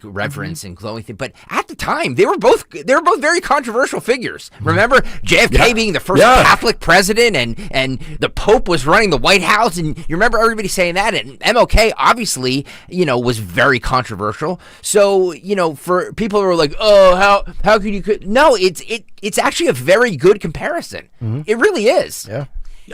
reverence and glowing thing, but at the time they were both very controversial figures. Remember JFK being the first Catholic president, and the Pope was running the White House, and you remember everybody saying that, and MLK obviously was very controversial. So for people who are like, oh, how could you? No, it's actually a very good comparison. Mm-hmm. It really is. Yeah,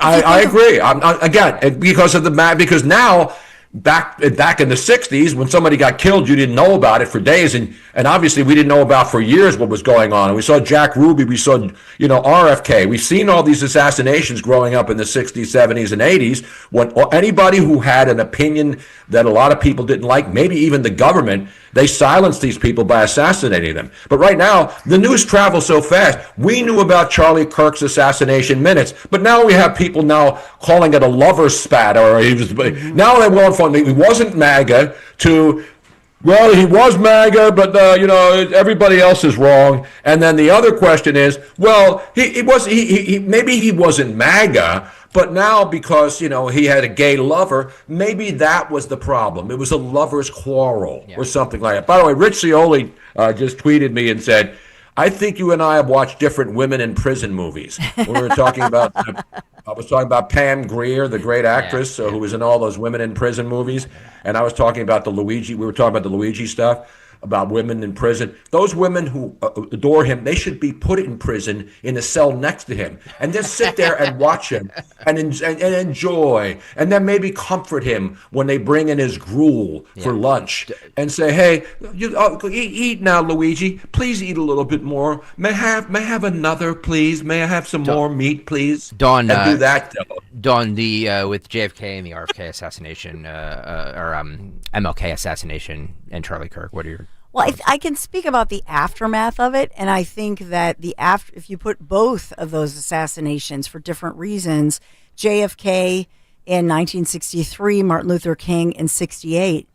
I agree. Again, because now back in the 60s, when somebody got killed, you didn't know about it for days, and obviously we didn't know about for years what was going on. And we saw Jack Ruby, we saw RFK. We've seen all these assassinations growing up in the 60s, 70s, and 80s. When anybody who had an opinion that a lot of people didn't like, maybe even the government, they silenced these people by assassinating them. But right now, the news travels so fast. We knew about Charlie Kirk's assassination minutes, but now we have people now calling it a lover's spat, or now they want from he wasn't MAGA to, well, he was MAGA, but everybody else is wrong. And then the other question is, well, maybe he wasn't MAGA, but now because he had a gay lover, maybe that was the problem. It was a lover's quarrel or something like that. By the way, Rich Cioli just tweeted me and said, I think you and I have watched different women in prison movies. We were talking about, I was talking about Pam Grier, the great actress who was in all those women in prison movies. And I was talking about we were talking about the Luigi stuff, about women in prison. Those women who adore him, they should be put in prison in a cell next to him and just sit there and watch him and enjoy, and then maybe comfort him when they bring in his gruel for lunch and say, hey, eat now, Luigi. Please eat a little bit more. May I have another, please? May I have some more meat, please? Don, do that. Don, with JFK and the RFK assassination, or MLK assassination and Charlie Kirk, what are your... Well, I can speak about the aftermath of it, and I think that if you put both of those assassinations for different reasons, JFK in 1963, Martin Luther King in 68,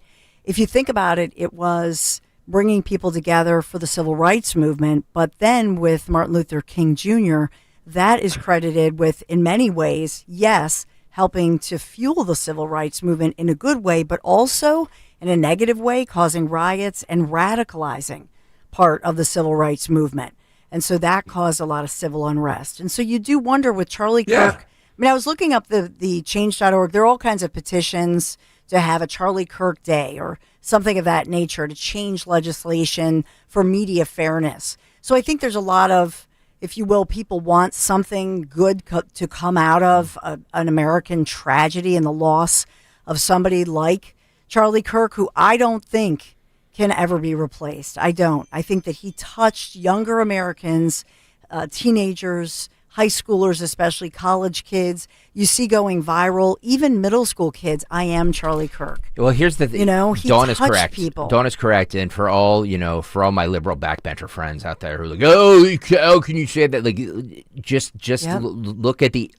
if you think about it, it was bringing people together for the civil rights movement, but then with Martin Luther King Jr., that is credited with, in many ways, yes, helping to fuel the civil rights movement in a good way, but also in a negative way, causing riots and radicalizing part of the civil rights movement. And so that caused a lot of civil unrest. And so you do wonder with Charlie Kirk. I mean, I was looking up the change.org. There are all kinds of petitions to have a Charlie Kirk Day or something of that nature to change legislation for media fairness. So I think there's a lot of, if you will, people want something good to come out of an American tragedy and the loss of somebody like Charlie Kirk, who I don't think can ever be replaced. I don't. I think that he touched younger Americans, teenagers, high schoolers, especially college kids, you see going viral, even middle school kids, I am Charlie Kirk. Well, here's the thing. You know, he Dawn is touched correct. people. Dawn is correct. And for all, for all my liberal backbencher friends out there who are like, oh, how can you say that? Like, just look at the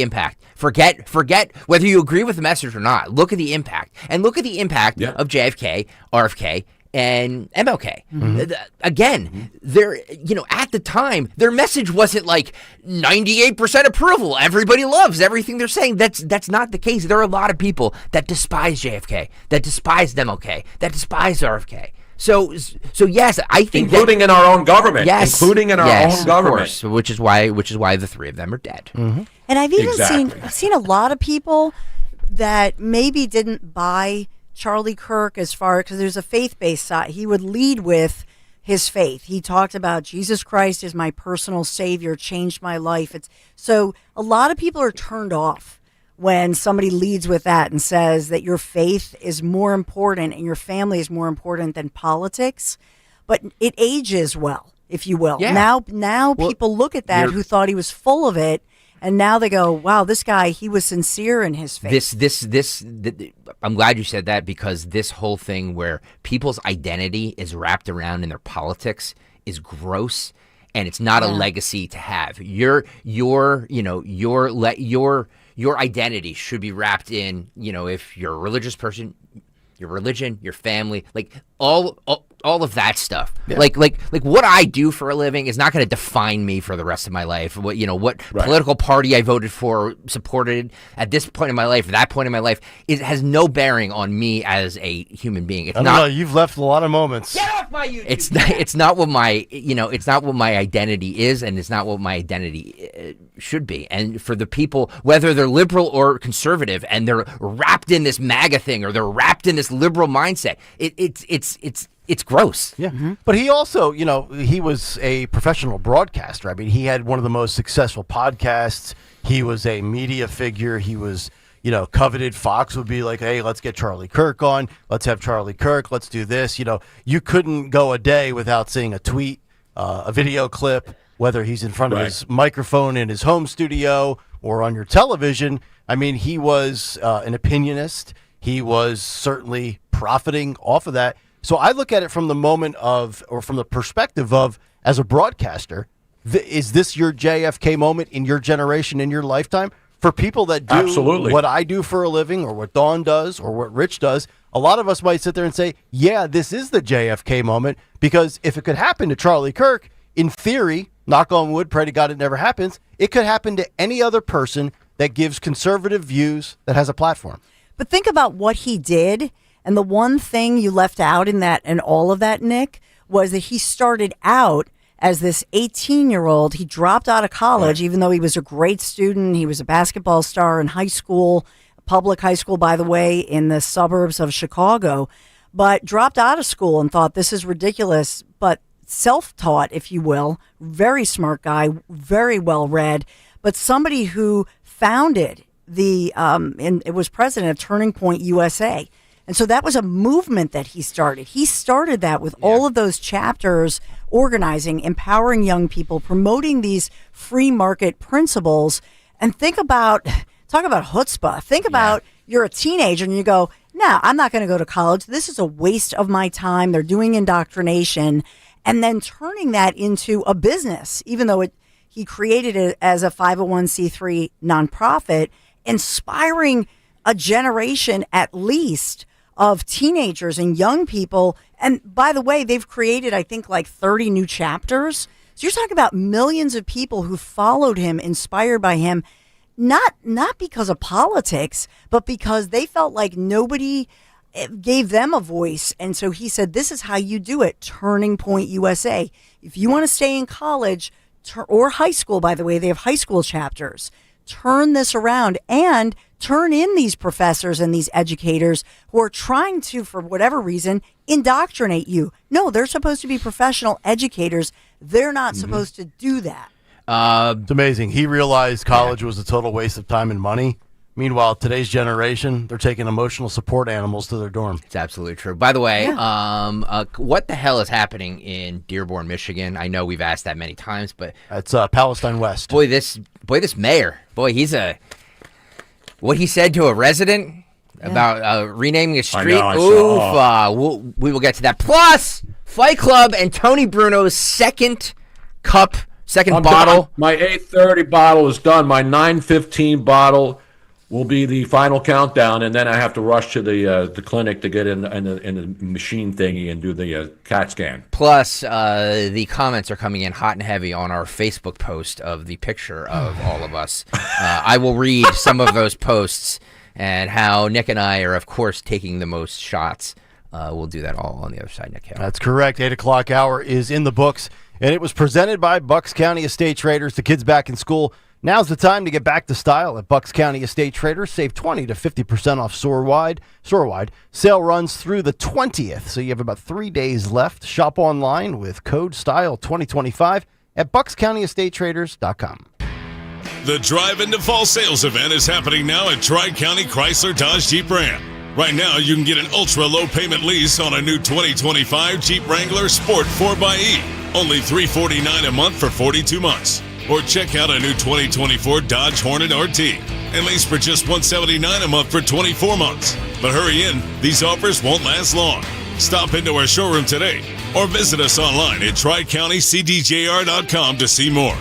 impact. Forget whether you agree with the message or not. Look at the impact. And look at the impact of JFK, RFK, and MLK. Again, at the time, their message wasn't like 98% approval. Everybody loves everything they're saying. That's not the case. There are a lot of people that despise JFK, that despise MLK, that despise RFK. So yes, I think including in our own government. Yes, including in our own government. Of course, which is why the three of them are dead. And I've even seen a lot of people that maybe didn't buy Charlie Kirk because there's a faith-based side. He would lead with his faith. He talked about Jesus Christ is my personal savior, changed my life. So a lot of people are turned off when somebody leads with that and says that your faith is more important and your family is more important than politics. But it ages well, if you will. Yeah. Now people look at that who thought he was full of it. And now they go, wow, this guy, he was sincere in his faith. I'm glad you said that, because this whole thing where people's identity is wrapped around in their politics is gross, and it's not a legacy to have. Your identity should be wrapped in, if you're a religious person, your religion, your family, like all of that stuff. Yeah. Like what I do for a living is not going to define me for the rest of my life. What political party I voted for, supported at this point in my life, or that point in my life, it has no bearing on me as a human being. I don't know. You've left a lot of moments. Get off my YouTube. It's not what my it's not what my identity is, and it's not what my identity should be. And for the people, whether they're liberal or conservative, and they're wrapped in this MAGA thing, or they're wrapped in this liberal mindset, it's gross. Yeah. But he also, he was a professional broadcaster. I mean, he had one of the most successful podcasts. He was a media figure. He was, coveted. Fox would be like, hey, let's get Charlie Kirk on. Let's have Charlie Kirk. Let's do this. You couldn't go a day without seeing a tweet, a video clip, whether he's in front of his microphone in his home studio or on your television. I mean, he was an opinionist. He was certainly profiting off of that. So I look at it from the from the perspective of, as a broadcaster, is this your JFK moment in your generation, in your lifetime? For people that do what I do for a living, or what Dawn does, or what Rich does, a lot of us might sit there and say, yeah, this is the JFK moment, because if it could happen to Charlie Kirk, in theory, knock on wood, pray to God it never happens, it could happen to any other person that gives conservative views, that has a platform. But think about what he did. And the one thing you left out in that and all of that, Nick, was that he started out as this 18-year-old. He dropped out of college, even though he was a great student. He was a basketball star in high school, public high school, by the way, in the suburbs of Chicago, but dropped out of school and thought this is ridiculous, but self-taught, if you will, very smart guy, very well-read, but somebody who founded and it was president of Turning Point USA. And so that was a movement that he started. He started that with all of those chapters, organizing, empowering young people, promoting these free market principles. And talk about chutzpah. Think about you're a teenager and you go, no, I'm not going to go to college. This is a waste of my time. They're doing indoctrination. And then turning that into a business, even though he created it as a 501c3 nonprofit, inspiring a generation at least of teenagers and young people. And by the way, they've created, I think, like 30 new chapters. So you're talking about millions of people who followed him, inspired by him, not because of politics, but because they felt like nobody gave them a voice. And so he said, this is how you do it. Turning Point USA. If you want to stay in college or high school, by the way, they have high school chapters. Turn this around and turn in these professors and these educators who are trying to, for whatever reason, indoctrinate you. No, they're supposed to be professional educators. They're not supposed to do that. It's amazing. He realized college was a total waste of time and money. I Meanwhile, today's generation, they're taking emotional support animals to their dorm. It's absolutely true. By the way, what the hell is happening in Dearborn, Michigan? I know we've asked that many times, but it's Palestine West. Boy, this mayor. Boy, what he said to a resident about renaming a street. We will get to that. Plus, Fight Club and Tony Bruno's second bottle. Done. My 8:30 bottle is done. My 9:15 bottle will be the final countdown, and then I have to rush to the clinic to get in the machine thingy and do the CAT scan. Plus, the comments are coming in hot and heavy on our Facebook post of the picture of all of us. I will read some of those posts and how Nick and I are, of course, taking the most shots. We'll do that all on the other side, Nick. That's correct. 8 o'clock hour is in the books, and it was presented by Bucks County Estate Traders. The kids back in school. Now's the time to get back to style at Bucks County Estate Traders. Save 20 to 50% off store-wide. Sale runs through the 20th, so you have about 3 days left. Shop online with code STYLE2025 at buckscountyestatetraders.com. The Drive into Fall sales event is happening now at Tri-County Chrysler Dodge Jeep Ram. Right now, you can get an ultra-low payment lease on a new 2025 Jeep Wrangler Sport 4xE. Only $349 a month for 42 months. Or check out a new 2024 Dodge Hornet RT and lease for just $179 a month for 24 months. But hurry in, these offers won't last long. Stop into our showroom today or visit us online at TriCountyCDJR.com to see more.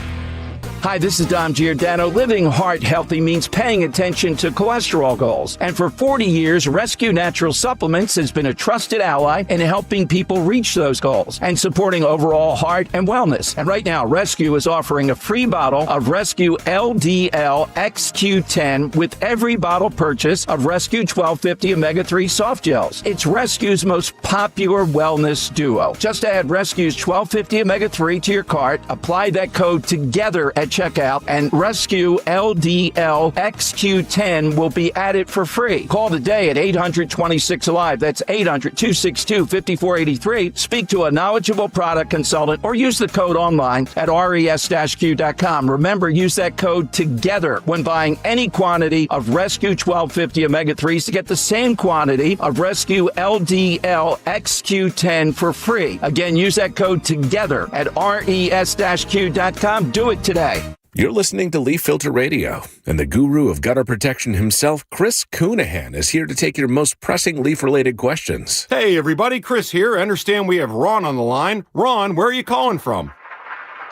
Hi, this is Dom Giordano. Living heart healthy means paying attention to cholesterol goals. And for 40 years, Rescue Natural Supplements has been a trusted ally in helping people reach those goals and supporting overall heart and wellness. And right now, Rescue is offering a free bottle of Rescue LDL XQ10 with every bottle purchase of Rescue 1250 Omega-3 Soft Gels. It's Rescue's most popular wellness duo. Just add Rescue's 1250 Omega-3 to your cart, apply that code TOGETHER at checkout, and Rescue LDL XQ10 will be added for free. Call today at 800-26-ALIVE. That's 800-262-5483. Speak to a knowledgeable product consultant or use the code online at res-q.com. Remember, use that code TOGETHER when buying any quantity of Rescue 1250 Omega-3s to get the same quantity of Rescue LDL XQ10 for free. Again, use that code TOGETHER at res-q.com. Do it today. You're listening to Leaf Filter Radio, and the guru of gutter protection himself, Chris Coonahan, is here to take your most pressing leaf-related questions. Hey, everybody, Chris here. I understand we have Ron on the line. Ron, where are you calling from?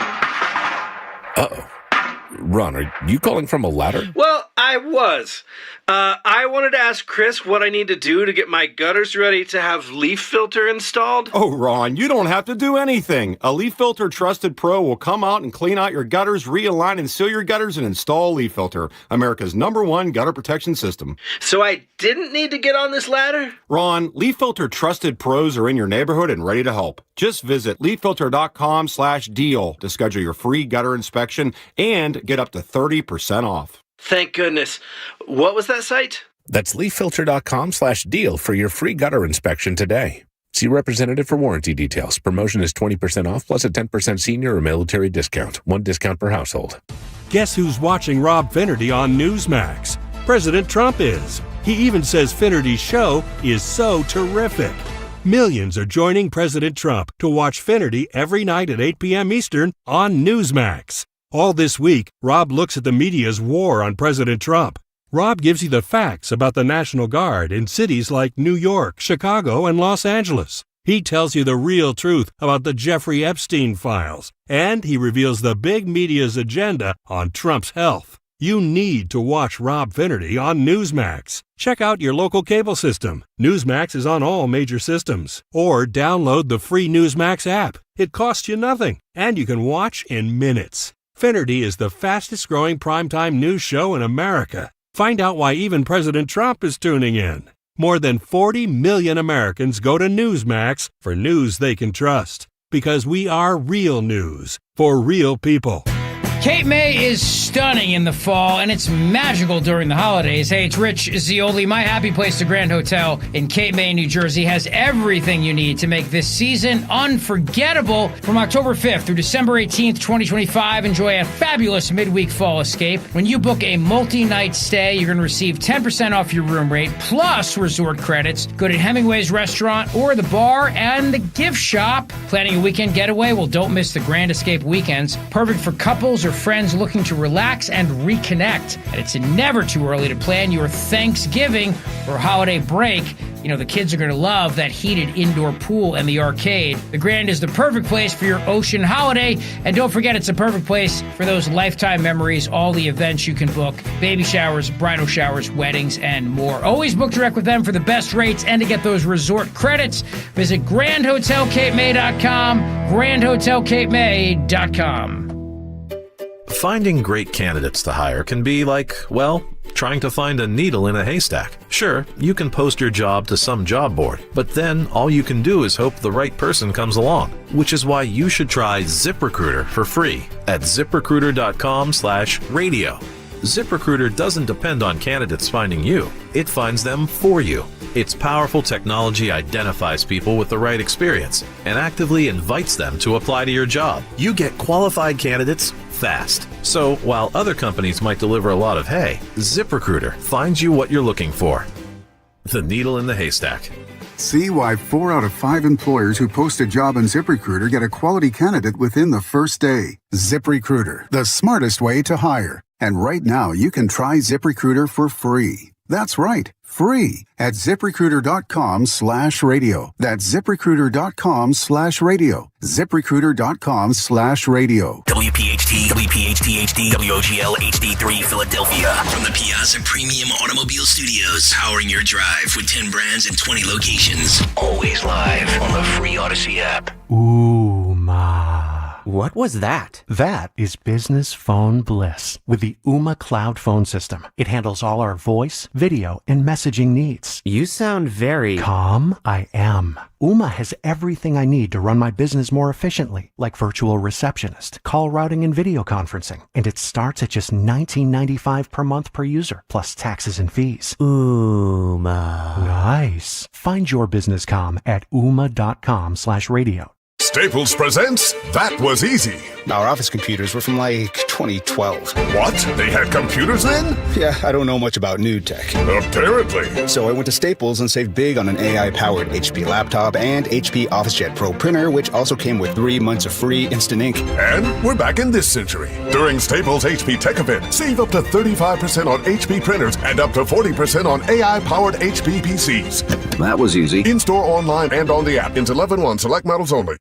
Uh-oh. Ron, are you calling from a ladder? Well, I was. I wanted to ask Chris what I need to do to get my gutters ready to have leaf filter installed. Oh, Ron, you don't have to do anything. A Leaf Filter Trusted Pro will come out and clean out your gutters, realign and seal your gutters, and install Leaf Filter, America's #1 gutter protection system. So I didn't need to get on this ladder? Ron, Leaf Filter Trusted Pros are in your neighborhood and ready to help. Just visit leaffilter.com/deal to schedule your free gutter inspection and get up to 30% off. Thank goodness. What was that site? That's leaffilter.com/deal for your free gutter inspection today. See representative for warranty details. Promotion is 20% off plus a 10% senior or military discount. One discount per household. Guess who's watching Rob Finnerty on Newsmax? President Trump is. He even says Finnerty's show is so terrific. Millions are joining President Trump to watch Finnerty every night at 8 p.m. Eastern on Newsmax. All this week, Rob looks at the media's war on President Trump. Rob gives you the facts about the National Guard in cities like New York, Chicago, and Los Angeles. He tells you the real truth about the Jeffrey Epstein files, and he reveals the big media's agenda on Trump's health. You need to watch Rob Finnerty on Newsmax. Check out your local cable system. Newsmax is on all major systems. Or download the free Newsmax app. It costs you nothing, and you can watch in minutes. Finnerty is the fastest growing primetime news show in America. Find out why even President Trump is tuning in. More than 40 million Americans go to Newsmax for news they can trust. Because we are real news for real people. Cape May is stunning in the fall, and it's magical during the holidays. Hey, it's Rich Zioli. My happy place, the Grand Hotel in Cape May, New Jersey, has everything you need to make this season unforgettable. From October 5th through December 18th, 2025, enjoy a fabulous midweek fall escape. When you book a multi-night stay, you're going to receive 10% off your room rate, plus resort credits. Go to Hemingway's restaurant or the bar and the gift shop. Planning a weekend getaway? Well, don't miss the Grand Escape weekends. Perfect for couples or friends looking to relax and reconnect. And it's never too early to plan your Thanksgiving or holiday break. You know, the kids are going to love that heated indoor pool and the arcade. The Grand is the perfect place for your ocean holiday. And don't forget, it's a perfect place for those lifetime memories, all the events you can book, baby showers, bridal showers, weddings, and more. Always book direct with them for the best rates and to get those resort credits. Visit GrandHotelCapeMay.com, GrandHotelCapeMay.com. Finding great candidates to hire can be like, well, trying to find a needle in a haystack. Sure, you can post your job to some job board, but then all you can do is hope the right person comes along, which is why you should try ZipRecruiter for free at ZipRecruiter.com/radio. ZipRecruiter doesn't depend on candidates finding you. It finds them for you. Its powerful technology identifies people with the right experience and actively invites them to apply to your job. You get qualified candidates fast. So while other companies might deliver a lot of hay, ZipRecruiter finds you what you're looking for. The needle in the haystack. See why 4 out of 5 employers who post a job on ZipRecruiter get a quality candidate within the first day. ZipRecruiter, the smartest way to hire. And right now, you can try ZipRecruiter for free. That's right, free at ZipRecruiter.com/radio. That's ZipRecruiter.com/radio. ZipRecruiter.com/radio. WPHT, WPHT HD, WOGL HD3 Philadelphia. From the Piazza Premium Automobile Studios, powering your drive with 10 brands and 20 locations. Always live on the free Odyssey app. Ooh, ma. What was that? That is business phone bliss with the Ooma Cloud Phone System. It handles all our voice, video, and messaging needs. You sound very... Calm? I am. Ooma has everything I need to run my business more efficiently, like virtual receptionist, call routing, and video conferencing. And it starts at just $19.95 per month per user, plus taxes and fees. Ooma. Nice. Find your business comm at ooma.com/radio. Staples presents That Was Easy. Our office computers were from like 2012. What? They had computers then? Yeah, I don't know much about new tech. Apparently. So I went to Staples and saved big on an AI-powered HP laptop and HP OfficeJet Pro printer, which also came with 3 months of free instant ink. And we're back in this century. During Staples HP Tech Event, save up to 35% on HP printers and up to 40% on AI-powered HP PCs. That was easy. In-store, online, and on the app. Into 11/1 select models only.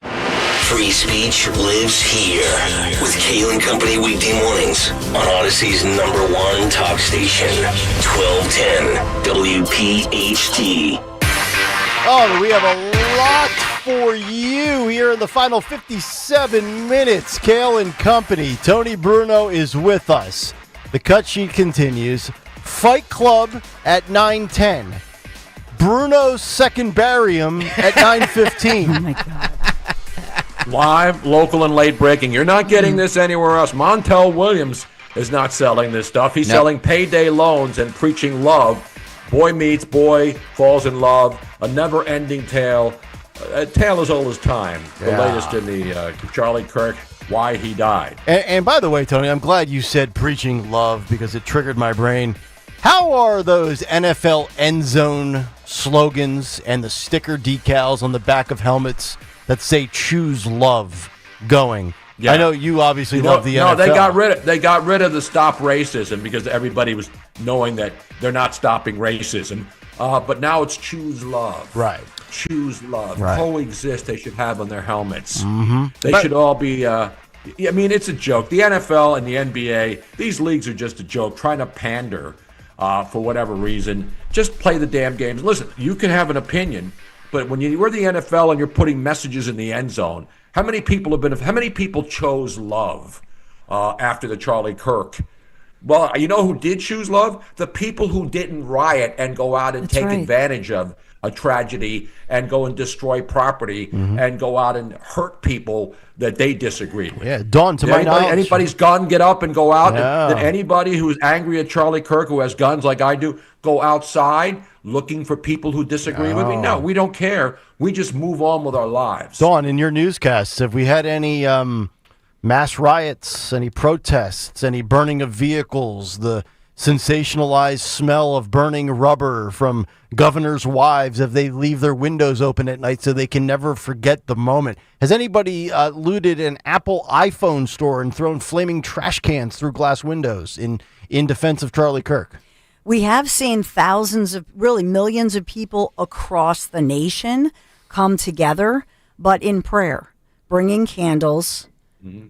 Free speech lives here with Kayal and Company weekday mornings on Odyssey's #1 talk station, 1210 WPHT. Oh, we have a lot for you here in the final 57 minutes. Kayal and Company. Tony Bruno is with us. The cut sheet continues. Fight Club at 9:10. Bruno's second barium at 9:15. Oh my God. Live, local, and late breaking. You're not getting this anywhere else. Montel Williams is not selling this stuff. He's selling payday loans and preaching love. Boy meets boy, falls in love. A never-ending tale. A tale as old as time. The latest in the Charlie Kirk, Why He Died. And by the way, Tony, I'm glad you said preaching love because it triggered my brain. How are those NFL end zone slogans and the sticker decals on the back of helmets that say "Choose Love" going? Yeah. I know you obviously love the NFL. No, they got rid of the "Stop Racism" because everybody was knowing that they're not stopping racism. But now it's "Choose Love." Right. Choose love. Right. Coexist. They should have on their helmets. Mm-hmm. They should all be. I mean, it's a joke. The NFL and the NBA. These leagues are just a joke, trying to pander for whatever reason. Just play the damn games. Listen, you can have an opinion. But when you're the NFL and you're putting messages in the end zone, how many people chose love after the Charlie Kirk? Well, you know who did choose love? The people who didn't riot and go out and take advantage of a tragedy and go and destroy property and go out and hurt people that they disagree with. Yeah, Dawn, to my knowledge, anybody's gun, get up and go out. Yeah. Did anybody who's angry at Charlie Kirk, who has guns like I do, go outside looking for people who disagree with me? No, we don't care. We just move on with our lives. Dawn, in your newscasts, have we had any mass riots, any protests, any burning of vehicles, the sensationalized smell of burning rubber from governors' wives if they leave their windows open at night so they can never forget the moment? Has anybody looted an Apple iPhone store and thrown flaming trash cans through glass windows in defense of Charlie Kirk? We have seen thousands of, really millions of people across the nation come together, but in prayer, bringing candles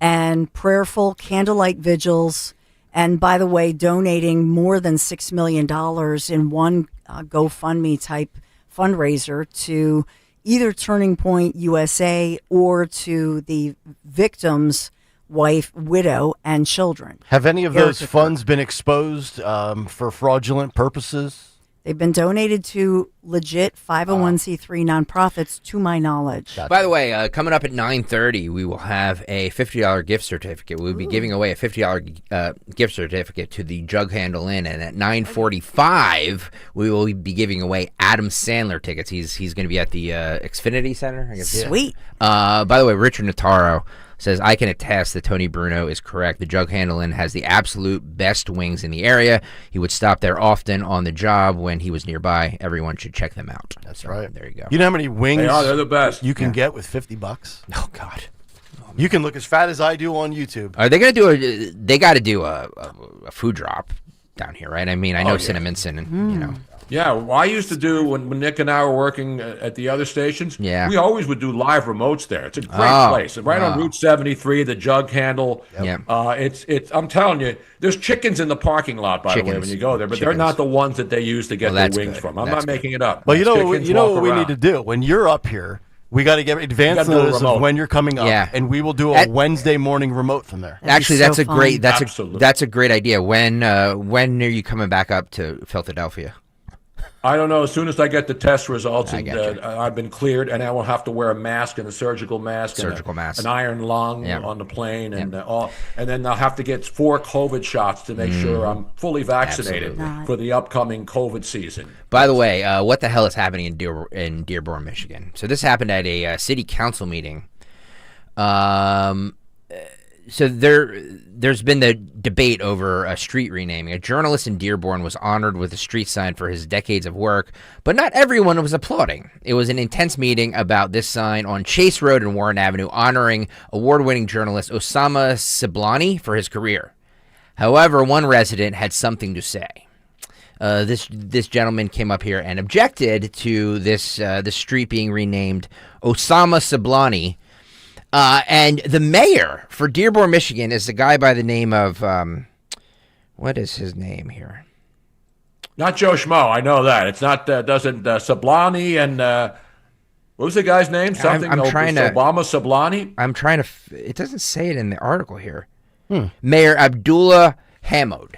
and prayerful candlelight vigils. And by the way, donating more than $6 million in one GoFundMe type fundraiser to either Turning Point USA or to the victim's wife, widow, and children. Have any of those funds been exposed for fraudulent purposes? They've been donated to legit 501c3 nonprofits, to my knowledge. By the way, coming up at 9:30, we will have a $50 gift certificate. We'll be giving away a $50 gift certificate to the Jug Handle Inn, and at 9:45, we will be giving away Adam Sandler tickets. He's going to be at the Xfinity Center. I guess. Sweet. By the way, Richard Notaro says, I can attest that Tony Bruno is correct. The Jug Handle Inn has the absolute best wings in the area. He would stop there often on the job when he was nearby. Everyone should check them out. That's right. There you go. You know how many wings they're the best. You can get with $50? Oh, God. You can look as fat as I do on YouTube. Are they going to do they got to do a food drop down here, right? I mean, I know Cinnaminson and, you know. Yeah, well, I used to do when Nick and I were working at the other stations. Yeah, we always would do live remotes there. It's a great place, right on Route 73, the Jug Handle. Yeah, it's. I'm telling you, there's chickens in the parking lot. By the way, when you go there, but they're not the ones that they use to get their wings from. I'm not making it up. Well, you know what we need to do when you're up here. We got to get advance notice of when you're coming up, and we will do a Wednesday morning remote from there. Actually, that's a great idea. When are you coming back up to Philadelphia? I don't know. As soon as I get the test results, I've been cleared, and I will have to wear a mask and a surgical mask, an iron lung on the plane, and then I'll have to get 4 COVID shots to make sure I'm fully vaccinated for the upcoming COVID season. By the way, what the hell is happening in Dearborn, Michigan? So this happened at a city council meeting. So there's been the debate over a street renaming. A journalist in Dearborn was honored with a street sign for his decades of work, but not everyone was applauding. It was an intense meeting about this sign on Chase Road and Warren Avenue, honoring award-winning journalist Osama Siblani for his career. However, one resident had something to say. This gentleman came up here and objected to this street being renamed Osama Siblani. And the mayor for Dearborn, Michigan is a guy by the name of, what is his name here? Not Joe Schmo, I know that. It's not, doesn't Sablani and, what was the guy's name? Something, I'm trying to, Obama Sablani? I'm trying to, it doesn't say it in the article here. Mayor Abdullah Hamoud.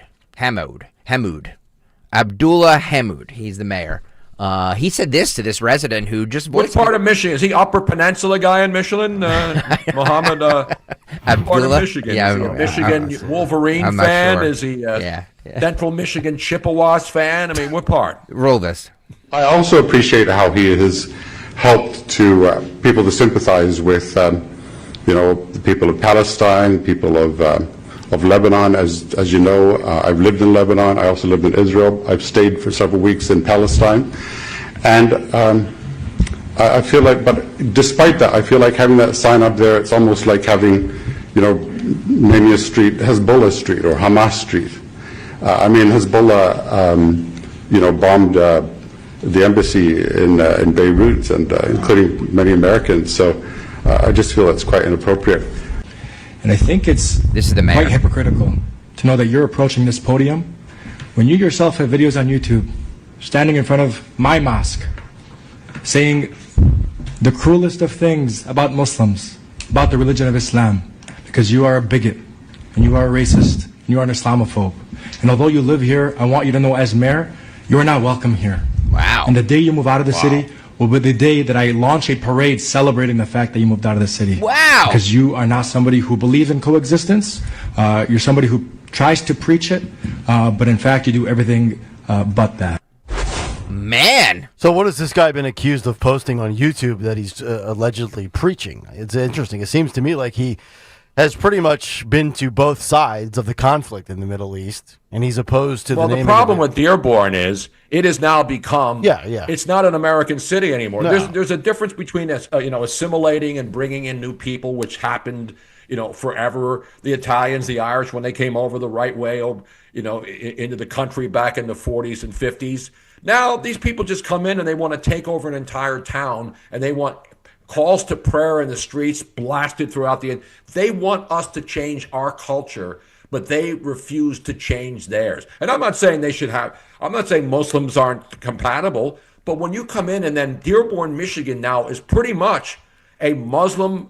Abdullah Hamoud, he's the mayor. He said this to this resident who just... What part of Michigan? Is he Upper Peninsula guy in Michelin? Mohammed, part of Michigan? Yeah, is he a Michigan Wolverine fan? Sure. Is he a Central Michigan Chippewas fan? I mean, what part? Roll this. I also appreciate how he has helped to people to sympathize with, the people of Palestine, people of Lebanon. As you know, I've lived in Lebanon. I also lived in Israel. I've stayed for several weeks in Palestine. And I feel like, but despite that, I feel like having that sign up there, it's almost like having, naming a street Hezbollah Street or Hamas Street. Hezbollah, bombed the embassy in Beirut, and including many Americans. So I just feel it's quite inappropriate. And I think it's quite hypocritical to know that you're approaching this podium when you yourself have videos on YouTube standing in front of my mosque saying the cruelest of things about Muslims, about the religion of Islam, because you are a bigot and you are a racist and you are an Islamophobe. And although you live here, I want you to know as mayor, you are not welcome here. Wow. Wow. And the day you move out of the city will be the day that I launch a parade celebrating the fact that you moved out of the city. Wow. Because you are not somebody who believes in coexistence. You're somebody who tries to preach it, but in fact you do everything but that. Man. So what has this guy been accused of posting on YouTube that he's allegedly preaching? It's interesting. It seems to me like he has pretty much been to both sides of the conflict in the Middle East, and he's opposed to the name. Well, the problem with Dearborn is it has now become. It's not an American city anymore. No. There's a difference between assimilating and bringing in new people, which happened forever. The Italians, the Irish, when they came over the right way, into the country back in the 40s and 50s. Now these people just come in and they want to take over an entire town, and they want calls to prayer in the streets blasted throughout they want us to change our culture, but they refuse to change theirs. And I'm not saying I'm not saying Muslims aren't compatible, but when you come in and then Dearborn, Michigan now is pretty much a Muslim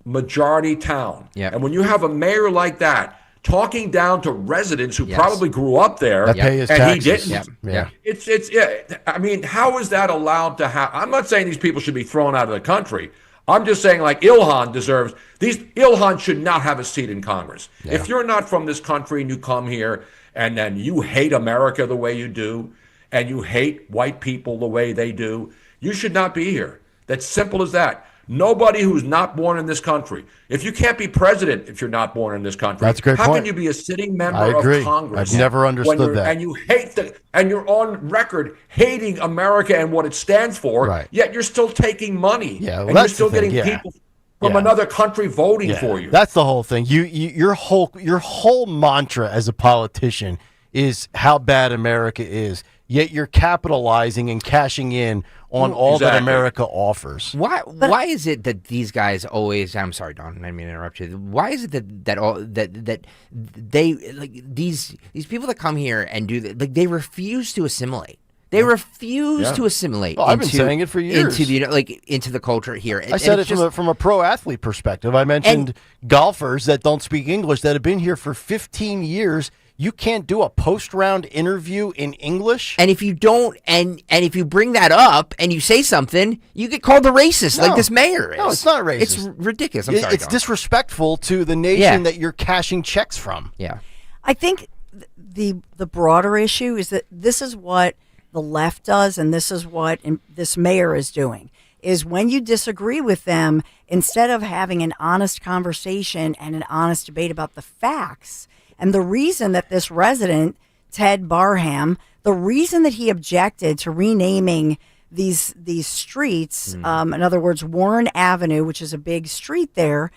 majority town. Yep. And when you have a mayor like that talking down to residents who probably grew up there That pay his and taxes. he didn't. Yeah. I mean, how is that allowed to happen? I'm not saying these people should be thrown out of the country. I'm just saying, like, Ilhan should not have a seat in Congress. Yeah. If you're not from this country and you come here and then you hate America the way you do, and you hate white people the way they do, you should not be here. That's simple as that. Nobody who's not born in this country. If you can't be president if you're not born in this country, That's a great how point. can you be a sitting member I agree. of Congress? I've never understood that. And you hate and you're on record hating America and what it stands for, yet you're still taking money. Yeah, well, and that's you're still the thing, getting people from another country voting for you. That's the whole thing. Your whole mantra as a politician is how bad America is. Yet you're capitalizing and cashing in on all that America offers. Why is it that these guys always? I'm sorry, Don. I didn't mean to interrupt you. Why is it that they like these people that come here and do that? Like they refuse to assimilate. They refuse to assimilate. Well, I've been saying it for years. Into the culture here. I said it from a pro athlete perspective. I mentioned golfers that don't speak English that have been here for 15 years. You can't do a post-round interview in English. And if you don't, and if you bring that up and you say something, you get called a racist, like this mayor is. No, it's not racist. It's ridiculous. I'm sorry, it's Don. disrespectful to the nation that you're cashing checks from. Yeah. I think the broader issue is that this is what the left does, and this is what this mayor is doing, is when you disagree with them, instead of having an honest conversation and an honest debate about the facts. And the reason that this resident, Ted Barham, the reason that he objected to renaming these streets, in other words, Warren Avenue, which is a big street there,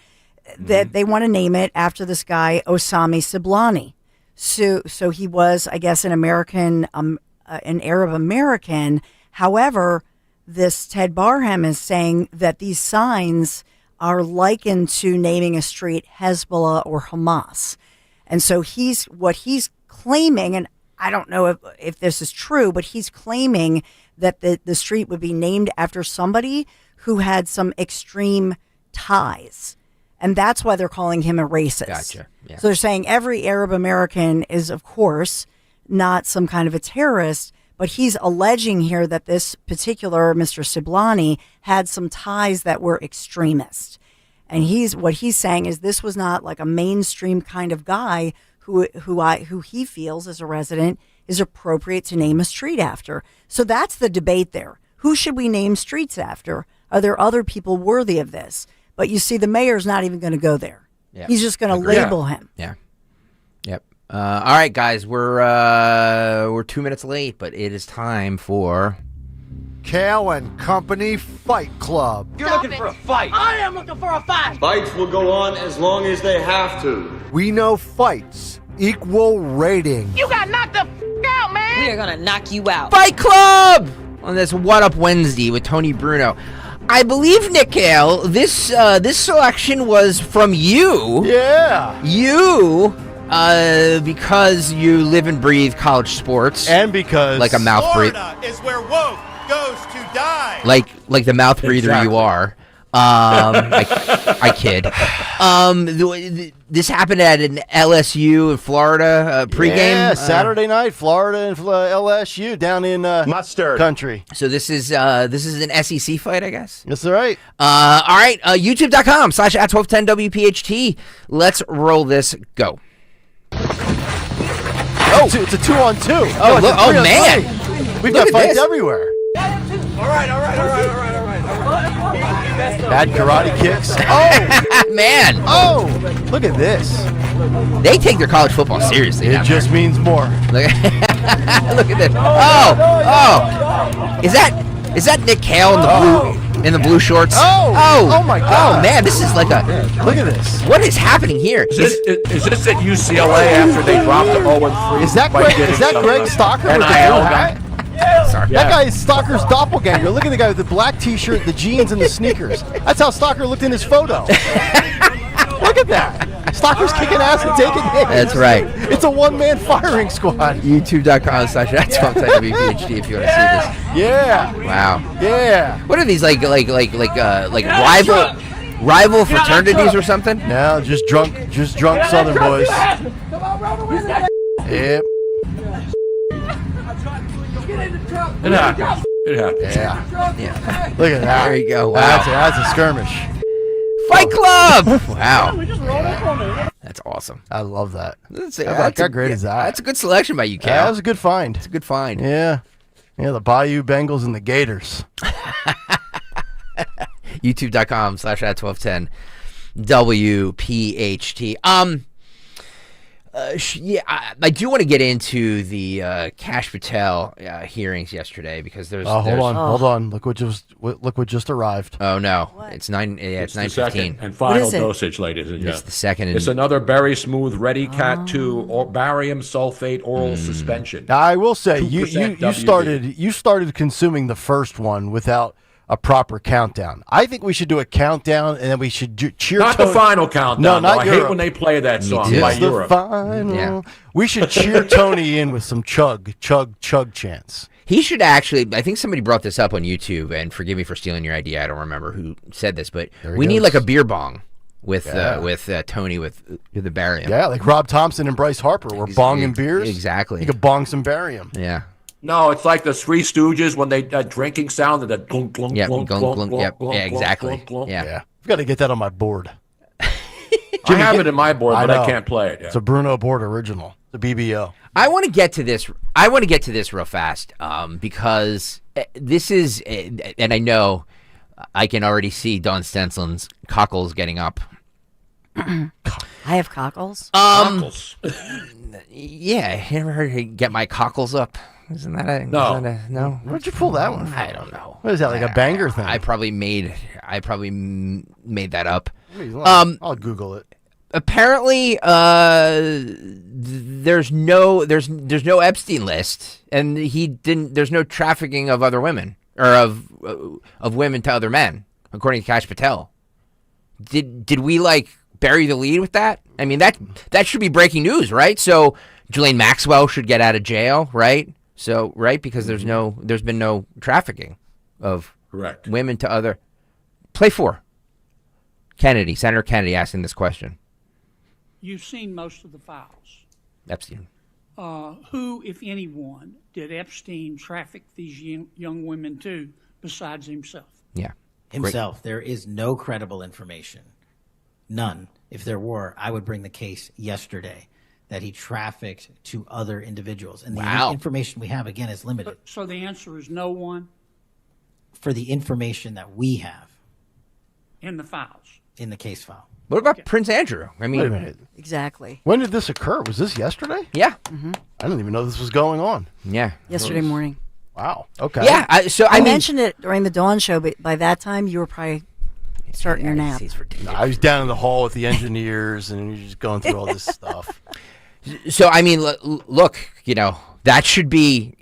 that they want to name it after this guy, Osama Siblani. So he was, I guess, an American, an Arab American. However, this Ted Barham is saying that these signs are likened to naming a street Hezbollah or Hamas. And so he's claiming, and I don't know if this is true, but he's claiming that the street would be named after somebody who had some extreme ties. And that's why they're calling him a racist. Gotcha. Yeah. So they're saying every Arab American is, of course, not some kind of a terrorist, but he's alleging here that this particular Mr. Siblani had some ties that were extremist. And what he's saying is this was not like a mainstream kind of guy who he feels as a resident is appropriate to name a street after. So that's the debate there. Who should we name streets after? Are there other people worthy of this? But you see, the mayor's not even going to go there. Yeah. He's just going to label him. Yeah. Yep. All right, guys, we're 2 minutes late, but it is time for Kayal and Company Fight Club. You're looking for a fight. I am looking for a fight. Fights will go on as long as they have to. We know fights equal rating. You got knocked the out, man. We are gonna knock you out. Fight Club on this What Up Wednesday with Tony Bruno. I believe, Kayal, this selection was from you. Yeah. You, because you live and breathe college sports, and because like a mouth breather is where woke goes to die. like the mouth breather you are. I kid. This happened at an LSU in Florida pregame. Yeah, Saturday night, Florida and LSU down in Mustard country. So this is an SEC fight, I guess. That's right. All right, YouTube.com/@1210 WPHT. Let's roll this. Go. Oh, it's a 2-on-2. Oh man, we've Look got at fights this. everywhere. All right. Bad karate kicks. Oh, man. Oh, look at this. They take their college football seriously. It just means more. Look at this. Oh. Is that Nick Kayal in the blue shorts? Oh my God. Oh man, this is like a. Look at this. What is happening here? Is this at UCLA after they dropped the 0-3? Is that Greg Stalker with the blue hat? Sorry. That guy is Stalker's doppelganger. Look at the guy with the black T-shirt, the jeans, and the sneakers. That's how Stalker looked in his photo. Look at that. Stalker's kicking ass and taking hits. That's right. It's a one-man firing squad. YouTube.com/@1210 if you want to see this. Yeah. Wow. Yeah. What are these like rival fraternities or something? No, just drunk Southern boys. Yep. It happens. Yeah. Look at that. There you go. Wow. That's a skirmish. Fight Club. Wow. That's awesome. I love that. How great is that? That's a good selection by you, Cal. That was a good find. It's a good find. Yeah. Yeah, the Bayou Bengals and the Gators. YouTube.com/@1210 WPHT. I do want to get into the Kash Patel hearings yesterday because there's. Hold on. Look what just arrived. Oh no, it's 9. Yeah, it's 9:15 and final dosage, ladies and gentlemen. It's the second. It's another very smooth Ready Cat 2 or barium sulfate oral suspension. Now, I will say 2% you started consuming the first one without a proper countdown. I think we should do a countdown and then we should cheer. Not the final countdown. No, not I Europe. hate when they play that song by It's Europe. the final. Yeah. We should cheer Tony in with some chug chants. He should actually. I think somebody brought this up on YouTube, and forgive me for stealing your idea. I don't remember who said this, but we need like a beer bong with Tony with the barium. Yeah, like Rob Thompson and Bryce Harper were bonging beers. Exactly. You could bong some barium. Yeah. No, it's like the Three Stooges when they drinking sound and that glunk glunk glunk glunk glunk glunk. Yeah, exactly. Yeah. I've got to get that on my board. I have it in my board, but I can't play it. Yeah. It's a Bruno board original, the BBO. I want to get to this. I want to get to this real fast because this is, and I know I can already see Don Stensland's cockles getting up. I have cockles. Cockles. Yeah, you ever heard of get my cockles up? Isn't that a no? No. Where'd you pull that one from? I don't know. What is that, like a banger thing? I probably made that up. I'll Google it. Apparently, there's no Epstein list, and there's no trafficking of other women or of women to other men, according to Kash Patel. Did we bury the lead with that? I mean that should be breaking news, right? So Ghislaine Maxwell should get out of jail, right? So because there's been no trafficking of correct women to other. Play 4. Kennedy, Senator Kennedy asking this question. You've seen most of the files. Epstein. Who, if anyone, did Epstein traffic these young women to besides himself? Yeah. Himself. There is no credible information. None. If there were, I would bring the case yesterday that he trafficked to other individuals. And the information we have, again, is limited. So the answer is no one? For the information that we have. In the files? In the case file. What about Prince Andrew? I mean, wait a minute. Exactly. When did this occur? Was this yesterday? Yeah. Mm-hmm. I didn't even know this was going on. Yeah. Yesterday morning. Wow. Okay. Yeah. I mentioned it during the Dawn show, but by that time you were probably starting your nap. No, I was down in the hall with the engineers, and you're just going through all this stuff. So I mean, look, that should be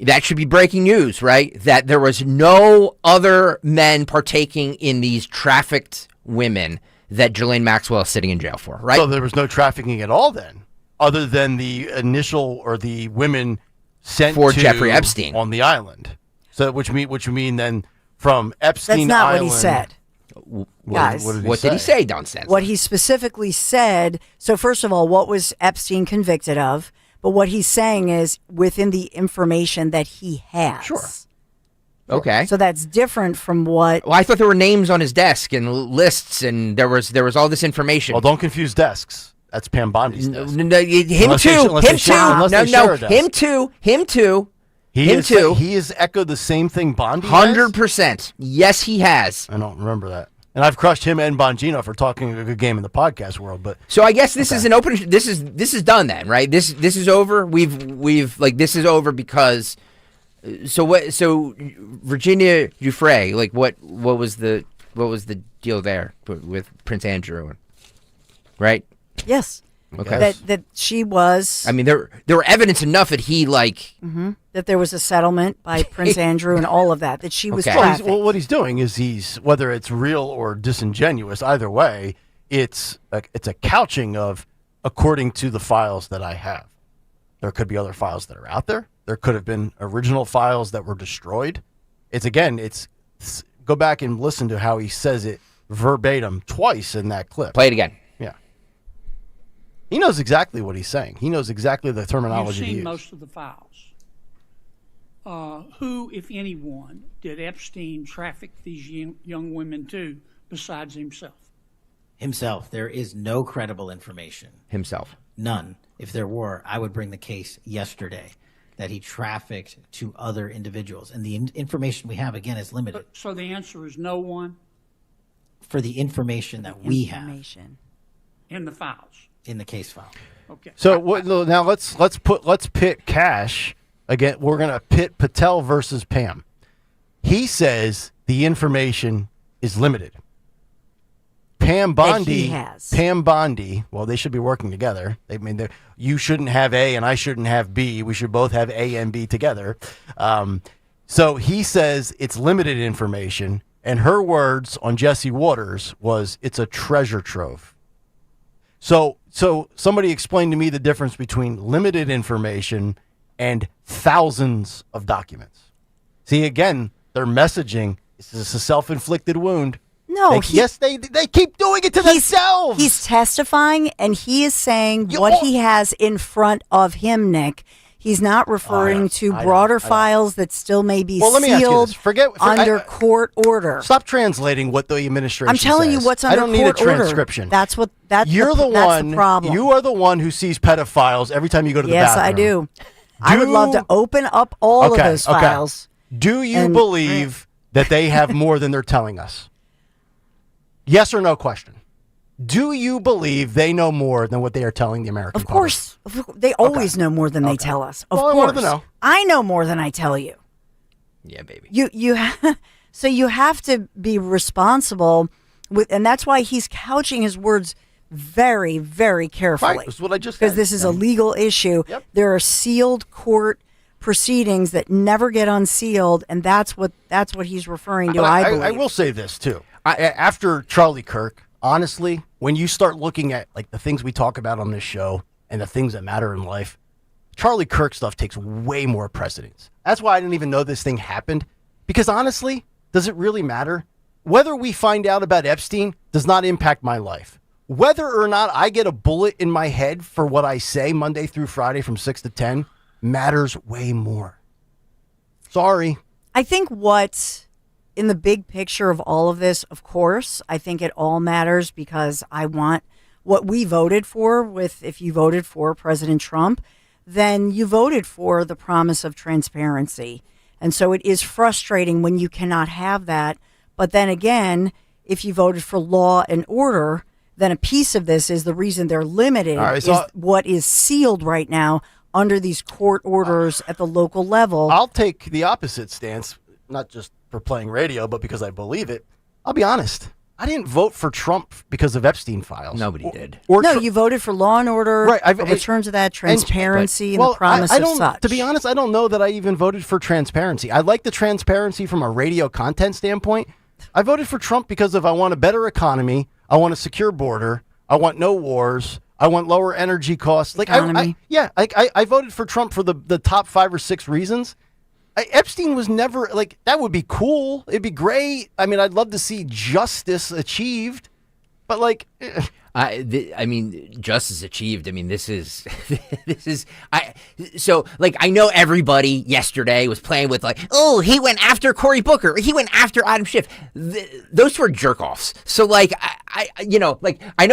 breaking news, right? That there was no other men partaking in these trafficked women that Ghislaine Maxwell is sitting in jail for, right? So there was no trafficking at all then, other than the initial or the women sent for to Jeffrey Epstein on the island. So which mean then from Epstein That's not Island. what he said. Guys, what did he say, Don Stensland? What he specifically said, so first of all, what was Epstein convicted of? But what he's saying is within the information that he has. Sure. Okay. So that's different from what... Well, I thought there were names on his desk and lists, and there was all this information. Well, don't confuse desks. That's Pam Bondi's desk. Him too. He has echoed the same thing Bondi has? 100%. Yes, he has. I don't remember that. And I've crushed him and Bongino for talking a good game in the podcast world. But so I guess this is an open. This is done then, right? This is over. We've like this is over because. So what? So Virginia Giuffre, like what was the deal there with Prince Andrew, right? Yes. Okay. That she was. I mean, there were evidence enough that he that there was a settlement by Prince Andrew and all of that she was trafficked. Well, what he's doing is he's, whether it's real or disingenuous, either way, it's a couching of according to the files that I have. There could be other files that are out there. There could have been original files that were destroyed. It's go back and listen to how he says it verbatim twice in that clip. Play it again. Yeah. He knows exactly what he's saying. He knows exactly the terminology You've he seen used. most of the files. Who, if anyone, did Epstein traffic these young women to besides himself? Himself. There is no credible information. Himself. None. If there were, I would bring the case yesterday that he trafficked to other individuals. And the information we have, again, is limited. So the answer is no one? For the information that we have. In the files? In the case file. Okay. So now let's pit Cash again. We're going to pit Patel versus Pam. He says the information is limited. Pam Bondi, well, they should be working together. I mean, you shouldn't have A and I shouldn't have B. We should both have A and B together. So he says it's limited information, and her words on Jesse Waters was it's a treasure trove. So somebody explained to me the difference between limited information and thousands of documents. See, again, their messaging is a self-inflicted wound. No, they keep doing it to themselves. He's testifying, and he is saying what he has in front of him, Nick. He's not referring to broader files that still may be let me ask you this. under court order. Stop translating what the administration I'm telling says. you what's under court order. I don't need a transcription. That's the problem. You are the one who sees pedophiles every time you go to the bathroom. Yes, I do. I would love to open up all of those files. Do you believe that they have more than they're telling us? Yes or no question. Do you believe they know more than what they are telling the American public? Of course. They always know more than they tell us. Of course. I wanted to know. I know more than I tell you. Yeah, baby. So you have to be responsible and that's why he's couching his words very, very carefully. Right, that's what I just said. Because this is a legal issue. Yep. There are sealed court proceedings that never get unsealed, and that's what he's referring to. I believe. I will say this too. After Charlie Kirk, honestly, when you start looking at like the things we talk about on this show and the things that matter in life, Charlie Kirk stuff takes way more precedence. That's why I didn't even know this thing happened. Because honestly, does it really matter? Whether we find out about Epstein does not impact my life. Whether or not I get a bullet in my head for what I say Monday through Friday from 6 to 10 matters way more. Sorry. I think in the big picture of all of this, of course, I think it all matters because I want what we voted for if you voted for President Trump, then you voted for the promise of transparency. And so it is frustrating when you cannot have that. But then again, if you voted for law and order, then a piece of this is the reason they're limited is what is sealed right now under these court orders at the local level. I'll take the opposite stance, not just for playing radio, but because I believe it. I'll be honest. I didn't vote for Trump because of Epstein files. Nobody did. You voted for law and order, right, return to that transparency and the promise of such. To be honest, I don't know that I even voted for transparency. I like the transparency from a radio content standpoint. I voted for Trump because I want a better economy. I want a secure border. I want no wars. I want lower energy costs. I voted for Trump for the top 5 or 6 reasons. Epstein was never, like, that would be cool. It'd be great. I mean, I'd love to see justice achieved. But, like... I mean, justice achieved. I mean, this is, so, like, I know everybody yesterday was playing with, like, oh, he went after Cory Booker, or he went after Adam Schiff. Those were jerk-offs. So, like, I know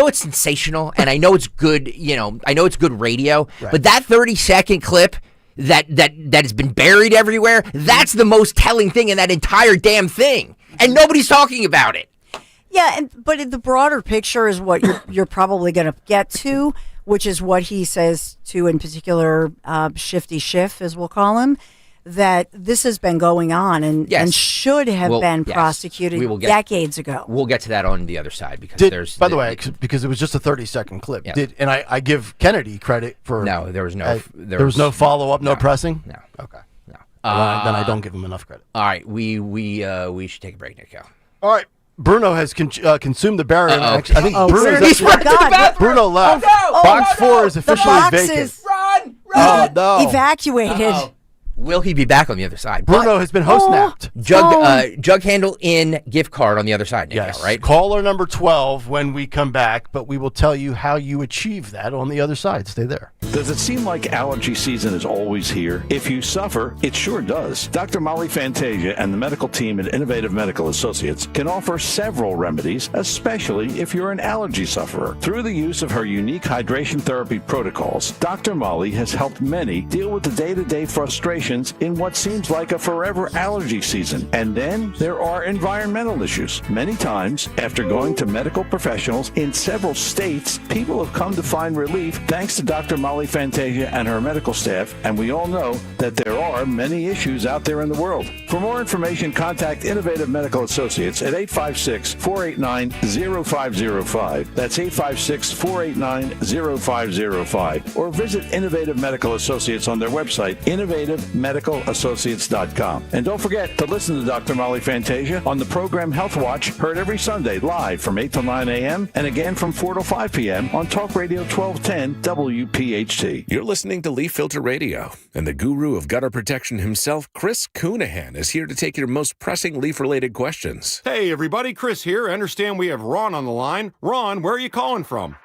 it's sensational, and I know it's good, I know it's good radio, right. But that 30-second clip that has been buried everywhere, that's the most telling thing in that entire damn thing. And nobody's talking about it. Yeah, but the broader picture is what you're probably going to get to, which is what he says to, in particular, Shifty Schiff, as we'll call him, that this has been going on and should have been prosecuted decades ago. We'll get to that on the other side because by the way, because it was just a 30-second clip. Yeah. And I give Kennedy credit for. No, there was no. There was no follow up, no pressing. No. Okay. No. Then I don't give him enough credit. All right, we should take a break, Nick. All right. Bruno has consumed the barium. I think Bruno left. Box 4 is officially vacant. Run! Oh, no. Evacuated. Uh-oh. Will he be back on the other side? Bruno has been host-napped. Jug handle in, gift card on the other side, Nick, yes. Right? Caller number 12 when we come back, but we will tell you how you achieve that on the other side. Stay there. Does it seem like allergy season is always here? If you suffer, it sure does. Dr. Molly Fantasia and the medical team at Innovative Medical Associates can offer several remedies, especially if you're an allergy sufferer. Through the use of her unique hydration therapy protocols, Dr. Molly has helped many deal with the day-to-day frustrations in what seems like a forever allergy season. And then there are environmental issues. Many times, after going to medical professionals in several states, people have come to find relief thanks to Dr. Molly Fantasia and her medical staff, and we all know that there are many issues out there in the world. For more information, contact Innovative Medical Associates at 856-489-0505. That's 856-489-0505. Or visit Innovative Medical Associates on their website, innovativemedicalassociates.com. And don't forget to listen to Dr. Molly Fantasia on the program Health Watch, heard every Sunday live from 8 till 9 a.m. and again from 4 till 5 p.m. on Talk Radio 1210 WPHT. You're listening to Leaf Filter Radio, and the guru of gutter protection himself, Chris Coonahan, is here to take your most pressing leaf-related questions. Hey, everybody, Chris here. I understand we have Ron on the line. Ron, where are you calling from?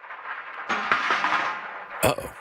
Uh-oh.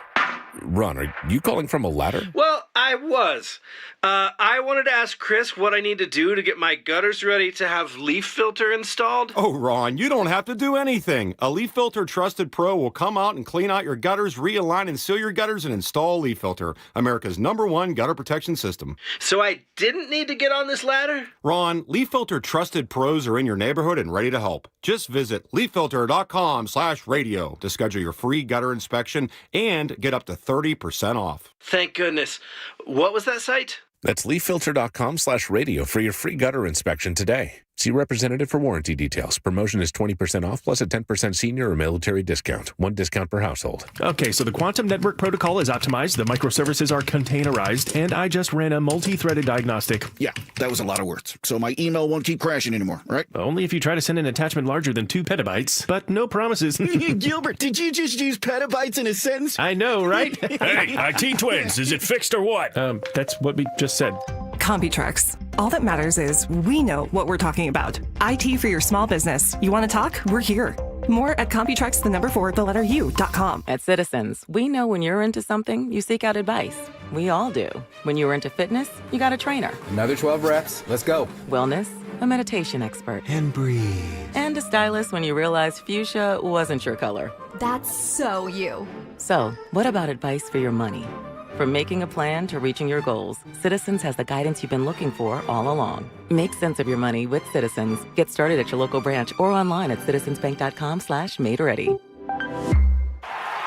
Ron, are you calling from a ladder? Well, I was. I wanted to ask Chris what I need to do to get my gutters ready to have leaf filter installed. Oh, Ron, you don't have to do anything. A Leaf Filter Trusted Pro will come out and clean out your gutters, realign and seal your gutters, and install Leaf Filter, America's #1 gutter protection system. So I didn't need to get on this ladder? Ron, Leaf Filter Trusted Pros are in your neighborhood and ready to help. Just visit leaffilter.com/radio to schedule your free gutter inspection and get up to 30% off. Thank goodness. What was that site? That's leaffilter.com/radio for your free gutter inspection today. See representative for warranty details. Promotion is 20% off plus a 10% senior or military discount. One discount per household. Okay, so the quantum network protocol is optimized, the microservices are containerized, and I just ran a multi-threaded diagnostic. Yeah, that was a lot of words. So my email won't keep crashing anymore, right? Only if you try to send an attachment larger than 2 petabytes, but no promises. Gilbert, did you just use petabytes in a sentence? I know, right? Hey, IT twins, is it fixed or what? That's what we just said. CompuTrex. All that matters is we know what we're talking about. IT for your small business. You want to talk? We're here. More at CompuTrex, the number 4, the letter U.com. At Citizens, we know when you're into something, you seek out advice. We all do. When you're into fitness, you got a trainer. Another 12 reps. Let's go. Wellness, a meditation expert. And breathe. And a stylist when you realized fuchsia wasn't your color. That's so you. So, what about advice for your money? From making a plan to reaching your goals, Citizens has the guidance you've been looking for all along. Make sense of your money with Citizens. Get started at your local branch or online at citizensbank.com/made-ready.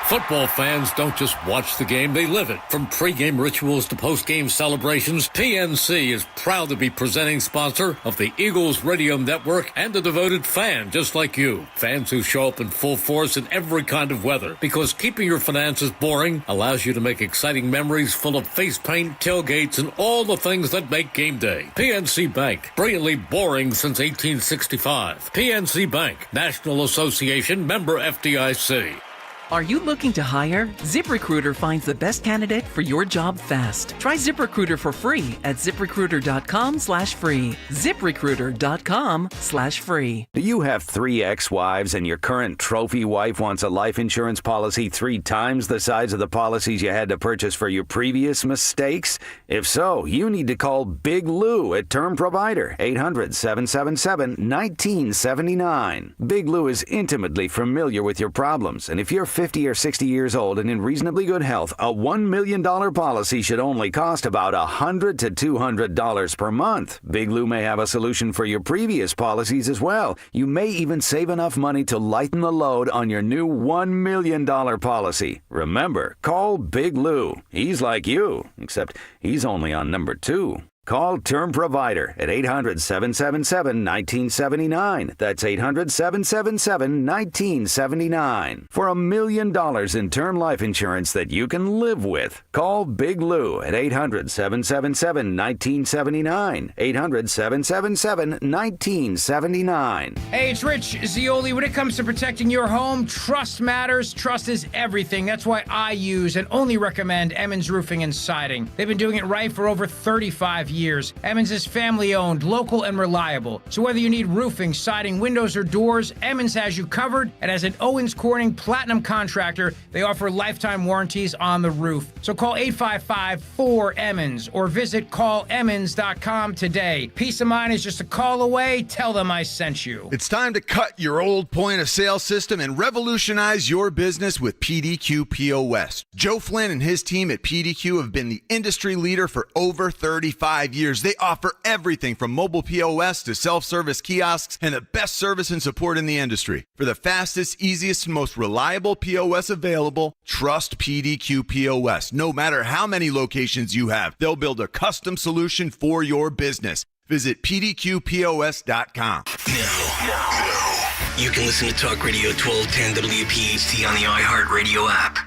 Football fans don't just watch the game, they live it. From pregame rituals to postgame celebrations, PNC is proud to be presenting sponsor of the Eagles Radio Network and a devoted fan just like you. Fans who show up in full force in every kind of weather, because keeping your finances boring allows you to make exciting memories full of face paint, tailgates, and all the things that make game day. PNC Bank, brilliantly boring since 1865. PNC Bank, National Association, member FDIC. Are you looking to hire? ZipRecruiter finds the best candidate for your job fast. Try ZipRecruiter for free at ziprecruiter.com/free. ZipRecruiter.com/free. Do you have 3 ex-wives and your current trophy wife wants a life insurance policy 3 times the size of the policies you had to purchase for your previous mistakes? If so, you need to call Big Lou at Term Provider, 800-777-1979. Big Lou is intimately familiar with your problems, and if you're 50 or 60 years old and in reasonably good health, a $1 million policy should only cost about $100 to $200 per month. Big Lou may have a solution for your previous policies as well. You may even save enough money to lighten the load on your new $1 million policy. Remember, call Big Lou. He's like you, except he's only on number 2. Call Term Provider at 800-777-1979. That's 800-777-1979. For $1 million in term life insurance that you can live with. Call Big Lou at 800-777-1979. 800-777-1979. Hey, it's Rich Zioli. When it comes to protecting your home, trust matters. Trust is everything. That's why I use and only recommend Emmons Roofing and Siding. They've been doing it right for over 35 years. Emmons is family-owned, local, and reliable. So whether you need roofing, siding, windows, or doors, Emmons has you covered. And as an Owens Corning Platinum contractor, they offer lifetime warranties on the roof. So call 855-4-EMMONS or visit callemmons.com today. Peace of mind is just a call away. Tell them I sent you. It's time to cut your old point-of-sale system and revolutionize your business with PDQ POS. Joe Flynn and his team at PDQ have been the industry leader for over 35 years. They offer everything from mobile POS to self-service kiosks and the best service and support in the industry. For the fastest, easiest, and most reliable POS available, trust PDQ POS. No matter how many locations you have, they'll build a custom solution for your business. Visit pdqpos.com. Now, you can listen to Talk Radio 1210 WPHT on the iHeartRadio app.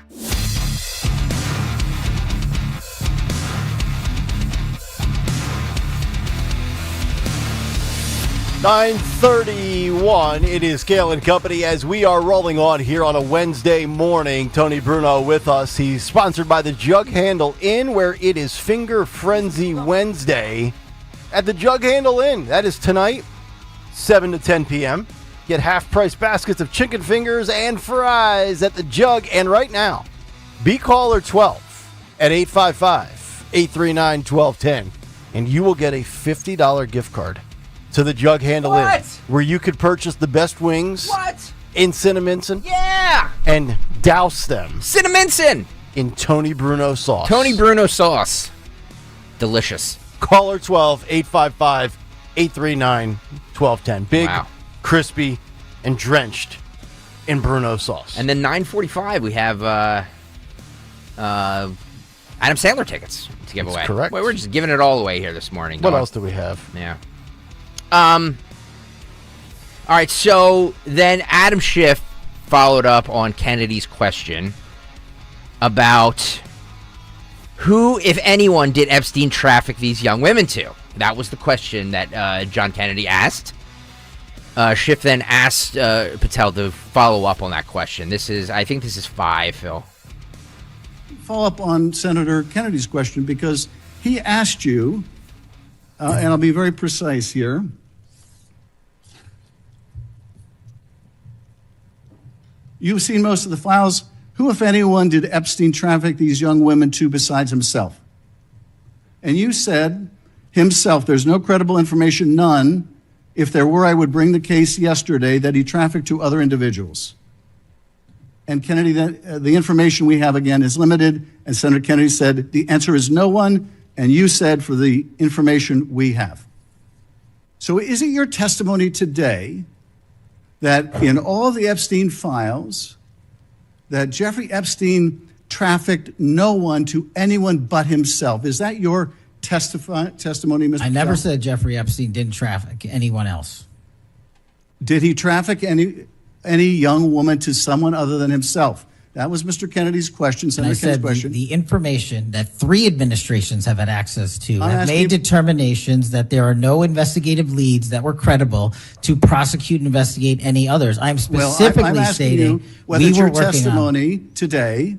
$9:31. It is Kayal and Company as we are rolling on here on a Wednesday morning. Tony Bruno with us. He's sponsored by the Jug Handle Inn, where it is Finger Frenzy Wednesday at the Jug Handle Inn. That is tonight, 7 to 10 p.m. Get half-price baskets of chicken fingers and fries at the Jug. And right now, be caller 12 at 855-839-1210, and you will get a $50 gift card to the Jug Handle Inn, where you could purchase the best wings in Cinnaminson. Yeah! And douse them. Cinnaminson! In Tony Bruno sauce. Tony Bruno sauce. Delicious. Caller 12, 855-839-1210. Big, crispy, and drenched in Bruno sauce. And then 9:45, we have Adam Sandler tickets to give away. Correct. Well, we're just giving it all away here this morning. What else do we have? Yeah. All right, so then Adam Schiff followed up on Kennedy's question about who, if anyone, did Epstein traffic these young women to? That was the question that John Kennedy asked. Schiff then asked Patel to follow up on that question. I think this is 5, Phil. Follow up on Senator Kennedy's question, because he asked you, and I'll be very precise here. You've seen most of the files. Who, if anyone, did Epstein traffic these young women to besides himself? And you said, himself. There's no credible information, none. If there were, I would bring the case yesterday that he trafficked to other individuals. And Kennedy, the information we have, again, is limited. And Senator Kennedy said, the answer is no one. And you said, for the information we have. So is it your testimony today that in all the Epstein files, that Jeffrey Epstein trafficked no one to anyone but himself? Is that your testimony, Mr. I never said Jeffrey Epstein didn't traffic anyone else. Did he traffic any young woman to someone other than himself? That was Mr. Kennedy's question, And Senator I Kennedy's said question. the information that 3 administrations have had access to I'm have asking made you- determinations that there are no investigative leads that were credible to prosecute and investigate any others. I'm specifically I'm asking stating you whether we it's were your working on. testimony today.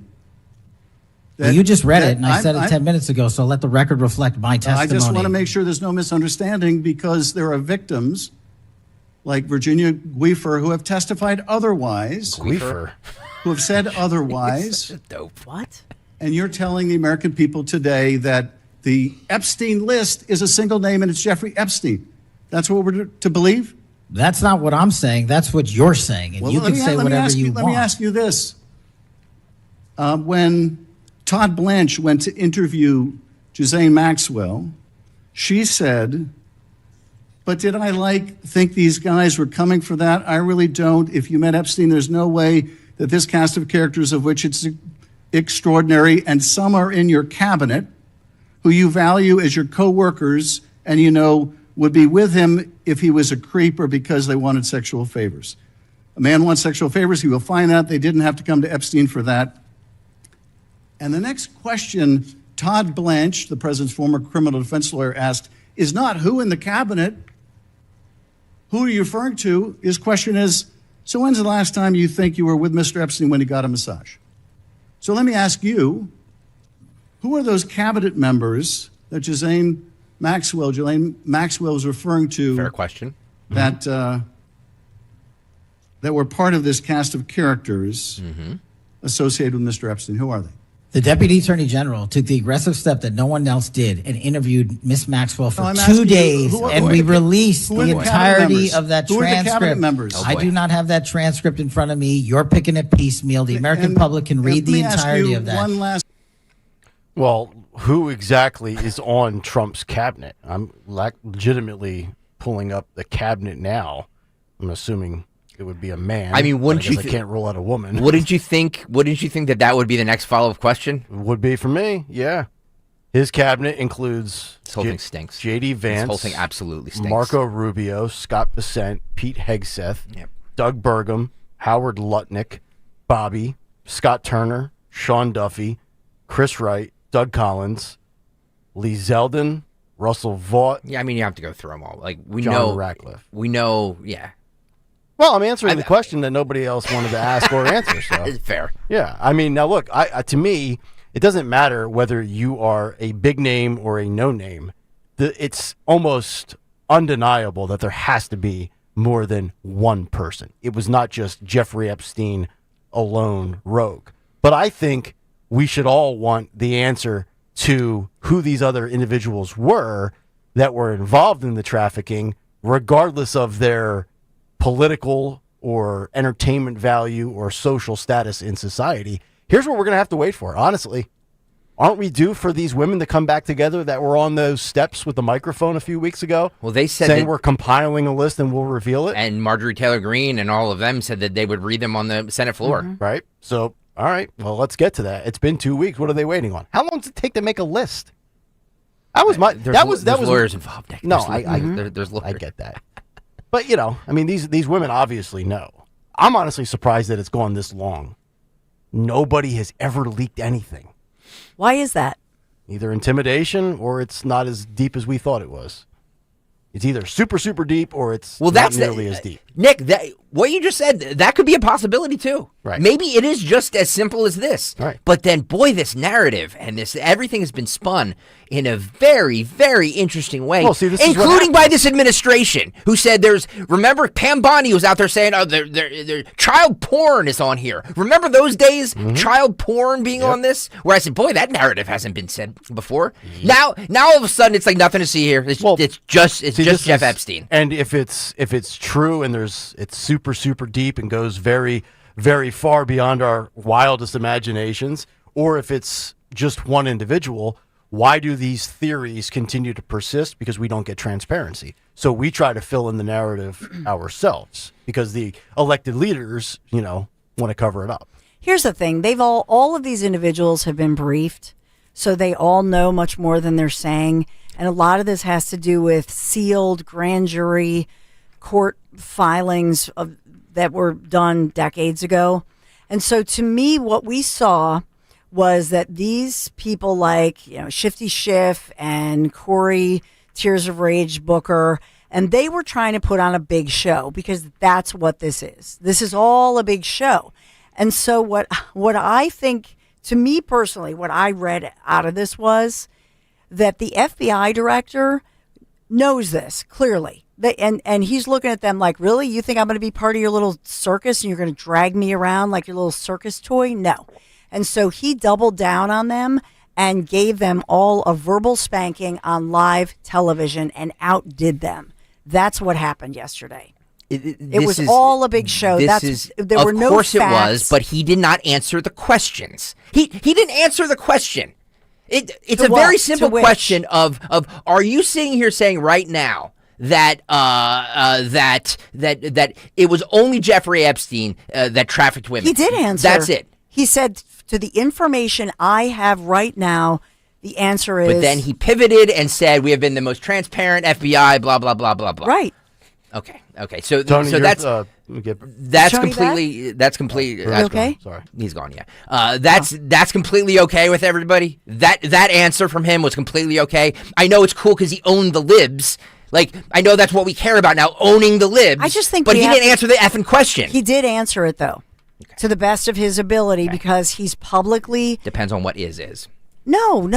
Well, you just read it, and I I'm- said it I'm- 10 minutes ago, so let the record reflect my testimony. I just want to make sure there's no misunderstanding because there are victims like Virginia Guifer who have testified otherwise. Guifer? Who have said otherwise. Dope. What? And you're telling the American people today that the Epstein list is a single name and it's Jeffrey Epstein. That's what we're to believe? That's not what I'm saying. That's what you're saying. And Well, you let can me- say let me whatever ask you Let want. me ask you this. When Todd Blanche went to interview Ghislaine Maxwell, she said, but did I think these guys were coming for that? I really don't. If you met Epstein, there's no way that this cast of characters, of which it's extraordinary, and some are in your cabinet, who you value as your co-workers, and you know would be with him if he was a creep or because they wanted sexual favors. A man wants sexual favors, he will find that. They didn't have to come to Epstein for that. And the next question Todd Blanche, the president's former criminal defense lawyer, asked is not who in the cabinet, who are you referring to? His question is, so when's the last time you think you were with Mr. Epstein when he got a massage? So let me ask you, who are those cabinet members that Ghislaine Maxwell was referring to? Fair question. That that were part of this cast of characters associated with Mr. Epstein. Who are they? The Deputy Attorney General took the aggressive step that no one else did and interviewed Miss Maxwell for I'm 2 asking you, days, who are and the- we released who are the the cabinet entirety members? of that Who are the cabinet transcript. members? Oh, I boy. do not have that transcript in front of me. You're picking it piecemeal. The American public can read the entirety of that. One last. Well, who exactly is on Trump's cabinet? I'm legitimately pulling up the cabinet now. I'm assuming it would be a man. I mean, wouldn't you? I can't rule out a woman. Wouldn't you think that would be the next follow-up question? Would be for me. Yeah. His cabinet includes This whole thing stinks. J.D. Vance. This whole thing absolutely stinks. Marco Rubio, Scott Bessent, Pete Hegseth, Doug Burgum, Howard Lutnick, Bobby, Scott Turner, Sean Duffy, Chris Wright, Doug Collins, Lee Zeldin, Russell Vaught. Yeah, I mean, you have to go through them all. Like we John know, Ratcliffe. We know, yeah. Well, I'm answering the question that nobody else wanted to ask or answer. So It's fair. Yeah, I mean, now look, to me, it doesn't matter whether you are a big name or a no name. It's almost undeniable that there has to be more than one person. It was not just Jeffrey Epstein alone rogue. But I think we should all want the answer to who these other individuals were that were involved in the trafficking, regardless of their political or entertainment value or social status in society. Here's what we're going to have to wait for, honestly. Aren't we due for these women to come back together that were on those steps with the microphone a few weeks ago? Well, they said saying that, we're compiling a list and we'll reveal it. And Marjorie Taylor Greene and all of them said that they would read them on the Senate floor. Right? So, all right, well, let's get to that. It's been 2 weeks. What are they waiting on? How long does it take to make a list? That was my. There's that was lawyers involved. Nick. No, There's lawyers. I get that. But I mean, these women obviously know. I'm honestly surprised that it's gone this long. Nobody has ever leaked anything. Why is that? Either intimidation or it's not as deep as we thought it was. It's either super, super deep or it's not nearly as deep. Nick, what you just said, that could be a possibility too. Right. Maybe it is just as simple as this. Right. But then, boy, this narrative and everything has been spun in a very, very interesting way, Well, see, this is what including by this administration, who said remember Pam Bondi was out there saying, child porn is on here. Remember those days, child porn being on this? Where I said, boy, that narrative hasn't been said before. Now all of a sudden, it's like nothing to see here. It's just Jeff Epstein. And if it's true and it's super, super deep and goes very, very far beyond our wildest imaginations, or if it's just one individual, why do these theories continue to persist? Because we don't get transparency. So we try to fill in the narrative ourselves because the elected leaders, want to cover it up. Here's the thing. All of these individuals have been briefed, so they all know much more than they're saying. And a lot of this has to do with sealed grand jury court filings that were done decades ago. And so to me, what we saw was that these people like, Shifty Schiff and Corey Tears of Rage Booker, and they were trying to put on a big show because that's what this is. This is all a big show. And so what I think, to me personally, what I read out of this was that the FBI director knows this clearly. And he's looking at them like, really? You think I'm going to be part of your little circus and you're going to drag me around like your little circus toy? No. And so he doubled down on them and gave them all a verbal spanking on live television and outdid them. That's what happened yesterday. It was all a big show. There were no facts. Of course it was, but he did not answer the questions. He didn't answer the question. It's a very simple question of are you sitting here saying right now that it was only Jeffrey Epstein that trafficked women? He did answer. That's it. He said, to the information I have right now, the answer is... But then he pivoted and said, we have been the most transparent FBI, blah, blah, blah, blah, blah. Right. Okay. So Tony, that's completely... That's completely... okay? Sorry. He's gone, yeah. That's completely okay with everybody? That answer from him was completely okay? I know it's cool because he owned the libs. Like, I know that's what we care about now, owning the libs. I just think but he didn't answer the effing question. He did answer it, though. Okay. To the best of his ability, because he's publicly... Depends on what is. No.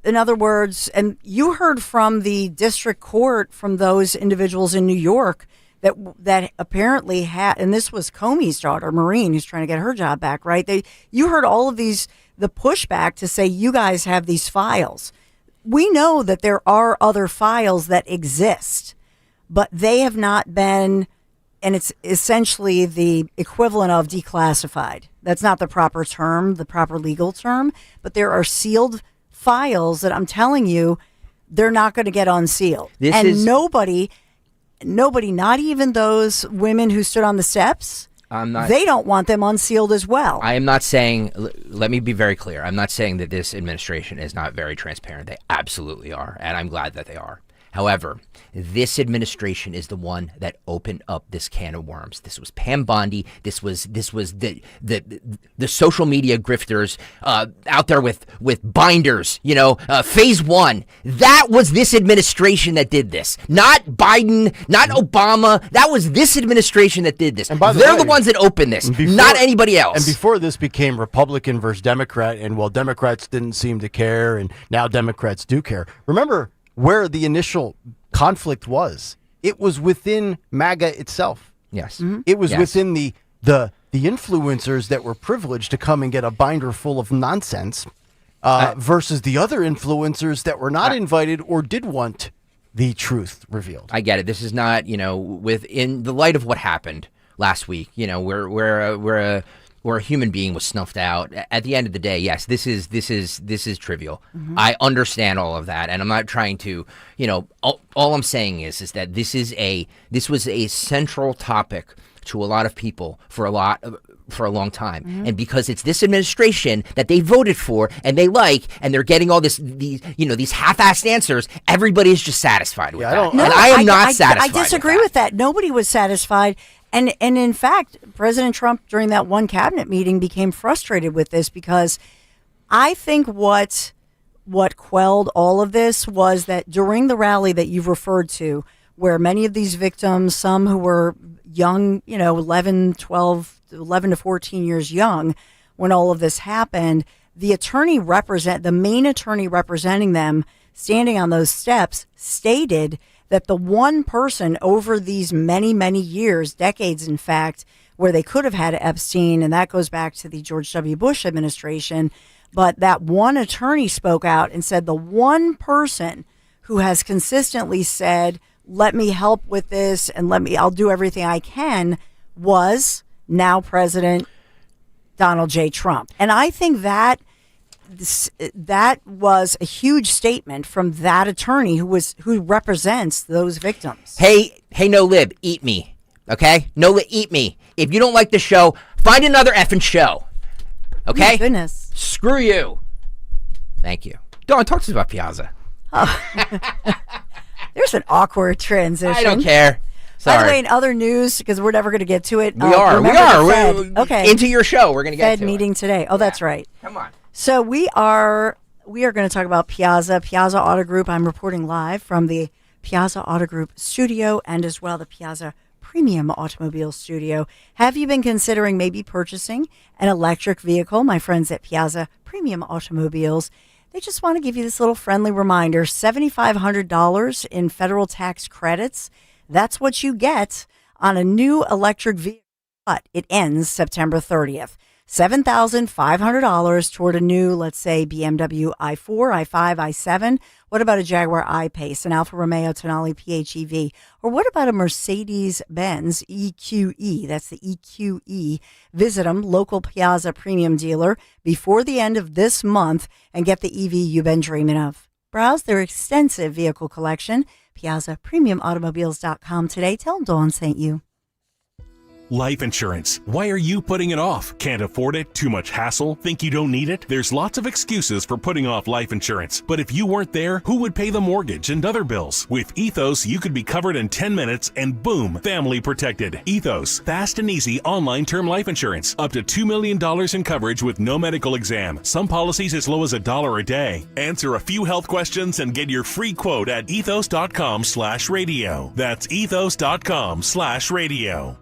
In other words, and you heard from the district court, from those individuals in New York, that apparently had, and this was Comey's daughter, Maureen, who's trying to get her job back, right? You heard all of the pushback to say, you guys have these files. We know that there are other files that exist, but they have not been... And it's essentially the equivalent of declassified. That's not the proper term, the proper legal term. But there are sealed files that I'm telling you, they're not going to get unsealed. Nobody, not even those women who stood on the steps, they don't want them unsealed as well. I am not saying, let me be very clear. I'm not saying that this administration is not very transparent. They absolutely are. And I'm glad that they are. However, this administration is the one that opened up this can of worms. This was Pam Bondi. This was the social media grifters out there with binders. Phase one. That was this administration that did this. Not Biden, not Obama. That was this administration that did this. And they're the ones that opened this, not anybody else. And before this became Republican versus Democrat, and Democrats didn't seem to care, and now Democrats do care. Remember where the initial conflict was. It was within MAGA itself. Yes. Mm-hmm. It was within the influencers that were privileged to come and get a binder full of nonsense versus the other influencers that were not invited or did want the truth revealed. I get it. This is not, within the light of what happened last week, where a human being was snuffed out. At the end of the day, yes, this is trivial. Mm-hmm. I understand all of that, and I'm not trying to, all I'm saying is that this was a central topic to a lot of people for a long time. Mm-hmm. And because it's this administration that they voted for and they like, and they're getting all these half-assed answers, everybody's just satisfied with that. I am not satisfied. I disagree with that. Nobody was satisfied. And in fact, President Trump, during that one cabinet meeting, became frustrated with this, because I think what quelled all of this was that during the rally that you've referred to, where many of these victims, some who were young, 11 to 14 years young when all of this happened, the main attorney representing them, standing on those steps, stated that the one person over these many, many years, decades, in fact, where they could have had Epstein, and that goes back to the George W. Bush administration, but that one attorney spoke out and said the one person who has consistently said, let me help with this and I'll do everything I can, was now President Donald J. Trump. And I think that was a huge statement from that attorney who represents those victims. Hey, no lib, eat me. Okay? No lib, eat me. If you don't like the show, find another effing show. Okay? My goodness. Screw you. Thank you. Dawn, talk to us about Piazza. Oh. There's an awkward transition. I don't care. Sorry. By the way, in other news, because we're never going to get to it. We are. We're okay. Into your show. We're going to get Fed to meeting it. today. Oh, that's right. Come on. So we are going to talk about Piazza Auto Group. I'm reporting live from the Piazza Auto Group studio and as well the Piazza Premium Automobile Studio. Have you been considering maybe purchasing an electric vehicle? My friends at Piazza Premium Automobiles, they just want to give you this little friendly reminder. $7,500 in federal tax credits. That's what you get on a new electric vehicle. But it ends September 30th. $7,500 toward a new, let's say, BMW i4, i5, i7. What about a Jaguar I-Pace, an Alfa Romeo Tonale PHEV? Or what about a Mercedes-Benz EQE? That's the EQE. Visit them, local Piazza Premium dealer, before the end of this month and get the EV you've been dreaming of. Browse their extensive vehicle collection, PiazzaPremiumAutomobiles.com today. Tell them Dawn sent you. Life insurance. Why are you putting it off? Can't afford it? Too much hassle? Think you don't need it? There's lots of excuses for putting off life insurance. But if you weren't there, who would pay the mortgage and other bills? With Ethos, you could be covered in 10 minutes and boom, family protected. Ethos, fast and easy online term life insurance. Up to $2 million in coverage with no medical exam. Some policies as low as $1 a day. Answer a few health questions and get your free quote at ethos.com/radio. That's ethos.com/radio.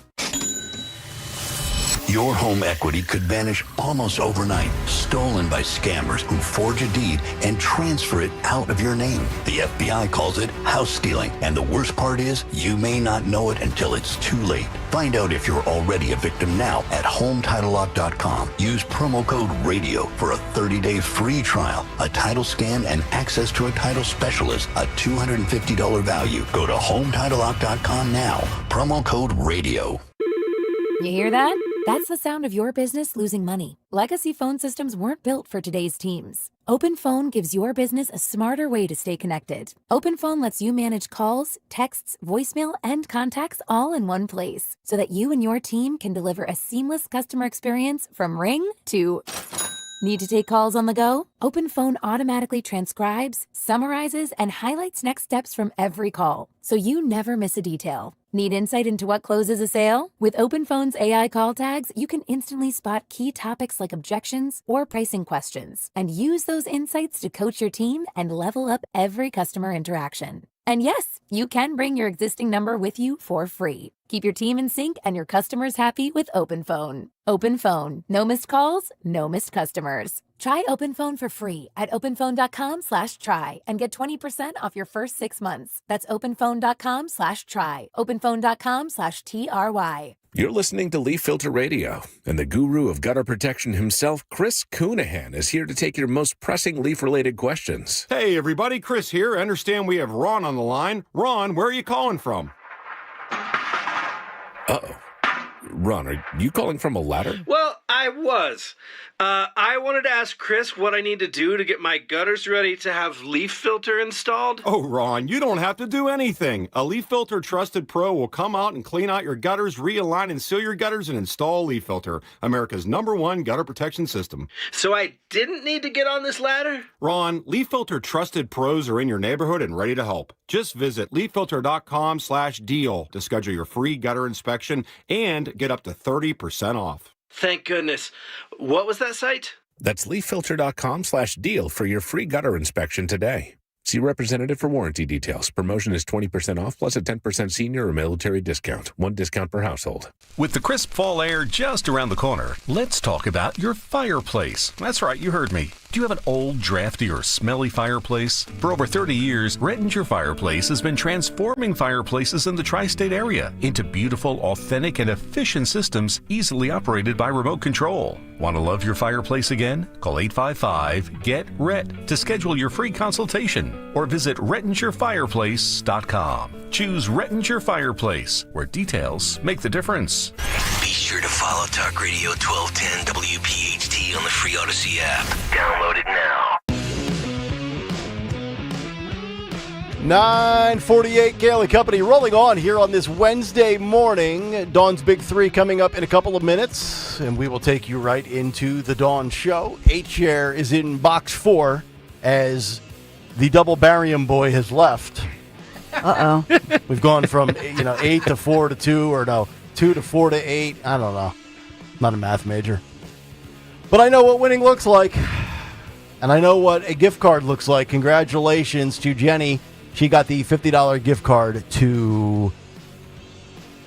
Your home equity could vanish almost overnight, stolen by scammers who forge a deed and transfer it out of your name. The FBI calls it house stealing, and the worst part is you may not know it until it's too late. Find out if you're already a victim now at HomeTitleLock.com. Use promo code RADIO for a 30-day free trial, a title scan, and access to a title specialist, a $250 value. Go to HomeTitleLock.com now. Promo code RADIO. You hear that? That's the sound of your business losing money. Legacy phone systems weren't built for today's teams. OpenPhone gives your business a smarter way to stay connected. OpenPhone lets you manage calls, texts, voicemail, and contacts all in one place so that you and your team can deliver a seamless customer experience from ring to... Need to take calls on the go? OpenPhone automatically transcribes, summarizes, and highlights next steps from every call, so you never miss a detail. Need insight into what closes a sale? With OpenPhone's AI call tags, you can instantly spot key topics like objections or pricing questions, and use those insights to coach your team and level up every customer interaction. And yes, you can bring your existing number with you for free. Keep your team in sync and your customers happy with OpenPhone. OpenPhone. No missed calls, no missed customers. Try OpenPhone for free at openphone.com/try and get 20% off your first 6 months. That's openphone.com/try. openphone.com/TRY. You're listening to Leaf Filter Radio, and the guru of gutter protection himself, Chris Coonahan, is here to take your most pressing leaf-related questions. Hey, everybody, Chris here. I understand we have Ron on the line. Ron, where are you calling from? Uh-oh. Ron, are you calling from a ladder? Well, I was. I wanted to ask Chris what I need to do to get my gutters ready to have leaf filter installed. Oh, Ron, you don't have to do anything. A Leaf Filter Trusted Pro will come out and clean out your gutters, realign and seal your gutters, and install Leaf Filter, America's #1 gutter protection system. So I didn't need to get on this ladder? Ron, Leaf Filter Trusted Pros are in your neighborhood and ready to help. Just visit leaffilter.com/deal to schedule your free gutter inspection and get up to 30% off. Thank goodness. What was that site? That's leaffilter.com/deal for your free gutter inspection today. See representative for warranty details. Promotion is 20% off plus a 10% senior or military discount. One discount per household. With the crisp fall air just around the corner, let's talk about your fireplace. That's right, you heard me. Do you have an old, drafty, or smelly fireplace? For over 30 years, Rettinger Fireplace has been transforming fireplaces in the tri-state area into beautiful, authentic, and efficient systems easily operated by remote control. Want to love your fireplace again? Call 855-GET-RET to schedule your free consultation or visit RettingerFireplace.com. Choose Rettinger Fireplace, where details make the difference. Be sure to follow Talk Radio 1210 WPHT on the free Odyssey app. Download it now. 9:48, Kayal and Company rolling on here on this Wednesday morning. Dawn's Big Three coming up in a couple of minutes, and we will take you right into the Dawn Show. H-Chair is in box 4 as the double barium boy has left. Uh-oh. We've gone from 8 to 4 to 2, or no, 2 to 4 to 8. I don't know. I'm not a math major. But I know what winning looks like. And I know what a gift card looks like. Congratulations to Jenny. She got the $50 gift card to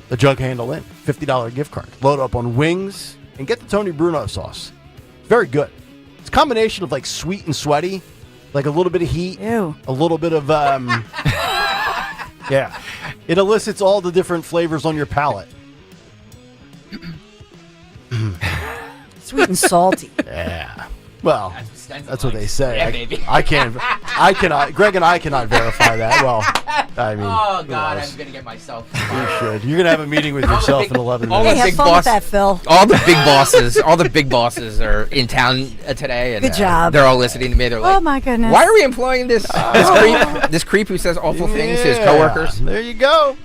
the Jug Handle Inn. $50 gift card. Load up on wings and get the Tony Bruno sauce. Very good. It's a combination of like sweet and sweaty, like a little bit of heat, a little bit of yeah. It elicits all the different flavors on your palate. Sweet and salty. Yeah. Well, that's what they say. Yeah, baby. I cannot. Greg and I cannot verify that. Well, I mean, oh God, I'm gonna get myself. You should. You're gonna have a meeting with yourself in 11 minutes. Hey, have fun with that, Phil. All the big bosses are in town today. And, Good job. They're all listening to me. They're like, oh my goodness. Why are we employing this creep who says awful things to his coworkers? There you go.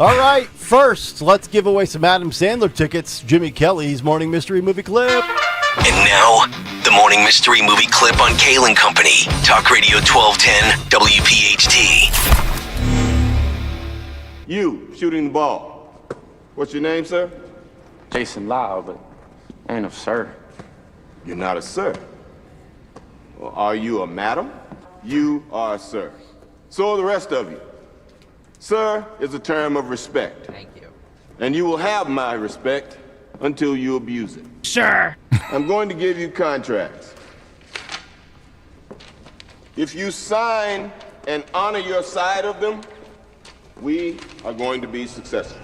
All right. First, let's give away some Adam Sandler tickets. Jimmy Kelly's Morning Mystery Movie Clip. And now, the Morning Mystery Movie Clip on Kayal and Company. Talk Radio 1210 WPHT. You, shooting the ball. What's your name, sir? Jason Lau, but I ain't a sir. You're not a sir. Well, are you a madam? You are a sir. So are the rest of you. Sir is a term of respect. Thank you. And you will have my respect until you abuse it. Sure. I'm going to give you contracts. If you sign and honor your side of them, we are going to be successful.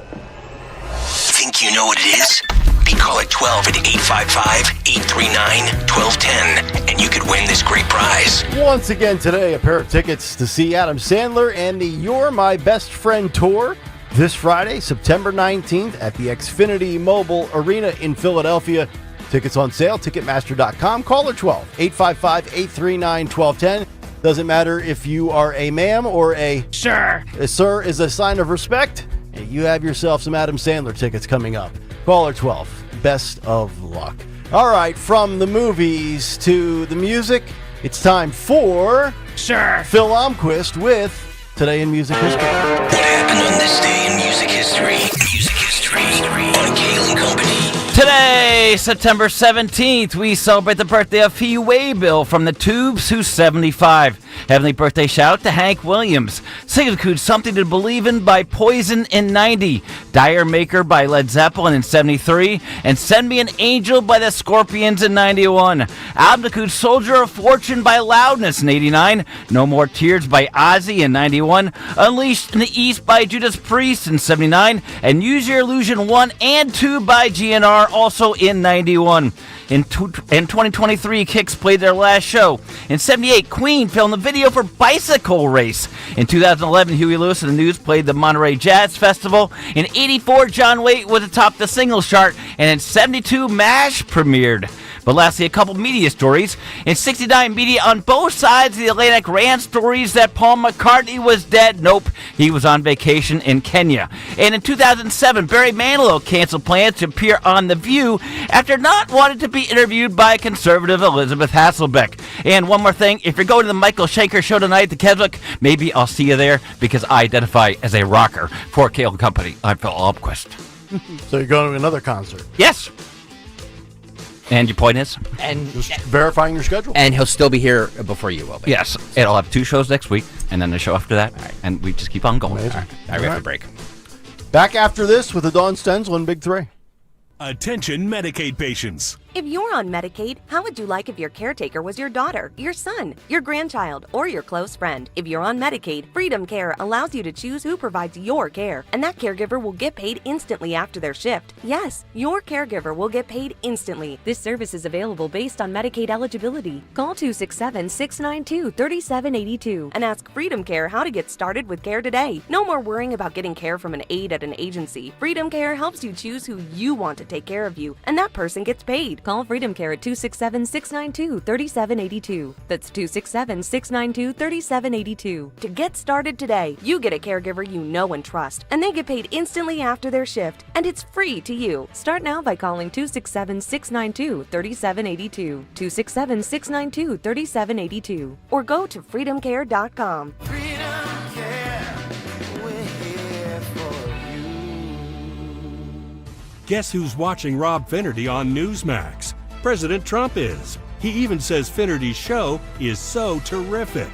Think you know what it is? Be call at 12 at 855-839-1210, and you could win this great prize. Once again today, a pair of tickets to see Adam Sandler and the You're My Best Friend tour this Friday, September 19th at the Xfinity Mobile Arena in Philadelphia. Tickets on sale, Ticketmaster.com. Caller 12-855-839-1210. Doesn't matter if you are a ma'am or a sir. A sir is a sign of respect. And you have yourself some Adam Sandler tickets coming up. Caller 12. Best of luck. All right, from the movies to the music, it's time for Sir Phil Almquist with Today in Music History. What happened on this day in music history? Music history on Kayal and Company. Today, September 17th, we celebrate the birthday of Fee Waybill from the Tubes, who's 75. Heavenly birthday shout to Hank Williams. Sing includes Something to Believe In by Poison in 90, Dire Maker by Led Zeppelin in 73, and Send Me an Angel by the Scorpions in 91. Album includes Soldier of Fortune by Loudness in 89, No More Tears by Ozzy in 91, Unleashed in the East by Judas Priest in 79, and Use Your Illusion 1 and 2 by GNR also in 91. In 2023, Kicks played their last show. In 78, Queen filmed the video for Bicycle Race. In 2011, Huey Lewis and the News played the Monterey Jazz Festival. In 84, John Waite was atop the singles chart. And in 72, MASH premiered. But lastly, a couple media stories. In 69, media on both sides of the Atlantic ran stories that Paul McCartney was dead. Nope, he was on vacation in Kenya. And in 2007, Barry Manilow canceled plans to appear on The View after not wanting to be interviewed by conservative Elizabeth Hasselbeck. And one more thing, if you're going to the Michael Schenker show tonight at the Keswick, maybe I'll see you there because I identify as a rocker. For Kayal Company, I'm Phil Almquist. So you're going to another concert? Yes. And your point is? And just verifying your schedule. And he'll still be here before you will be. Yes. It'll have 2 shows next week, and then the show after that. Right. And we just keep on going. Amazing. All right, we have to break. Back after this with the Dawn Stensland Big 3. Attention Medicaid patients. If you're on Medicaid, how would you like if your caretaker was your daughter, your son, your grandchild, or your close friend? If you're on Medicaid, Freedom Care allows you to choose who provides your care, and that caregiver will get paid instantly after their shift. Yes, your caregiver will get paid instantly. This service is available based on Medicaid eligibility. Call 267-692-3782 and ask Freedom Care how to get started with care today. No more worrying about getting care from an aide at an agency. Freedom Care helps you choose who you want to take care of you, and that person gets paid. Call Freedom Care at 267-692-3782. That's 267-692-3782. To get started today, you get a caregiver you know and trust, and they get paid instantly after their shift, and it's free to you. Start now by calling 267-692-3782, 267-692-3782, or go to freedomcare.com. Freedom Care. Guess who's watching Rob Finnerty on Newsmax? President Trump is. He even says Finnerty's show is so terrific.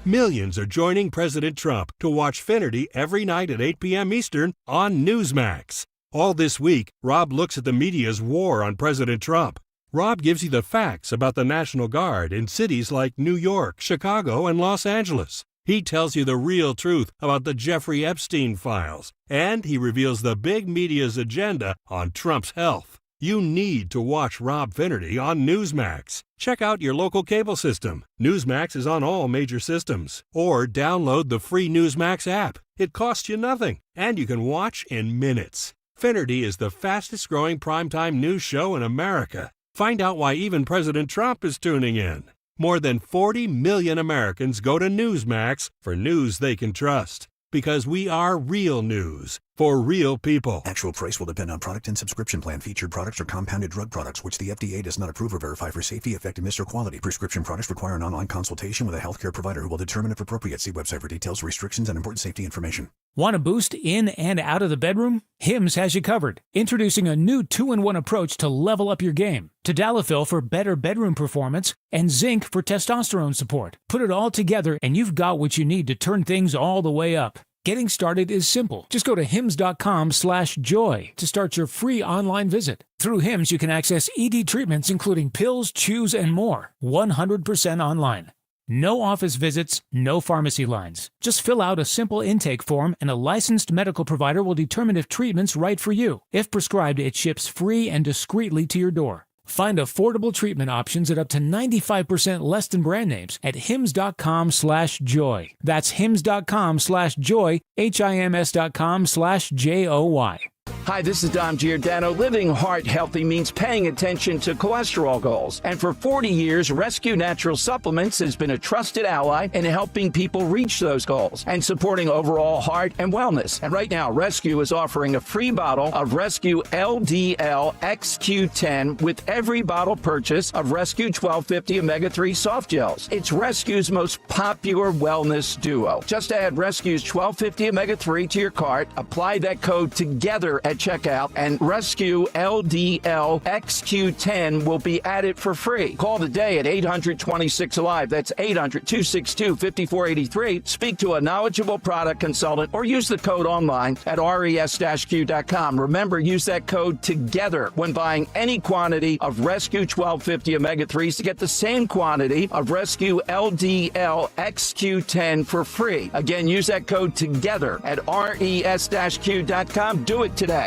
Millions are joining President Trump to watch Finnerty every night at 8 p.m. Eastern on Newsmax. All this week, Rob looks at the media's war on President Trump. Rob gives you the facts about the National Guard in cities like New York, Chicago, and Los Angeles. He tells you the real truth about the Jeffrey Epstein files, and he reveals the big media's agenda on Trump's health. You need to watch Rob Finnerty on Newsmax. Check out your local cable system. Newsmax is on all major systems. Or download the free Newsmax app. It costs you nothing, and you can watch in minutes. Finnerty is the fastest growing primetime news show in America. Find out why even President Trump is tuning in. More than 40 million Americans go to Newsmax for news they can trust. Because we are real news for real people. Actual price will depend on product and subscription plan. Featured products are compounded drug products, which the FDA does not approve or verify for safety, effectiveness, or quality. Prescription products require an online consultation with a healthcare provider who will determine if appropriate. See website for details, restrictions, and important safety information. Want a boost in and out of the bedroom? Hims has you covered. Introducing a new 2-in-1 approach to level up your game. Tadalafil for better bedroom performance and zinc for testosterone support. Put it all together and you've got what you need to turn things all the way up. Getting started is simple. Just go to hims.com/joy to start your free online visit. Through Hims, you can access ED treatments including pills, chews, and more. 100% online. No office visits, no pharmacy lines. Just fill out a simple intake form and a licensed medical provider will determine if treatment's right for you. If prescribed, it ships free and discreetly to your door. Find affordable treatment options at up to 95% less than brand names at hims.com/joy. That's hims.com/joy, hims.com/joy. Hi, this is Dom Giordano. Living heart healthy means paying attention to cholesterol goals. And for 40 years, Rescue Natural Supplements has been a trusted ally in helping people reach those goals and supporting overall heart and wellness. And right now, Rescue is offering a free bottle of Rescue LDL XQ10 with every bottle purchase of Rescue 1250 Omega-3 soft gels. It's Rescue's most popular wellness duo. Just add Rescue's 1250 Omega-3 to your cart, apply that code TOGETHER at checkout, and Rescue LDL XQ10 will be added for free. Call today at 800-26-ALIVE. That's 800-262-5483. Speak to a knowledgeable product consultant or use the code online at res-q.com. Remember, use that code TOGETHER when buying any quantity of Rescue 1250 Omega-3s to get the same quantity of Rescue LDL XQ10 for free. Again, use that code TOGETHER at res-q.com. Do it today.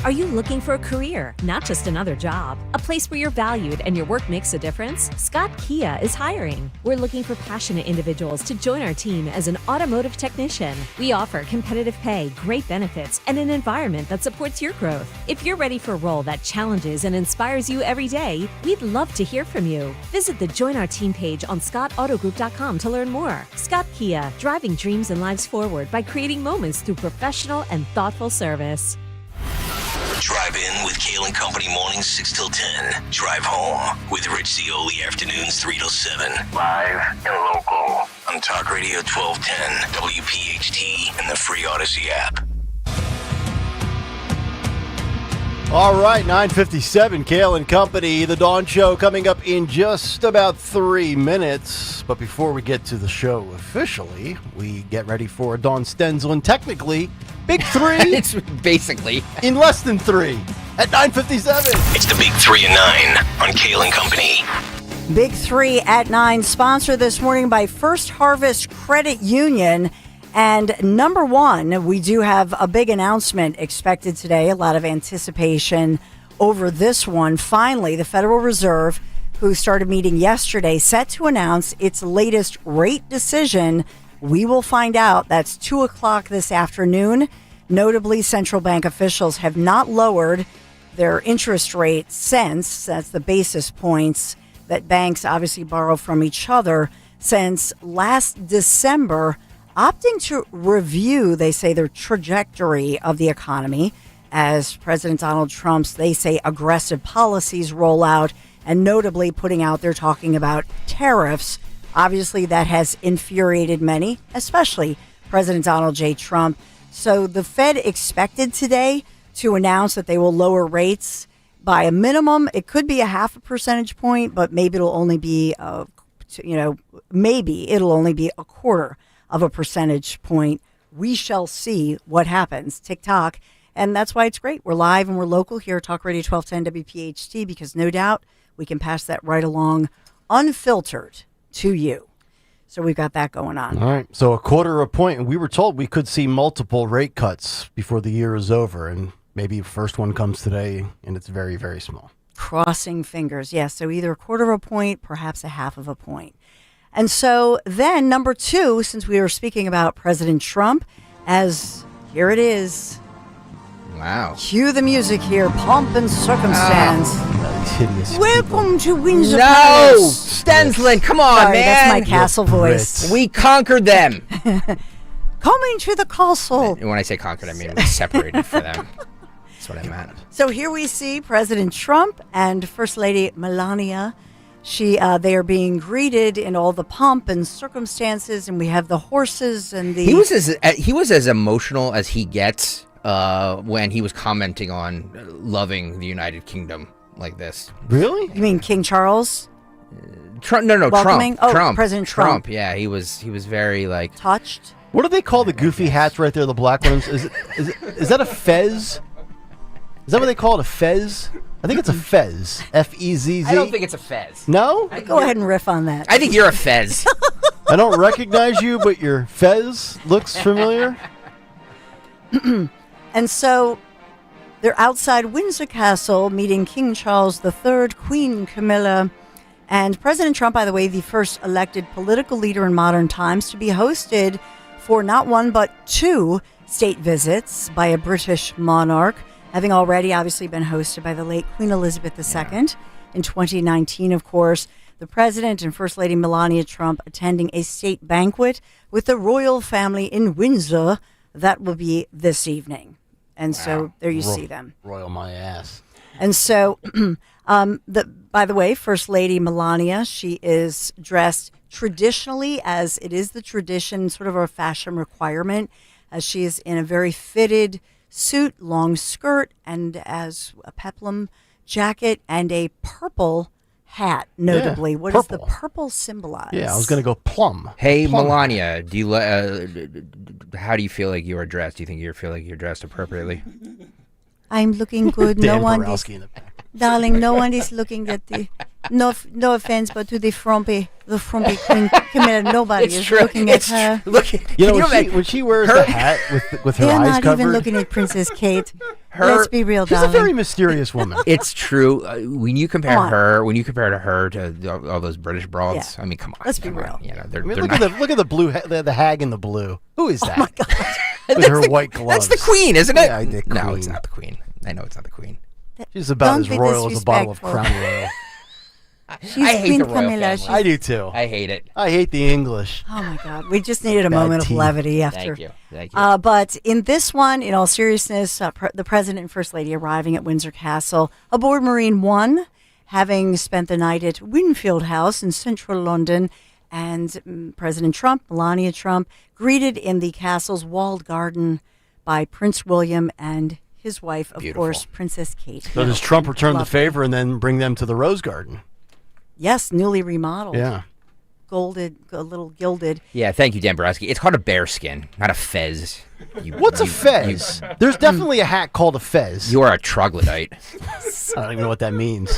Are you looking for a career, not just another job? A place where you're valued and your work makes a difference? Scott Kia is hiring. We're looking for passionate individuals to join our team as an automotive technician. We offer competitive pay, great benefits, and an environment that supports your growth. If you're ready for a role that challenges and inspires you every day, we'd love to hear from you. Visit the Join Our Team page on scottautogroup.com to learn more. Scott Kia, driving dreams and lives forward by creating moments through professional and thoughtful service. Drive in with Kayal and Company mornings 6 till 10. Drive home with Rich Zioli afternoons 3 till 7. Live and local on Talk Radio 1210, WPHT, and the free Odyssey app. All right, 9:57, Kayal and Company, the Dawn Show coming up in just about 3 minutes. But before we get to the show officially, we get ready for Dawn Stensland. Technically, Big Three. It's basically in less than 3 at 9:57. It's the Big 3 and 9 on Kayal and Company. Big 3 at 9, sponsored this morning by First Harvest Credit Union. And number one, we do have a big announcement expected today, a lot of anticipation over this one. Finally, the Federal Reserve, who started meeting yesterday, set to announce its latest rate decision. We will find out. That's 2 o'clock this afternoon. Notably, central bank officials have not lowered their interest rate since, that's the basis points that banks obviously borrow from each other, since last December, opting to review, they say, their trajectory of the economy as President Donald Trump's, they say, aggressive policies roll out, and notably putting out there talking about tariffs. Obviously, that has infuriated many, especially President Donald J. Trump. So the Fed expected today to announce that they will lower rates by a minimum. It could be a 0.5 percentage point, but maybe it'll only be, maybe it'll only be 1/4 of a percentage point. We shall see what happens. TikTok. And that's why it's great. We're live and we're local here at Talk Radio 1210 WPHT, because no doubt we can pass that right along unfiltered to you. So we've got that going on. All right. So 1/4 point. And we were told we could see multiple rate cuts before the year is over. And maybe the first one comes today and it's very, very small. Crossing fingers. Yes. So either 1/4 point, perhaps a 1/2 point. And so then number 2, since we were speaking about President Trump, as here it is. Wow. Cue the music here. Pomp and circumstance. Hideous. Welcome to Windsor No! Palace. Stensland, come on, Sorry, man. that's my castle voice. We conquered them. Coming to the castle. And when I say conquered, I mean we separated for them. That's what I meant. So here we see President Trump and First Lady Melania. They are being greeted in all the pomp and circumstances, and we have the horses and the. He was as emotional as he gets when he was commenting on loving the United Kingdom like this. Really? You mean King Charles? Trump? No, Welcoming? Trump. Oh, Trump. President Trump. Yeah, he was very like touched. What do they call the goofy hats right there? The black ones. Is that a fez? Is that what they call it? A fez? I think it's a fez. F-E-Z-Z. I don't think it's a fez. No? Go ahead and riff on that. I think you're a fez. I don't recognize you, but your fez looks familiar. And so they're outside Windsor Castle meeting King Charles III, Queen Camilla, and President Trump, by the way, the first elected political leader in modern times to be hosted for not one but 2 state visits by a British monarch, having already obviously been hosted by the late Queen Elizabeth II in 2019, of course. The President and First Lady Melania Trump attending a state banquet with the royal family in Windsor. That will be this evening. And so there you see them. Royal my ass. And so, by the way, First Lady Melania, she is dressed traditionally, as it is the tradition, sort of a fashion requirement, as she is in a very fitted suit, long skirt, and as a peplum jacket and a purple hat, notably. Yeah, what purple. does the purple symbolize? Yeah, I was going to go plum. Hey, Plum. Melania, how do you feel like you are dressed? Do you think you feel like you're dressed appropriately? I'm looking good. Dan No one is, Borowski in the back. darling, no one is looking at the, no offense, but to the frumpy Queen Camilla, nobody is looking at her. You know, when she wears the hat with her They're eyes not covered. even looking at Princess Kate. Let's be real, She's darling. a very mysterious woman. It's true. When you compare Come on. her to all those British broads, Yeah. I mean, come on. Let's be come on. real. You know, they're, I mean, they're look at the blue, the hag in the blue. Who is that? Oh my God. With her white gloves. That's the Queen, isn't it? Yeah, the No, queen. it's not the Queen. I know it's not the Queen. She's about Don't as be royal as a bottle of disrespectful. Crown Royal. She's I hate Queen the royal Camilla. family. I do too. I hate it. I hate the English. Oh my God. We just needed a Bad moment tea. of levity after. Thank you. But in this one, in all seriousness, the President and First Lady arriving at Windsor Castle aboard Marine One, having spent the night at Winfield House in central London, and President Trump, Melania Trump, greeted in the castle's walled garden by Prince William and his wife, of course, Princess Kate. So does Trump return the Lovely. favor and then bring them to the Rose Garden? Yes, newly remodeled. Yeah. Golded, a little gilded. Yeah, thank you, Dan Borowski. It's called a bearskin, not a fez. What's a fez? There's definitely a hat called a fez. You are a troglodyte. I don't even know what that means.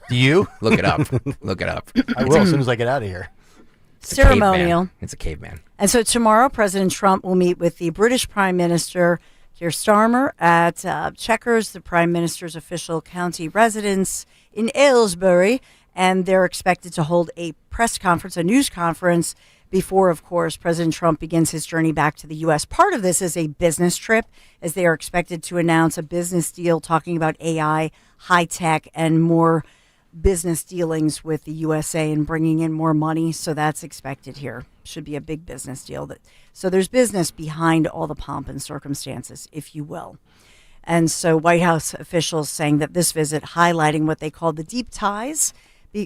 Do you? Look it up. Look it up. I will as soon as I get out of here. It's a Ceremonial. caveman. It's a caveman. And so tomorrow, President Trump will meet with the British Prime Minister, Keir Starmer, at Chequers, the Prime Minister's official county residence in Aylesbury. And they're expected to hold a press conference, a news conference, before, of course, President Trump begins his journey back to the U.S. Part of this is a business trip, as they are expected to announce a business deal talking about AI, high tech, and more business dealings with the USA and bringing in more money. So that's expected here. Should be a big business deal. So there's business behind all the pomp and circumstances, if you will. And so White House officials saying that this visit highlighting what they call the deep ties,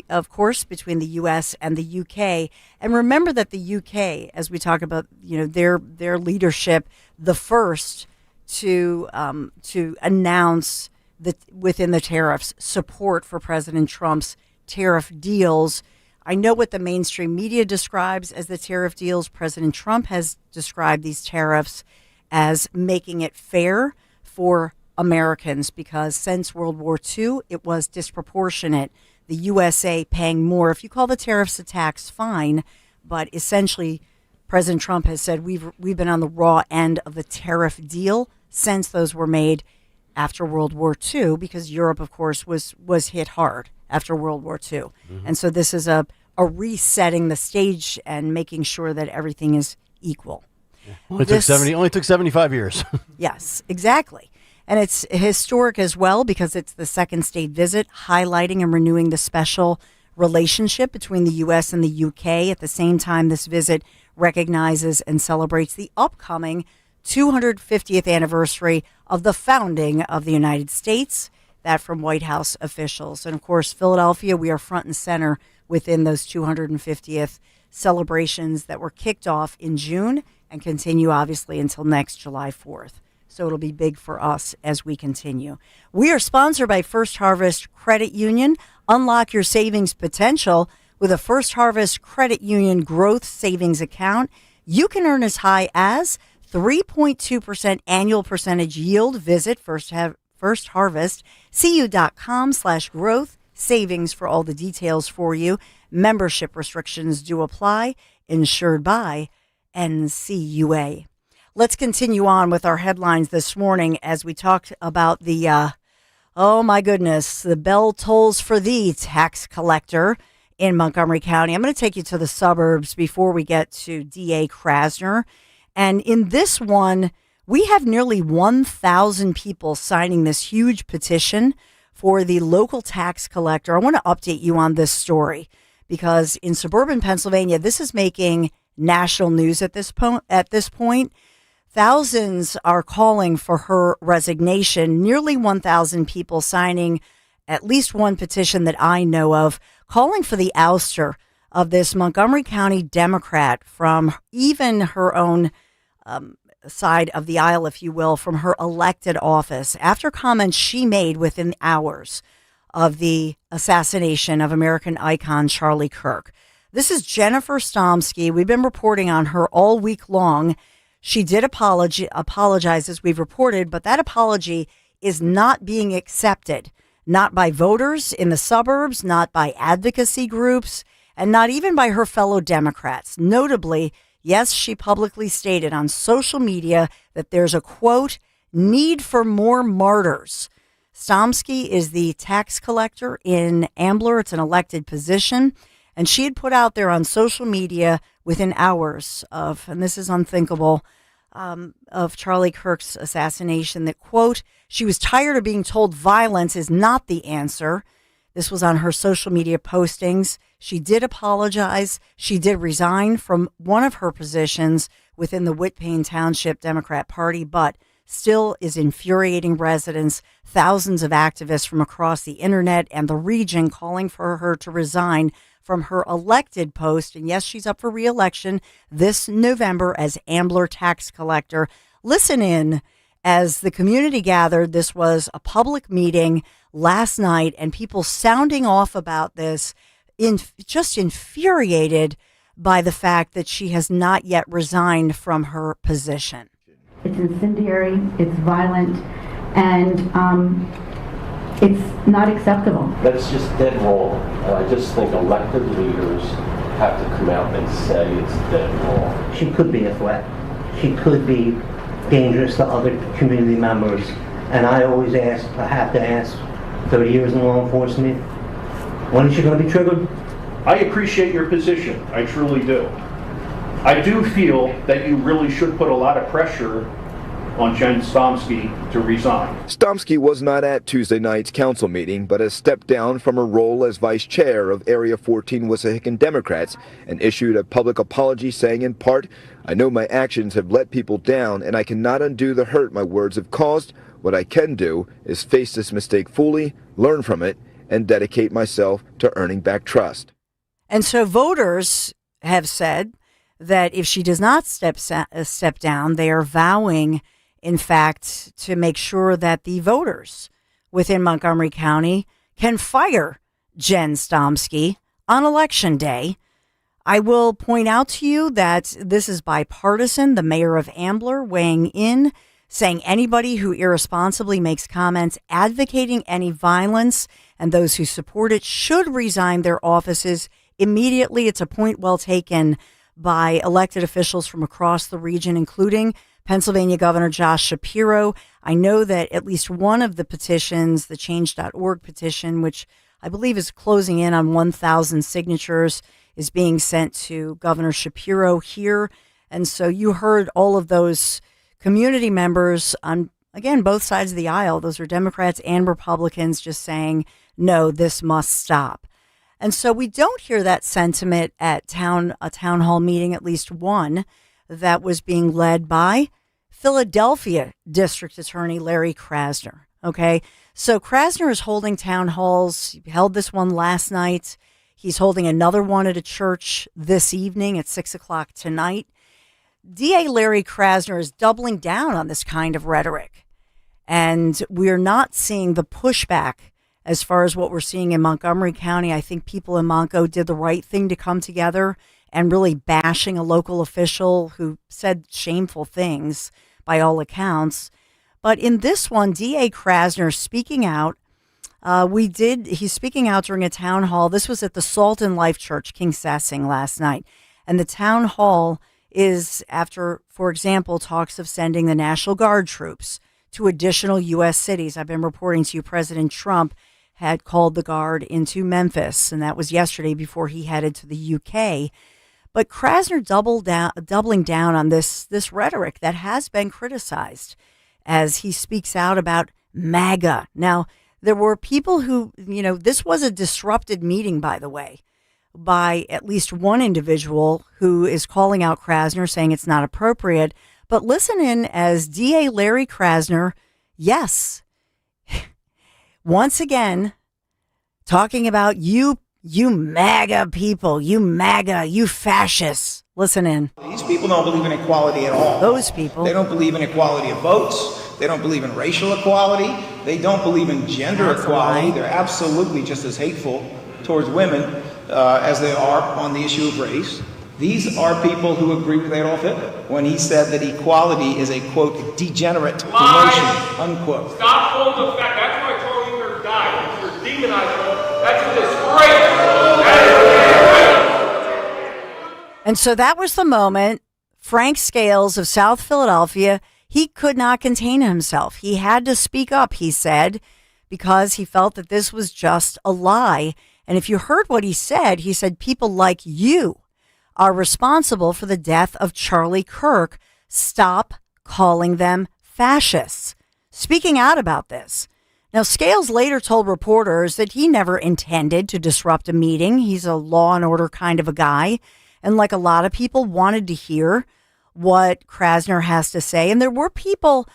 of course, between the U.S. and the U.K. And remember that the U.K., as we talk about, their leadership, the first to announce that within the tariffs support for President Trump's tariff deals. I know what the mainstream media describes as the tariff deals. President Trump has described these tariffs as making it fair for Americans because since World War II, it was disproportionate. The USA paying more. If you call the tariffs a tax, fine, but essentially President Trump has said we've been on the raw end of the tariff deal since those were made after World War II, because Europe, of course, was hit hard after World War II. Mm-hmm. And so this is a resetting the stage and making sure that everything is equal. Only took 75 years. Yes, exactly. And it's historic as well because it's the second state visit, highlighting and renewing the special relationship between the U.S. and the U.K. At the same time, this visit recognizes and celebrates the upcoming 250th anniversary of the founding of the United States, that from White House officials. And of course, Philadelphia, we are front and center within those 250th celebrations that were kicked off in June and continue obviously until next July 4th. So it'll be big for us as we continue. We are sponsored by First Harvest Credit Union. Unlock your savings potential with a First Harvest Credit Union growth savings account. You can earn as high as 3.2% annual percentage yield. Visit firstharvestcu.com/growth savings for all the details for you. Membership restrictions do apply. Insured by NCUA. Let's continue on with our headlines this morning as we talked about the, oh my goodness, the bell tolls for thee tax collector in Montgomery County. I'm going to take you to the suburbs before we get to DA Krasner. And in this one, we have nearly 1,000 people signing this huge petition for the local tax collector. I want to update you on this story because in suburban Pennsylvania, this is making national news at this point. Thousands are calling for her resignation. Nearly 1,000 people signing at least one petition that I know of, calling for the ouster of this Montgomery County Democrat from even her own side of the aisle, if you will, from her elected office after comments she made within hours of the assassination of American icon Charlie Kirk. This is Jennifer Stomsky. We've been reporting on her all week long. She did apologize, as we've reported, but that apology is not being accepted, not by voters in the suburbs, not by advocacy groups, and not even by her fellow Democrats. Notably, yes, she publicly stated on social media that there's a, quote, need for more martyrs. Stomsky is the tax collector in Ambler. It's an elected position. And she had put out there on social media within hours of, and this is unthinkable, of Charlie Kirk's assassination that, quote, she was tired of being told violence is not the answer. This was on her social media postings. She did apologize. She did resign from one of her positions within the Whitpain Township Democrat Party, but still is infuriating residents, thousands of activists from across the internet and the region calling for her to resign from her elected post. And yes, she's up for re-election this November as Ambler tax collector. Listen in as the community gathered. This was a public meeting last night and people sounding off about this, just infuriated by the fact that she has not yet resigned from her position. It's incendiary, it's violent, and it's not acceptable. That's just dead wrong. And I just think elected leaders have to come out and say it's dead wrong. She could be a threat. She could be dangerous to other community members. And I always ask, I have to ask, 30 years in law enforcement, when is she going to be triggered? I appreciate your position. I truly do. I do feel that you really should put a lot of pressure on Jen Stomsky to resign. Stomsky was not at Tuesday night's council meeting, but has stepped down from her role as vice chair of Area 14 Wissahickon Democrats and issued a public apology saying in part, I know my actions have let people down and I cannot undo the hurt my words have caused. What I can do is face this mistake fully, learn from it, and dedicate myself to earning back trust. And so voters have said that if she does not step down, they are vowing in fact, to make sure that the voters within Montgomery County can fire Jen Stomsky on Election Day. I will point out to you that this is bipartisan. The mayor of Ambler weighing in, saying anybody who irresponsibly makes comments advocating any violence and those who support it should resign their offices immediately. It's a point well taken by elected officials from across the region, including Pennsylvania Governor Josh Shapiro. I know that at least one of the petitions, the change.org petition, which I believe is closing in on 1,000 signatures, is being sent to Governor Shapiro here. And so you heard all of those community members on, again, both sides of the aisle. Those are Democrats and Republicans just saying, no, this must stop. And so we don't hear that sentiment at a town hall meeting, at least one, that was being led by Philadelphia District Attorney Larry Krasner. Okay, so Krasner is holding town halls. He held this one last night. He's holding another one at a church this evening at 6 o'clock tonight. DA Larry Krasner is doubling down on this kind of rhetoric. And we're not seeing the pushback as far as what we're seeing in Montgomery County. I think people in Monco did the right thing to come together and really bashing a local official who said shameful things by all accounts. But in this one, DA Krasner speaking out, he's speaking out during a town hall. This was at the Salt and Life Church, King Sassing, last night. And the town hall is after, for example, talks of sending the National Guard troops to additional U.S. cities. I've been reporting to you, President Trump had called the Guard into Memphis, and that was yesterday before he headed to the U.K. But Krasner doubling down on this rhetoric that has been criticized as he speaks out about MAGA. Now, there were people who, this was a disrupted meeting, by the way, by at least one individual who is calling out Krasner, saying it's not appropriate. But listen in as DA Larry Krasner, yes, once again, talking about you MAGA people, you fascists. Listen in. These people don't believe in equality at all. Those people. They don't believe in equality of votes. They don't believe in racial equality. They don't believe in gender equality. They're absolutely just as hateful towards women as they are on the issue of race. These are people who agree with Adolf Hitler when he said that equality is a, quote, degenerate notion, unquote. Stop holding the fact. That's why Charlie Kirk died. You're demonizing him. That's a disgrace. And so that was the moment. Frank Scales of South Philadelphia, he could not contain himself. He had to speak up, he said, because he felt that this was just a lie. And if you heard what he said people like you are responsible for the death of Charlie Kirk. Stop calling them fascists. Speaking out about this. Now, Scales later told reporters that he never intended to disrupt a meeting. He's a law and order kind of a guy. And like a lot of people wanted to hear what Krasner has to say. And there were people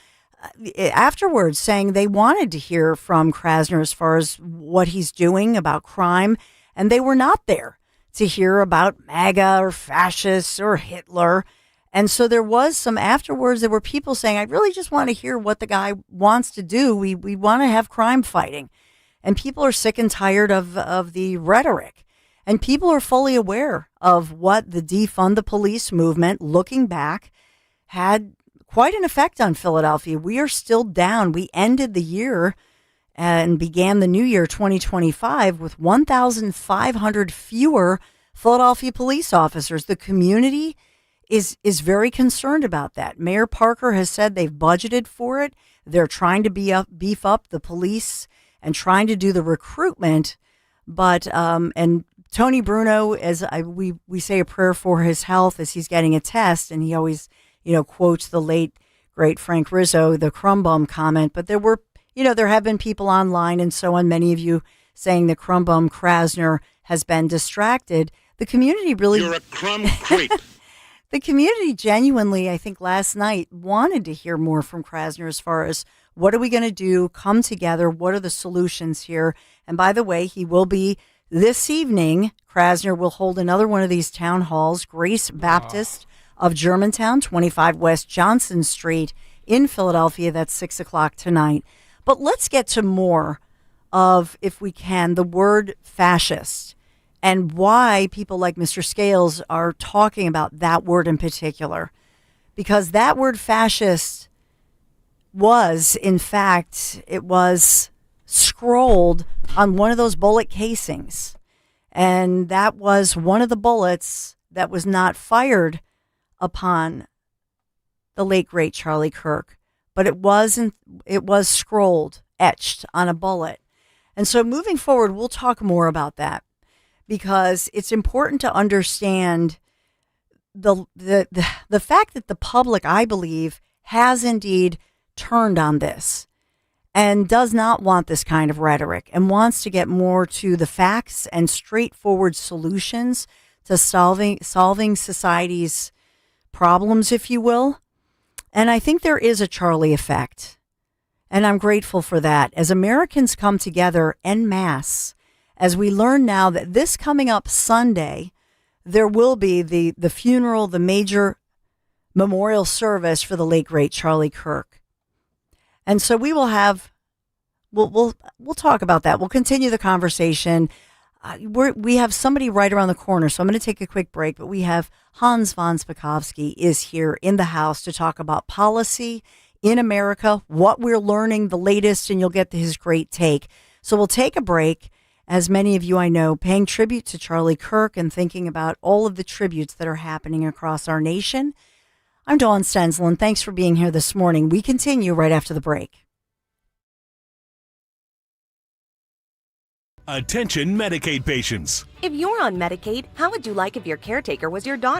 afterwards saying they wanted to hear from Krasner as far as what he's doing about crime. And they were not there to hear about MAGA or fascists or Hitler. And so there was some afterwards, there were people saying, I really just want to hear what the guy wants to do. We want to have crime fighting. And people are sick and tired of the rhetoric. And people are fully aware of what the defund the police movement, looking back, had quite an effect on Philadelphia. We are still down. We ended the year and began the new year 2025 with 1,500 fewer Philadelphia police officers. The community is very concerned about that. Mayor Parker has said they've budgeted for it. They're trying to beef up the police and trying to do the recruitment. But and Tony Bruno, we say a prayer for his health as he's getting a test, and he always quotes the late great Frank Rizzo, the crumb bum comment. But there were there have been people online and so on, many of you saying the crumb bum Krasner has been distracted. The community really... You're a crumb creep. The community genuinely, I think last night, wanted to hear more from Krasner as far as what are we going to do, come together, what are the solutions here? And by the way, he will be this evening, Krasner will hold another one of these town halls, Grace Baptist of Germantown, 25 West Johnson Street in Philadelphia. That's 6 o'clock tonight. But let's get to more of, if we can, the word fascist and why people like Mr. Scales are talking about that word in particular. Because that word fascist was, in fact, it was scrolled on one of those bullet casings. And that was one of the bullets that was not fired upon the late, great Charlie Kirk. But it was scrolled, etched on a bullet. And so moving forward, we'll talk more about that because it's important to understand the fact that the public, I believe, has indeed turned on this and does not want this kind of rhetoric and wants to get more to the facts and straightforward solutions to solving society's problems, if you will. And I think there is a Charlie effect. And I'm grateful for that. As Americans come together en masse, as we learn now that this coming up Sunday, there will be the funeral, the major memorial service for the late, great Charlie Kirk. And so we will have, we'll talk about that. We'll continue the conversation. We have somebody right around the corner, so I'm going to take a quick break, but we have Hans von Spakovsky is here in the house to talk about policy in America, what we're learning, the latest, and you'll get his great take. So we'll take a break, as many of you I know, paying tribute to Charlie Kirk and thinking about all of the tributes that are happening across our nation. I'm Dawn Stensland. Thanks for being here this morning. We continue right after the break. Attention Medicaid patients. If you're on Medicaid, how would you like if your caretaker was your daughter?